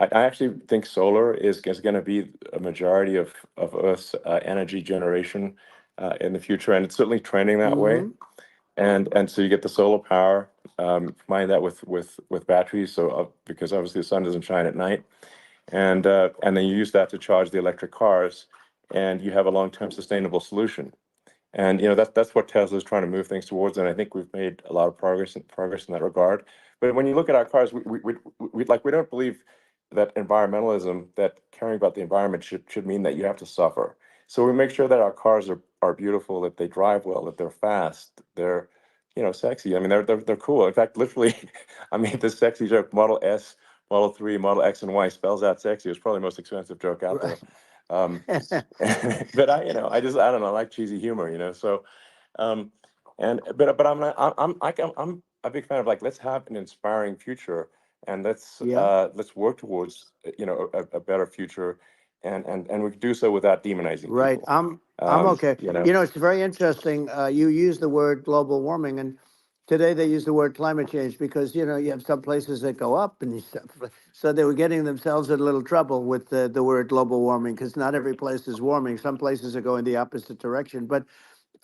Speaker 3: I actually think solar is going to be a majority of Earth's energy generation in the future, and it's certainly trending that way. And so you get the solar power, combine that with batteries, so because obviously the sun doesn't shine at night, and then you use that to charge the electric cars, and you have a long-term sustainable solution. And that's what Tesla's trying to move things towards, and I think we've made a lot of progress in that regard. But when you look at our cars, we don't believe that environmentalism, that caring about the environment should mean that you have to suffer. So we make sure that our cars are beautiful, that they drive well, that they're fast, they're sexy. I mean, they're cool. In fact, literally, I mean, the sexy joke, Model S, Model 3, Model X, and Y spells out sexy. It's probably the most expensive joke out there. But I don't know, I like cheesy humor. So, but I'm a big fan of, like, let's have an inspiring future, and let's
Speaker 4: Yeah.
Speaker 3: let's work towards a better future, and we can do so without demonizing
Speaker 4: Right.
Speaker 3: people.
Speaker 4: I'm okay. It's very interesting. You use the word global warming, and today they use the word climate change, because you have some places that go up and stuff. So they were getting themselves in a little trouble with the word global warming, because not every place is warming. Some places are going the opposite direction. But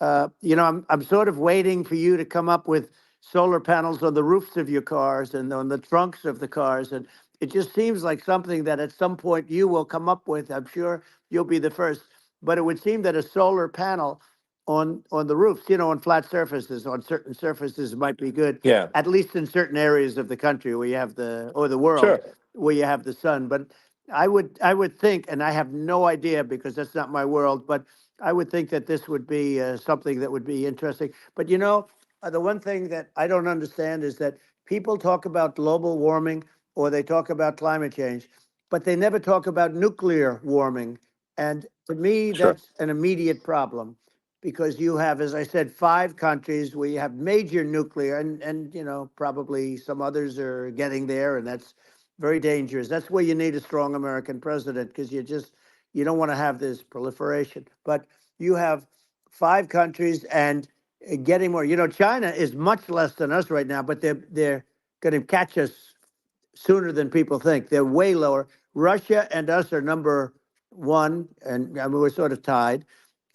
Speaker 4: I'm sort of waiting for you to come up with solar panels on the roofs of your cars and on the trunks of the cars, and it just seems like something that at some point you will come up with. I'm sure you'll be the first. But it would seem that a solar panel on the roofs, on flat surfaces, on certain surfaces, might be good,
Speaker 3: Yeah,
Speaker 4: at least in certain areas of the country where you have or the world,
Speaker 3: sure.
Speaker 4: where you have the sun. But I would think, and I have no idea because that's not my world, but I would think that this would be something that would be interesting. But the one thing that I don't understand is that people talk about global warming or they talk about climate change, but they never talk about nuclear warming. And to me,
Speaker 3: Sure.
Speaker 4: that's an immediate problem because you have, as I said, 5 countries where you have major nuclear, and probably some others are getting there, and that's very dangerous. That's where you need a strong American president because you don't want to have this proliferation. But you have 5 countries and getting more. China is much less than us right now, but they're going to catch us sooner than people think. They're way lower. Russia and us are number one, and I mean, we're sort of tied.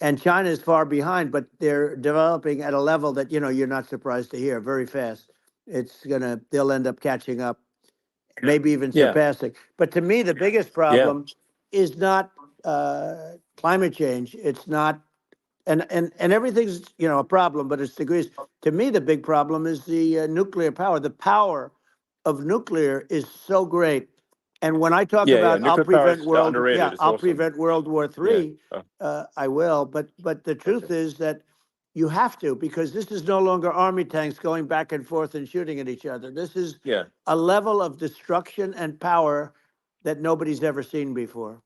Speaker 4: And China is far behind, but they're developing at a level that you're not surprised to hear very fast. They'll end up catching up, maybe even
Speaker 3: Yeah.
Speaker 4: surpassing. But to me, the biggest
Speaker 3: Yeah.
Speaker 4: problem is not climate change. It's not, and everything's a problem, but it's degrees. To me, the big problem is the nuclear power. The power of nuclear is so great. And when I talk
Speaker 3: Yeah.
Speaker 4: about
Speaker 3: Nuclear power is underrated. It's
Speaker 4: I'll
Speaker 3: awesome.
Speaker 4: prevent World War
Speaker 3: Yeah.
Speaker 4: III, I will. But the truth
Speaker 3: Okay.
Speaker 4: is that you have to, because this is no longer army tanks going back and forth and shooting at each other. This is
Speaker 3: Yeah.
Speaker 4: a level of destruction and power that nobody's ever seen before.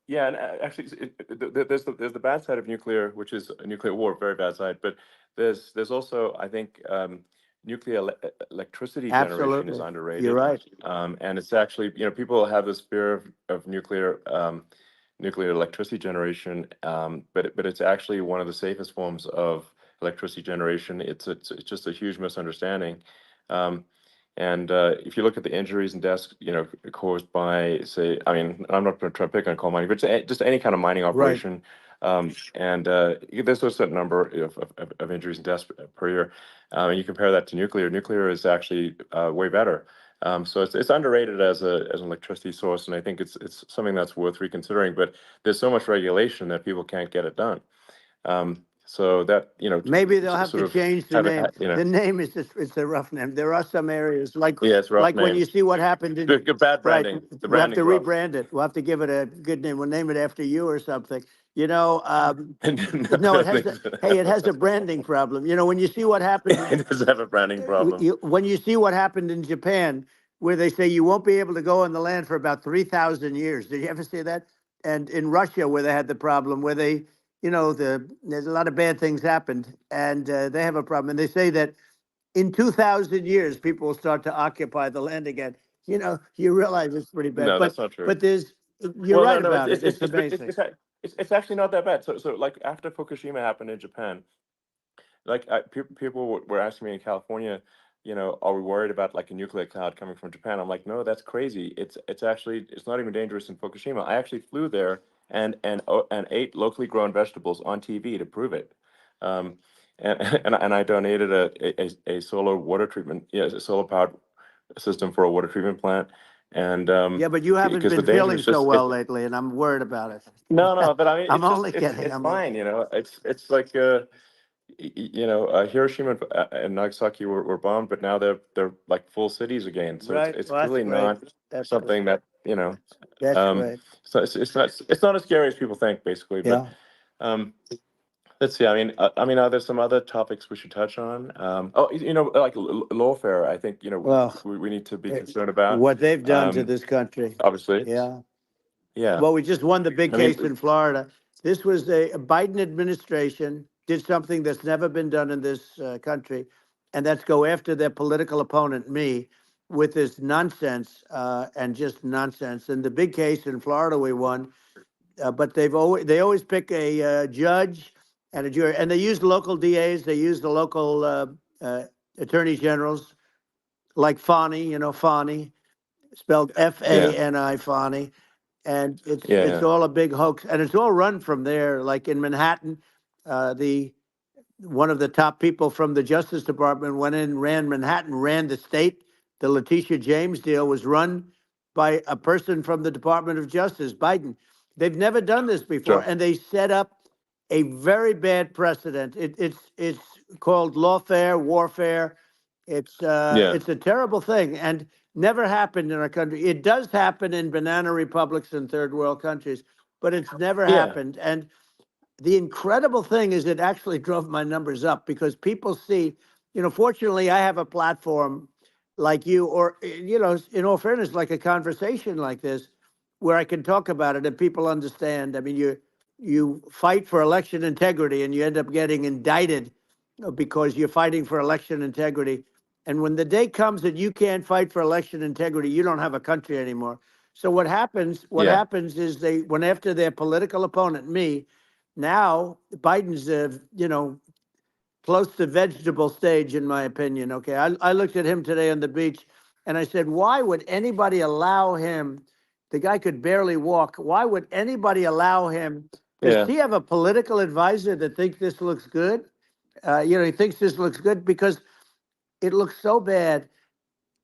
Speaker 3: Yeah, and actually, there's the bad side of nuclear, which is a nuclear war, very bad side. But there's also, I think, electricity generation is
Speaker 4: Absolutely. You're
Speaker 3: underrated.
Speaker 4: right.
Speaker 3: And it's actually, people have this fear of nuclear electricity generation, but it's actually one of the safest forms of electricity generation. It's just a huge misunderstanding. And if you look at the injuries and deaths, caused by, say, I mean, I'm not going to try to pick on coal mining, but just any kind of mining
Speaker 4: Right.
Speaker 3: operation, and there's a certain number of injuries and deaths per year. And you compare that to nuclear. Nuclear is actually way better. So it's underrated as an electricity source, and I think it's something that's worth reconsidering. But there's so much regulation that people can't get it done. So that
Speaker 4: Maybe they'll have
Speaker 3: sort
Speaker 4: to
Speaker 3: of
Speaker 4: change the name.
Speaker 3: you know,
Speaker 4: The name is it's a rough name. There are some areas like
Speaker 3: yeah, it's a rough
Speaker 4: when
Speaker 3: name.
Speaker 4: you see what happened in
Speaker 3: Good bad
Speaker 4: right.
Speaker 3: branding. The
Speaker 4: We'll have to
Speaker 3: branding's rough.
Speaker 4: rebrand it. We'll have to give it a good name. We'll name it after you or something. No, it has it has a branding problem. When you see what happened,
Speaker 3: It does have a branding problem.
Speaker 4: when you see what happened in Japan, where they say you won't be able to go on the land for about 3,000 years. Did you ever see that? And in Russia, where they had the problem, where there's a lot of bad things happened, and they have a problem. And they say that in 2,000 years, people will start to occupy the land again. You realize it's pretty bad.
Speaker 3: No, that's not true.
Speaker 4: But you're
Speaker 3: Well,
Speaker 4: right
Speaker 3: no,
Speaker 4: about it. It's amazing.
Speaker 3: it's actually not that bad. So like after Fukushima happened in Japan, like people were asking me in California, are we worried about like a nuclear cloud coming from Japan? I'm like, no, that's crazy. It's actually it's not even dangerous in Fukushima. I actually flew there and ate locally grown vegetables on TV to prove it. Um, and I donated a solar water treatment, a solar powered system for a water treatment plant. And
Speaker 4: Yeah, but you haven't
Speaker 3: because the
Speaker 4: been
Speaker 3: danger
Speaker 4: feeling
Speaker 3: is
Speaker 4: so
Speaker 3: just
Speaker 4: well lately, and I'm worried about it.
Speaker 3: no, but I mean
Speaker 4: I'm
Speaker 3: it's just
Speaker 4: only kidding.
Speaker 3: it's fine, It's like Hiroshima and Nagasaki were bombed, but now they're like full cities again. So
Speaker 4: Right.
Speaker 3: it's
Speaker 4: Well, that's
Speaker 3: really
Speaker 4: great.
Speaker 3: not
Speaker 4: That's
Speaker 3: something that
Speaker 4: That's
Speaker 3: um
Speaker 4: great.
Speaker 3: so it's not as scary as people think, basically. But
Speaker 4: Yeah.
Speaker 3: um let's see. I mean, are there some other topics we should touch on? Like lawfare. I think
Speaker 4: Well,
Speaker 3: we need to be concerned about.
Speaker 4: what they've done to this country.
Speaker 3: Obviously,
Speaker 4: Yeah.
Speaker 3: yeah.
Speaker 4: Well, we just won the big
Speaker 3: I mean,
Speaker 4: case in Florida. This was a Biden administration did something that's never been done in this country, and that's go after their political opponent, me, with this nonsense and just nonsense. And the big case in Florida we won, but they always pick a judge and a jury, and they use local DAs, they use the local attorney generals, like Fani, Fani, spelled
Speaker 3: yeah,
Speaker 4: Fani, Fani, and it's
Speaker 3: yeah,
Speaker 4: all a big hoax, and it's all run from there. Like in Manhattan, the one of the top people from the Justice Department went in, ran Manhattan, ran the state. The Letitia James deal was run by a person from the Department of Justice, Biden. They've never done this before,
Speaker 3: sure,
Speaker 4: and they set up a very bad precedent. It's called lawfare, warfare.
Speaker 3: yeah,
Speaker 4: It's a terrible thing, and never happened in our country. It does happen in banana republics and third world countries, but it's never
Speaker 3: yeah,
Speaker 4: happened. And the incredible thing is it actually drove my numbers up because people see, fortunately I have a platform like you, or, in all fairness, like a conversation like this, where I can talk about it and people understand. I mean, you fight for election integrity and you end up getting indicted because you're fighting for election integrity. And when the day comes that you can't fight for election integrity, you don't have a country anymore. So what happens? What
Speaker 3: Yeah.
Speaker 4: happens is they went after their political opponent, me. Now Biden's, close to vegetable stage, in my opinion. Okay, I looked at him today on the beach, and I said, why would anybody allow him? The guy could barely walk. Why would anybody allow him? Does
Speaker 3: Yeah.
Speaker 4: he have a political advisor that thinks this looks good? He thinks this looks good because it looks so bad,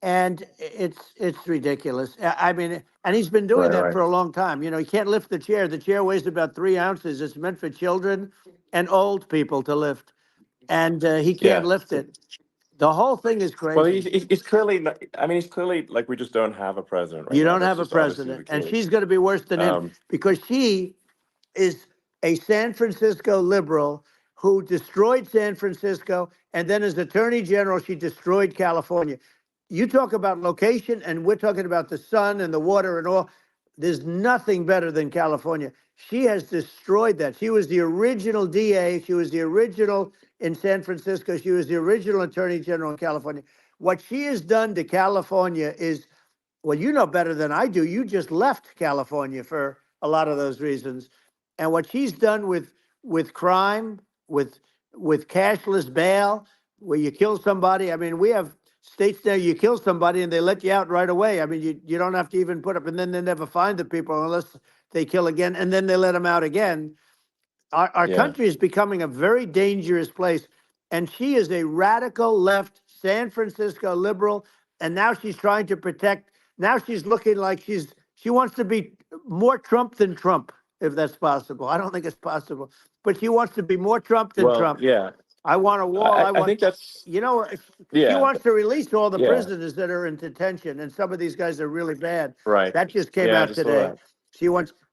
Speaker 4: and it's ridiculous. I mean, and he's been doing
Speaker 3: Right.
Speaker 4: that
Speaker 3: Right.
Speaker 4: for a long time. He can't lift the chair. The chair weighs about 3 ounces. It's meant for children and old people to lift, and he can't
Speaker 3: Yeah.
Speaker 4: lift it. The whole thing is
Speaker 3: Well,
Speaker 4: crazy.
Speaker 3: he's clearly not, I mean, he's clearly like, we just don't have a president right
Speaker 4: You
Speaker 3: now.
Speaker 4: don't
Speaker 3: That's
Speaker 4: have a
Speaker 3: just obviously the
Speaker 4: president, and
Speaker 3: case.
Speaker 4: she's going to be worse than him
Speaker 3: Um,
Speaker 4: because she is a San Francisco liberal who destroyed San Francisco, and then as Attorney General, she destroyed California. You talk about location, and we're talking about the sun and the water and all. There's nothing better than California. She has destroyed that. She was the original DA. She was the original in San Francisco. She was the original Attorney General in California. What she has done to California is, well, you know better than I do. You just left California for a lot of those reasons. And what she's done with crime, with cashless bail, where you kill somebody. I mean, we have states there you kill somebody and they let you out right away. I mean, you don't have to even put up, and then they never find the people unless they kill again, and then they let them out again. Our
Speaker 3: yeah.
Speaker 4: country is becoming a very dangerous place. And she is a radical left San Francisco liberal. And now she's trying to protect. Now she's looking like she wants to be more Trump than Trump, if that's possible. I don't think it's possible, but she wants to be more Trump than
Speaker 3: Well,
Speaker 4: Trump.
Speaker 3: yeah.
Speaker 4: I want a wall. I
Speaker 3: I
Speaker 4: want,
Speaker 3: think that's,
Speaker 4: she
Speaker 3: yeah.
Speaker 4: wants to release all the
Speaker 3: Yeah.
Speaker 4: prisoners that are in detention, and some of these guys are really bad.
Speaker 3: Right.
Speaker 4: That just came
Speaker 3: Yeah. I
Speaker 4: out
Speaker 3: just saw
Speaker 4: today.
Speaker 3: that.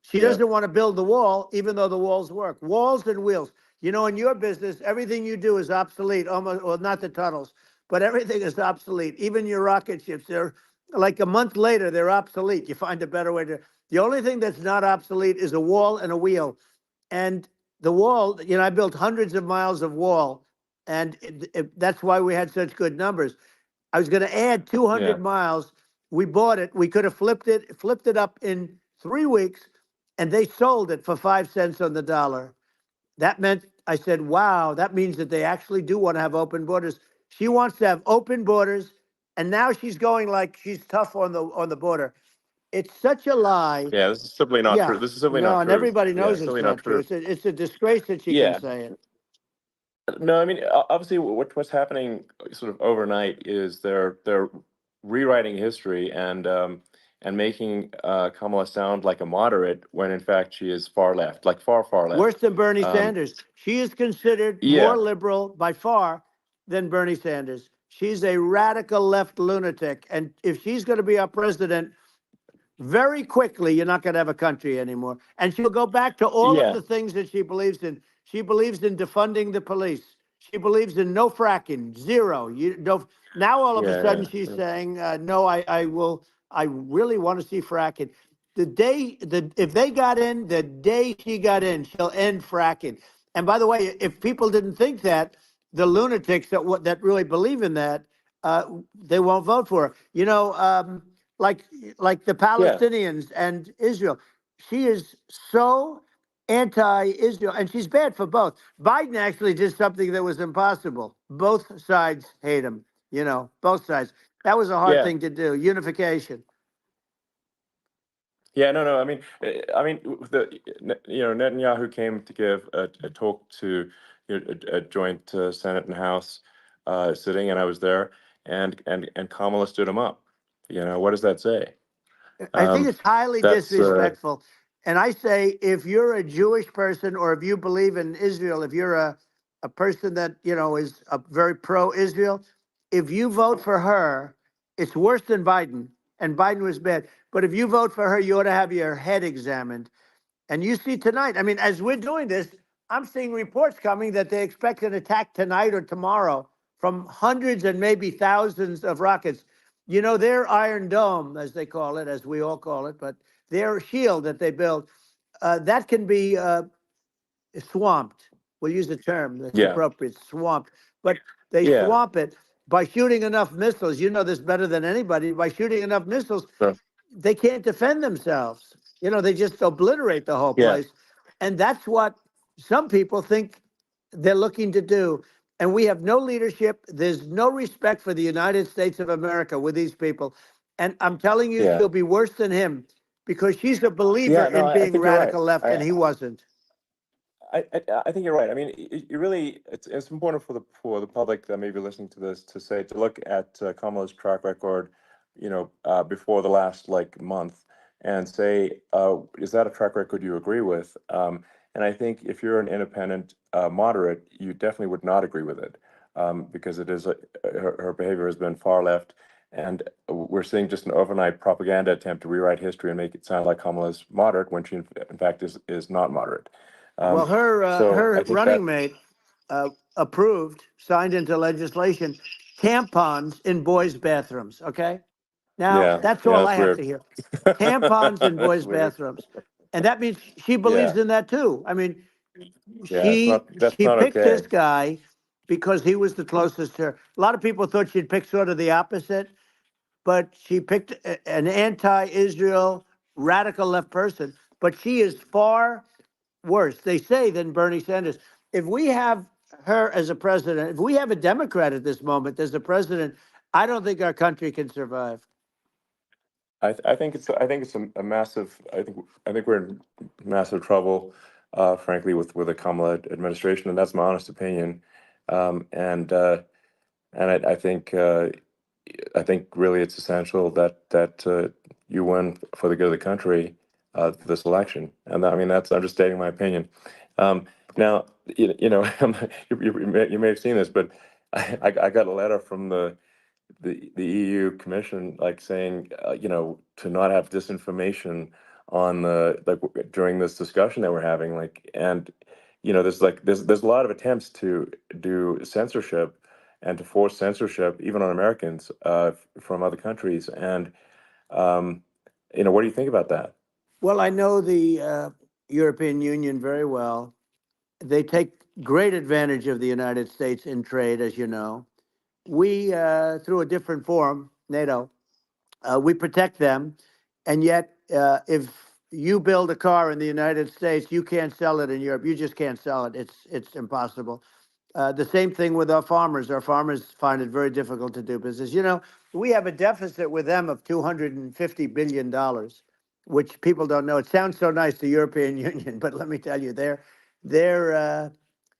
Speaker 4: She
Speaker 3: Yeah.
Speaker 4: doesn't want to build the wall, even though the walls work. Walls and wheels. In your business, everything you do is obsolete, almost, well, not the tunnels, but everything is obsolete. Even your rocket ships, they're like a month later, they're obsolete. You find a better way to. The only thing that's not obsolete is a wall and a wheel. And the wall, I built hundreds of miles of wall, and that's why we had such good numbers. I was going to add
Speaker 3: Yeah.
Speaker 4: 200 miles. We bought it. We could have flipped it up in 3 weeks, and they sold it for 5 cents on the dollar. That meant, I said, wow, that means that they actually do want to have open borders. She wants to have open borders, and now she's going like she's tough on the border. It's such a lie.
Speaker 3: Yeah. This is simply not true.
Speaker 4: Yeah,
Speaker 3: This is simply
Speaker 4: no,
Speaker 3: not
Speaker 4: and
Speaker 3: true.
Speaker 4: everybody
Speaker 3: Yeah.
Speaker 4: knows it's
Speaker 3: Simply not
Speaker 4: not true.
Speaker 3: true.
Speaker 4: It's a disgrace that she can
Speaker 3: Yeah.
Speaker 4: say it.
Speaker 3: No, I mean, obviously, what's happening sort of overnight is they're rewriting history and making Kamala sound like a moderate when in fact she is far left, like far
Speaker 4: Worse
Speaker 3: left.
Speaker 4: than Bernie
Speaker 3: Um,
Speaker 4: Sanders. She is considered more
Speaker 3: yeah,
Speaker 4: liberal by far than Bernie Sanders. She's a radical left lunatic. And if she's going to be our president, very quickly, you're not going to have a country anymore. And she'll go back to all of
Speaker 3: yeah,
Speaker 4: the things that she believes in. She believes in defunding the police. She believes in no fracking, zero. You don't. Now all of a
Speaker 3: yeah,
Speaker 4: sudden she's
Speaker 3: yeah.
Speaker 4: saying, no, I will. I really want to see fracking. If they got in, the day she got in, she'll end fracking. And by the way, if people didn't think that, the lunatics that really believe in that, they won't vote for her. Like the
Speaker 3: Yeah.
Speaker 4: Palestinians and Israel. She is so anti-Israel, and she's bad for both. Biden actually did something that was impossible. Both sides hate him. Both sides. That was a hard
Speaker 3: Yeah.
Speaker 4: thing to do. Unification.
Speaker 3: Yeah, no. I mean, Netanyahu came to give a talk to a joint Senate and House sitting, and I was there, and Kamala stood him up. What does that say?
Speaker 4: I think
Speaker 3: Um,
Speaker 4: it's highly
Speaker 3: that's
Speaker 4: disrespectful. And I say, if you're a Jewish person or if you believe in Israel, if you're a person that, is a very pro-Israel, if you vote for her, it's worse than Biden. And Biden was bad. But if you vote for her, you ought to have your head examined. And you see tonight, I mean, as we're doing this, I'm seeing reports coming that they expect an attack tonight or tomorrow from hundreds and maybe thousands of rockets. You know, their Iron Dome, as they call it, as we all call it, but their shield that they built, that can be swamped. We'll use the term that's
Speaker 3: Yeah.
Speaker 4: appropriate, swamped. But they
Speaker 3: Yeah.
Speaker 4: swamp it by shooting enough missiles. You know this better than anybody. By shooting enough missiles,
Speaker 3: Sure.
Speaker 4: they can't defend themselves. You know, they just obliterate the whole
Speaker 3: Yeah.
Speaker 4: place. And that's what some people think they're looking to do. And we have no leadership. There's no respect for the United States of America with these people. And I'm telling you,
Speaker 3: Yeah.
Speaker 4: she'll be worse than him because she's a believer
Speaker 3: Yeah. No,
Speaker 4: in
Speaker 3: I
Speaker 4: being
Speaker 3: think you're right.
Speaker 4: radical left, and he wasn't.
Speaker 3: I think you're right. I mean, you really, it's important for the public that may be listening to this to look at Kamala's track record, before the last month, and say, is that a track record you agree with? And I think if you're an independent moderate, you definitely would not agree with it, because it is her behavior has been far left, and we're seeing just an overnight propaganda attempt to rewrite history and make it sound like Kamala's moderate when she in fact is not moderate.
Speaker 4: Well,
Speaker 3: So
Speaker 4: her
Speaker 3: I think
Speaker 4: running mate approved, signed into legislation, tampons in boys' bathrooms. Okay, now
Speaker 3: yeah,
Speaker 4: that's
Speaker 3: yeah,
Speaker 4: all I
Speaker 3: that's
Speaker 4: have
Speaker 3: weird.
Speaker 4: to hear. Tampons in
Speaker 3: That's
Speaker 4: boys'
Speaker 3: weird.
Speaker 4: bathrooms, and that means she
Speaker 3: Yeah,
Speaker 4: believes in that too. I mean,
Speaker 3: yeah, that's
Speaker 4: she
Speaker 3: not
Speaker 4: picked this
Speaker 3: okay.
Speaker 4: guy because he was the closest to her. A lot of people thought she'd pick sort of the opposite, but she picked an anti-Israel radical left person. But she is far worse, they say, than Bernie Sanders. If we have her as a president, if we have a Democrat at this moment as a president, I don't think our country can survive.
Speaker 3: I think it's a massive. I think we're in massive trouble, frankly, with the Kamala administration, and that's my honest opinion. And I think really it's essential that you win for the good of the country this election, and I mean I'm just stating my opinion. Now you may have seen this, but I got a letter from the EU Commission saying to not have disinformation on during this discussion that we're having, and there's a lot of attempts to do censorship and to force censorship even on Americans from other countries, and what do you think about that?
Speaker 4: Well, I know the European Union very well. They take great advantage of the United States in trade, as you know. We, through a different forum, NATO, we protect them. And yet, if you build a car in the United States, you can't sell it in Europe. You just can't sell it. It's impossible. The same thing with our farmers. Our farmers find it very difficult to do business. You know, we have a deficit with them of $250 billion, which people don't know. It sounds so nice, the European Union, but let me tell you, they're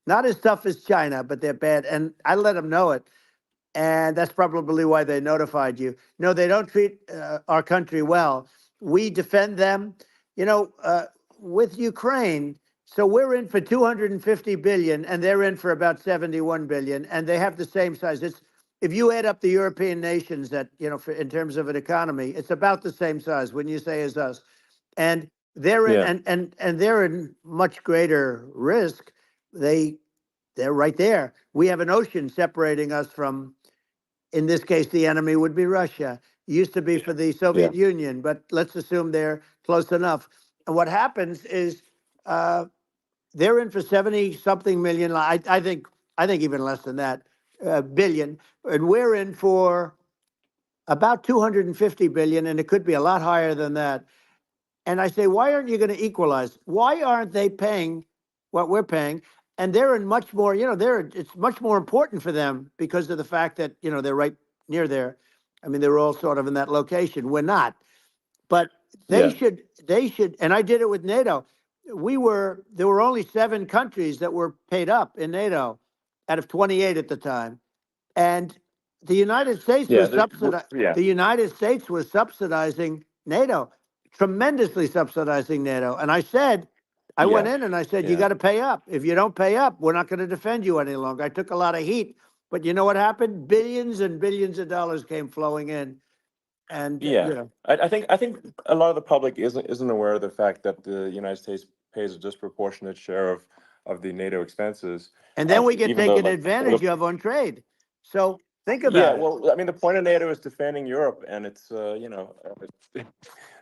Speaker 4: not as tough as China, but they're bad. And I let them know it. And that's probably why they notified you. No, they don't treat our country well. We defend them, with Ukraine. So we're in for 250 billion, and they're in for about 71 billion, and they have the same size. It's if you add up the European nations that in terms of an economy, it's about the same size. When you say as us, and they're in,
Speaker 3: Yeah,
Speaker 4: and they're in much greater risk. They're right there. We have an ocean separating us from, in this case, the enemy would be Russia. It used to be for the
Speaker 3: yeah,
Speaker 4: Soviet Union, but let's assume they're close enough. And what happens is they're in for 70 something million. I think even less than that, billion, and we're in for about 250 billion, and it could be a lot higher than that. And I say, why aren't you going to equalize? Why aren't they paying what we're paying? And they're in much more, it's much more important for them because of the fact that, they're right near there. I mean, they're all sort of in that location. We're not. But
Speaker 3: yeah,
Speaker 4: they should, and I did it with NATO. There were only 7 countries that were paid up in NATO out of 28 at the time. And the United States
Speaker 3: yeah,
Speaker 4: was
Speaker 3: yeah,
Speaker 4: the United States was subsidizing NATO, tremendously subsidizing NATO. And I went
Speaker 3: yeah,
Speaker 4: in and I said, you
Speaker 3: yeah,
Speaker 4: got to pay up. If you don't pay up, we're not going to defend you any longer. I took a lot of heat, but you know what happened? Billions and billions of dollars came flowing in. And,
Speaker 3: yeah. I think a lot of the public isn't aware of the fact that the United States pays a disproportionate share of the NATO expenses.
Speaker 4: And then we get
Speaker 3: even though,
Speaker 4: taken
Speaker 3: like,
Speaker 4: advantage of on trade. So think
Speaker 3: yeah,
Speaker 4: about it.
Speaker 3: well, I mean, the point of NATO is defending Europe, and it's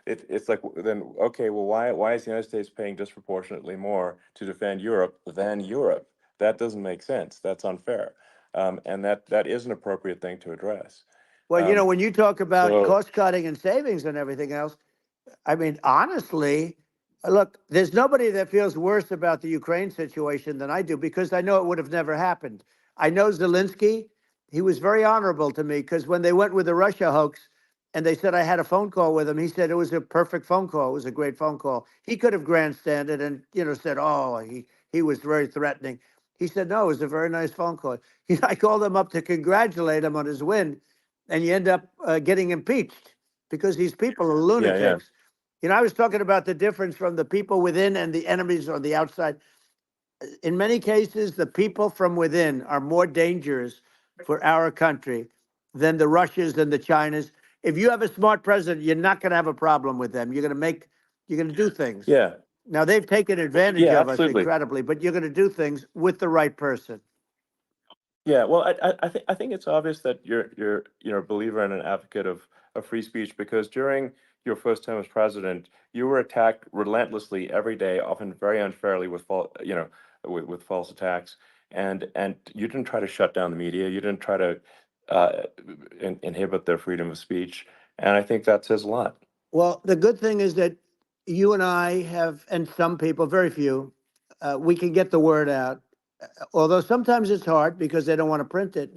Speaker 3: it's like, then okay, well, why is the United States paying disproportionately more to defend Europe than Europe? That doesn't make sense. That's unfair, and that is an appropriate thing to address.
Speaker 4: Well,
Speaker 3: Um,
Speaker 4: when you talk about
Speaker 3: so
Speaker 4: cost cutting and savings and everything else, I mean, honestly, look, there's nobody that feels worse about the Ukraine situation than I do, because I know it would have never happened. I know Zelensky. He was very honorable to me, because when they went with the Russia hoax and they said I had a phone call with him, he said it was a perfect phone call. It was a great phone call. He could have grandstanded and, said, oh, he was very threatening. He said, no, it was a very nice phone call. I called him up to congratulate him on his win, and you end up getting impeached because these people are
Speaker 3: yeah, yeah,
Speaker 4: lunatics. I was talking about the difference from the people within and the enemies on the outside. In many cases, the people from within are more dangerous for our country than the Russias and the Chinas. If you have a smart president, you're not going to have a problem with them. You're going to do things.
Speaker 3: yeah,
Speaker 4: Now, they've taken advantage
Speaker 3: yeah,
Speaker 4: of us
Speaker 3: absolutely.
Speaker 4: incredibly, but you're going to do things with the right person.
Speaker 3: Yeah, well, I think it's obvious that you're a believer and an advocate of free speech, because during your first term as president, you were attacked relentlessly every day, often very unfairly, with with false attacks, and you didn't try to shut down the media. You didn't try to uh, inhibit their freedom of speech, and I think that says a lot.
Speaker 4: Well, the good thing is that you and I have, and some people, very few, we can get the word out. Although sometimes it's hard because they don't want to print it,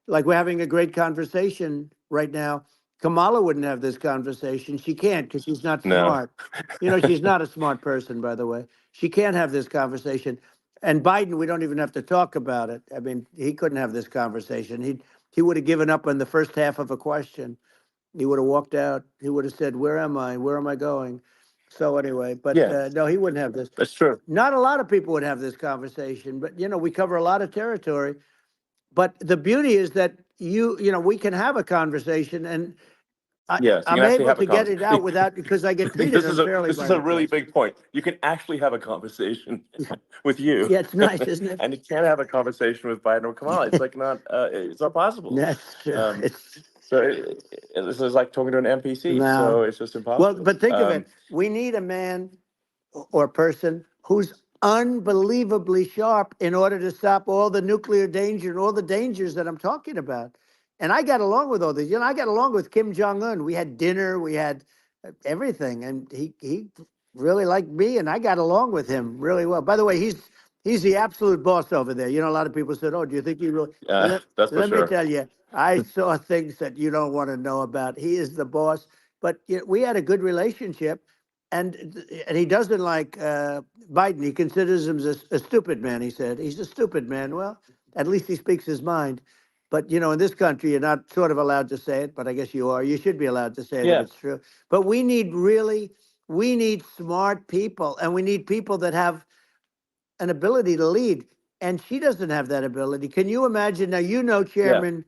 Speaker 4: like we're having a great conversation right now. Kamala wouldn't have this conversation. She can't, because she's not
Speaker 3: No.
Speaker 4: smart. She's not a smart person, by the way. She can't have this conversation. And Biden, we don't even have to talk about it. I mean, he couldn't have this conversation. He would have given up on the first half of a question. He would have walked out. He would have said, "Where am I? Where am I going?" So anyway, but
Speaker 3: Yeah,
Speaker 4: no, he wouldn't have this.
Speaker 3: that's true.
Speaker 4: Not a lot of people would have this conversation, but we cover a lot of territory. But the beauty is that we can have a conversation, and
Speaker 3: Yes, you can
Speaker 4: I'm
Speaker 3: actually
Speaker 4: able
Speaker 3: have a
Speaker 4: to get it out
Speaker 3: conversation.
Speaker 4: without, because I get treated unfairly
Speaker 3: This
Speaker 4: by
Speaker 3: is a
Speaker 4: the
Speaker 3: really
Speaker 4: press.
Speaker 3: big point. You can actually have a conversation with you,
Speaker 4: Yeah, it's nice, isn't it?
Speaker 3: and you can't have a conversation with Biden or Kamala. It's like it's not possible.
Speaker 4: That's true.
Speaker 3: Um, so this is like talking to an NPC.
Speaker 4: No.
Speaker 3: So it's just
Speaker 4: Well,
Speaker 3: impossible.
Speaker 4: but think of it. We need a man or person who's unbelievably sharp in order to stop all the nuclear danger and all the dangers that I'm talking about. And I got along with all these. I got along with Kim Jong Un. We had dinner, we had everything, and he really liked me, and I got along with him really well. By the way, he's the absolute boss over there. A lot of people said, "Oh, do you think he really?"
Speaker 3: That's for
Speaker 4: Let me
Speaker 3: sure.
Speaker 4: tell you, I saw things that you don't want to know about. He is the boss. But we had a good relationship, and he doesn't like Biden. He considers him a stupid man. He said he's a stupid man. Well, at least he speaks his mind. But in this country, you're not sort of allowed to say it, but I guess you are. You should be allowed to say it if
Speaker 3: Yeah,
Speaker 4: it's true. But we need smart people, and we need people that have an ability to lead. And she doesn't have that ability. Can you imagine? Now,
Speaker 3: yeah.
Speaker 4: Chairman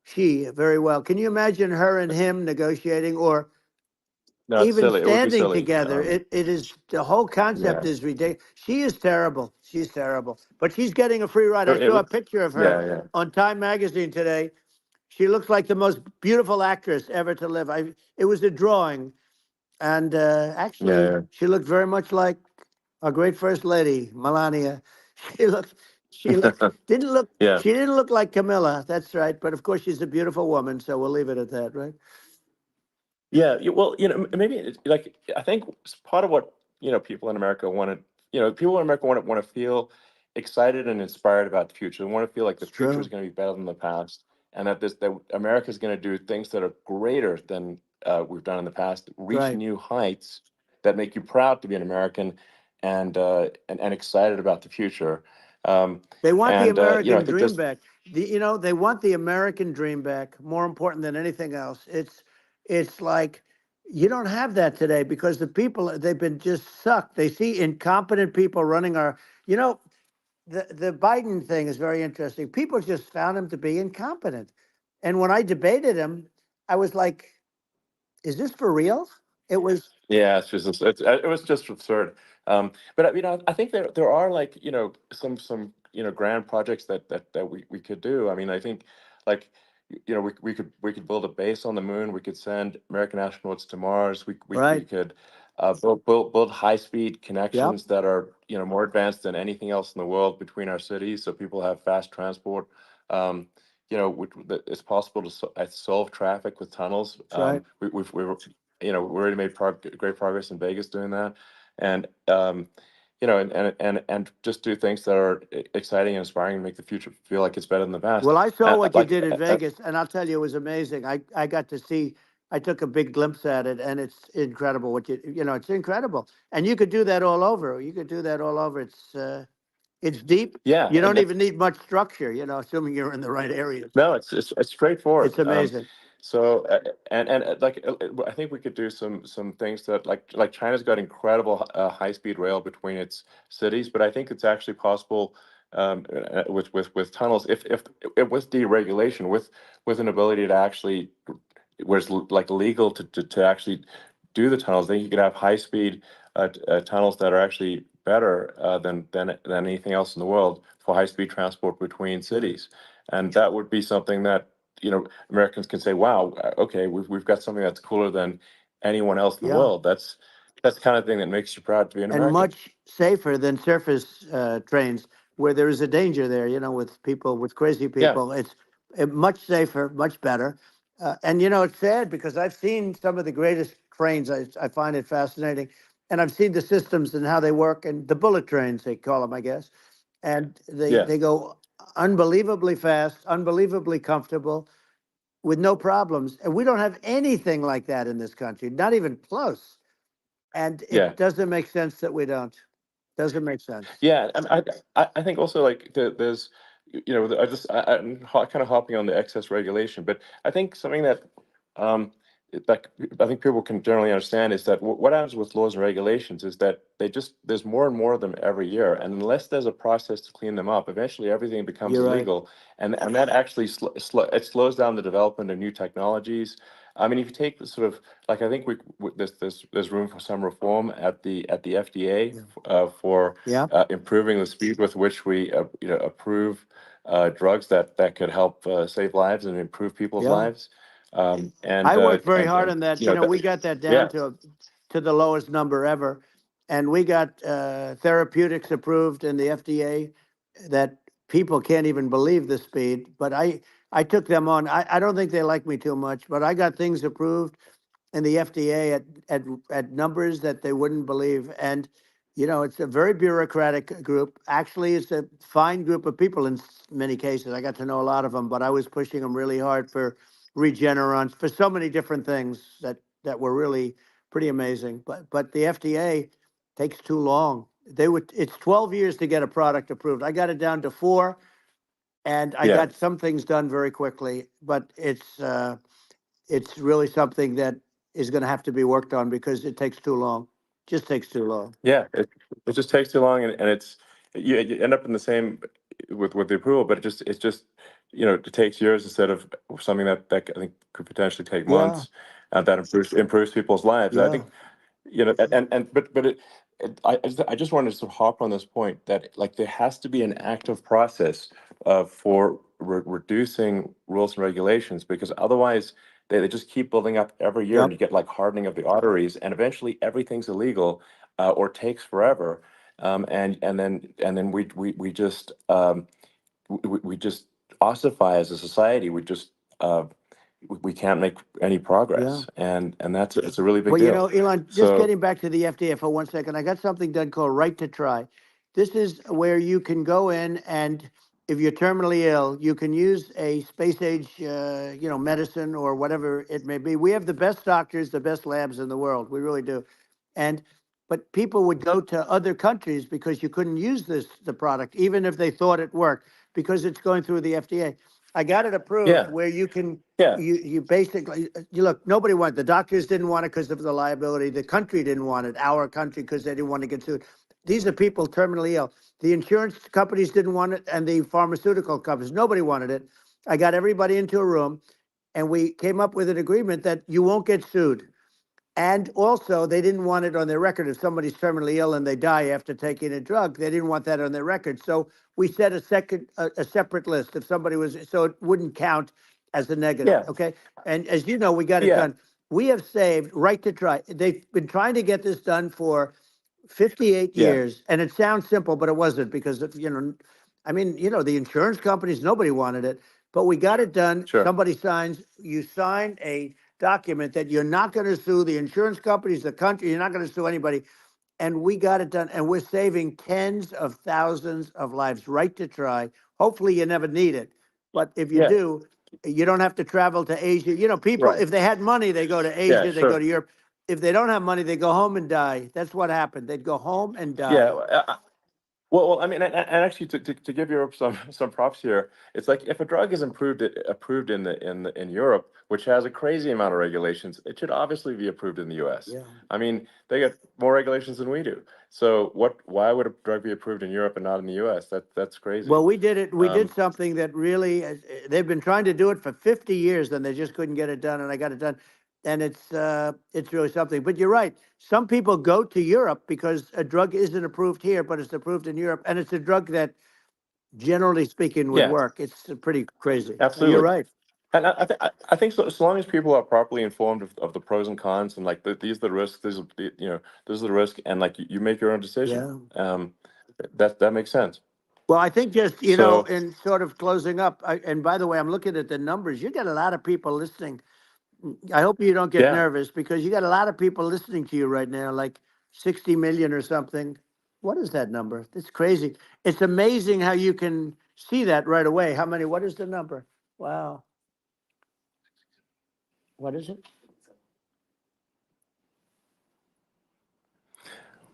Speaker 4: Xi very well. Can you imagine her and him negotiating, or
Speaker 3: No, it's
Speaker 4: even
Speaker 3: silly. It would be
Speaker 4: standing
Speaker 3: silly.
Speaker 4: together? It is, the whole
Speaker 3: Yeah.
Speaker 4: concept is ridiculous. She is terrible. She's terrible. But she's getting a free ride. I
Speaker 3: It
Speaker 4: saw a
Speaker 3: would.
Speaker 4: picture of her
Speaker 3: Yeah, yeah.
Speaker 4: on Time Magazine today. She looks like the most beautiful actress ever to live. It was a drawing, and actually,
Speaker 3: Yeah,
Speaker 4: she looked very much like our great First Lady, Melania. She looked, she looked,
Speaker 3: yeah.
Speaker 4: didn't look,
Speaker 3: Yeah.
Speaker 4: she didn't look like Camilla. That's right. But of course, she's a beautiful woman, so we'll leave it at that, right?
Speaker 3: Yeah, well, maybe like I think part of what people in America want to, people in America want to feel excited and inspired about the future. They want to feel like the
Speaker 4: It's
Speaker 3: future is
Speaker 4: true.
Speaker 3: going to be better than the past, and that America is going to do things that are greater than we've done in the past, reach
Speaker 4: Right.
Speaker 3: new heights that make you proud to be an American, and excited about the future. Um,
Speaker 4: They want the
Speaker 3: and I
Speaker 4: American
Speaker 3: think
Speaker 4: dream
Speaker 3: just
Speaker 4: back. They want the American dream back. More important than anything else. It's like you don't have that today because the people, they've been just sucked. They see incompetent people running our. You know, the Biden thing is very interesting. People just found him to be incompetent, and when I debated him, I was like, "Is this for real?" It was.
Speaker 3: yeah, it was just absurd. But I think there are like some grand projects that we could do. I mean, I think like we could build a base on the moon. We could send American astronauts to Mars. We
Speaker 4: Right.
Speaker 3: could build high speed
Speaker 4: Yep.
Speaker 3: connections that are more advanced than anything else in the world between our cities, so people have fast transport. Um, it's possible to solve traffic with tunnels.
Speaker 4: That's right.
Speaker 3: We already made great progress in Vegas doing that, and and just do things that are exciting and inspiring and make the future feel like it's better than the past.
Speaker 4: Well, I saw
Speaker 3: And
Speaker 4: what you did in Vegas, and I'll tell you, it was amazing. I got to see. I took a big glimpse at it, and it's incredible. It's incredible, and you could do that all over. You could do that all over. It's deep.
Speaker 3: yeah,
Speaker 4: You don't even need much structure. Assuming you're in the right areas.
Speaker 3: no, it's
Speaker 4: It's
Speaker 3: straightforward.
Speaker 4: amazing.
Speaker 3: So I think we could do some things that like China's got incredible high speed rail between its cities, but I think it's actually possible with tunnels if with deregulation with an ability to actually where it's like legal to actually do the tunnels. Then you could have high speed tunnels that are actually better than anything else in the world for high speed transport between cities, and that would be something that Americans can say, "Wow, okay, we've got something that's cooler than anyone else in the
Speaker 4: Yeah.
Speaker 3: world." That's the kind of thing that makes you proud to be an
Speaker 4: And
Speaker 3: American.
Speaker 4: much safer than surface trains, where there is a danger there. With people, with crazy
Speaker 3: Yeah,
Speaker 4: people. It's much safer, much better. And it's sad because I've seen some of the greatest trains. I find it fascinating, and I've seen the systems and how they work, and the bullet trains they call them, I guess. And they
Speaker 3: yeah,
Speaker 4: they go unbelievably fast, unbelievably comfortable, with no problems. And we don't have anything like that in this country, not even close. And
Speaker 3: yeah.
Speaker 4: it doesn't make sense that we don't. Doesn't make sense.
Speaker 3: Yeah, and I think also like there's I'm kind of hopping on the excess regulation, but I think something that that I think people can generally understand is that what happens with laws and regulations is that there's more and more of them every year, and unless there's a process to clean them up, eventually everything becomes
Speaker 4: You're right.
Speaker 3: illegal, and that actually it slows down the development of new technologies. I mean, if you take the sort of like I think there's room for some reform at the FDA
Speaker 4: Yeah.
Speaker 3: for
Speaker 4: Yeah.
Speaker 3: improving the speed with which we approve drugs that could help save lives and improve people's
Speaker 4: Yeah.
Speaker 3: lives. Um, and
Speaker 4: I
Speaker 3: uh,
Speaker 4: worked very
Speaker 3: and
Speaker 4: hard
Speaker 3: and
Speaker 4: on that.
Speaker 3: that,
Speaker 4: We got that down
Speaker 3: yeah,
Speaker 4: to the lowest number ever, and we got therapeutics approved in the FDA that people can't even believe the speed. But I took them on. I don't think they like me too much, but I got things approved in the FDA at numbers that they wouldn't believe. And it's a very bureaucratic group. Actually, it's a fine group of people in many cases. I got to know a lot of them, but I was pushing them really hard for Regeneron, for so many different things that were really pretty amazing. But the FDA takes too long. It's 12 years to get a product approved. I got it down to 4, and I
Speaker 3: yeah.
Speaker 4: got some things done very quickly. But it's really something that is going to have to be worked on because it takes too long. Just takes too long.
Speaker 3: Yeah, it just takes too long, and it's you end up in the same with the approval, but it's just it takes years instead of something that I think could potentially take
Speaker 4: Yeah,
Speaker 3: months, that improves people's lives. And I
Speaker 4: yeah,
Speaker 3: think I just wanted to sort of hop on this point that like there has to be an active process for reducing rules and regulations, because otherwise they just keep building up every year, and
Speaker 4: yep,
Speaker 3: you get like hardening of the arteries, and eventually everything's illegal or takes forever, and then we just we just ossify as a society. Uh, we can't make any
Speaker 4: yeah.
Speaker 3: progress, and that's it's a really big
Speaker 4: Well,
Speaker 3: deal.
Speaker 4: Elon, just
Speaker 3: So
Speaker 4: getting back to the FDA for 1 second, I got something done called Right to Try. This is where you can go in and if you're terminally ill, you can use a space age, medicine or whatever it may be. We have the best doctors, the best labs in the world. We really do. And but people would go to other countries because you couldn't use the product, even if they thought it worked, because it's going through the FDA. I got it approved
Speaker 3: yeah,
Speaker 4: where you can
Speaker 3: yeah,
Speaker 4: you basically you look, nobody wanted, the doctors didn't want it because of the liability, the country didn't want it, our country, because they didn't want to get sued. These are people terminally ill. The insurance companies didn't want it, and the pharmaceutical companies, nobody wanted it. I got everybody into a room, and we came up with an agreement that you won't get sued. And also, they didn't want it on their record. If somebody's terminally ill and they die after taking a drug, they didn't want that on their record. So we set a separate list. If somebody was, so it wouldn't count as a negative.
Speaker 3: Yeah.
Speaker 4: Okay. And as you know, we got it
Speaker 3: Yeah.
Speaker 4: done. We have saved right to try. They've been trying to get this done for 58
Speaker 3: Yeah.
Speaker 4: years. And it sounds simple, but it wasn't because of, I mean, the insurance companies, nobody wanted it, but we got it done.
Speaker 3: Sure.
Speaker 4: Somebody signs, you sign a document that you're not going to sue the insurance companies, the country, you're not going to sue anybody. And we got it done. And we're saving tens of thousands of lives, right to try. Hopefully you never need it. But if you
Speaker 3: Yeah.
Speaker 4: do, you don't have to travel to Asia. People,
Speaker 3: Right.
Speaker 4: if they had money, they go to
Speaker 3: Yeah.
Speaker 4: Asia, they go
Speaker 3: Sure.
Speaker 4: to Europe. If they don't have money, they go home and die. That's what happened. They'd go home and die.
Speaker 3: Yeah. Well, I mean, and actually, to give Europe some props here, it's like if a drug is approved in Europe, which has a crazy amount of regulations, it should obviously be approved in the U.S.
Speaker 4: Yeah.
Speaker 3: I mean, they get more regulations than we do. So why would a drug be approved in Europe and not in the U.S.? That's crazy.
Speaker 4: Well, we did it. We did
Speaker 3: Um,
Speaker 4: something that really, they've been trying to do it for 50 years and they just couldn't get it done. And I got it done. And it's really something. But you're right. Some people go to Europe because a drug isn't approved here, but it's approved in Europe. And it's a drug that, generally speaking, would
Speaker 3: yeah,
Speaker 4: work. It's pretty crazy. You're
Speaker 3: absolutely.
Speaker 4: right.
Speaker 3: And I think so long as people are properly informed of the pros and cons and like these are the risks, this is the risk, and like you make your own decision.
Speaker 4: Yeah.
Speaker 3: That makes sense.
Speaker 4: Well, I think just,
Speaker 3: So
Speaker 4: in sort of closing up, and by the way, I'm looking at the numbers. You got a lot of people listening. I hope you don't get
Speaker 3: yeah.
Speaker 4: nervous because you got a lot of people listening to you right now, like 60 million or something. What is that number? It's crazy. It's amazing how you can see that right away. What is the number? Wow. What is it?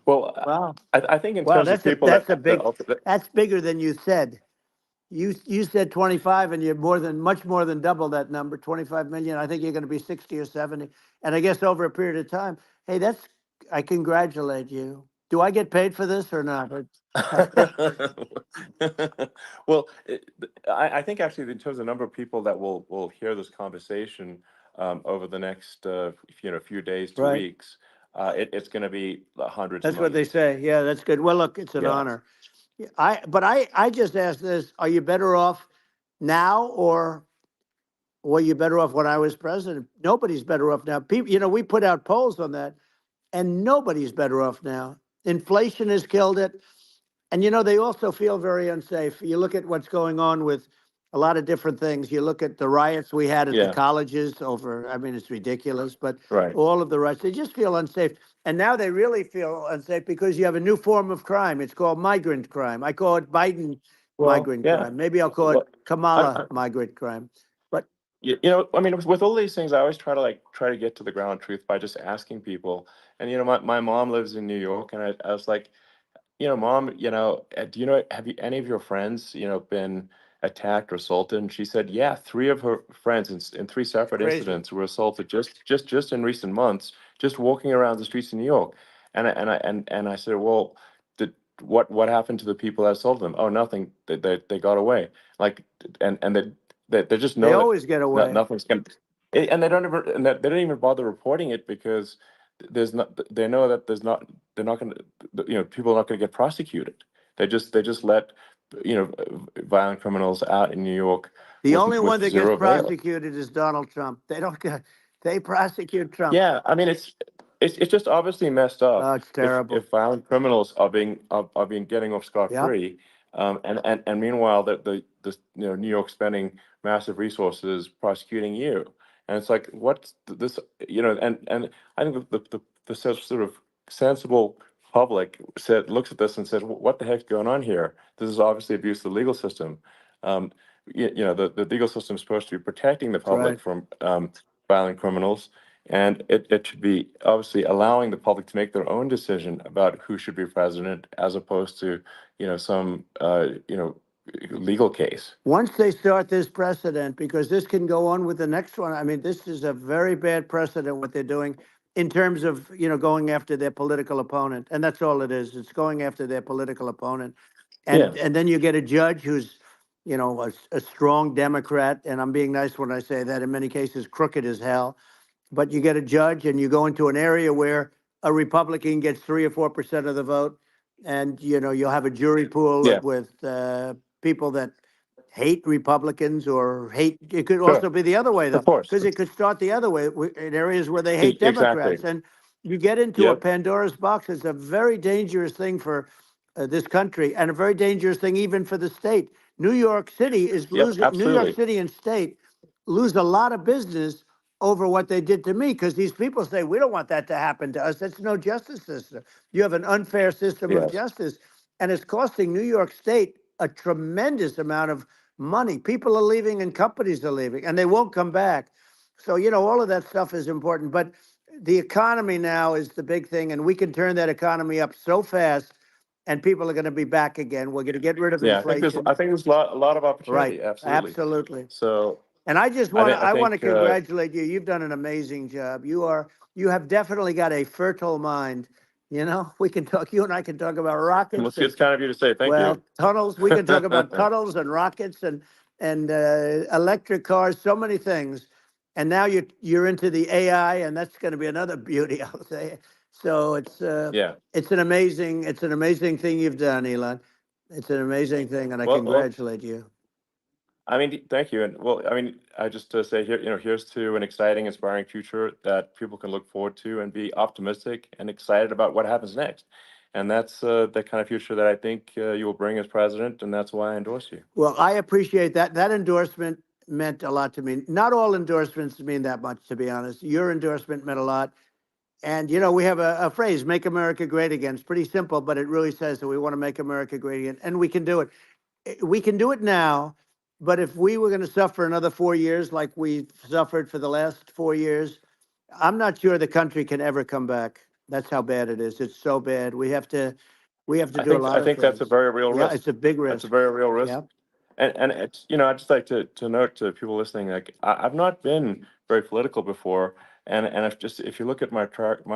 Speaker 3: Well,
Speaker 4: Wow.
Speaker 3: I think in
Speaker 4: Wow,
Speaker 3: terms of people
Speaker 4: that's bigger than you said. You said 25 and you're much more than double that number, 25 million. I think you're going to be 60 or 70. And I guess over a period of time, hey, I congratulate you. Do I get paid for this or not?
Speaker 3: well, I think actually in terms of the number of people that will hear this conversation over the next few days to
Speaker 4: Right.
Speaker 3: weeks, it's going to be hundreds
Speaker 4: That's
Speaker 3: of
Speaker 4: what they
Speaker 3: millions.
Speaker 4: say. Yeah, that's good. Well, look, it's an
Speaker 3: Yeah.
Speaker 4: honor. I just asked this, are you better off now or were you better off when I was president? Nobody's better off now. People, we put out polls on that and nobody's better off now. Inflation has killed it. And they also feel very unsafe. You look at what's going on with a lot of different things. You look at the riots we had at the
Speaker 3: Yeah.
Speaker 4: colleges over, I mean, it's ridiculous, but
Speaker 3: Right.
Speaker 4: all of the riots, they just feel unsafe. And now they really feel unsafe because you have a new form of crime. It's called migrant crime. I call it Biden
Speaker 3: Well,
Speaker 4: migrant
Speaker 3: yeah.
Speaker 4: crime. Maybe I'll call
Speaker 3: Well,
Speaker 4: it Kamala migrant crime. But
Speaker 3: I mean, with all these things, I always try to get to the ground truth by just asking people. And my mom lives in New York, and I was like, Mom, have any of your friends, been attacked or assaulted? And she said, yeah, three of her friends in three separate
Speaker 4: crazy.
Speaker 3: incidents were assaulted just in recent months, just walking around the streets of New York. And I said, well, what happened to the people that assaulted them? Oh, nothing. They got away. Like, and they just know
Speaker 4: They
Speaker 3: that
Speaker 4: always get away.
Speaker 3: nothing's going. And they don't even bother reporting it because they know that they're not going to, people are not going to get prosecuted. They just let violent criminals out in New York
Speaker 4: The
Speaker 3: with
Speaker 4: only one that gets
Speaker 3: zero bail.
Speaker 4: prosecuted is Donald Trump. They prosecute Trump.
Speaker 3: Yeah, I mean it's just obviously messed up
Speaker 4: Oh, it's terrible.
Speaker 3: if violent criminals are being getting off scot
Speaker 4: Yep.
Speaker 3: free, and meanwhile the New York spending massive resources prosecuting you, and it's like what's this and I think the sort of sensible public looks at this and says, what the heck's going on here? This is obviously abuse of the legal system. The legal system is supposed to be protecting the public
Speaker 4: right.
Speaker 3: from violent criminals, and it should be obviously allowing the public to make their own decision about who should be president, as opposed to some legal case.
Speaker 4: Once they start this precedent, because this can go on with the next one. I mean, this is a very bad precedent what they're doing in terms of going after their political opponent, and that's all it is. It's going after their political opponent, and
Speaker 3: Yeah.
Speaker 4: and then you get a judge who's a strong Democrat, and I'm being nice when I say that. In many cases, crooked as hell. but you get a judge and you go into an area where a Republican gets 3 or 4% of the vote, and you'll have a jury pool
Speaker 3: Yeah.
Speaker 4: with people that hate Republicans or hate. It could
Speaker 3: Sure.
Speaker 4: also be the other way, though,
Speaker 3: Of course.
Speaker 4: because it could start the other way in areas where they hate Democrats,
Speaker 3: Exactly.
Speaker 4: and you get into a
Speaker 3: Yep.
Speaker 4: Pandora's box. It's a very dangerous thing for this country, and a very dangerous thing even for the state. New York City is
Speaker 3: Yep.
Speaker 4: losing. New York
Speaker 3: Absolutely.
Speaker 4: City and state lose a lot of business over what they did to me, because these people say, we don't want that to happen to us. That's no justice system. You have an unfair system of
Speaker 3: Yes.
Speaker 4: justice, and it's costing New York State a tremendous amount of money. People are leaving and companies are leaving, and they won't come back. So, all of that stuff is important. But the economy now is the big thing, and we can turn that economy up so fast, and people are going to be back again. We're going to get rid of
Speaker 3: Yeah.
Speaker 4: inflation.
Speaker 3: I think there's a lot of
Speaker 4: Right.
Speaker 3: opportunity. Absolutely.
Speaker 4: Absolutely.
Speaker 3: So
Speaker 4: And I just
Speaker 3: I
Speaker 4: want to,
Speaker 3: think
Speaker 4: I want to congratulate you. You've done an amazing job. You have definitely got a fertile mind. We can talk, you and I can talk about
Speaker 3: well,
Speaker 4: rockets
Speaker 3: see,
Speaker 4: and,
Speaker 3: it's kind of you to say. Thank
Speaker 4: well,
Speaker 3: you.
Speaker 4: tunnels. We can talk about tunnels and rockets and electric cars, so many things. And now you're into the AI, and that's going to be another beauty, I'll say. So
Speaker 3: Yeah.
Speaker 4: it's an amazing thing you've done, Elon. It's an amazing thing, and I
Speaker 3: Well,
Speaker 4: congratulate you.
Speaker 3: I mean, thank you. And well, I mean, I just to say here, here's to an exciting, inspiring future that people can look forward to and be optimistic and excited about what happens next. And that's the kind of future that I think you will bring as president, and that's why I endorse you.
Speaker 4: Well, I appreciate that. That endorsement meant a lot to me. Not all endorsements mean that much, to be honest. Your endorsement meant a lot. And, we have a phrase, make America great again. It's pretty simple, but it really says that we want to make America great again. And we can do it. We can do it now. But if we were going to suffer another 4 years like we've suffered for the last 4 years, I'm not sure the country can ever come back. That's how bad it is. It's so bad. We have to do a lot
Speaker 3: I
Speaker 4: of
Speaker 3: think that's a
Speaker 4: things.
Speaker 3: very real
Speaker 4: Yeah,
Speaker 3: risk.
Speaker 4: it's a big
Speaker 3: That's a
Speaker 4: risk.
Speaker 3: very real risk.
Speaker 4: Yeah.
Speaker 3: And it's, I'd just like to note to people listening, like I've not been very political before, and if you look at my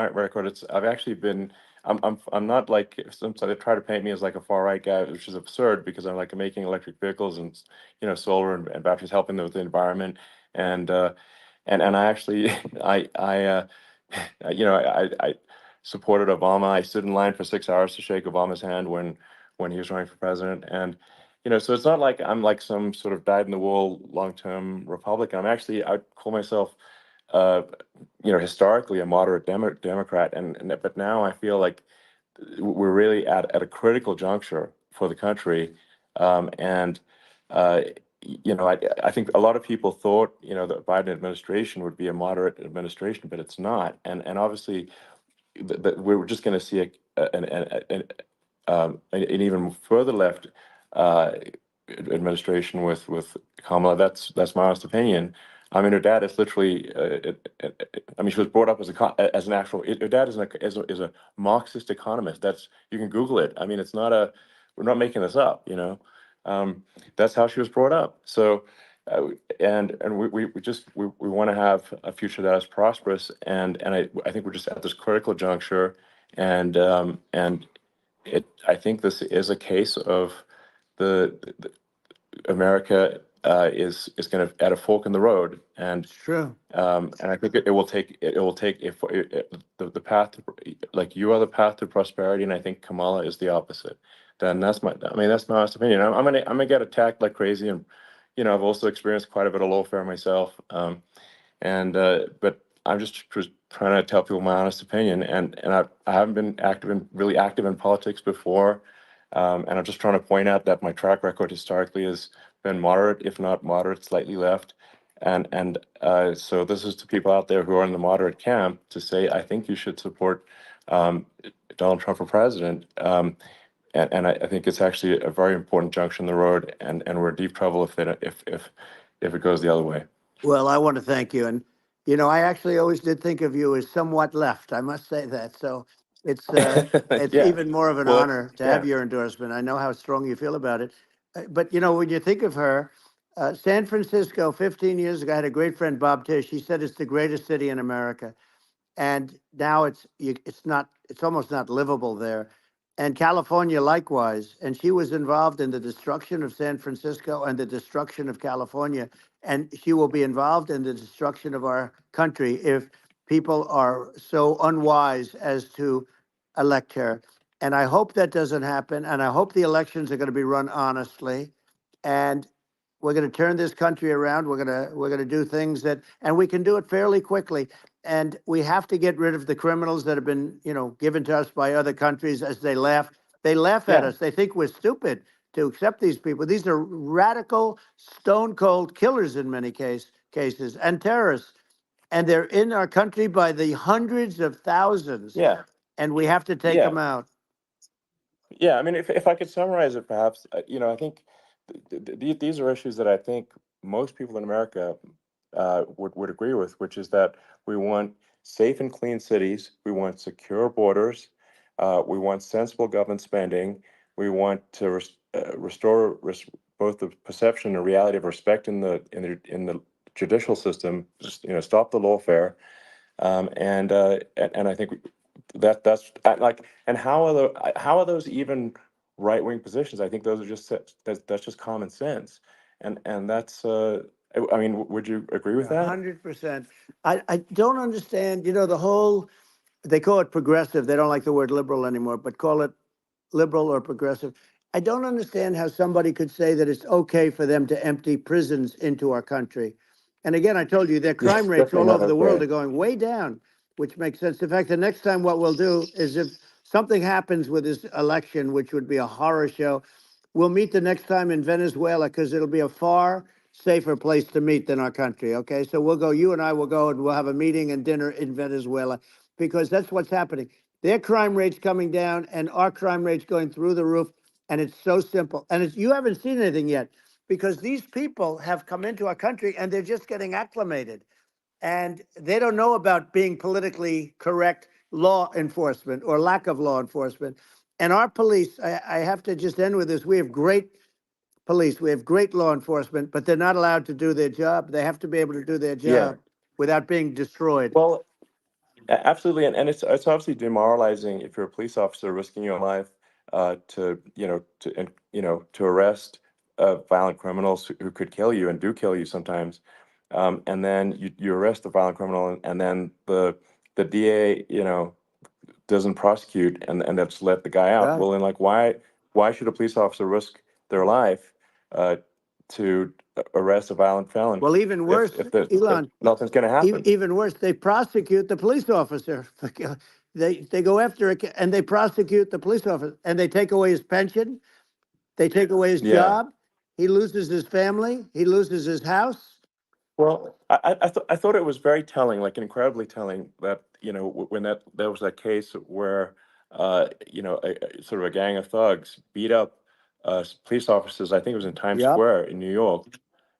Speaker 3: record, I've actually been. I'm not like some they try to paint me as like a far right guy, which is absurd because I'm like making electric vehicles and solar and batteries, helping with the environment, and I actually I supported Obama. I stood in line for 6 hours to shake Obama's hand when he was running for president, and so it's not like I'm like some sort of dyed-in-the-wool long-term Republican. I'd call myself, uh, historically a moderate Democrat, but now I feel like we're really at a critical juncture for the country, and uh, I think a lot of people thought the Biden administration would be a moderate administration, but it's not, and obviously we're just going to see an even further left uh, administration with Kamala. That's my honest opinion. I mean, her dad is literally. I mean, she was brought up as an actual. Her dad is a Marxist economist. You can Google it. I mean, it's not a. We're not making this up. That's how she was brought up. So, and we want to have a future that is prosperous, and I think we're just at this critical juncture, and I think this is a case of the America is kind of at a fork in the road,
Speaker 4: It's true.
Speaker 3: and I think it will take if the path like you are the path to prosperity, and I think Kamala is the opposite. Then that's my honest opinion. I'm gonna get attacked like crazy, and I've also experienced quite a bit of lawfare myself, and but I'm just trying to tell people my honest opinion, and I haven't been really active in politics before, and I'm just trying to point out that my track record historically has been moderate, if not moderate, slightly left. And so this is to people out there who are in the moderate camp to say, I think you should support um, Donald Trump for president. And I think it's actually a very important junction in the road, and we're in deep trouble if it goes the other way.
Speaker 4: Well, I want to thank you. And, I actually always did think of you as somewhat left. I must say that. So it's
Speaker 3: Yeah.
Speaker 4: even more of an
Speaker 3: Well,
Speaker 4: honor to have
Speaker 3: yeah.
Speaker 4: your endorsement. I know how strong you feel about it. But, when you think of her, San Francisco, 15 years ago, I had a great friend, Bob Tish. He said it's the greatest city in America. And now it's almost not livable there. And California likewise. And she was involved in the destruction of San Francisco and the destruction of California. And she will be involved in the destruction of our country if people are so unwise as to elect her. And I hope that doesn't happen. And I hope the elections are going to be run honestly. And we're going to turn this country around. We're going to do things that, and we can do it fairly quickly. And we have to get rid of the criminals that have been, given to us by other countries as they laugh. They laugh at
Speaker 3: Yeah.
Speaker 4: us. They think we're stupid to accept these people. These are radical, stone cold killers in many cases and terrorists. And they're in our country by the hundreds of thousands.
Speaker 3: Yeah.
Speaker 4: And we have to take
Speaker 3: Yeah.
Speaker 4: them out.
Speaker 3: Yeah, I mean, if I could summarize it, perhaps, I think these are issues that I think most people in America would agree with, which is that we want safe and clean cities, we want secure borders, we want sensible government spending, we want to restore both the perception and reality of respect in the judicial system, just stop the lawfare, and I think that's like, and how are those even right wing positions? I think those are just that's just common sense, and that's I mean, would you agree with that?
Speaker 4: 100%. I don't understand, the whole, they call it progressive. They don't like the word liberal anymore, but call it liberal or progressive. I don't understand how somebody could say that it's okay for them to empty prisons into our country. And again, I told you their crime
Speaker 3: Yes,
Speaker 4: rates
Speaker 3: definitely
Speaker 4: all
Speaker 3: not
Speaker 4: over the world
Speaker 3: okay.
Speaker 4: are going way down, which makes sense. In fact, the next time what we'll do is, if something happens with this election, which would be a horror show, we'll meet the next time in Venezuela, because it'll be a far safer place to meet than our country. Okay, so we'll go, you and I will go, and we'll have a meeting and dinner in Venezuela, because that's what's happening. Their crime rate's coming down and our crime rate's going through the roof. And it's so simple. And you haven't seen anything yet, because these people have come into our country and they're just getting acclimated. And they don't know about being politically correct law enforcement or lack of law enforcement. And our police, I have to just end with this. We have great police. We have great law enforcement, but they're not allowed to do their job. They have to be able to do their
Speaker 3: Yeah.
Speaker 4: job without being destroyed.
Speaker 3: Well, absolutely, and it's obviously demoralizing if you're a police officer risking your life to arrest violent criminals who could kill you and do kill you sometimes, and then you arrest the violent criminal, and then the DA doesn't prosecute, and that's let the guy out.
Speaker 4: Yeah.
Speaker 3: Well, then, like, why should a police officer risk their life to arrest a violent felon
Speaker 4: Well, even worse,
Speaker 3: if
Speaker 4: Elon,
Speaker 3: nothing's going to happen?
Speaker 4: even worse, they prosecute the police officer. They go after it and they prosecute the police officer, and they take away his pension. They take away his
Speaker 3: Yeah.
Speaker 4: job. He loses his family. He loses his house.
Speaker 3: Well, I thought it was very telling, like incredibly telling, that when there was that case where sort of a gang of thugs beat up police officers. I think it was in Times
Speaker 4: Yep.
Speaker 3: Square in New York,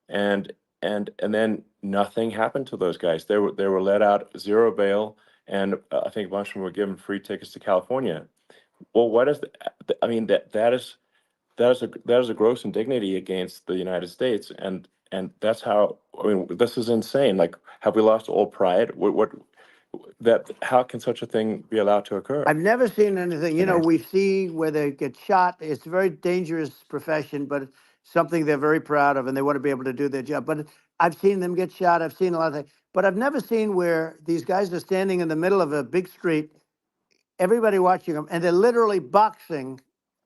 Speaker 3: and and then nothing happened to those guys. They were let out, zero bail, and I think a bunch of them were given free tickets to California. Well, what is I mean, that is a gross indignity against the United States, and that's how, I mean, this is insane. Like, have we lost all pride? What that how can such a thing be allowed to occur?
Speaker 4: I've never seen anything. We see where they get shot. It's a very dangerous profession, but it's something they're very proud of, and they want to be able to do their job. But I've seen them get shot. I've seen a lot of things, but I've never seen where these guys are standing in the middle of a big street, everybody watching them, and they're literally boxing,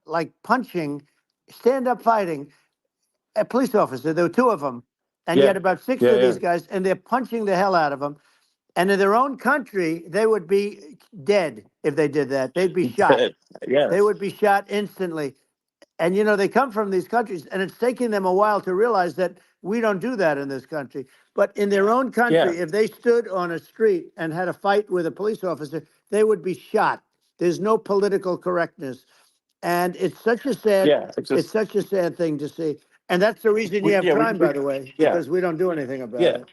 Speaker 4: like punching, stand up fighting a police officer. There were two of them, and you
Speaker 3: Yeah,
Speaker 4: had about six
Speaker 3: yeah,
Speaker 4: of these
Speaker 3: yeah.
Speaker 4: guys, and they're punching the hell out of them. And in their own country, they would be dead if they did that. They'd be shot.
Speaker 3: Yes.
Speaker 4: They would be shot instantly. And they come from these countries, and it's taking them a while to realize that we don't do that in this country. But in their own country,
Speaker 3: Yeah.
Speaker 4: if they stood on a street and had a fight with a police officer, they would be shot. There's no political correctness. And it's such a sad,
Speaker 3: Yeah, it's
Speaker 4: it's
Speaker 3: just
Speaker 4: such a sad thing to see. And that's the reason you have crime, by the way,
Speaker 3: yeah,
Speaker 4: because we don't do anything about
Speaker 3: yeah.
Speaker 4: it.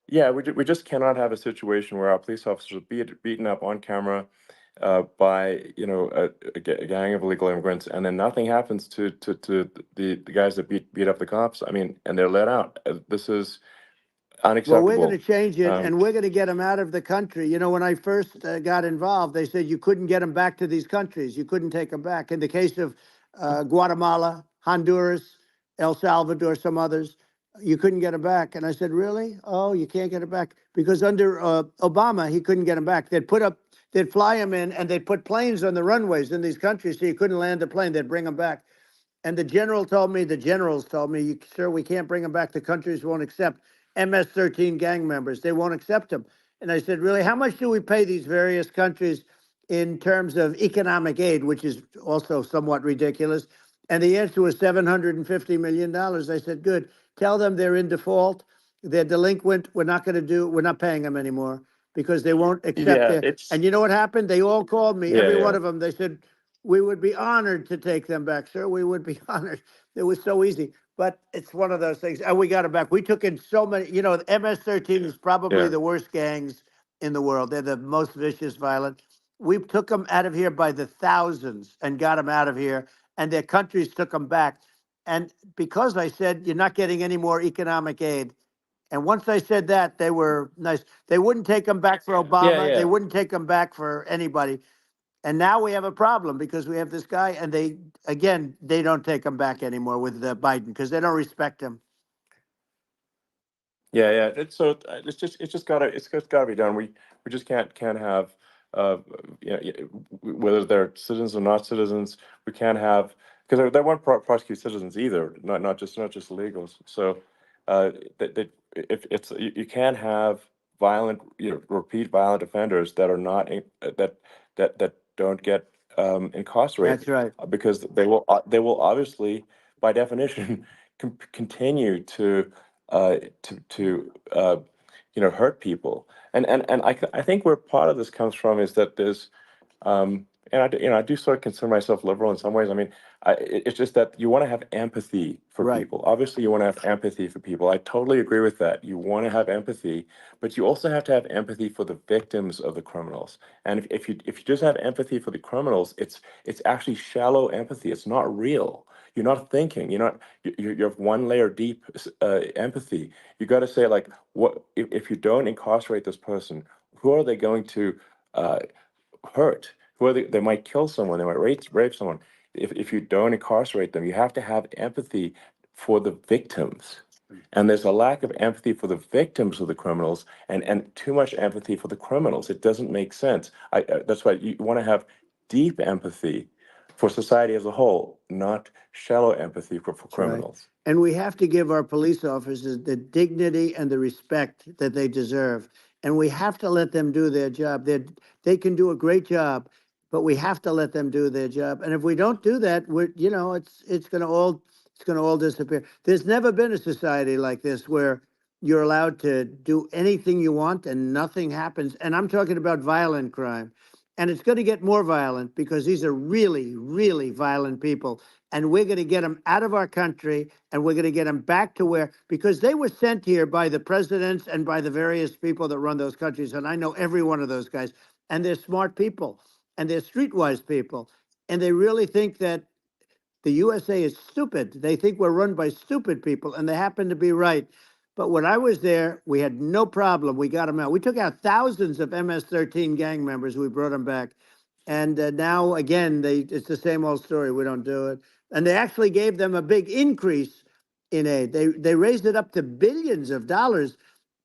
Speaker 3: Yeah, we just cannot have a situation where our police officers are beaten up on camera by a gang of illegal immigrants, and then nothing happens to the guys that beat up the cops. I mean, and they're let out. This is
Speaker 4: Well, we're going to
Speaker 3: unacceptable.
Speaker 4: change it,
Speaker 3: Um,
Speaker 4: and we're going to get them out of the country. When I first got involved, they said you couldn't get them back to these countries. You couldn't take them back. In the case of Guatemala, Honduras, El Salvador, some others, You couldn't get them back. And I said, really? Oh, you can't get it back? Because under Obama, he couldn't get them back. They'd fly them in, and they'd put planes on the runways in these countries so you couldn't land a plane. They'd bring them back. And the generals told me, sir, we can't bring them back. The countries won't accept MS-13 gang members. They won't accept them. And I said, really, how much do we pay these various countries in terms of economic aid, which is also somewhat ridiculous? And the answer was $750 million. I said, good. Tell them they're in default. They're delinquent. We're not paying them anymore because they won't accept
Speaker 3: Yeah,
Speaker 4: it.
Speaker 3: it's
Speaker 4: And you know what happened? They all called me,
Speaker 3: yeah,
Speaker 4: every
Speaker 3: yeah,
Speaker 4: one of them. They said, we would be honored to take them back, sir. We would be honored. It was so easy. But it's one of those things. And we got it back. We took in so many, the MS-13 is probably
Speaker 3: yeah.
Speaker 4: the worst gangs in the world. They're the most vicious, violent. We took them out of here by the thousands and got them out of here. And their countries took them back. And because I said, you're not getting any more economic aid. And once I said that, they were nice. They wouldn't take them back for
Speaker 3: Yeah,
Speaker 4: Obama. They
Speaker 3: yeah.
Speaker 4: wouldn't take them back for anybody. And now we have a problem because we have this guy, and they don't take him back anymore with Biden because they don't respect him.
Speaker 3: Yeah, yeah. It's just gotta be done. We just can't have uh whether they're citizens or not citizens. We can't have, because they won't prosecute citizens either, not just illegals. So that if it's you can't have violent, repeat violent offenders that are not that don't get
Speaker 4: That's
Speaker 3: incarcerated,
Speaker 4: right.
Speaker 3: because they will obviously, by definition, continue to hurt people. And I think where part of this comes from is that there's and I do sort of consider myself liberal in some ways. I mean, it's just that you want to have empathy for
Speaker 4: Right.
Speaker 3: people. Obviously, you want to have empathy for people. I totally agree with that. You want to have empathy, but you also have to have empathy for the victims of the criminals. And if you just have empathy for the criminals, it's actually shallow empathy. It's not real. You're not thinking. You have one layer deep empathy. You got to say, like, what if you don't incarcerate this person? Who are they going to uh, hurt? Who are they might kill someone. They might rape someone. If you don't incarcerate them, you have to have empathy for the victims. And there's a lack of empathy for the victims of the criminals, and too much empathy for the criminals. It doesn't make sense. That's why you want to have deep empathy for society as a whole, not shallow empathy for
Speaker 4: That's right.
Speaker 3: criminals.
Speaker 4: And we have to give our police officers the dignity and the respect that they deserve. And we have to let them do their job. They can do a great job, but we have to let them do their job. And if we don't do that, it's going to all disappear. There's never been a society like this where you're allowed to do anything you want and nothing happens. And I'm talking about violent crime. And it's going to get more violent because these are really, really violent people. And we're going to get them out of our country, and we're going to get them back to because they were sent here by the presidents and by the various people that run those countries. And I know every one of those guys. And they're smart people, and they're streetwise people. And they really think that the USA is stupid. They think we're run by stupid people, and they happen to be right. But when I was there, we had no problem. We got them out. We took out thousands of MS-13 gang members. We brought them back. And now, again, it's the same old story. We don't do it. And they actually gave them a big increase in aid. They raised it up to billions of dollars,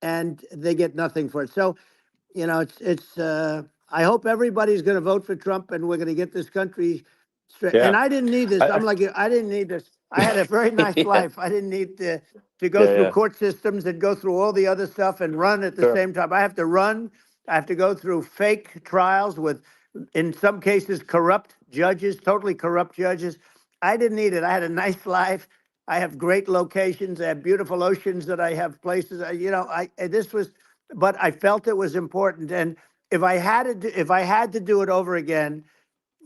Speaker 4: and they get nothing for it. So I hope everybody's going to vote for Trump, and we're going to get this country straight. And
Speaker 3: Yeah.
Speaker 4: I didn't need this.
Speaker 3: I,
Speaker 4: I'm like you. I didn't need this. I had a very nice
Speaker 3: yeah,
Speaker 4: life. I didn't need to go
Speaker 3: yeah,
Speaker 4: through
Speaker 3: yeah.
Speaker 4: court systems and go through all the other stuff and run at the
Speaker 3: Sure.
Speaker 4: same time. I have to run. I have to go through fake trials with, in some cases, corrupt judges, totally corrupt judges. I didn't need it. I had a nice life. I have great locations. I have beautiful oceans that I have places. But I felt it was important. And if I had to do it over again,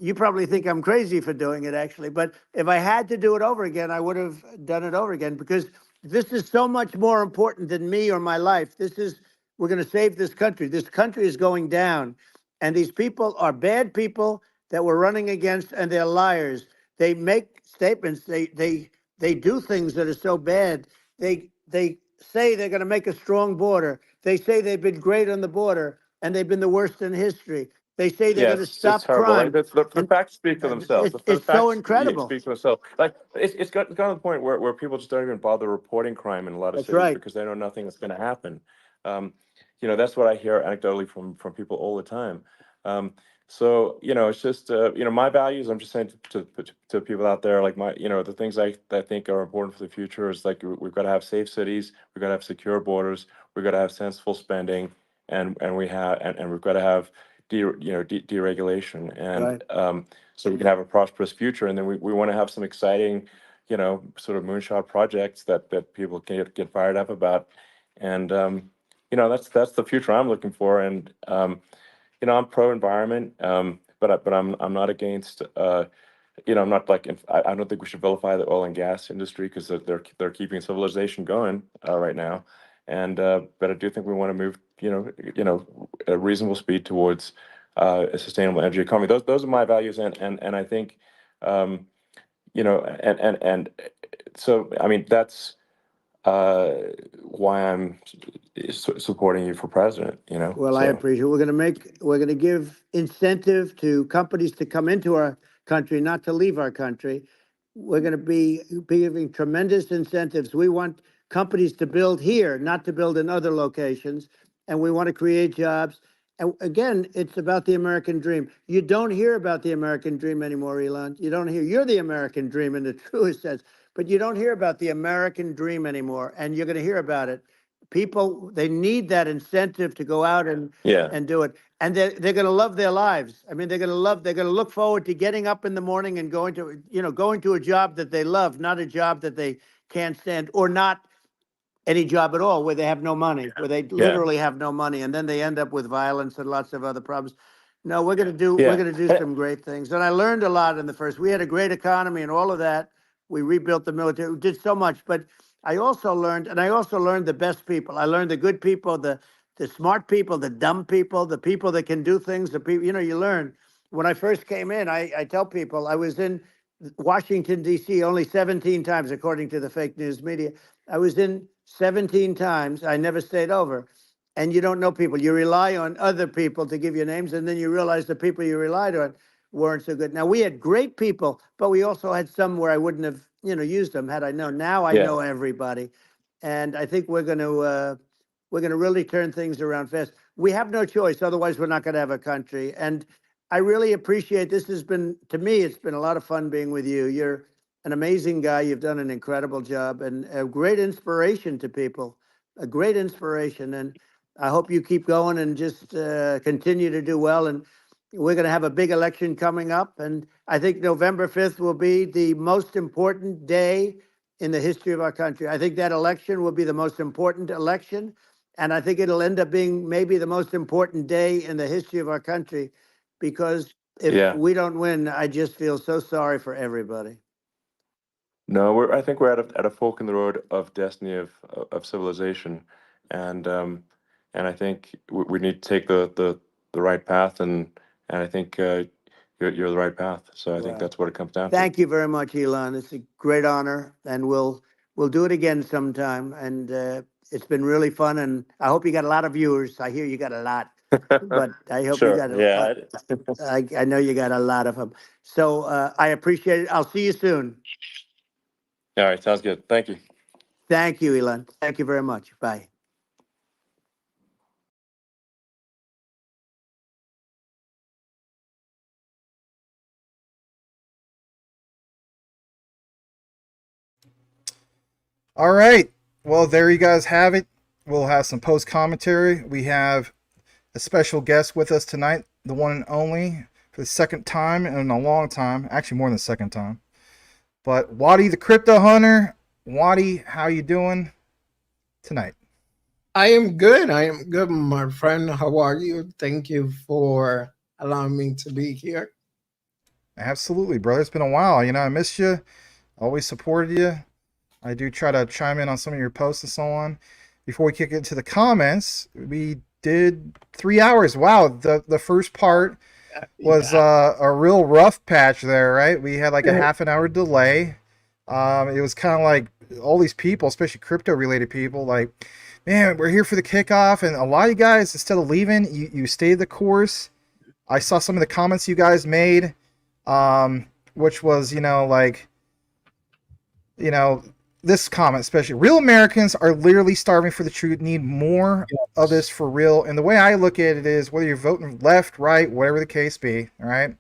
Speaker 4: you probably think I'm crazy for doing it, actually. But if I had to do it over again, I would have done it over again because this is so much more important than me or my life. We're going to save this country. This country is going down. And these people are bad people that we're running against, and they're liars. They make statements. They do things that are so bad. They say they're going to make a strong border. They say they've been great on the border, and they've been the worst in history. They say they're
Speaker 3: Yeah,
Speaker 4: going to
Speaker 3: it's
Speaker 4: stop
Speaker 3: horrible. Like
Speaker 4: crime.
Speaker 3: the
Speaker 4: And
Speaker 3: facts speak for themselves. The
Speaker 4: it's so
Speaker 3: facts
Speaker 4: incredible.
Speaker 3: speak for themselves. Like it's gotten to the point where people just don't even bother reporting crime in a lot of
Speaker 4: That's
Speaker 3: cities
Speaker 4: right.
Speaker 3: because they know nothing is going to happen. Um, that's what I hear anecdotally from people all the time. So it's just my values. I'm just saying to people out there, like the things I think are important for the future is like we've got to have safe cities, we've got to have secure borders, we've got to have sensible spending, and we've got to have deregulation, and
Speaker 4: Right.
Speaker 3: so we can have a prosperous future. And then we want to have some exciting, sort of moonshot projects that people can get fired up about. And that's the future I'm looking for. And I'm pro environment, but I'm not against. I'm not like I don't think we should vilify the oil and gas industry because they're keeping civilization going right now. And but I do think we want to move at a reasonable speed towards a sustainable energy economy. Those are my values, and I think and so I mean that's uh, why I'm supporting you for president.
Speaker 4: Well, I
Speaker 3: So
Speaker 4: appreciate it. We're going to give incentive to companies to come into our country, not to leave our country. We're going to be giving tremendous incentives. We want companies to build here, not to build in other locations. And we want to create jobs. And again, it's about the American dream. You don't hear about the American dream anymore, Elon. You don't hear. You're the American dream in the truest sense, but you don't hear about the American dream anymore. And you're going to hear about it. People, they need that incentive to go out
Speaker 3: yeah,
Speaker 4: and do it. And they're going to love their lives. I mean, they're going to look forward to getting up in the morning and going to a job that they love, not a job that they can't stand, or not any job at all where they have no money, where they
Speaker 3: yeah,
Speaker 4: literally have no money, and then they end up with violence and lots of other problems. No, we're
Speaker 3: yeah.
Speaker 4: going to do some great things. And I learned a lot in the first. We had a great economy and all of that. We rebuilt the military. We did so much, but I also learned the best people. I learned the good people, the smart people, the dumb people, the people that can do things. The people, you learn. When I first came in, I tell people I was in Washington D.C. only 17 times, according to the fake news media. I was in 17 times. I never stayed over. And you don't know people. You rely on other people to give you names, and then you realize the people you relied on weren't so good. Now, we had great people, but we also had some where I wouldn't have, used them had I known. Now I
Speaker 3: Yeah.
Speaker 4: know everybody. And I think we're going to really turn things around fast. We have no choice. Otherwise, we're not going to have a country. And I really appreciate this. To me, it's been a lot of fun being with you. You're an amazing guy. You've done an incredible job and a great inspiration to people, a great inspiration. And I hope you keep going and just continue to do well. And we're going to have a big election coming up. And I think November 5th will be the most important day in the history of our country. I think that election will be the most important election. And I think it'll end up being maybe the most important day in the history of our country, because if
Speaker 3: Yeah.
Speaker 4: we don't win, I just feel so sorry for everybody.
Speaker 3: No, I think we're at a fork in the road of destiny of civilization, and I think we need to take the right path, and I think you're the right path. So I think
Speaker 4: Well,
Speaker 3: that's what it comes down to.
Speaker 4: thank you very much, Elon. It's a great honor, and we'll do it again sometime. And it's been really fun, and I hope you got a lot of viewers. I hear you got a lot, but I hope you
Speaker 3: Sure.
Speaker 4: got
Speaker 3: Yeah.
Speaker 4: I know you got a lot of them. So I appreciate it. I'll see you soon.
Speaker 3: All right. Sounds good. Thank you.
Speaker 4: Thank you, Elon. Thank you very much. Bye.
Speaker 1: All right. Well, there you guys have it. We'll have some post commentary. We have a special guest with us tonight, the one and only, for the second time in a long time. Actually, more than the second time. But Wadi, the crypto hunter. Wadi, how you doing tonight?
Speaker 5: I am good. I am good, my friend. How are you? Thank you for allowing me to be here.
Speaker 1: Absolutely, brother. It's been a while. I missed you. Always supported you. I do try to chime in on some of your posts and so on. Before we kick into the comments, we did 3 hours. Wow, the first part was a real rough patch there, right? We had like a half an hour delay. It was kind of like all these people, especially crypto related people, like, man, we're here for the kickoff, and a lot of you guys, instead of leaving, you stayed the course. I saw some of the comments you guys made, which was, like, you know, this comment especially. Real Americans are literally starving for the truth, need more of this for real. And the way I look at it is whether you're voting left, right, whatever the case be, all right?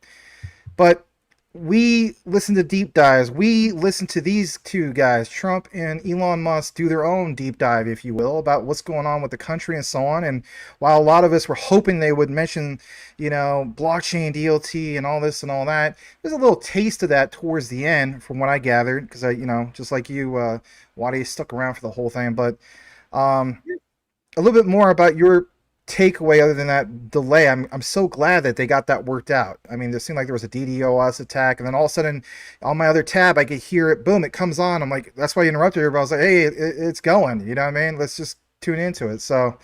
Speaker 1: But we listen to deep dives. We listen to these two guys, Trump and Elon Musk, do their own deep dive, if you will, about what's going on with the country and so on. And while a lot of us were hoping they would mention, blockchain, DLT, and all this and all that, there's a little taste of that towards the end, from what I gathered, because just like you, Wadi, stuck around for the whole thing. But a little bit more about your takeaway other than that delay. I'm so glad that they got that worked out. I mean, there seemed like there was a DDoS attack, and then all of a sudden on my other tab I could hear it, boom, it comes on. I'm like, that's why you interrupted her, but I was like, hey, it's going, you know what I mean? Let's just tune into it. So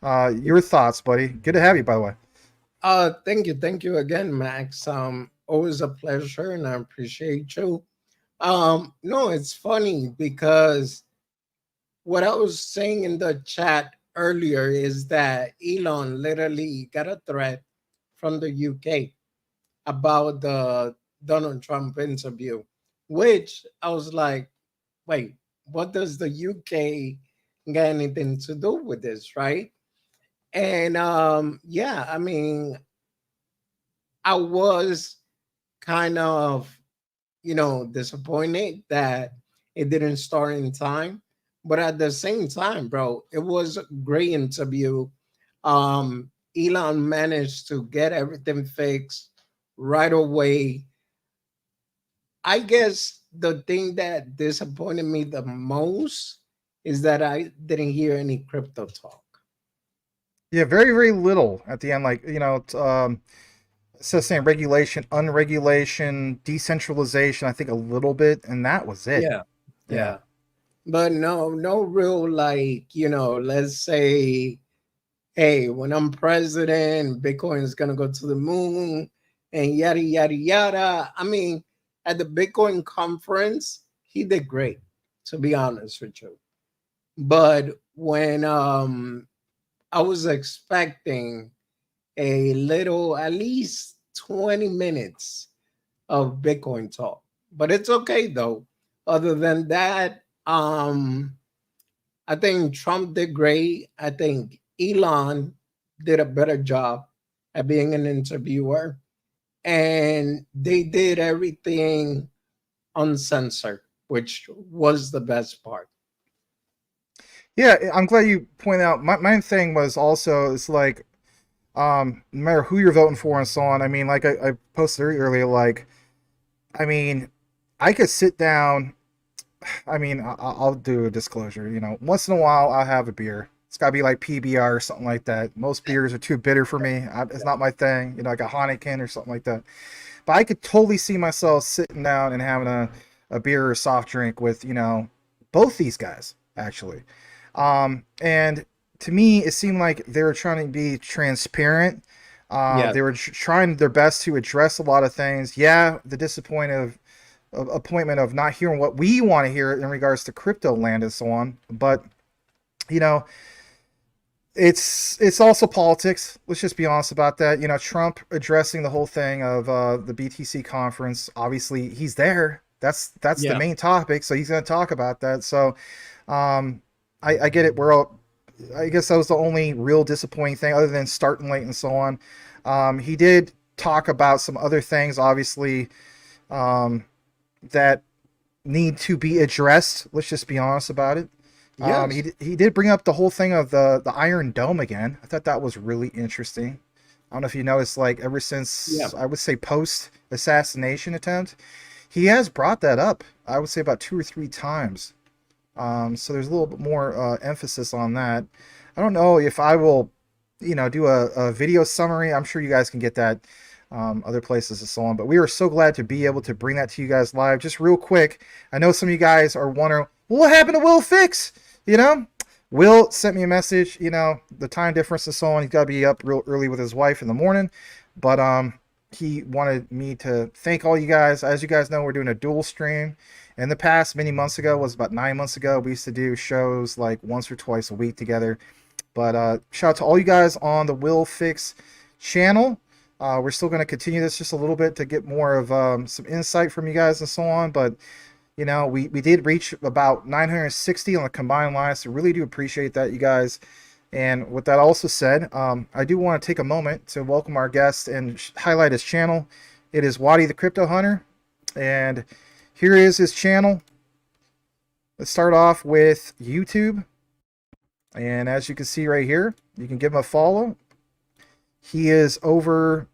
Speaker 1: your thoughts, buddy? Good to have you, by the way.
Speaker 5: Thank you again, Max. Always a pleasure, and I appreciate you. No, it's funny because what I was saying in the chat earlier is that Elon literally got a threat from the UK about the Donald Trump interview, which I was like, wait, what does the UK got anything to do with this, right? And yeah, I mean, I was kind of, disappointed that it didn't start in time. But at the same time, bro, it was a great interview. Elon managed to get everything fixed right away. I guess the thing that disappointed me the most is that I didn't hear any crypto talk.
Speaker 1: Yeah, very, very little at the end. Like, it says saying regulation, unregulation, decentralization, I think a little bit, and that was it.
Speaker 5: Yeah. But no real, like, let's say, hey, when I'm president, Bitcoin is going to go to the moon and yada, yada, yada. I mean, at the Bitcoin conference, he did great, to be honest with you. But when I was expecting a little, at least 20 minutes of Bitcoin talk. But it's okay, though. Other than that, I think Trump did great. I think Elon did a better job at being an interviewer. And they did everything uncensored, which was the best part.
Speaker 1: Yeah, I'm glad you point out. My thing was also, it's like, no matter who you're voting for and so on. I mean, like I posted earlier, like, I mean, I could sit down. I mean, I'll do a disclosure. Once in a while, I'll have a beer. It's got to be like PBR or something like that. Most beers are too bitter for me. It's not my thing. Like a Heineken or something like that. But I could totally see myself sitting down and having a beer or a soft drink with, both these guys, actually. And to me, it seemed like they were trying to be transparent. They were trying their best to address a lot of things. Yeah, the disappointment of not hearing what we want to hear in regards to crypto land and so on. But, it's also politics. Let's just be honest about that. Trump addressing the whole thing of the BTC conference. Obviously, he's there. That's the main topic. So he's going to talk about that. So I get it. I guess that was the only real disappointing thing other than starting late and so on. He did talk about some other things, obviously, that need to be addressed. Let's just be honest about it. Yes. He did bring up the whole thing of the Iron Dome again. I thought that was really interesting. I don't know if you noticed, like, ever since, I would say, post-assassination attempt, he has brought that up, I would say, about 2 or 3 times. So there's a little bit more emphasis on that. I don't know if I will, do a video summary. I'm sure you guys can get that other places and so on. But we are so glad to be able to bring that to you guys live. Just real quick, I know some of you guys are wondering, well, what happened to Will Fix? Will sent me a message, the time difference and so on. He's got to be up real early with his wife in the morning. But he wanted me to thank all you guys. As you guys know, we're doing a dual stream. In the past, many months ago, was about 9 months ago, we used to do shows like once or twice a week together. But shout out to all you guys on the Will Fix channel. We're still going to continue this just a little bit to get more of some insight from you guys and so on. But, you know, we did reach about 960 on the combined line, so really do appreciate that, you guys. And with that also said, I do want to take a moment to welcome our guest and highlight his channel. It is Wadi the Crypto Hunter, and here is his channel. Let's start off with YouTube, and as you can see right here, you can give him a follow. He is over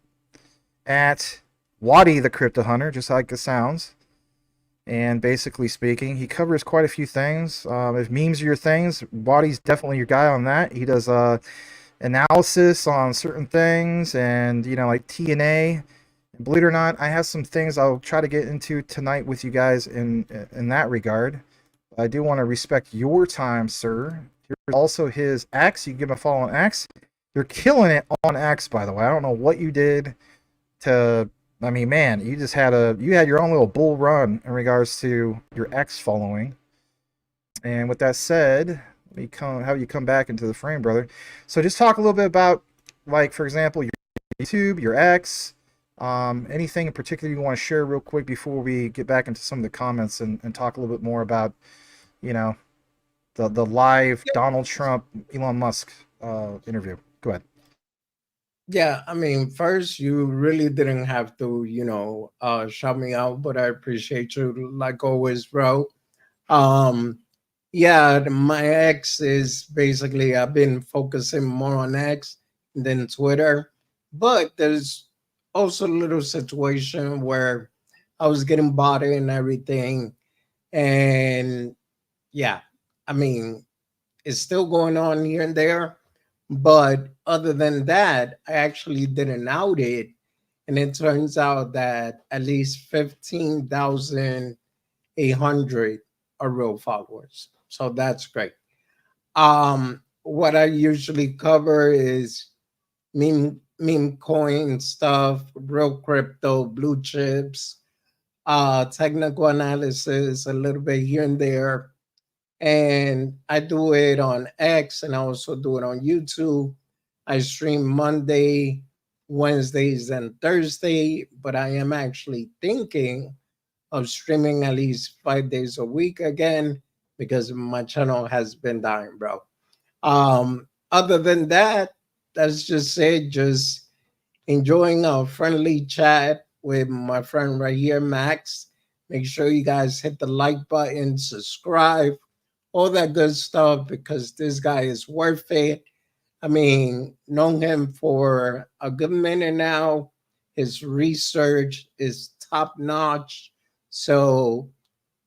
Speaker 1: at Wadi the Crypto Hunter, just like it sounds. And basically speaking, he covers quite a few things. If memes are your things, Wadi's definitely your guy on that. He does analysis on certain things, and you know, like TNA. Believe it or not, I have some things I'll try to get into tonight with you guys in that regard. I do want to respect your time, sir. Here's also his X. You can give him a follow on X. You're killing it on X, by the way. I don't know what you did to. I mean, man, you had your own little bull run in regards to your X following. And with that said, let me have you come back into the frame, brother. So just talk a little bit about, like, for example, your YouTube, your X, anything in particular you want to share real quick before we get back into some of the comments and talk a little bit more about, you know, the live Donald Trump, Elon Musk interview. Go ahead.
Speaker 5: Yeah, I mean, first, you really didn't have to, shout me out, but I appreciate you like always, bro. Yeah, my X is basically, I've been focusing more on X than Twitter, but there's also a little situation where I was getting bought and everything. And yeah, I mean, it's still going on here and there. But other than that, I actually did an audit, and it turns out that at least 15,800 are real followers. So that's great. What I usually cover is meme coin stuff, real crypto, blue chips, technical analysis, a little bit here and there. And I do it on X, and I also do it on YouTube. I stream Monday, Wednesdays, and Thursday, but I am actually thinking of streaming at least 5 days a week again because my channel has been dying, bro. Other than that, that's just it. Just enjoying a friendly chat with my friend right here, Max. Make sure you guys hit the like button, subscribe, all that good stuff, because this guy is worth it. I mean, known him for a good minute now. His research is top notch. So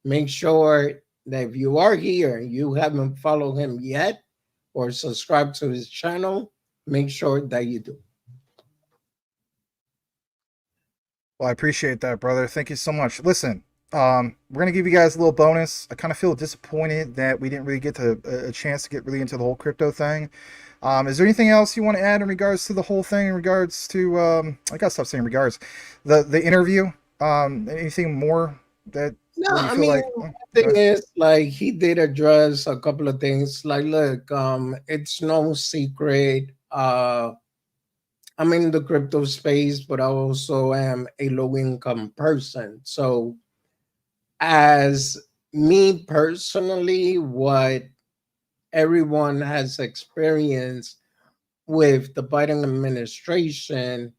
Speaker 5: make sure that if you are here and you haven't followed him yet or subscribed to his channel, make sure that you do.
Speaker 1: Well, I appreciate that, brother. Thank you so much. Listen, we're gonna give you guys a little bonus. I kind of feel disappointed that we didn't really get a chance to get really into the whole crypto thing. Is there anything else you want to add in regards to the whole thing? In regards to, I gotta stop saying regards. The interview. Anything more that
Speaker 5: No,
Speaker 1: where you
Speaker 5: I
Speaker 1: feel
Speaker 5: mean,
Speaker 1: like?
Speaker 5: the thing is, like, he did address a couple of things. Like, look, it's no secret. I'm in the crypto space, but I also am a low income person. So, as me personally, what everyone has experienced with the Biden administration,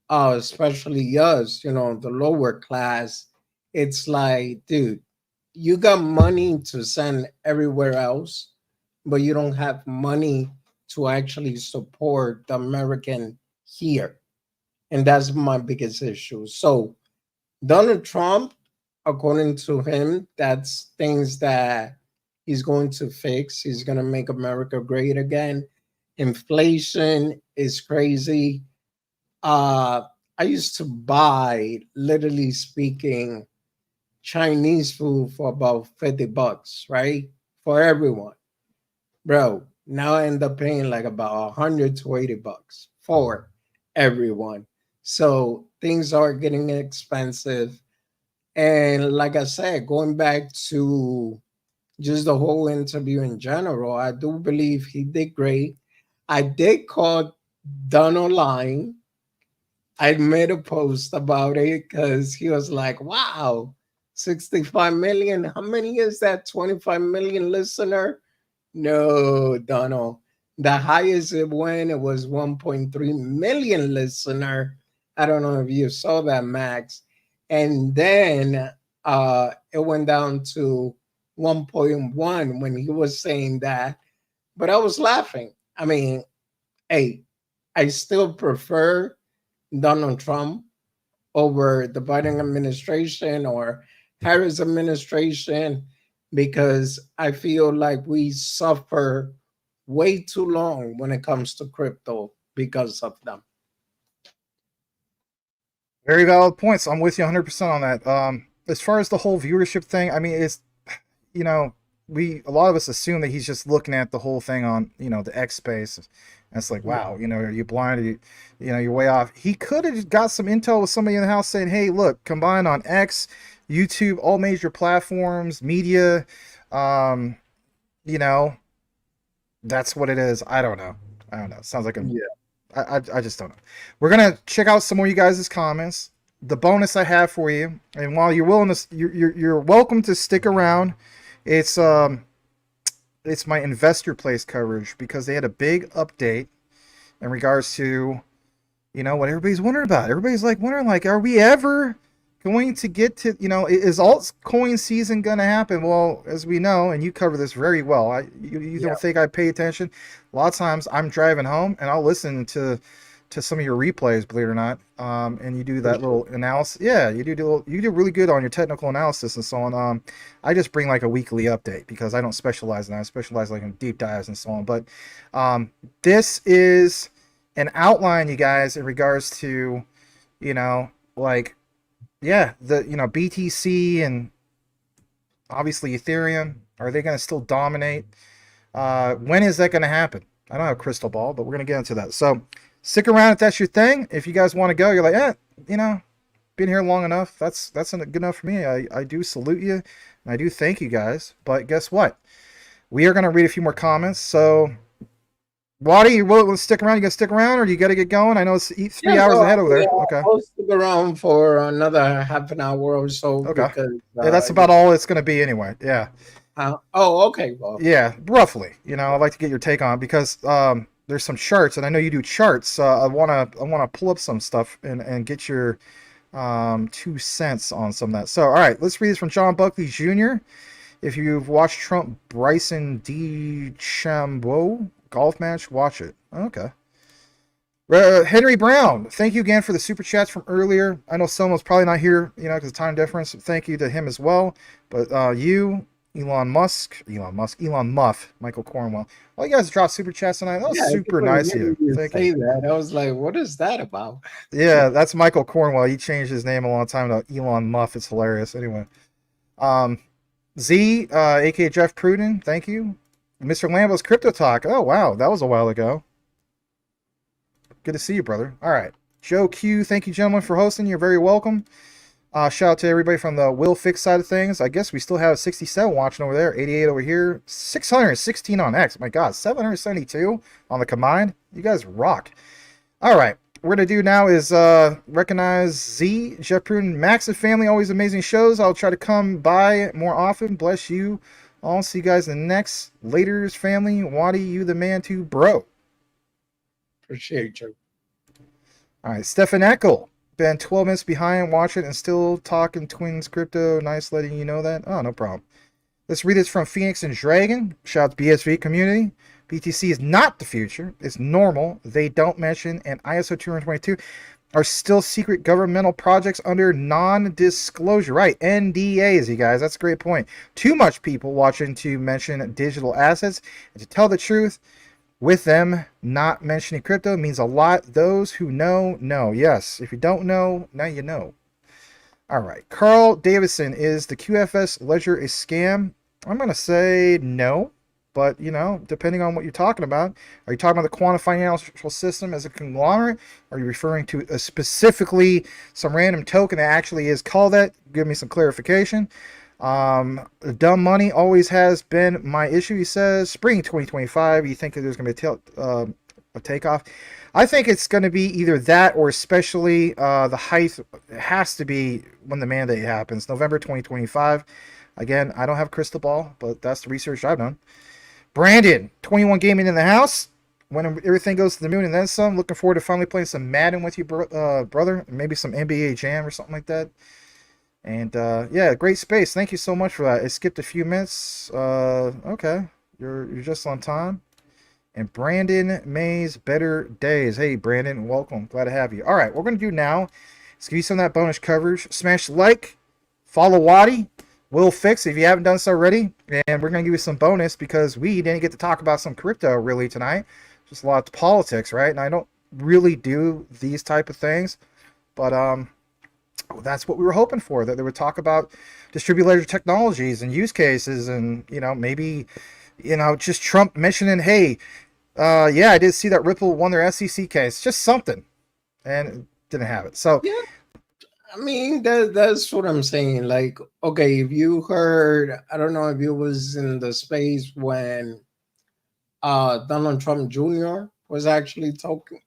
Speaker 5: especially us, the lower class, it's like, dude, you got money to send everywhere else, but you don't have money to actually support the American here. And that's my biggest issue. So, Donald Trump, according to him, that's things that he's going to fix. He's going to make America great again. Inflation is crazy. Uh, I used to buy, literally speaking, Chinese food for about $50, right? For everyone. Bro, now I end up paying like about $100 to $80 for everyone. So things are getting expensive. And like I said, going back to just the whole interview in general, I do believe he did great. I did call Donald lying. I made a post about it because he was like, wow, 65 million. How many is that? 25 million listener? No, Donald. The highest it went, it was 1.3 million listener. I don't know if you saw that, Max. And then it went down to 1.1 when he was saying that. But I was laughing. I mean, hey, I still prefer Donald Trump over the Biden administration or Harris administration because I feel like we suffer way too long when it comes to crypto because of them.
Speaker 1: Very valid points. I'm with you 100% on that. As far as the whole viewership thing, I mean, it's, you know, a lot of us assume that he's just looking at the whole thing on, the X space. And it's like, wow, are you blind? You're way off. He could have got some intel with somebody in the house saying, hey, look, combined on X, YouTube, all major platforms, media, that's what it is. I don't know. Sounds like I just don't know. We're gonna check out some more of you guys' comments. The bonus I have for you, and while you're willing to, you're welcome to stick around. It's my investor place coverage because they had a big update in regards to, what everybody's wondering about. Everybody's wondering, are we ever going to get to, is altcoin season going to happen? Well, as we know, and you cover this very well, you don't think I pay attention. A lot of times I'm driving home and I'll listen to some of your replays, believe it or not, and you do that little analysis. Yeah, you do really good on your technical analysis and so on. I just bring a weekly update because I don't specialize in that. I specialize in deep dives and so on. But this is an outline, you guys, in regards to, the BTC and obviously Ethereum. Are they going to still dominate? When is that going to happen? I don't have a crystal ball, but we're going to get into that. So stick around if that's your thing. If you guys want to go, you're like, been here long enough. That's good enough for me. I do salute you, and I do thank you guys. But guess what? We are going to read a few more comments. So, Wadi, you will stick around? You going to stick around, or you got to get going? I know it's 3 hours ahead over there. Okay.
Speaker 5: I'll stick around for another half an hour or so.
Speaker 1: Okay.
Speaker 5: Because,
Speaker 1: that's about all it's going to be anyway. Yeah.
Speaker 5: Okay. Well.
Speaker 1: Yeah, roughly. I'd like to get your take on it because there's some charts, and I know you do charts. I wanna pull up some stuff and get your 2 cents on some of that. So, all right, let's read this from John Buckley Jr. If you've watched Trump Bryson DeChambeau golf match, watch it. Okay. Henry Brown, thank you again for the super chats from earlier. I know someone's probably not here, because of time difference. Thank you to him as well. But you, Elon Musk, Michael Cornwell. All you guys dropped super chats tonight. That was super nice of you. Thank you.
Speaker 5: That. I was like, what is that about?
Speaker 1: Yeah, that's Michael Cornwell. He changed his name a long time to Elon Muff. It's hilarious. Anyway. Z, aka Jeff Pruden, thank you. Mr. Lambo's Crypto Talk. Oh, wow. That was a while ago. Good to see you, brother. All right. Joe Q, thank you, gentlemen, for hosting. You're very welcome. Shout out to everybody from the Will Fix side of things. I guess we still have 67 watching over there, 88 over here, 616 on X. My God, 772 on the combined. You guys rock. All right, what we're going to do now is recognize Z, Jeff Pruden, Max and family, always amazing shows. I'll try to come by more often. Bless you. I'll see you guys in the next. Later's family. Wadi, you the man too, bro.
Speaker 5: Appreciate you.
Speaker 1: All right, Stefan Eckel. Been 12 minutes behind, watching and still talking Twins crypto. Nice letting you know that. Oh, no problem. Let's read this from Phoenix and Dragon. Shout out to BSV community. BTC is not the future. It's normal. They don't mention, and ISO 222 are still secret governmental projects under non-disclosure. Right, NDAs, you guys. That's a great point. Too much people watching to mention digital assets. And to tell the truth, with them not mentioning crypto means a lot. Those who know. Yes, if you don't know, now you know. All right. Carl Davison, is the QFS ledger a scam? I'm going to say no, but, depending on what you're talking about. Are you talking about the quantum financial system as a conglomerate? Are you referring to specifically some random token that actually is called that? Give me some clarification. Dumb money always has been my issue. He says spring 2025. You think that there's going to be a takeoff. I think it's going to be either that or especially the height has to be when the mandate happens, November 2025. Again, I don't have a crystal ball, but that's the research I've done. Brandon, 21 Gaming in the house. When everything goes to the moon and then some. Looking forward to finally playing some Madden with you, brother. Maybe some NBA Jam or something like that. And yeah, great space. Thank you so much for that. It skipped a few minutes. Okay, you're just on time. And Brandon Mays, Better Days. Hey, Brandon, welcome. Glad to have you. All right, what we're going to do now is give you some of that bonus coverage. Smash like, follow Wadi, Will Fix if you haven't done so already. And we're going to give you some bonus because we didn't get to talk about some crypto really tonight. Just a lot of politics, right? And I don't really do these type of things. But that's what we were hoping for, that they would talk about distributed ledger technologies and use cases and, maybe, just Trump mentioning, hey, yeah, I did see that Ripple won their SEC case. Just something. And didn't have it. So,
Speaker 5: yeah, I mean, that's what I'm saying. Like, okay, if you heard, I don't know if you was in the space when Donald Trump Jr. was actually talking.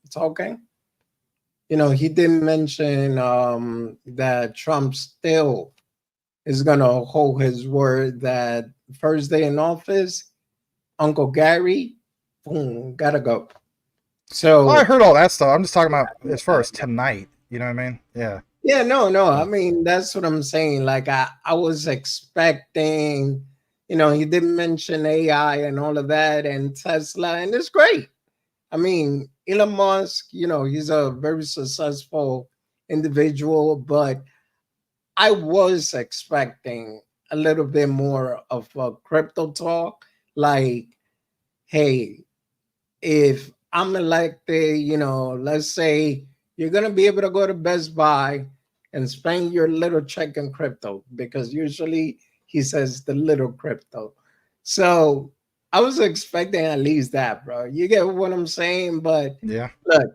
Speaker 5: He did mention that Trump still is going to hold his word that first day in office, Uncle Gary, boom, gotta go. So
Speaker 1: I heard all that stuff. I'm just talking about as far as tonight. You know what I mean? Yeah.
Speaker 5: Yeah, no. I mean, that's what I'm saying. Like, I was expecting, he didn't mention AI and all of that and Tesla, and it's great. I mean, Elon Musk, he's a very successful individual, but I was expecting a little bit more of a crypto talk. Like, hey, if I'm elected, let's say you're going to be able to go to Best Buy and spend your little check in crypto, because usually he says the little crypto. So I was expecting at least that, bro. You get what I'm saying? But
Speaker 1: yeah,
Speaker 5: look,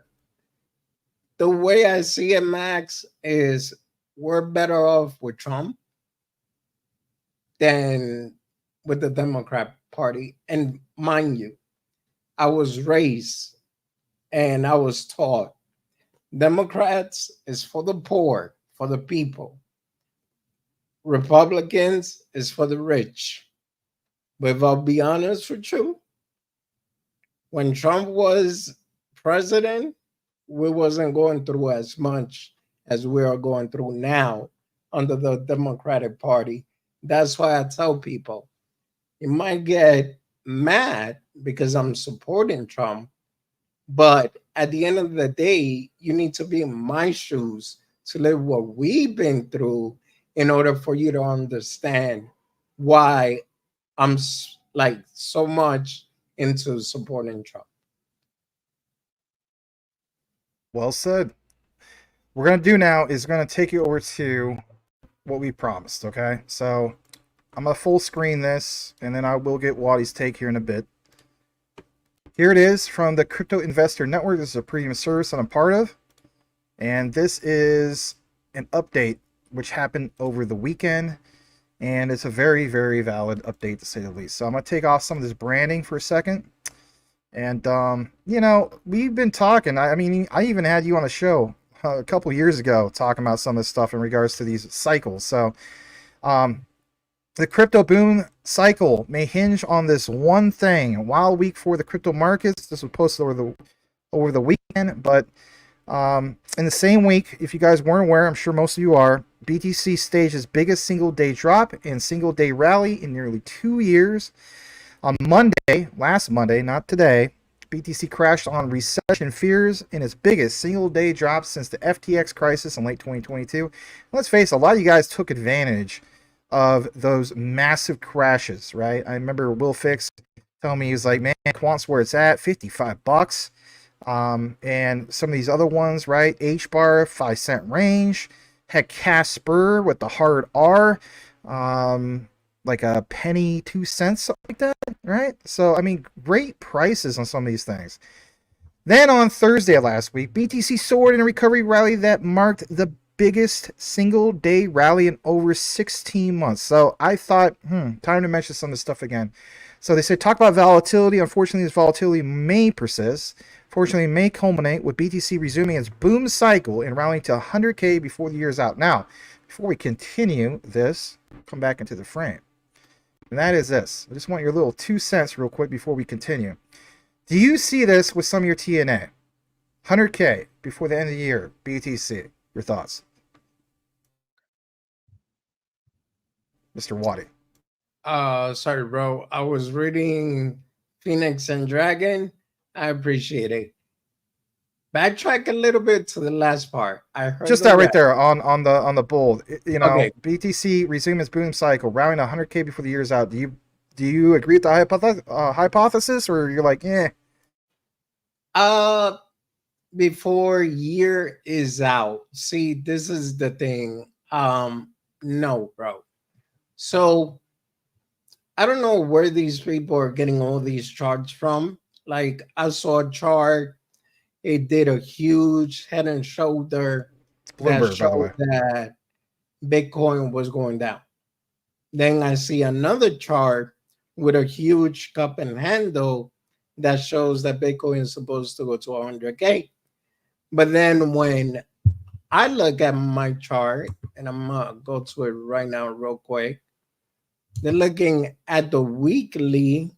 Speaker 5: the way I see it, Max, is we're better off with Trump than with the Democrat Party. And mind you, I was raised and I was taught Democrats is for the poor, for the people. Republicans is for the rich. But if I'll be honest with you, when Trump was president, we wasn't going through as much as we are going through now under the Democratic Party. That's why I tell people, you might get mad because I'm supporting Trump, but at the end of the day, you need to be in my shoes to live what we've been through in order for you to understand why I'm like so much into supporting Trump.
Speaker 1: well said. What we're going to do now is going to take you over to what we promised, okay? So I'm going to full screen this, and then I will get Wadi's take here in a bit. Here it is from the Crypto Investor Network. This is a premium service that I'm part of. And this is an update which happened over the weekend. And it's a very, very valid update to say the least. So I'm going to take off some of this branding for a second. And, we've been talking. I mean, I even had you on the show a couple years ago talking about some of this stuff in regards to these cycles. So, the crypto boom cycle may hinge on this one thing. A wild week for the crypto markets. This was posted over the weekend, but in the same week, if you guys weren't aware, I'm sure most of you are, BTC staged its biggest single-day drop and single-day rally in nearly 2 years. On Monday, last Monday, not today, BTC crashed on recession fears in its biggest single-day drop since the FTX crisis in late 2022. Let's face it, a lot of you guys took advantage of those massive crashes, right? I remember Will Fix telling me, he's like, man, Quant's where it's at, $55. And some of these other ones, right? H-bar, 5-cent range. Heck, Casper with the hard R, like a penny, 2 cents, something like that, right? So, I mean, great prices on some of these things. Then on Thursday of last week, BTC soared in a recovery rally that marked the biggest single day rally in over 16 months. So I thought, time to mention some of this stuff again. So they say talk about volatility. Unfortunately, this volatility may persist. Fortunately, may culminate with BTC resuming its boom cycle and rallying to 100K before the year is out. Now, before we continue this, come back into the frame. And that is this. I just want your little 2 cents real quick before we continue. Do you see this with some of your TNA? 100K before the end of the year, BTC. Your thoughts? Mr. Wadi.
Speaker 5: Sorry, bro. I was reading Phoenix and Dragon. I appreciate it. Backtrack a little bit to the last part. I heard
Speaker 1: just that right there on the bull. You know,
Speaker 5: okay.
Speaker 1: BTC resume its boom cycle, rallying 100K before the year's out. Do you agree with the hypothesis, or you're like, eh?
Speaker 5: Before year is out. See, this is the thing. No, bro. So I don't know where these people are getting all these charts from. Like, I saw a chart. It did a huge head and shoulder
Speaker 1: Bloomberg, by the way,
Speaker 5: that Bitcoin was going down. Then I see another chart with a huge cup and handle that shows that Bitcoin is supposed to go to 100K. But then when I look at my chart, and I'm gonna go to it right now real quick, they're looking at the weekly.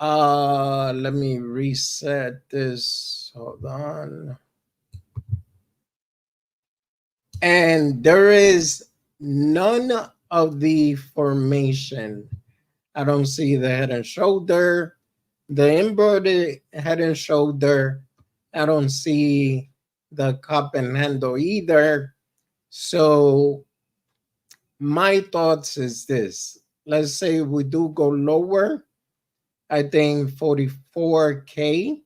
Speaker 5: Let me reset this. Hold on. And there is none of the formation. I don't see the head and shoulder, the inverted head and shoulder. I don't see the cup and handle either. So my thoughts is this. Let's say we do go lower. I think 44K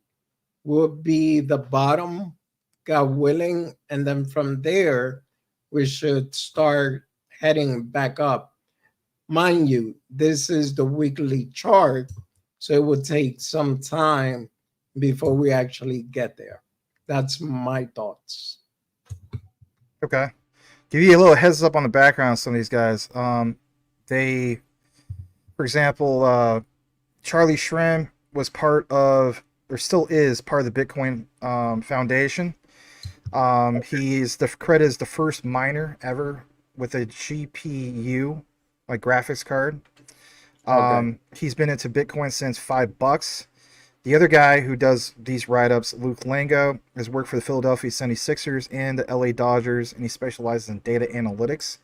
Speaker 5: would be the bottom, God willing. And then from there, we should start heading back up. Mind you, this is the weekly chart, so it would take some time before we actually get there. That's my thoughts.
Speaker 1: Okay. Give you a little heads up on the background of some of these guys. They, for example, Charlie Shrem was part of, or still is part of the Bitcoin Foundation. He's the credit is the first miner ever with a GPU, like graphics card. He's been into Bitcoin since $5. The other guy who does these write-ups, Luke Lango, has worked for the Philadelphia 76ers and the LA Dodgers, and he specializes in data analytics.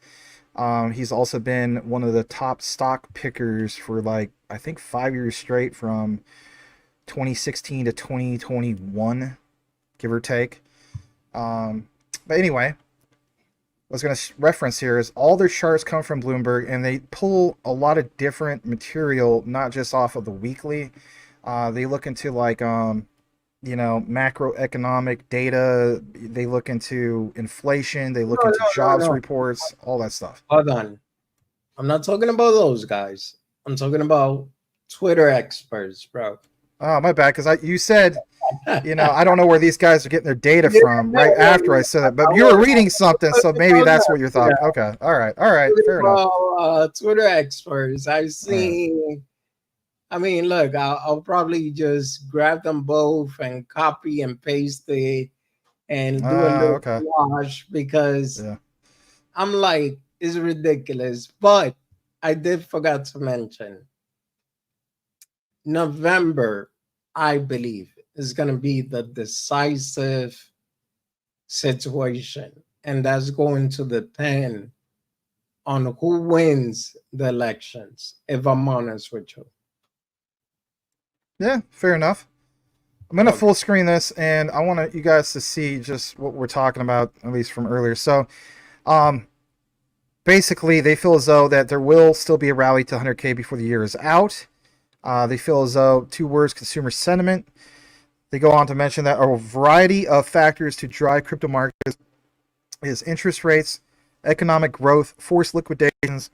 Speaker 1: He's also been one of the top stock pickers for, like, I think 5 years straight, from 2016 to 2021, give or take. But anyway, what I was going to reference here is all their charts come from Bloomberg, and they pull a lot of different material, not just off of the weekly. They look into, like, macroeconomic data. They look into inflation. They look into jobs reports, all that stuff.
Speaker 5: Hold on. I'm not talking about those guys. I'm talking about Twitter experts, bro.
Speaker 1: Oh, my bad, because you said, I don't know where these guys are getting their data from after I said that. But you were reading something, so maybe that's what you're talking. Okay, all right, fair enough.
Speaker 5: Twitter experts. I've seen. I mean, look, I'll probably just grab them both and copy and paste it and do a little wash, because I'm like, it's ridiculous. But I did forget to mention November, I believe, is going to be the decisive situation. And that's going to depend on who wins the elections, if I'm honest with you.
Speaker 1: Yeah, fair enough. I'm going to full screen this, and I want you guys to see just what we're talking about, at least from earlier. So, basically, they feel as though that there will still be a rally to 100K before the year is out. They feel as though, two words, consumer sentiment. They go on to mention that a variety of factors to drive crypto markets is interest rates, economic growth, forced liquidations,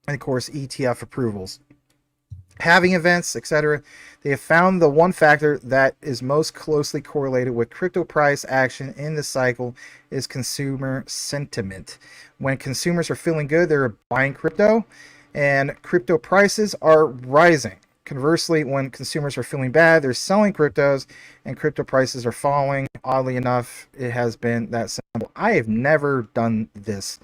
Speaker 1: and, of course, ETF approvals. Halving events, etc. They have found the one factor that is most closely correlated with crypto price action in this cycle is consumer sentiment. When consumers are feeling good, they're buying crypto, and crypto prices are rising. Conversely, when consumers are feeling bad, they're selling cryptos and crypto prices are falling. Oddly enough, it has been that simple. I have never done this.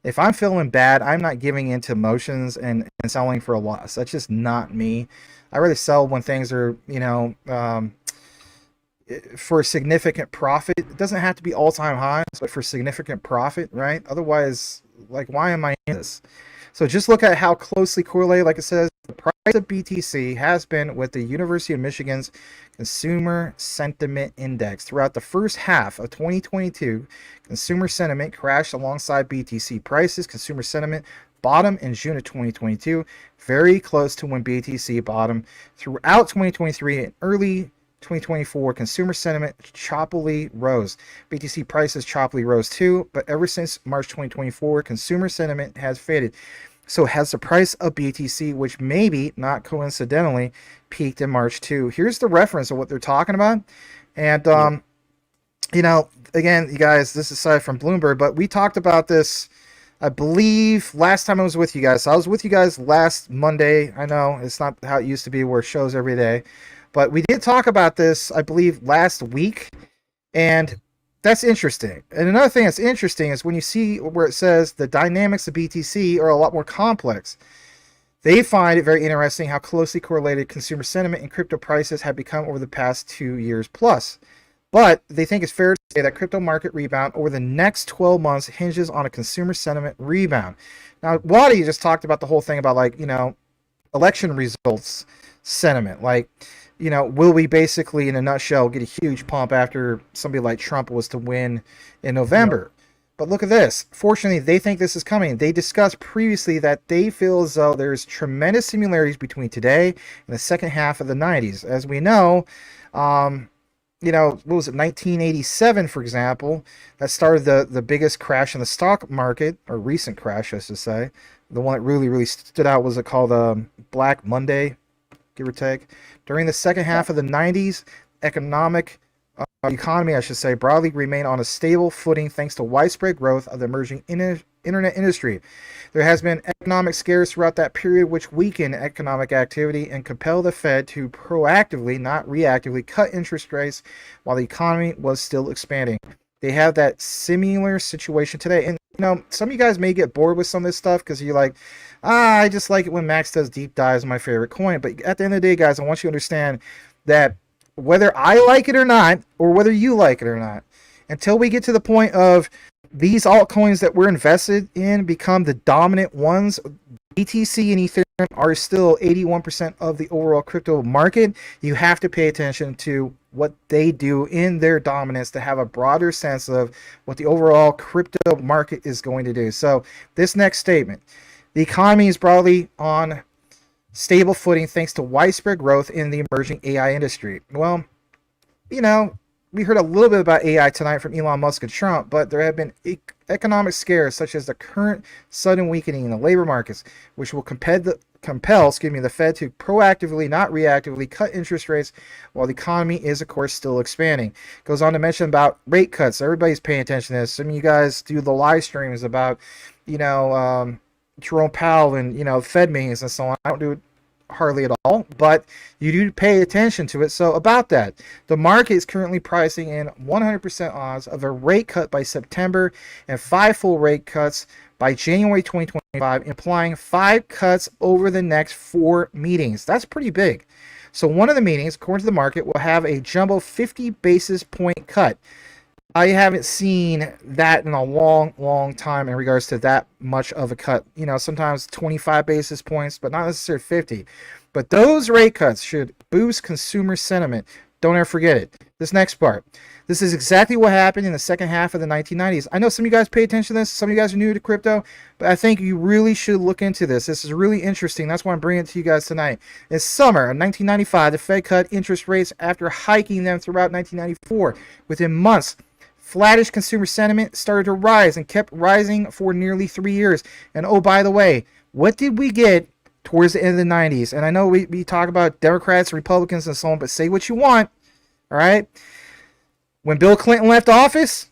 Speaker 1: If I'm feeling bad, I'm not giving into emotions and selling for a loss. That's just not me. I rather sell when things are, for a significant profit. It doesn't have to be all-time highs, but for significant profit, right? Otherwise, like, why am I in this? So just look at how closely correlated, like it says, the price of BTC has been with the University of Michigan's Consumer Sentiment Index. Throughout the first half of 2022, consumer sentiment crashed alongside BTC prices. Consumer sentiment bottomed in June of 2022, very close to when BTC bottomed. Throughout 2023 and early 2024, consumer sentiment choppily rose. BTC prices choppily rose too, but ever since March 2024, consumer sentiment has faded. So has the price of BTC, which maybe, not coincidentally, peaked in March too. Here's the reference of what they're talking about. And, again, you guys, this is aside from Bloomberg, but we talked about this, I believe, last time I was with you guys. So I was with you guys last Monday. I know it's not how it used to be where it shows every day. But we did talk about this, I believe, last week, and that's interesting. And another thing that's interesting is when you see where it says the dynamics of BTC are a lot more complex. They find it very interesting how closely correlated consumer sentiment and crypto prices have become over the past 2 years plus. But they think it's fair to say that crypto market rebound over the next 12 months hinges on a consumer sentiment rebound. Now, Wadi just talked about the whole thing about, election results sentiment. Will we basically, in a nutshell, get a huge pump after somebody like Trump was to win in November? Yeah. But look at this. Fortunately, they think this is coming. They discussed previously that they feel as though there's tremendous similarities between today and the second half of the 90s. As we know, what was it, 1987, for example, that started the biggest crash in the stock market, or recent crash, I should say. The one that really, really stood out was called Black Monday, give or take. During the second half of the 90s, economy, I should say, broadly remained on a stable footing thanks to widespread growth of the emerging internet industry. There has been economic scares throughout that period which weakened economic activity and compelled the Fed to proactively, not reactively, cut interest rates while the economy was still expanding. They have that similar situation today. And, some of you guys may get bored with some of this stuff because you're like, I just like it when Max does deep dives, my favorite coin. But at the end of the day, guys, I want you to understand that whether I like it or not, or whether you like it or not, until we get to the point of these altcoins that we're invested in become the dominant ones, BTC and Ethereum are still 81% of the overall crypto market. You have to pay attention to what they do in their dominance to have a broader sense of what the overall crypto market is going to do. So this next statement, the economy is broadly on stable footing thanks to widespread growth in the emerging AI industry. Well, we heard a little bit about AI tonight from Elon Musk and Trump, but there have been economic scares such as the current sudden weakening in the labor markets, which will compel the Fed to proactively, not reactively, cut interest rates while the economy is, of course, still expanding. Goes on to mention about rate cuts. Everybody's paying attention to this. Some of you guys do the live streams about, Jerome Powell and, Fed meetings and so on. I don't do it hardly at all, but you do pay attention to it. So about that, the market is currently pricing in 100% odds of a rate cut by September and 5 full rate cuts by January 2025, implying 5 cuts over the next 4 meetings. That's pretty big. So one of the meetings, according to the market, will have a jumbo 50 basis point cut. I haven't seen that in a long, long time in regards to that much of a cut. Sometimes 25 basis points, but not necessarily 50. But those rate cuts should boost consumer sentiment. Don't ever forget it. This next part. This is exactly what happened in the second half of the 1990s. I know some of you guys pay attention to this. Some of you guys are new to crypto, but I think you really should look into this. This is really interesting. That's why I'm bringing it to you guys tonight. In summer of 1995, the Fed cut interest rates after hiking them throughout 1994. Within months, flattish consumer sentiment started to rise and kept rising for nearly 3 years. And oh, by the way, what did we get towards the end of the 90s? And I know we talk about Democrats, Republicans, and so on, but say what you want, all right? When Bill Clinton left office,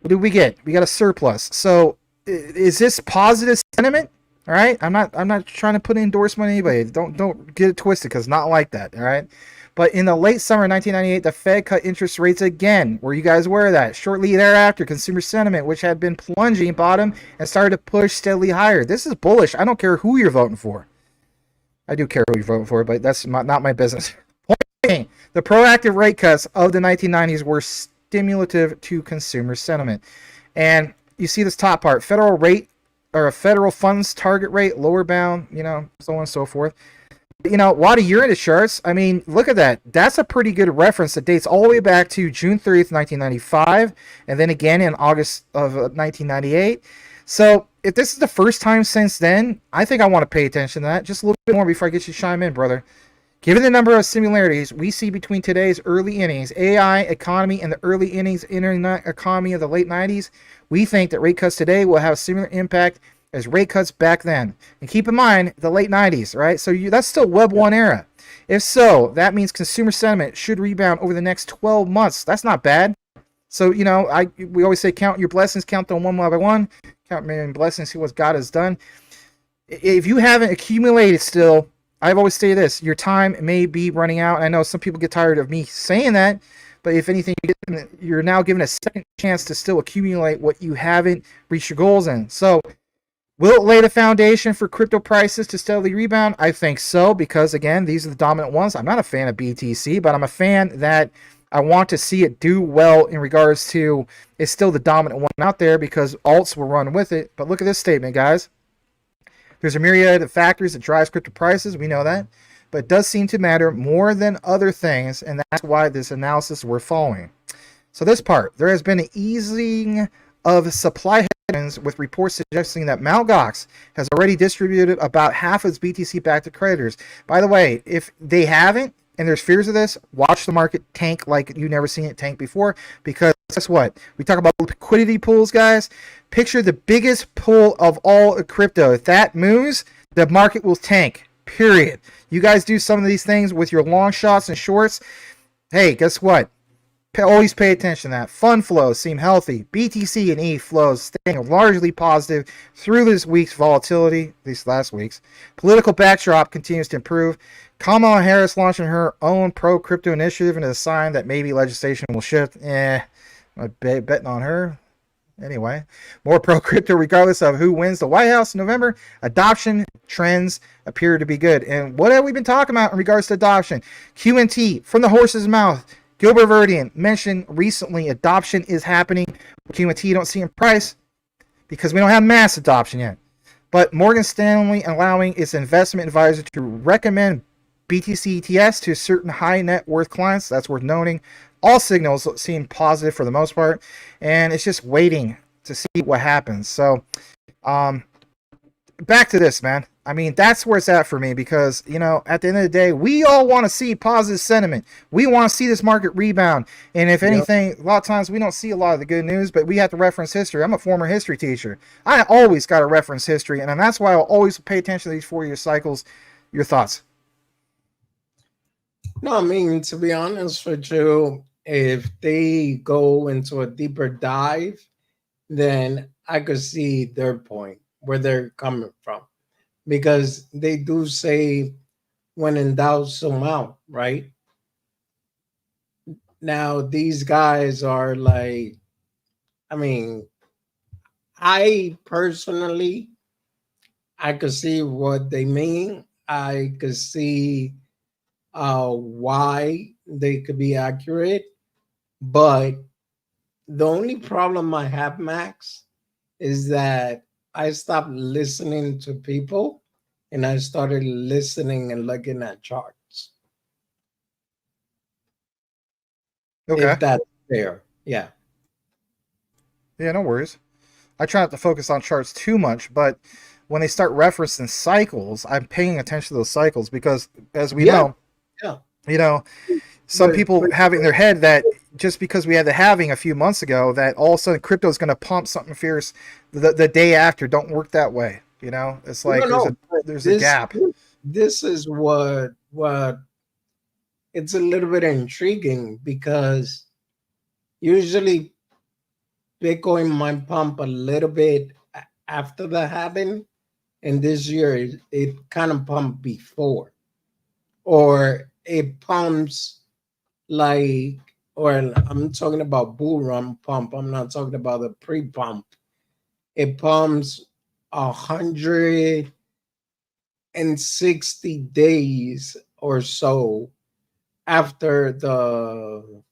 Speaker 1: what did we get? We got a surplus. So is this positive sentiment? All right, I'm not trying to put an endorsement on anybody. Don't get it twisted, because not like that. All right, but in the late summer of 1998, the Fed cut interest rates again. Were you guys aware of that? Shortly thereafter, consumer sentiment, which had been plunging bottom, and started to push steadily higher. This is bullish. I don't care who you're voting for. I do care who you're voting for, but that's not my business. Point, the proactive rate cuts of the 1990s were stimulative to consumer sentiment, and you see this top part: federal rate, or a federal funds target rate, lower bound, so on and so forth. Wadi, you're into charts. I mean, look at that. That's a pretty good reference that dates all the way back to June 30th, 1995, and then again in August of 1998. So if this is the first time since then, I think I want to pay attention to that just a little bit more before I get you to chime in, brother. Given the number of similarities we see between today's early innings AI economy and the early innings internet economy of the late 90s, we think that rate cuts today will have a similar impact as rate cuts back then. And keep in mind, the late 90s, right? So that's still Web 1 era. If so, that means consumer sentiment should rebound over the next 12 months. That's not bad. So, we always say count your blessings, count them one by one, count your blessings, see what God has done. If you haven't accumulated still, I've always stated this: your time may be running out. I know some people get tired of me saying that, but if anything, you're now given a second chance to still accumulate what you haven't reached your goals in. So, will it lay the foundation for crypto prices to steadily rebound? I think so, because again, these are the dominant ones. I'm not a fan of BTC, but I'm a fan that I want to see it do well in regards to it's still the dominant one out there, because alts will run with it. But look at this statement, guys. There's a myriad of factors that drives crypto prices. We know that. But it does seem to matter more than other things, and that's why this analysis we're following. So this part, there has been an easing of supply headwinds, with reports suggesting that Mt. Gox has already distributed about half of its BTC back to creditors. By the way, if they haven't, and there's fears of this, watch the market tank like you've never seen it tank before, because guess what? We talk about liquidity pools, guys. Picture the biggest pool of all crypto. If that moves, the market will tank, period. You guys do some of these things with your long shots and shorts. Hey, guess what? Always pay attention to that. Fund flows seem healthy. BTC and ETH flows staying largely positive through this week's volatility, these last weeks. Political backdrop continues to improve. Kamala Harris launching her own pro-crypto initiative, and a sign that maybe legislation will shift. I'm betting on her. Anyway, more pro-crypto regardless of who wins the White House in November. Adoption trends appear to be good. And what have we been talking about in regards to adoption? QNT, from the horse's mouth. Gilbert Verdian mentioned recently adoption is happening. QNT you don't see in price because we don't have mass adoption yet. But Morgan Stanley allowing its investment advisor to recommend BTC ETFs to certain high net worth clients. That's worth noting. All signals seem positive for the most part, and it's just waiting to see what happens. So, back to this, man. I mean, that's where it's at for me, because, at the end of the day, we all want to see positive sentiment. We want to see this market rebound. And if anything, a lot of times we don't see a lot of the good news, but we have to reference history. I'm a former history teacher. I always got to reference history, and that's why I'll always pay attention to these 4-year cycles. Your thoughts?
Speaker 5: No, I mean, to be honest with you, if they go into a deeper dive, then I could see their point, where they're coming from. Because they do say, when in doubt, zoom out, right? Now, these guys are like, I mean, I personally, I could see what they mean. I could see why they could be accurate. But the only problem I have, Max, is that I stopped listening to people and I started listening and looking at charts.
Speaker 1: Okay.
Speaker 5: If that's fair. Yeah.
Speaker 1: Yeah, no worries. I try not to focus on charts too much, but when they start referencing cycles, I'm paying attention to those cycles, because as we know, some people have it in their head that just because we had the halving a few months ago, that all of a sudden crypto is going to pump something fierce the day after. Don't work that way. It's like there's a gap.
Speaker 5: This is what it's a little bit intriguing, because usually Bitcoin might pump a little bit after the halving, and this year it kind of pumped before, or it pumps like, or I'm talking about bull run pump. I'm not talking about the pre-pump. It pumps 160 days or so after the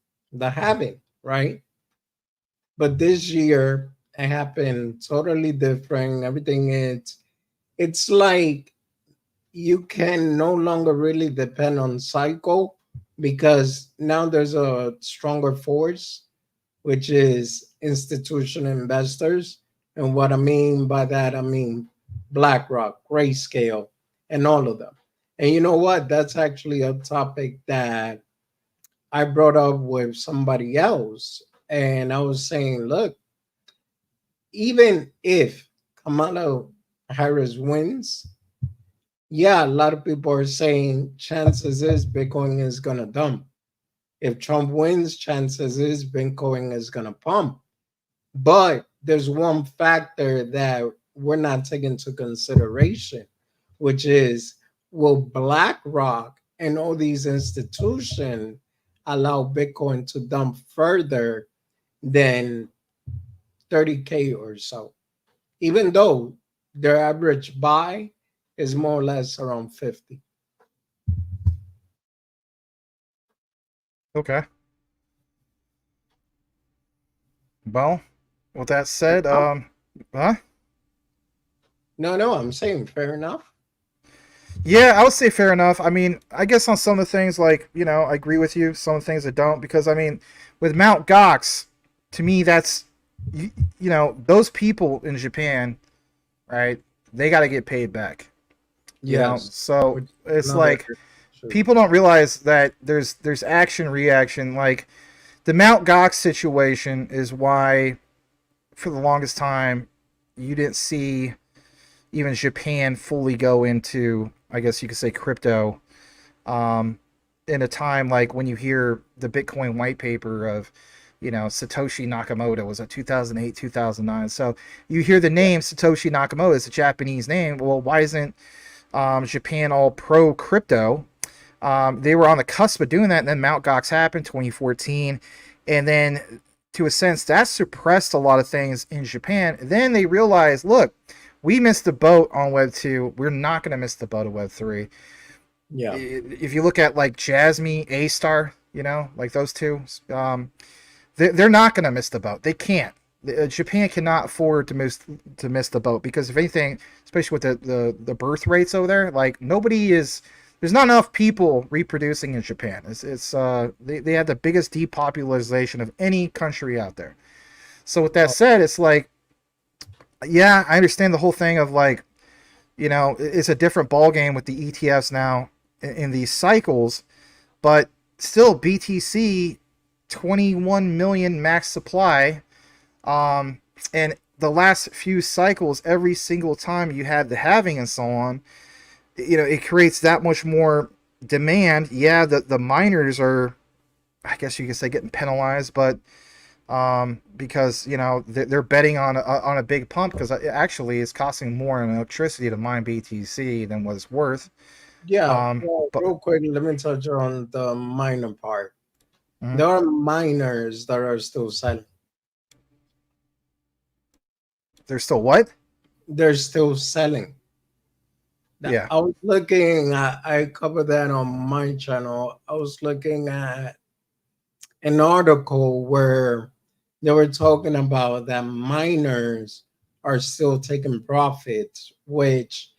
Speaker 5: halving, right? But this year it happened totally different. Everything it's like you can no longer really depend on cycle, because now there's a stronger force, which is institutional investors. And what I mean by that, I mean BlackRock, Grayscale, and all of them. And you know what? That's actually a topic that I brought up with somebody else. And I was saying, look, even if Kamala Harris wins, yeah, a lot of people are saying chances is Bitcoin is going to dump. If Trump wins, chances is Bitcoin is going to pump. But there's one factor that we're not taking into consideration, which is, will BlackRock and all these institutions allow Bitcoin to dump further than 30K or so? Even though their average buy is more or less around 50.
Speaker 1: Okay. Well, with that said, huh?
Speaker 5: No, I'm saying fair enough.
Speaker 1: Yeah, I would say fair enough. I mean, I guess on some of the things, like, I agree with you. Some of the things I don't, because I mean, with Mount Gox, to me, that's those people in Japan, right? They got to get paid back.
Speaker 5: Yes.
Speaker 1: So it's
Speaker 5: Another-
Speaker 1: like people don't realize that there's action reaction. Like the Mount Gox situation is why, for the longest time, you didn't see even Japan fully go into, I guess you could say, crypto. In a time like when you hear the Bitcoin white paper of, Satoshi Nakamoto, was it 2008, 2009? So you hear the name Satoshi Nakamoto, it's a Japanese name. Well, why isn't Japan all pro crypto? They were on the cusp of doing that, and then Mt. Gox happened 2014, and then to a sense that suppressed a lot of things in Japan. Then they realized, look, we missed the boat on Web 2. We're not going to miss the boat of Web 3.
Speaker 5: Yeah.
Speaker 1: If you look at like Jasmy, A Star, like those two, they're not going to miss the boat. They can't. Japan cannot afford to miss the boat, because if anything, especially with the birth rates over there, like there's not enough people reproducing in Japan. They had the biggest depopulation of any country out there. So with that said, it's like, yeah, I understand the whole thing of like, it's a different ball game with the ETFs now in these cycles, but still BTC 21 million max supply. And the last few cycles, every single time you had the halving and so on, it creates that much more demand. Yeah, the miners are, I guess you could say, getting penalized, but because they're betting on a big pump, because actually it's costing more in electricity to mine BTC than what it's worth.
Speaker 5: Yeah.
Speaker 1: But
Speaker 5: Real quick, let me touch on the miner part.
Speaker 1: Mhm.
Speaker 5: There are miners that are still selling.
Speaker 1: They're still what?
Speaker 5: They're still selling.
Speaker 1: Yeah.
Speaker 5: I was looking, I covered that on my channel. I was looking at an article where they were talking about that miners are still taking profits, which,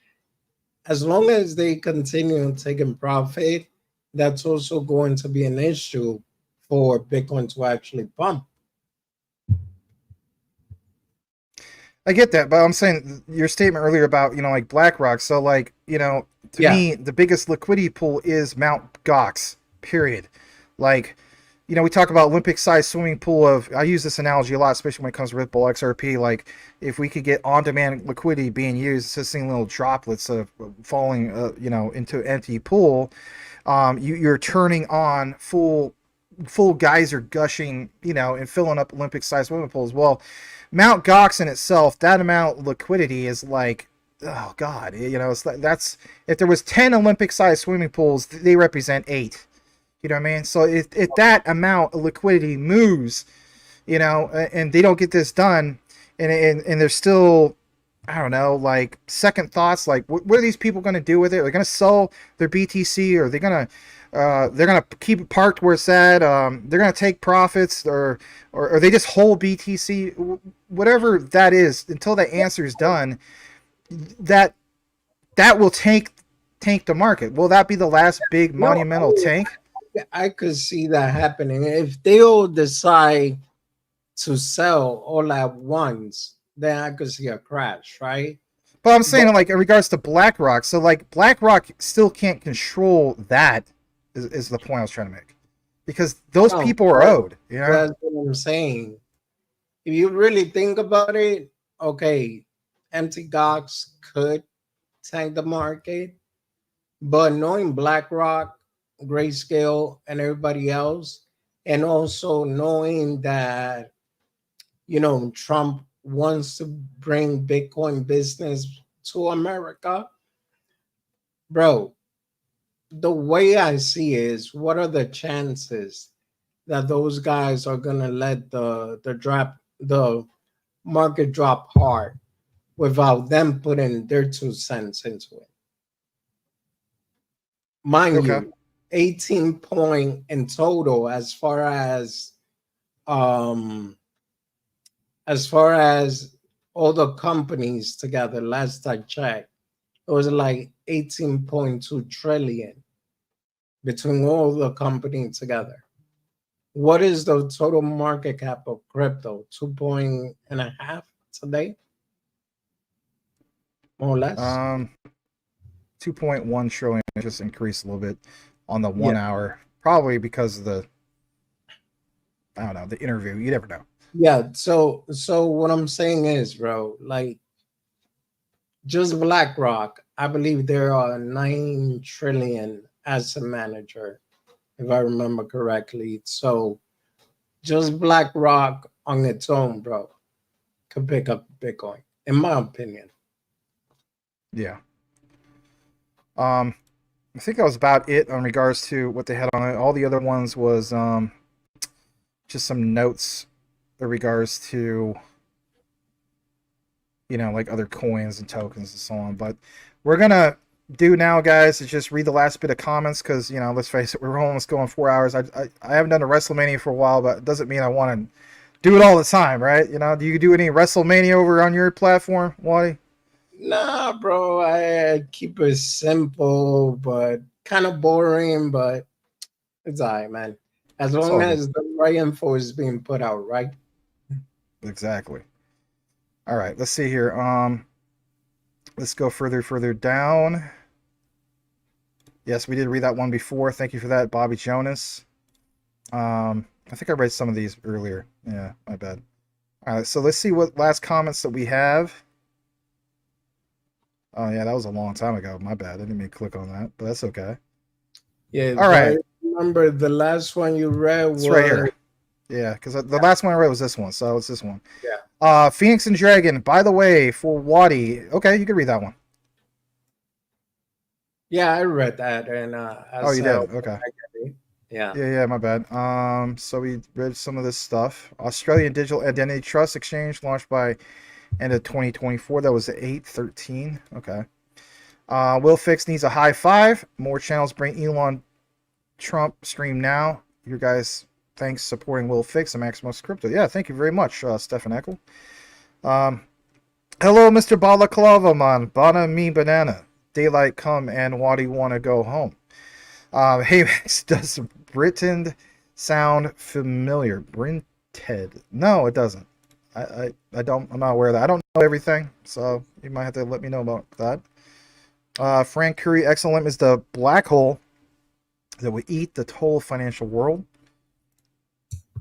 Speaker 5: as long as they continue taking profit, that's also going to be an issue for Bitcoin to actually pump.
Speaker 1: I get that, but I'm saying your statement earlier about, like BlackRock. So like, to me, the biggest liquidity pool is Mount Gox, period. Like, we talk about Olympic sized swimming pool of, I use this analogy a lot, especially when it comes to Red Bull XRP. Like, if we could get on demand liquidity being used, it's just seeing little droplets of falling, into an empty pool. You're turning on full geyser gushing, and filling up Olympic sized swimming pools. Well, Mount Gox in itself, that amount of liquidity is like oh God, it's that's if there was 10 Olympic-sized swimming pools, they represent 8. You know what I mean? So if that amount of liquidity moves, and they don't get this done, and there's still, I don't know, like second thoughts, like what are these people going to do with it? Are they going to sell their BTC, or are they going to they're gonna keep it parked where it's at? They're gonna take profits, or they just hold BTC, whatever that is. Until that answer is done, that will tank the market. Will that be the last big monumental tank?
Speaker 5: I could see that happening if they all decide to sell all at once. Then I could see a crash, right?
Speaker 1: But I'm saying, like, in regards to BlackRock, so like BlackRock still can't control that. Is the point I was trying to make, because those people are owed.
Speaker 5: That's what I'm saying. If you really think about it, okay, empty GOX could tank the market, but knowing BlackRock, Grayscale, and everybody else, and also knowing that Trump wants to bring Bitcoin business to America, bro. The way I see it is, what are the chances that those guys are gonna let the market drop hard without them putting their 2 cents into it? Mind you, 18 point in total as far as all the companies together. Last I checked, it was like 18.2 trillion between all the companies together. What is the total market cap of crypto? 2.5 today, more or less.
Speaker 1: 2.1 trillion, just increased a little bit on the 1 hour, probably because of the, I don't know, the interview. You never know.
Speaker 5: Yeah. So what I'm saying is, bro, like, just BlackRock, I believe there are 9 trillion asset manager, if I remember correctly. So just BlackRock on its own, bro, could pick up Bitcoin, in my opinion.
Speaker 1: Yeah. I think that was about it on regards to what they had on it. All the other ones was just some notes in regards to, like other coins and tokens and so on. But we're gonna do now, guys, is just read the last bit of comments, because let's face it, we're almost going 4 hours. I haven't done a WrestleMania for a while, but it doesn't mean I want to do it all the time, right? Do you do any WrestleMania over on your platform, Wadi?
Speaker 5: Nah, bro, I keep it simple, but kind of boring, but it's all right, man. As long as the right info is being put out, right?
Speaker 1: Exactly. All right, let's see here. Let's go further down. Yes, we did read that one before. Thank you for that, Bobby Jonas. I think I read some of these earlier. Yeah, my bad. All right, so let's see what last comments that we have. Oh, yeah, that was a long time ago. My bad. I didn't mean to click on that, but that's okay.
Speaker 5: Yeah.
Speaker 1: All right.
Speaker 5: I remember the last one you read was
Speaker 1: right here. Yeah, because the last one I read was this one, so it's this one.
Speaker 5: Yeah.
Speaker 1: Phoenix and Dragon, by the way, for Wadi. Okay, you can read that one.
Speaker 5: Yeah, I read that, and
Speaker 1: oh, you did? Okay.
Speaker 5: Yeah,
Speaker 1: my bad. So we read some of this stuff. Australian Digital Identity Trust Exchange launched by end of 2024. That was 8/13. Okay. Will Fix needs a high 5. More channels bring Elon Trump stream now. Your guys, thanks supporting Will Fix and MaximusCrypto. Yeah, thank you very much, Stefan Eckel. Hello, Mr. Balaclava man. Bana me banana. Daylight come and Wadi wanna go home. Hey, Max, does Britain sound familiar? Brinted? No, it doesn't. I don't. I'm not aware of that. I don't know everything, so you might have to let me know about that. Frank Curry, excellent, is the black hole that will eat the total financial world.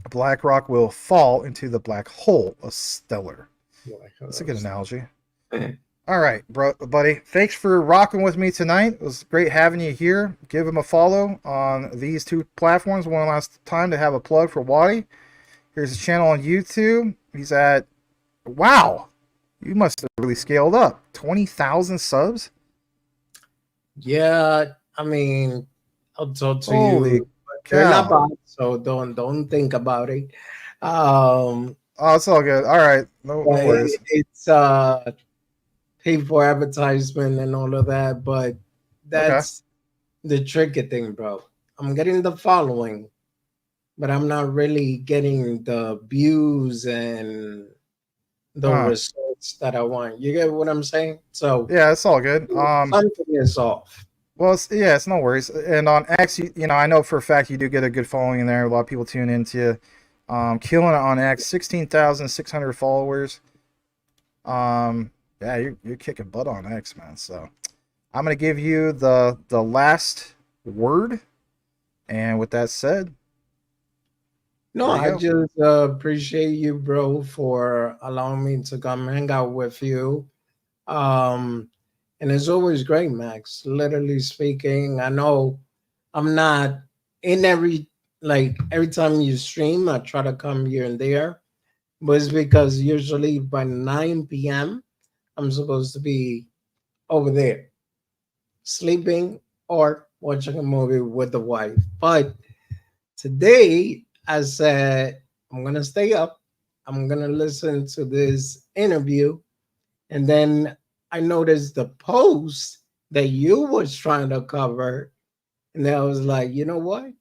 Speaker 1: BlackRock will fall into the black hole of Stellar. That's a good analogy. All right, buddy. Thanks for rocking with me tonight. It was great having you here. Give him a follow on these 2 platforms. One last time to have a plug for Wadi. Here's his channel on YouTube. He's at, wow, You must have really scaled up. 20,000 subs?
Speaker 5: Yeah, I mean, I'll talk to
Speaker 1: Holy
Speaker 5: you. They're not
Speaker 1: cow.
Speaker 5: bots, so don't think about it. Um,
Speaker 1: Oh, it's all good. All right. No
Speaker 5: but
Speaker 1: worries.
Speaker 5: it's pay for advertisement and all of that, but
Speaker 1: Okay.
Speaker 5: that's the tricky thing, bro. I'm getting the following, but I'm not really getting the views and the
Speaker 1: Uh,
Speaker 5: results that I want. You get what I'm saying? So
Speaker 1: yeah, it's all good.
Speaker 5: something is off.
Speaker 1: Well, it's no worries. And on X, I know for a fact you do get a good following in there. A lot of people tune into you. Killing it on X, 16,600 followers. Yeah, you're kicking butt on X, man. So I'm gonna give you the last word. And with that said,
Speaker 5: No,
Speaker 1: there you
Speaker 5: I
Speaker 1: go.
Speaker 5: just appreciate you, bro, for allowing me to come hang out with you. Um, and it's always great, Max. Literally speaking, I know I'm not in every time you stream, I try to come here and there, but it's because usually by 9 p.m. I'm supposed to be over there sleeping or watching a movie with the wife. But today, I said, I'm going to stay up. I'm going to listen to this interview. And then I noticed the post that you was trying to cover. And then I was like, you know what?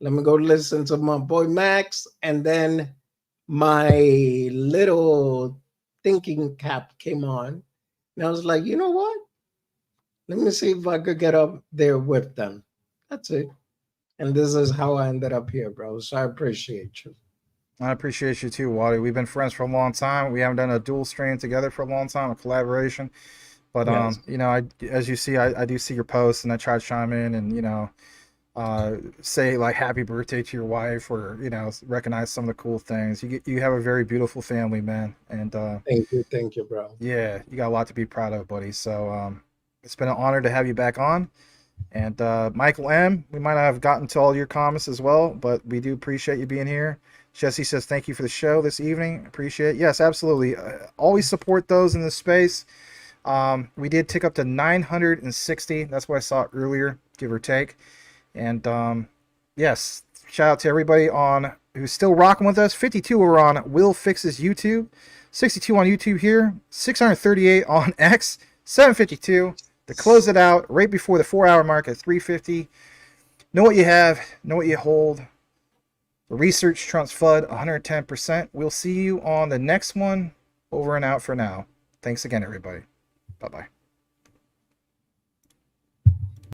Speaker 5: Let me go listen to my boy Max. And then my little thinking cap came on. And I was like, you know what? Let me see if I could get up there with them. That's it. And this is how I ended up here, bro. So I appreciate you.
Speaker 1: I appreciate you too, Wadi. We've been friends for a long time. We haven't done a dual stream together for a long time, a collaboration. But
Speaker 5: Yes.
Speaker 1: as you see, I do see your posts, and I try to chime in, and say like happy birthday to your wife, or recognize some of the cool things. You have a very beautiful family, man, and
Speaker 5: Thank you, bro.
Speaker 1: yeah, you got a lot to be proud of, buddy. So it's been an honor to have you back on. And Michael M, we might not have gotten to all your comments as well, but we do appreciate you being here. Jesse says thank you for the show this evening. Appreciate it. Yes, absolutely. Always support those in this space. We did tick up to 960. That's what I saw earlier, give or take. And yes, shout out to everybody on who's still rocking with us. 52 are on Will Fix's YouTube, 62 on YouTube here, 638 on X, 752 to close it out right before the 4-hour mark at 350. Know what you have, know what you hold. Research trumps FUD 110%. We'll see you on the next one. Over and out for now. Thanks again, everybody. Bye-bye.